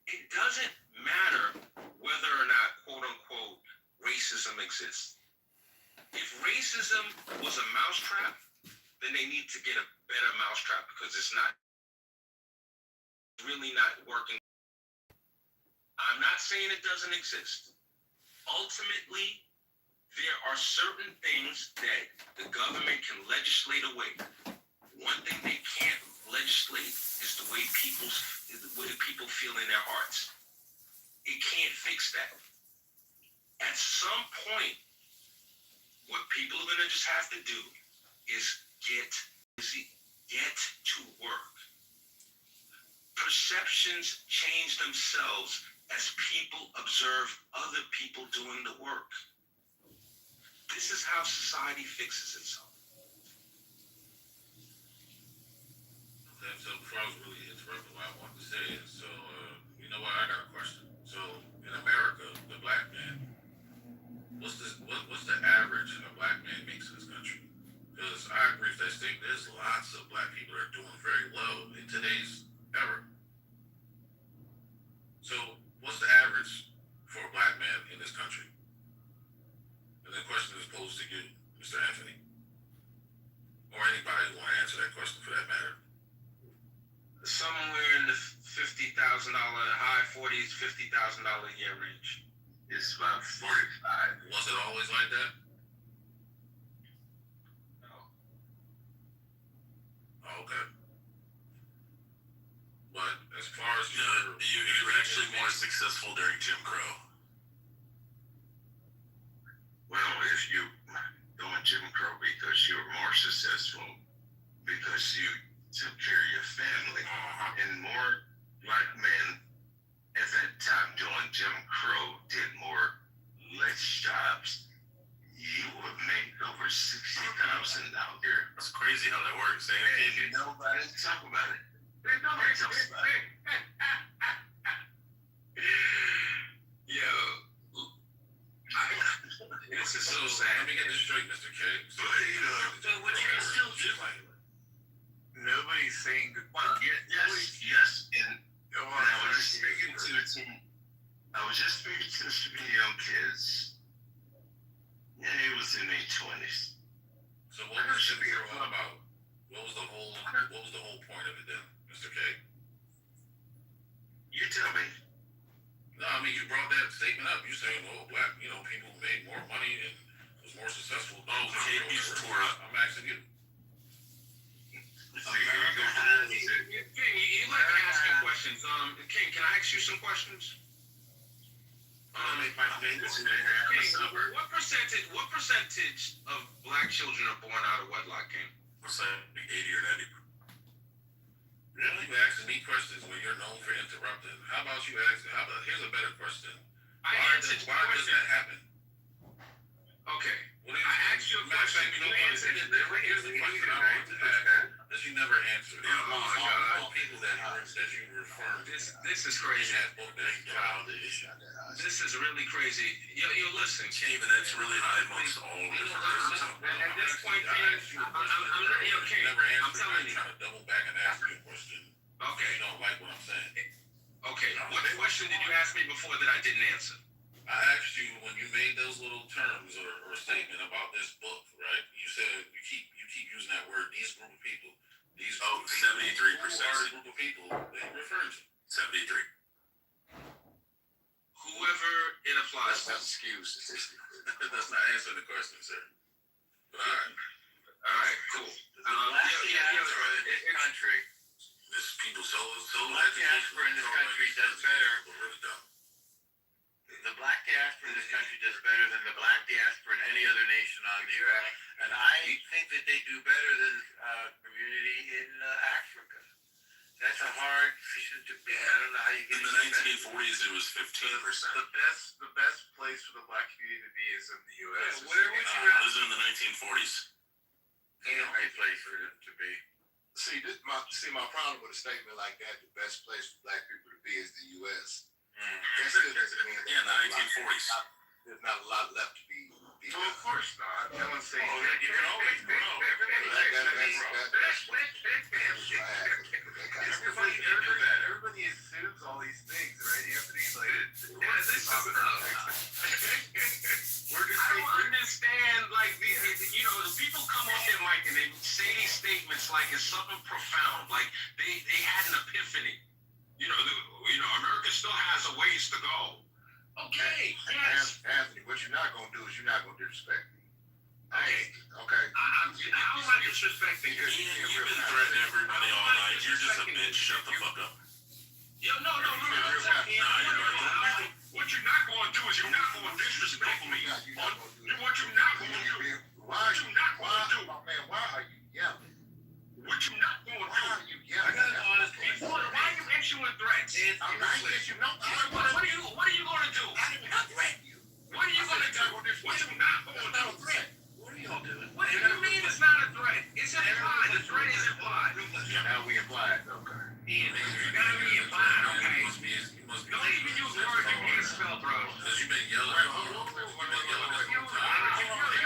It doesn't matter whether or not, quote unquote, racism exists. If racism was a mousetrap, then they need to get a better mousetrap because it's really not working. I'm not saying it doesn't exist. Ultimately, there are certain things that the government can legislate away. One thing they can't legislate is the way people feel in their hearts. It can't fix that. At some point, what people are going to just have to do is get busy, get to work. Perceptions change themselves as people observe other people doing the work. This is how society fixes itself. Okay, so before I was really interrupting what I wanted to say, so you know what, I got a question. So in America, the black man, what's the average a black man makes in this country? Because I agree with that statement. There's lots of black people that are doing very well in today's era. So what's the average for a black man in this country? And the question is posed to you, Mr. Anthony, or anybody who want to answer that question for that matter. Somewhere in the $50,000, high 40s, $50,000 a year range. It's about 45. Was it always like that? No. Oh, okay. But as far as you were actually more successful during Jim Crow. Well, if you doing Jim Crow because you were more successful, because you took care of your family, and more black men at that time doing Jim Crow did more less jobs, you would make over $60,000 a year. That's crazy how that works. And nobody talk about it. Nobody talks about it. Yo, this is so sad. Let me get this straight, Mr. K. So what you can still do? Nobody's saying goodbye. Yes. And I was just speaking to some young kids. Yeah, he was in their 20s. So what was Jim Crow all about? What was the whole point of it then, Mr. K? You tell me. No, I mean, you brought that statement up. You saying, well, black, people made more money and was more successful. Oh, KP's tore up. I'm asking you. You like to ask him questions. King, can I ask you some questions? What percentage of black children are born out of wedlock, King? What's that? 80 or 90? Really? You asking me questions when you're known for interrupting. How about you ask? Here's a better question. Why does that happen? Okay. I asked you a question. Here's the question I want to ask that you never answered. All people that you refer to. This is crazy. This is really crazy. Yo, listen, King. Even that's really high amongst all of us. At this point, King, I'm telling you. Trying to double back and ask you a question. Okay. You don't like what I'm saying. Okay. What question did you ask me before that I didn't answer? I asked you when you made those little terms or statement about this book, right? You said you keep using that word. These group of people. 73%. Who are the group of people that you referred to? 73%. skewed statistically. That's not answering the question, sir. But All right, cool. This country, This people so black diaspora in this country does better. Really don't. The black diaspora in this country does better than the black diaspora in any other nation on the earth, and I think that they do better than community in Africa. That's a hard decision to be. I don't know how you get in the 1940s. It was 15%. The best place for the black community to be is in the U.S. Yeah, where would you rather? This is in the 1940s. Ain't no right place for them to be. See, my problem with a statement like that, the best place for black people to be is the U.S. That still doesn't mean in the 1940s. There's not a lot left to be Well, of course not. No one's saying that. You can always grow. Everybody assumes all these things, right, Anthony? Like, I don't understand, like, the people come off their mic and they say these statements like it's something profound, like they had an epiphany. America still has a ways to go. Okay, yes. Anthony, what you're not gonna do is you're not gonna disrespect me. Okay. How am I disrespecting you? You've been threatening everybody all night. You're just a bitch. Shut the fuck up. Yo, no. What you're not going to do is you're not going to disrespect me. What you're not going to do. Why are you yelling? What you're not going to do. Why are you yelling? I got an honest people. Why are you issuing threats? I'm not issuing no threats. What are you going to do? I did not threaten you. What are you going to do? What you not going to do? Not a threat. What are y'all doing? What do you mean it's not a threat? It's implied. The threat is implied. Now we implied. Okay. You gotta be implied, okay? Don't even use words you can't spell, bro. Because you've been yelling. You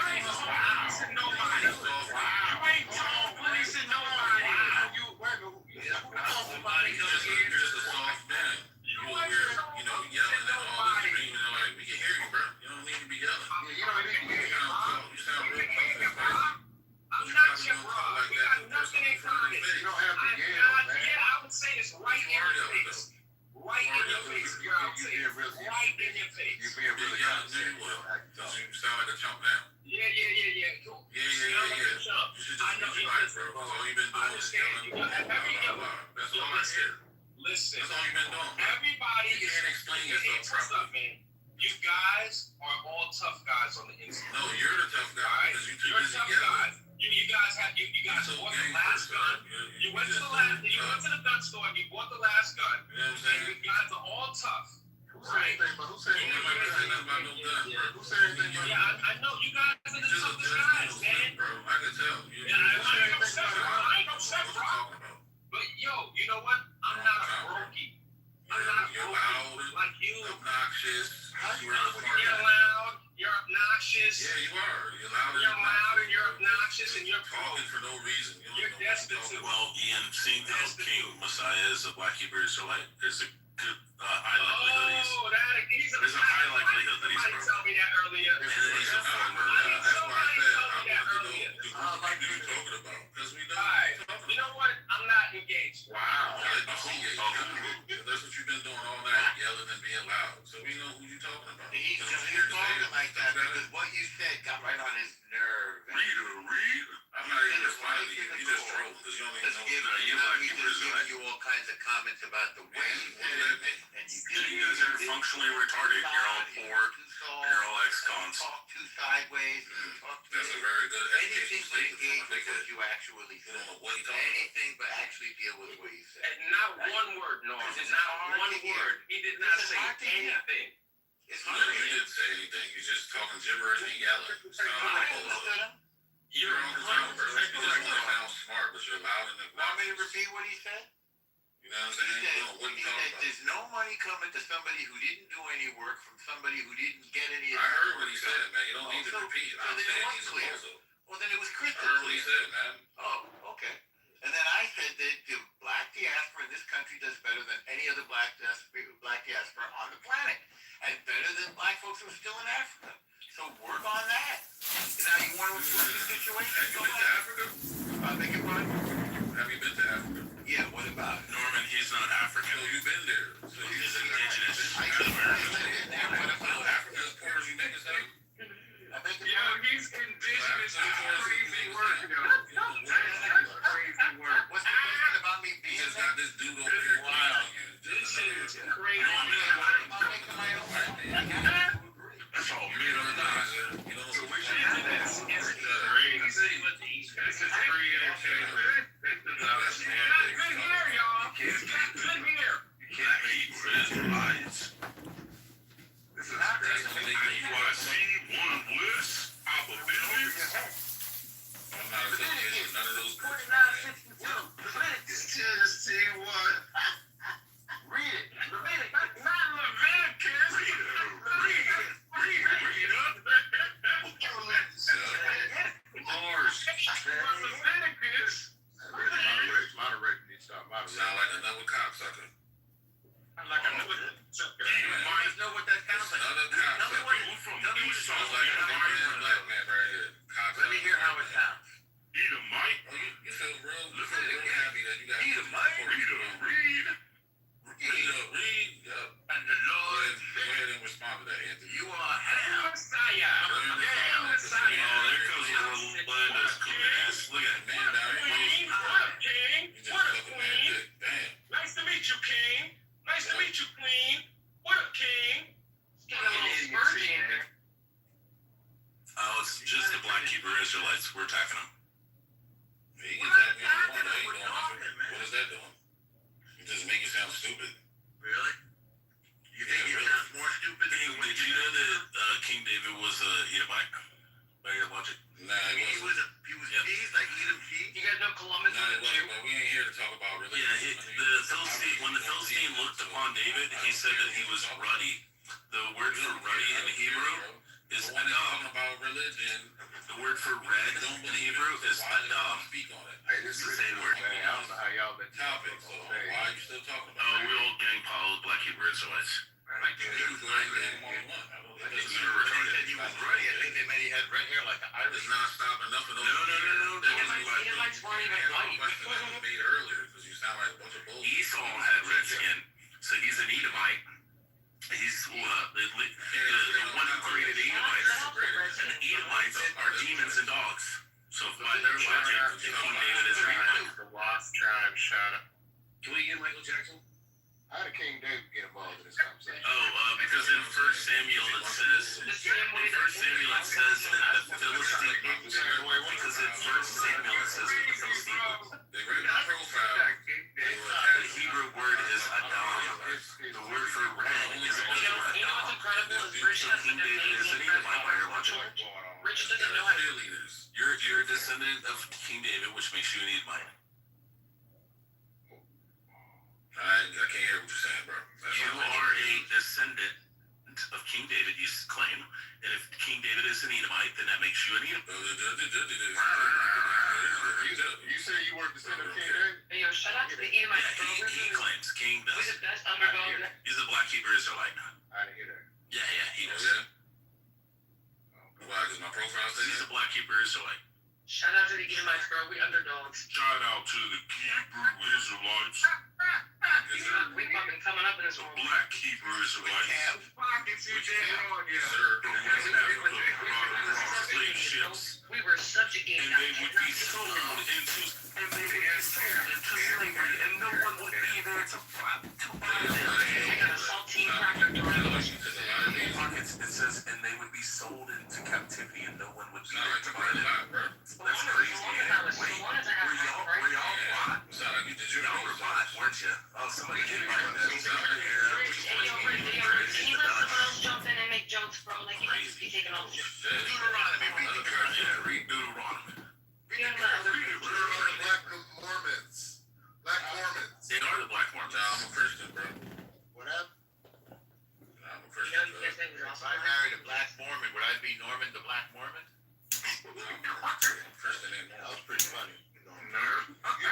ain't policing nobody. You ain't policing nobody. You're just a soft man. You're yelling and all this screaming. Like, we can hear you, bro. You don't need to be yelling. You don't need to be yelling. You sound real tough. I'm not your bro. We got nothing in common. You don't have to yell, man. Yeah, I would say this right in your face. Right in your face, bro. I would say right in your face. You're being really condescending. You sound like a chump now. Yeah. Cool. Yeah. You should just be quiet, bro. That's all you've been doing is yelling. That's all I hear. Listen. That's all you've been doing. Everybody You can't explain yourself properly. man. You guys are all tough guys on the inside. No, you're the tough guy because you're too busy yelling. You guys bought the last gun. You went to the gun store and you bought the last gun. You know what I'm saying? You guys are all tough. Who said anything about no gun, bro? Who said anything about Yeah, I know. You guys are the toughest guys, man. Bro, I can tell. I ain't upset, bro. But yo, you know what? I'm not a brokey. I'm not a brokey like you. Obnoxious. You're loud. You're obnoxious. Yeah, you are. You're loud and you're obnoxious and you're talking for no reason. You're desperate to. Well, Ian, seeing how King Messiah is a black Hebrew Israelite, there's a good high likelihood there's a high likelihood that he's Somebody told me that earlier. And then he's a farmer. That's why I said I wanted to know who you're talking about. Because we know you know what? I'm not engaged. Wow. That's what you've been doing all night, yelling and being loud. So we know who you're talking about. He's talking like that because what you said got right on his nerve. Read. I'm not even responding to you. You just troll because you don't even know you like Hebrew Israelite. You all kinds of comments about the way and you guys are functionally retarded. You're all poor. You're all ex-cons. Talk too sideways. That's a very good anything but engage with what you actually said. Anything but actually deal with what you said. And not one word, Norm. Not one word. He did not say anything. You didn't say anything. You're just talking gibberish and yelling. You're on the top, bro. You just want to sound smart, but you're loud and obnoxious. Want me to repeat what he said? You know what I'm saying? He said there's no money coming to somebody who didn't do any work from somebody who didn't get any. I heard what he said, man. You don't need to repeat. I'm saying he's a bozo. Well, then it was crystal clear. I heard what he said, man. Oh, okay. And then I said that the black diaspora in this country does better than any other black diaspora on the planet. And better than black folks who are still in Africa. So work on that. Now you want to improve the situation? Have you been to Africa? Beg your pardon? Have you been to Africa? Yeah, what about it? Norman, he's not African. No, you've been there. So he's indigenous. I said Africa as poor as you make got this dude over here. Wow. This shit is crazy. That's all mid on the guys. You know, so we should do this. It's crazy. This is free entertainment. Good here, y'all. Good here. You can't keep Israelites. This is crazy. You want to see one bliss? Abba buildings? I'm not affiliated with none of those groups. Just see what. Read it. Leviticus. Not Leviticus. Read it. Lars. Leviticus. Moderate. Need to stop moderating. Sound like another cocksucker. Like another cocksucker. You know what that counts like? Another cocksucker. Sounds like a black man right here. Let me hear how it sounds. Edomite? Oh, you feel real happy that you got Edomite? Read. Yep. And the Lord. Go ahead and respond to that, Anthony. You are Messiah. Messiah. Oh, there comes Orlando's coming ass. Look at the man down here. What up, King? What up, Queen? Damn. Nice to meet you, King. Nice to meet you, Queen. What up, King? Get a little spurge in there. Oh, it's just the Black Hebrew Israelites. We're attacking them. He can attack me if you want. Ain't doing nothing. What is that doing? It just make you sound stupid. Really? You think he sounds more stupid than you Did you know that King David was a Edomite? I gotta watch it. Nah, he wasn't. He was cheese, like Edom cheese? You guys know Columbus Nah, it wasn't, but we ain't here to talk about religion. Yeah, when the Philistine looked upon David, he said that he was ruddy. The word for ruddy in the Hebrew is Adam. About religion, the word for red in Hebrew is Adam. Speak on it. It's the same word. I don't know how y'all been Topic. So why are you still talking about? Oh, we all gang pile Black Hebrew Israelites. I think he was right there. I think he was ruddy. I think they made he had red hair like an Irish. It's not stopping enough of those. No. Edomites weren't even white. Question made earlier because you sound like a bunch of bullshit. Esau had red skin, so he's an Edomite. He's the one who created the Edomites, and the Edomites are demons and dogs. So by their logic, King David is an Edomite. The lost tribe shot up. Can we get Michael Jackson? How did King David get involved in this conversation? Because in 1 Samuel it says that the Philistine, because in 1 Samuel it says that the Philistine, they read the profile, the Hebrew word is Adam. The word for red is also Adam. So King David is an Edomite by your logic. Rich doesn't know how to Cheerleaders. You're a descendant of King David, which makes you an Edomite. I can't hear what you're saying, bro. You are a descendant of King David, you claim, and if King David is an Edomite, then that makes you an Edomite. You say you were a descendant of King David? Hey, yo, shout out to the Edomite. He claims King does. He's the best underdog. He's a Black Hebrew Israelite. I didn't hear that. Yeah, he does. Why? Because my profile says he's a Black Hebrew Israelite. Shout out to the Edomites, bro. We underdogs. Shout out to the Hebrew Israelites. We fucking coming up in this world. Black Hebrew Israelites. Slave ships. We were subjugated. And they would be sold into slavery, and no one would be there to buy them. We got a saltine cracker door. It says, and they would be sold into captivity, and no one would be there to buy them. That's crazy. Wait, were y'all bought? Y'all were bought, weren't you? Oh, somebody did buy that. Can you let someone else jump in and make jokes, bro? Like, you can just be taking all the Deuteronomy, read Deuteronomy. Black Mormons. Black Mormons. They are the Black Mormons. No, I'm a Christian, bro. What happened? I'm a Christian, bro. If I married a Black Mormon, would I be Norman the Black Mormon? Christian and That was pretty funny. You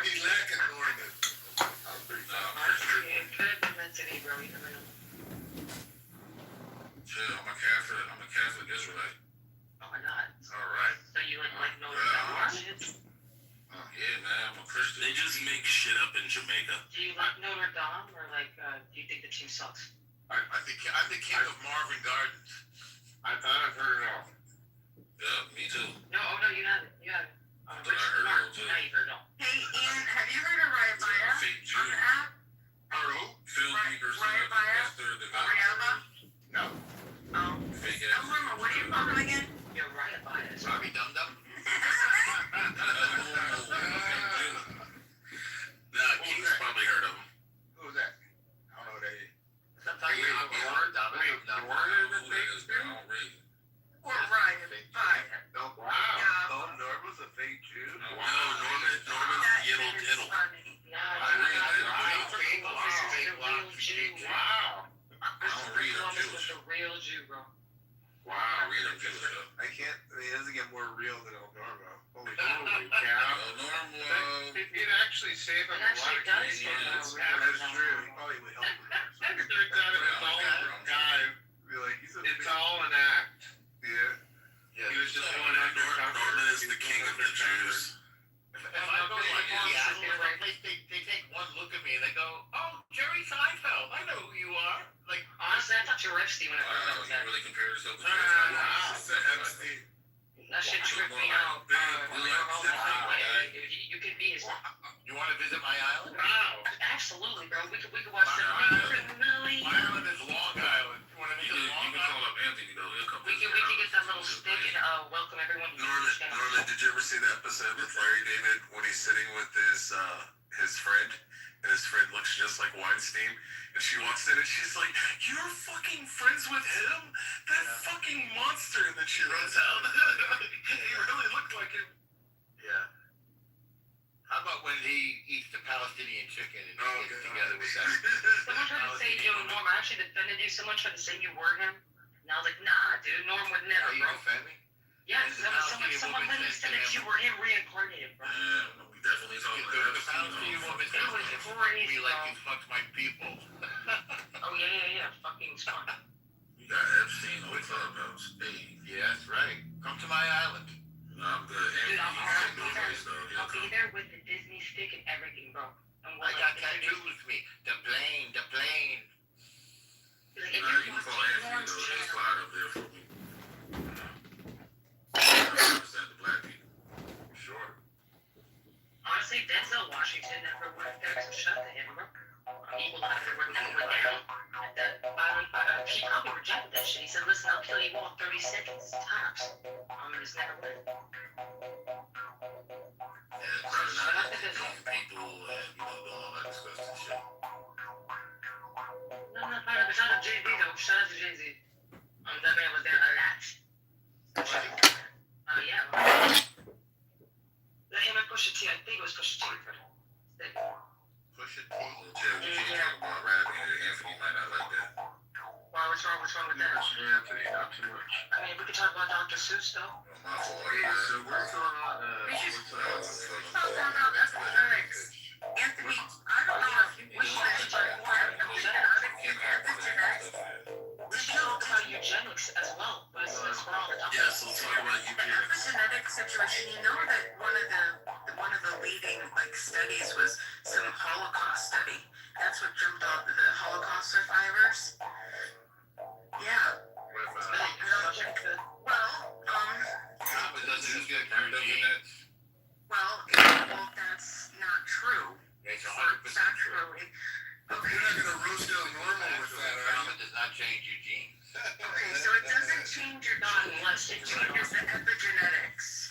be lacking Norman. That was pretty funny. It could have been meant to be, bro. You never know. Chill, I'm a Catholic Israelite. Oh my god. Alright. So you like Notre Dame? Yeah, man, I'm a Christian. They just make shit up in Jamaica. Do you like Notre Dame, or like, do you think the team sucks? I'm the king of Marvin Gardens. I thought I've heard it all. Yeah, me too. No, you haven't. You haven't. Now you've heard it all. Hey, Ian, have you heard of Rayabaya on the app? Phil Beaver's Rayabaya? Rayaba? No. Oh. Fake Oh, Mama, what do you call him again? You're right about it. Sorry, dum dum. Nah, Keith's probably heard of him. Who's that? I don't know who that is. Sometimes we have a word dum dum. Or Rayabaya. No, wow. Yeah. Oh, Norma's a fake Jew. Wow, Norman's That Yiddle is Diddle. funny. Wow. I don't read them Jewish. The real Jew, bro. Wow, read them Jewish. I can't, I mean, it doesn't get more real than El Normo. Holy cow. It'd actually save him It a lot actually of does. Canadians. That's true. He probably would help him. Turns out it was all a guy. Be like, he's a It's all an act. Yeah. He was just going undercover. Norman is the king of the Jews. If I go to like they take one look at me and they go, "Oh, Jerry Seinfeld, I know who you are." Like, Honestly, I thought you were Epstein when I first Wow, met you that. really compare yourself to That shit tripped me out. You could be his. you want to visit my island? Wow. Absolutely, bro. We could watch that. My island is Long Island. You want to You visit Long can call Island? up Anthony though. He'll come. We could get that little stick and welcome everyone. Norman, did you ever see the episode with Larry David when he's sitting with his friend, and his friend looks just like Weinstein, and she walks in and she's like, "You're fucking friends with him? That fucking monster!" And then she runs out. He really looked like him. Yeah. How about when he eats the Palestinian chicken and he gets together with that? Someone tried to say, yo, Norm, I actually defended you. Someone tried to say you were him. And I was like, nah, dude, Norm would never, Are you bro. defend me? Yeah, someone literally said that you were him reincarnated, bro. Yeah, we definitely talking about The Palestinian woman It was crazy, me like bro. you fucked my people. Oh, yeah. Fucking smart. You got Epstein on Clubhouse. Hey, Yeah, that's right. Come to my island. no, I'm good. Dude, Anthony, I'll be there with the Disney stick and everything, bro. And I got tattoos with me. The plane. Like, if you you're can call watching Anthony Norm's though. He'll channel, slide up there for me. Represent the black people. Sure. honestly, Denzel Washington never worked there, so shout out to him, bro. He will never work there. He probably rejected that shit. He said, listen, I'll kill you all 30 seconds tops. I'm just never win. Yeah, probably not people and doing all that disgusting shit. No, shout out to Jay-Z though. Shout out to Jay-Z. That man was there a lot. Oh, yeah. That him and Pusha T, I think it was Pusha T. Pusha T. Yeah, we can't talk about rapping here. Anthony might not like that. Why, what's wrong with that? Anthony, not too much. I mean, we could talk about Dr. Seuss though. My fault. So what's going on? Anthony, I don't know if you wish this, but We should talk about eugenics as well, but it's wrong. Yeah, so talk about you. the epigenetic situation, you know that one of the leading studies was some Holocaust study. That's what jumped off the Holocaust survivors. Yeah. Well, that's not true. It's 100% true. Factually. Okay. You're not gonna roast El Normo with that, Trauma does not change your genes. Okay, so it doesn't change your genes. It changes the epigenetics.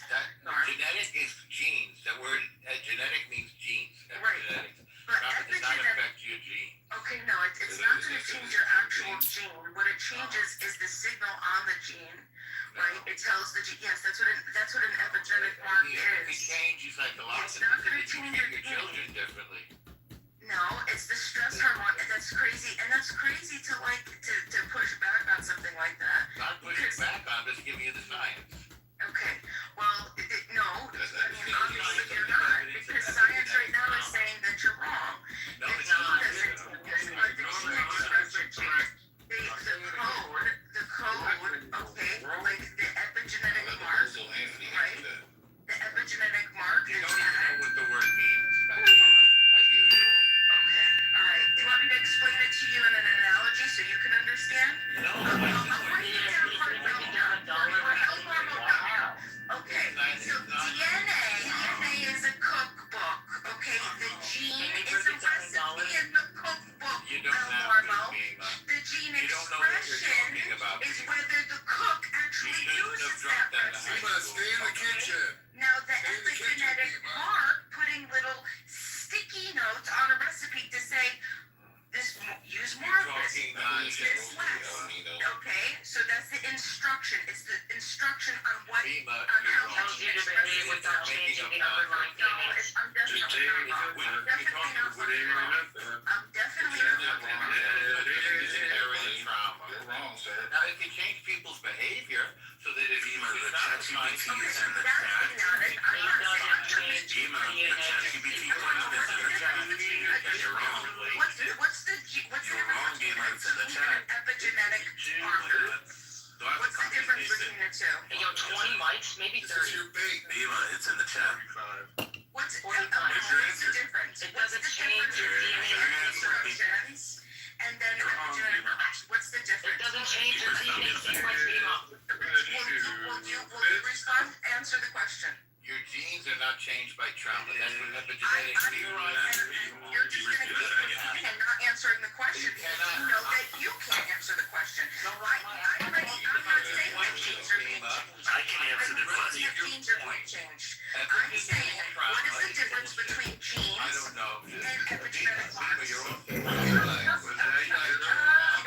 Genetic is genes. The word genetic means genes. Right. Epigenetics. But Trauma does not epigenetic. affect your genes. Okay, no, it's not going to change your actual gene. What it changes is the signal on the gene, right? It tells the gene. Yes, that's what an epigenetic mark It is. changes like a lot It's of not things. gonna You change treat your your children differently. No, it's the stress hormone, and that's crazy. And that's crazy to push back on something like that. Not pushing back on, just giving you the science. Okay, well, no, I mean, obviously you're not, because science right now is saying that you're wrong. No, The it's gene not. doesn't change, but the gene expression changes. The code, okay, like the epigenetic mark, right? The epigenetic mark You is don't even that. know what the word means. As usual. Okay, alright. Do you want me to explain it to you in an analogy so you can understand? No. Okay, so DNA FEMA, how tells you to behave without changing the underlying feelings. I'm definitely not wrong. I'm definitely not trauma. You're wrong, sir. Now, if you change people's behavior so that if FEMA, the ChatGPT is in the That's chat. not it. I'm not saying FEMA, the ChatGPT question is in the chat. You're wrong. what's the You're wrong, Dima. It's in the chat. epigenetic marker? What's the difference between the two? Hey, yo, 20 mics, maybe 30. Dima, it's in the chat. What's 45. the difference? It What's doesn't the change difference your between DNA instructions and then epigenetic? What's the It difference? doesn't change your DNA sequence, Dima. Will you respond? Answer the question. your genes are not changed by trauma. That's what epigenetics You're just going to keep not answering the question because you know that you can't answer the question. I'm not saying that genes are being changed. I can answer the question. That genes are being changed. I'm saying, what is the difference between genes and epigenetic marks? You don't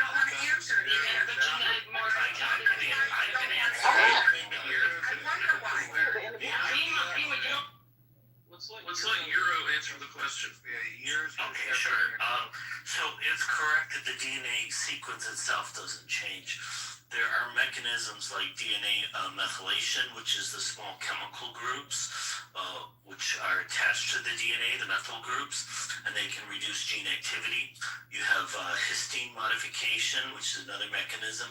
want to answer it. Epigenetic marks. I wonder why. Let's let Euro answer the question. Okay, sure. So it's correct that the DNA sequence itself doesn't change. There are mechanisms like DNA methylation, which is the small chemical groups, which are attached to the DNA, the methyl groups, and they can reduce gene activity. You have histone modification, which is another mechanism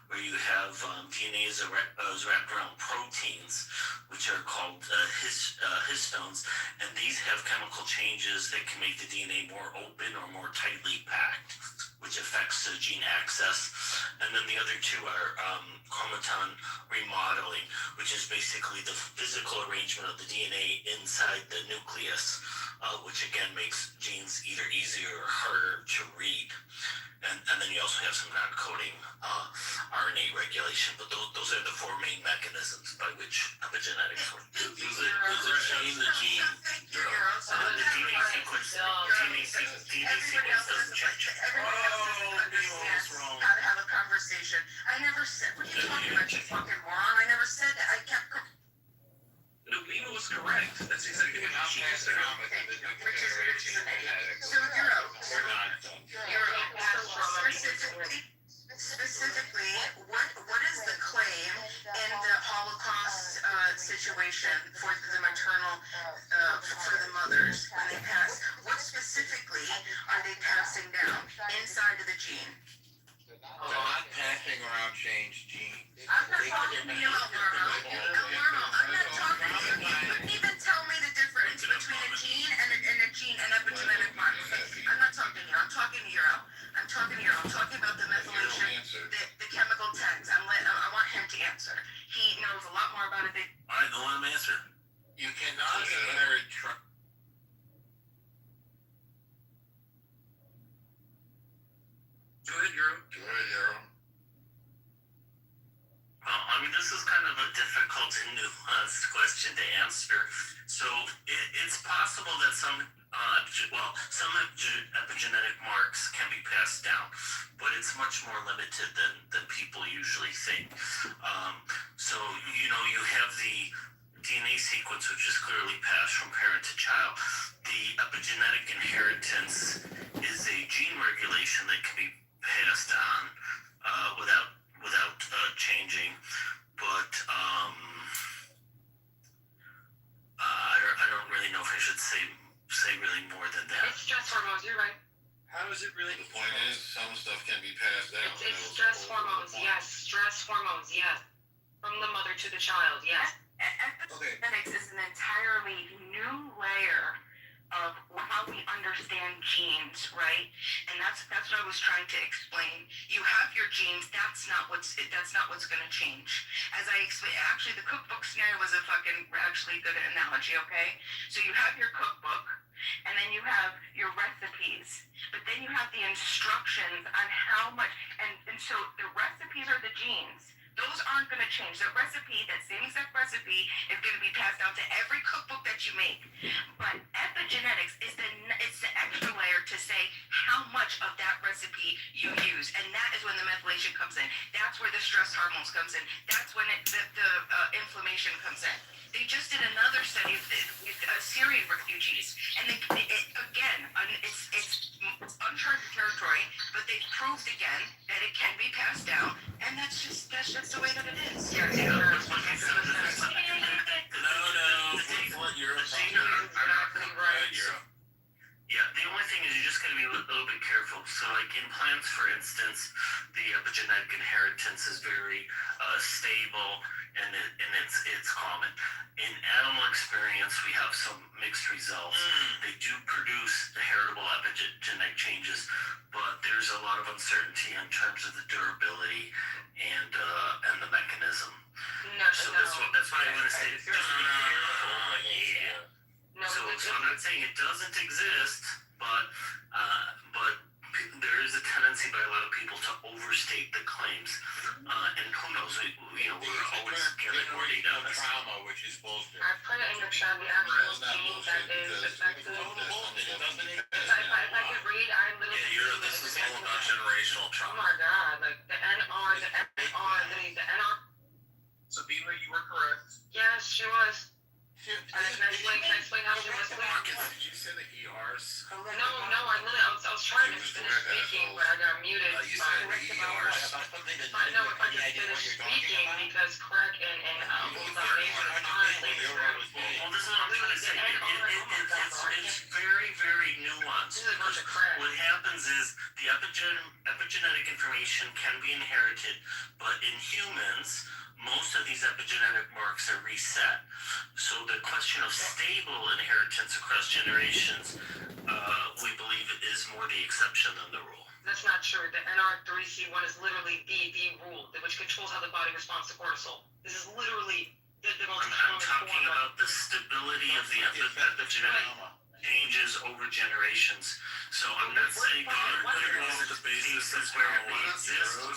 where you have DNA is wrapped around proteins, which are called histones, and these have chemical changes that can make the DNA more open or more tightly packed, which affects the gene access. And then the other two are chromatin remodeling, which is basically the physical arrangement of the DNA inside the nucleus, which again makes genes either easier or harder to read. And then you also have some non-coding RNA regulation, but those are the four main mechanisms by which epigenetics work. Does it change the gene? The DNA sequence doesn't change. How to have a conversation. I never said, what are you talking about, you fucking moron? I never said that. I kept. No, Lima was correct. That's exactly what she said. So specifically, what is the claim in the Holocaust situation for the maternal, for the mothers when they pass? What specifically are they passing down inside of the gene? They're not passing around changed genes. I'm not talking to you, Elmarmo. I'm not talking to you. You couldn't even tell me the difference between a gene and a gene and epigenetic marker. I'm not talking to you. I'm talking to Euro. I'm talking about the methylation, the chemical tags. I want him to answer. He knows a lot more about it than. All right, go let him answer. You cannot inherit trauma. Go ahead, Euro. I mean, this is kind of a difficult and nuanced question to answer. So it's possible that some epigenetic marks can be passed down, but it's much more limited than people usually think. So, you have the DNA sequence, which is clearly passed from parent to child. The epigenetic inheritance is a gene regulation that can be passed on without changing, but I don't really know if I should say really more than that. It's stress hormones, you're right. How is it really? The point is, some stuff can be passed down. It's stress hormones, yes. Stress hormones, yes. From the mother to the child, yes. Epigenetics is an entirely new layer of how we understand genes, right? And that's what I was trying to explain. You have your genes. That's not what's going to change. As I explained, actually, the cookbook scenario was a actually good analogy. Okay, so you have your cookbook, and then you have your recipes, but then you have the instructions on how much. And so the recipes are the genes. Those aren't going to change. The recipe, that same exact recipe, is going to be passed down to every cookbook that you make. But epigenetics is it's the extra layer to say how much of that recipe you use, and that is when the methylation comes in. That's where the stress hormones comes in. That's when the inflammation comes in. They just did another study with Syrian refugees, and it's uncharted territory, but they proved again that it can be passed down, and that's just the way that it is. No, what you're Yeah, the only thing is you just got to be a little bit careful. So, like in plants, for instance, the epigenetic inheritance is very stable and it's common. In animal experience, we have some mixed results. They do produce the heritable epigenetic changes, but there's a lot of uncertainty in terms of the durability and the mechanism. That's why I want to say just be careful. So I'm not saying it doesn't exist, but there is a tendency by a lot of people to overstate the claims, and who knows? We're always getting more data on this. Trauma, which is bullshit. I put it in the chat the actual gene that is affected. If I could read, I literally. This is all about generational Oh trauma. my god, like the NR, the NR. So Beaver, you were correct. Yes, she was. And can I explain how she was? Did you say the ERs? No, I was trying to finish speaking, but I got muted. You said the ERs. I know if I could finish speaking because Craig and honestly, Well, this is what I'm trying to say. It's very, very nuanced. This is a bunch of crap. What happens is the epigenetic information can be inherited, but in humans, most of these epigenetic marks are reset. So the question of stable inheritance across generations, we believe is more the exception than the rule. That's not true. The NR3C1 is literally the rule, which controls how the body responds to cortisol. This is literally the most I'm common talking form. about the stability of the epigenetic changes over generations. So I'm not saying the basis is where it exists, but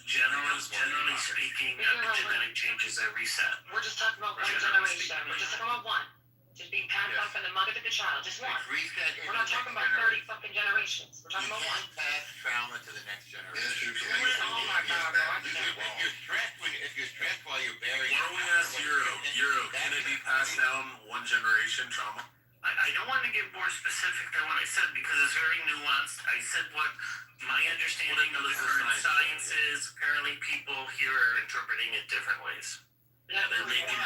generally speaking, epigenetic changes are reset. We're just talking about one generation. We're just talking about one. Just being passed on from the mother to the child. Just one. We're not talking about 30 fucking generations. We're talking about one. Pass trauma to the next generation. Oh my god, bro. I can't. If you're stressed while you're burying. Why don't we ask Euro, can it be passed down one generation trauma? I don't want to get more specific than what I said because it's very nuanced. I said what my understanding of the current science is. Apparently people here are interpreting it different ways. Yeah, they're making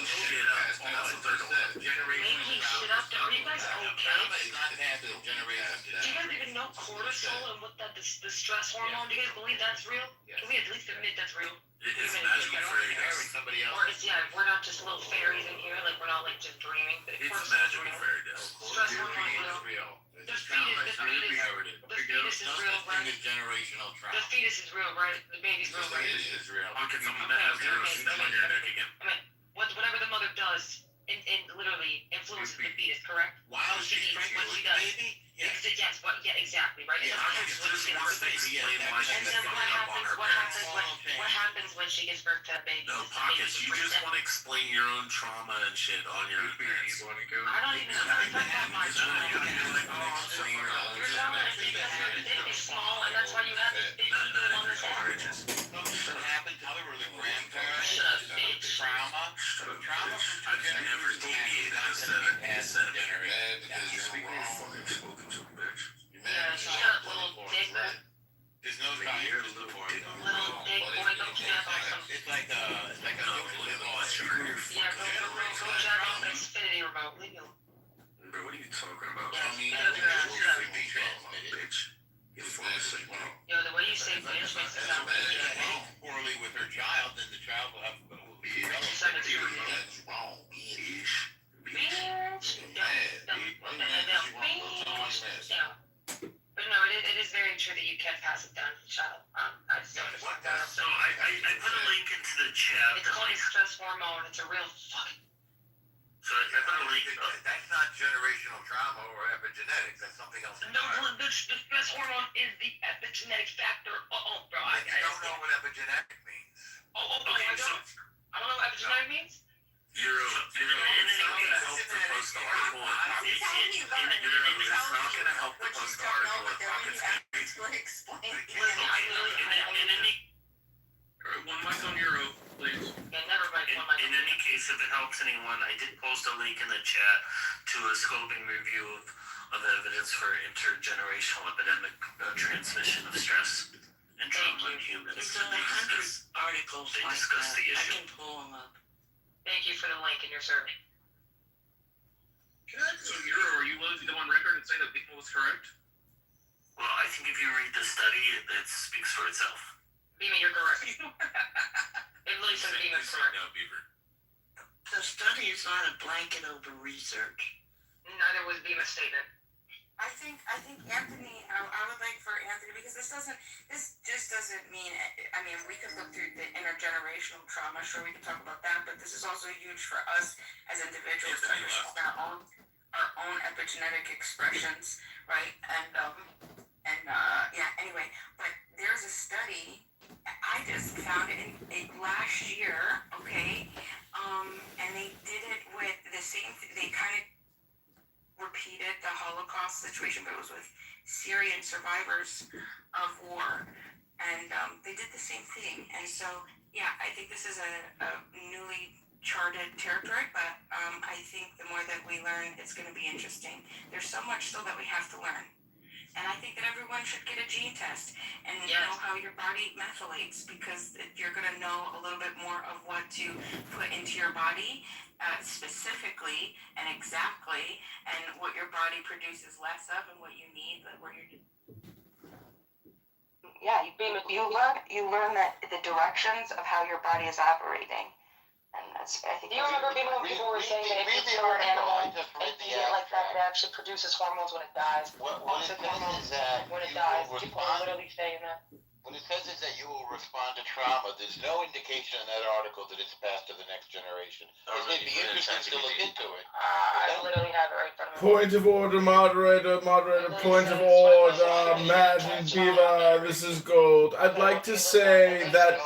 shit up. That's what they're doing. Making shit up? Are you guys okay? It's not passed to generation to Do you guys even know cortisol and what the stress hormone? Do you guys believe that's real? Can we at least admit that's real? It's magical fairy dust. Or we're not just little fairies in here, like we're not like just dreaming. It's magical fairy dust. Stress hormone is real. The fetus is real, right? Generational trauma. The fetus is real, right? The baby's real, right? Is real. Okay, so I'm gonna have zero system on your neck again. I mean, whatever the mother does, it literally influences the fetus, correct? While she's pregnant what with she the does. baby? Yes, exactly, right? Yeah, And then what happens when she gives birth to a baby? No, Pockets, you just want to explain your own trauma and shit on your parents. I don't even know how to talk about my trauma. Your trauma is small, and that's why you have this big on this head. Something happened to her or the grandparents. Shut up, bitch. Trauma from I've never deviated a centimeter. Because you're wrong. Yeah, shut up, little dick. There's no time to look for it. Little dick boy, go jab on some. It's like a Yeah, go jab on the Xfinity remote. Leave me alone. Bro, what are you talking about? Yeah, I mean, bitch. You're full of shit, bro. Yo, the way you say bitch makes it sound like poorly with her child, then the child will be That's wrong. Bitch. bitch. But no, it is very true that you can pass it down to the child. I just don't understand that. So I put a link into the chat. It's called a stress hormone. It's a real fucking. So I put a link. That's not generational trauma or epigenetics. That's something else. No, the stress hormone is the epigenetic factor. Bro, I don't know what epigenetic means. I don't know what epigenetic means. It's not gonna help the post the article with rocket Explain. One mic on Euro, please. Yeah, never mind. In any case, if it helps anyone, I did post a link in the chat to a scoping review of evidence for intergenerational epidemic transmission of stress and trauma in humans. There's 100 articles They like discuss that. the I issue. can pull them up. Thank you for the link in your survey. So, Euro, are you willing to go on record and say that Beamer was correct? Well, I think if you read the study, it speaks for itself. Beamer, you're correct. It really says Beamer's correct. No, Beaver. The study is not a blanket over research. Neither was Beamer's statement. I think Anthony, I would like for Anthony, because this just doesn't mean, I mean, we could look through the intergenerational trauma, sure, we could talk about that, but this is also huge for us as individuals to understand our own epigenetic expressions, right? Anyway, but there's a study, I just found it last year, okay, and they did it with the same, they kind of repeated the Holocaust situation, but it was with Syrian survivors of war, and they did the same thing. And so, yeah, I think this is a newly charted territory, but I think the more that we learn, it's going to be interesting. There's so much still that we have to learn. And I think that everyone should get a gene test and know how your body methylates, because you're going to know a little bit more of what to put into your body specifically and exactly, and what your body produces less of and what you need, but what you're you learn that the directions of how your body is operating. And that's, I think. Do you remember when people were saying that if you kill an animal and you get like that, it actually produces hormones when it dies? What it says is that when it you dies, will people are respond. literally saying that. What it says is that you will respond to trauma. There's no indication in that article that it's passed to the next generation. It'd be interesting to look into it. I literally have it right in front of me. Point of order, moderator, point of order, Matt and Beaver, this is gold. I'd like to say that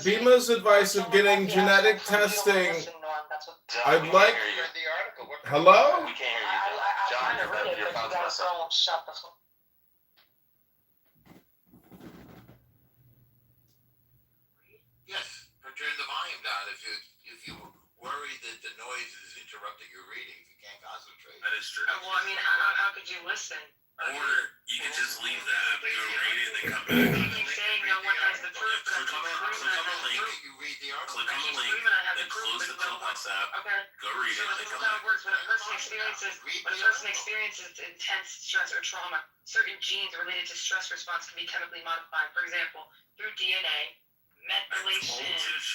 Beamer's advice of getting genetic testing. I'd like. Hello? We can't hear you, John. Your phone's messed up. Shut the fuck. Yes, or turn the volume down if you worry that the noise is interrupting your reading. If you can't concentrate. That is true. Well, I mean, how could you listen? Or you could just leave the app, go read it, then come back. You keep saying no one has the proof. Click on the link. You read the article. Click on the link. Then close the Clubhouse app. Okay. Go read it. So Then this is come how back. it works. When a person experiences intense stress or trauma, certain genes related to stress response can be chemically modified. For example, through DNA, methylation.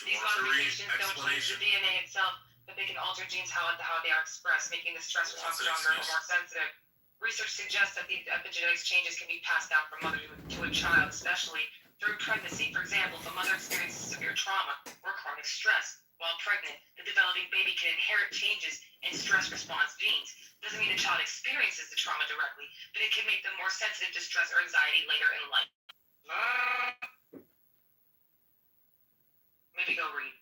These modifications don't change the DNA itself, but they can alter genes how they are expressed, making the stress response stronger or more sensitive. Research suggests that these epigenetics changes can be passed down from mother to a child, especially through pregnancy. For example, if a mother experiences severe trauma or chronic stress while pregnant, the developing baby can inherit changes in stress response genes. Doesn't mean the child experiences the trauma directly, but it can make them more sensitive to stress or anxiety later in life. Maybe go read.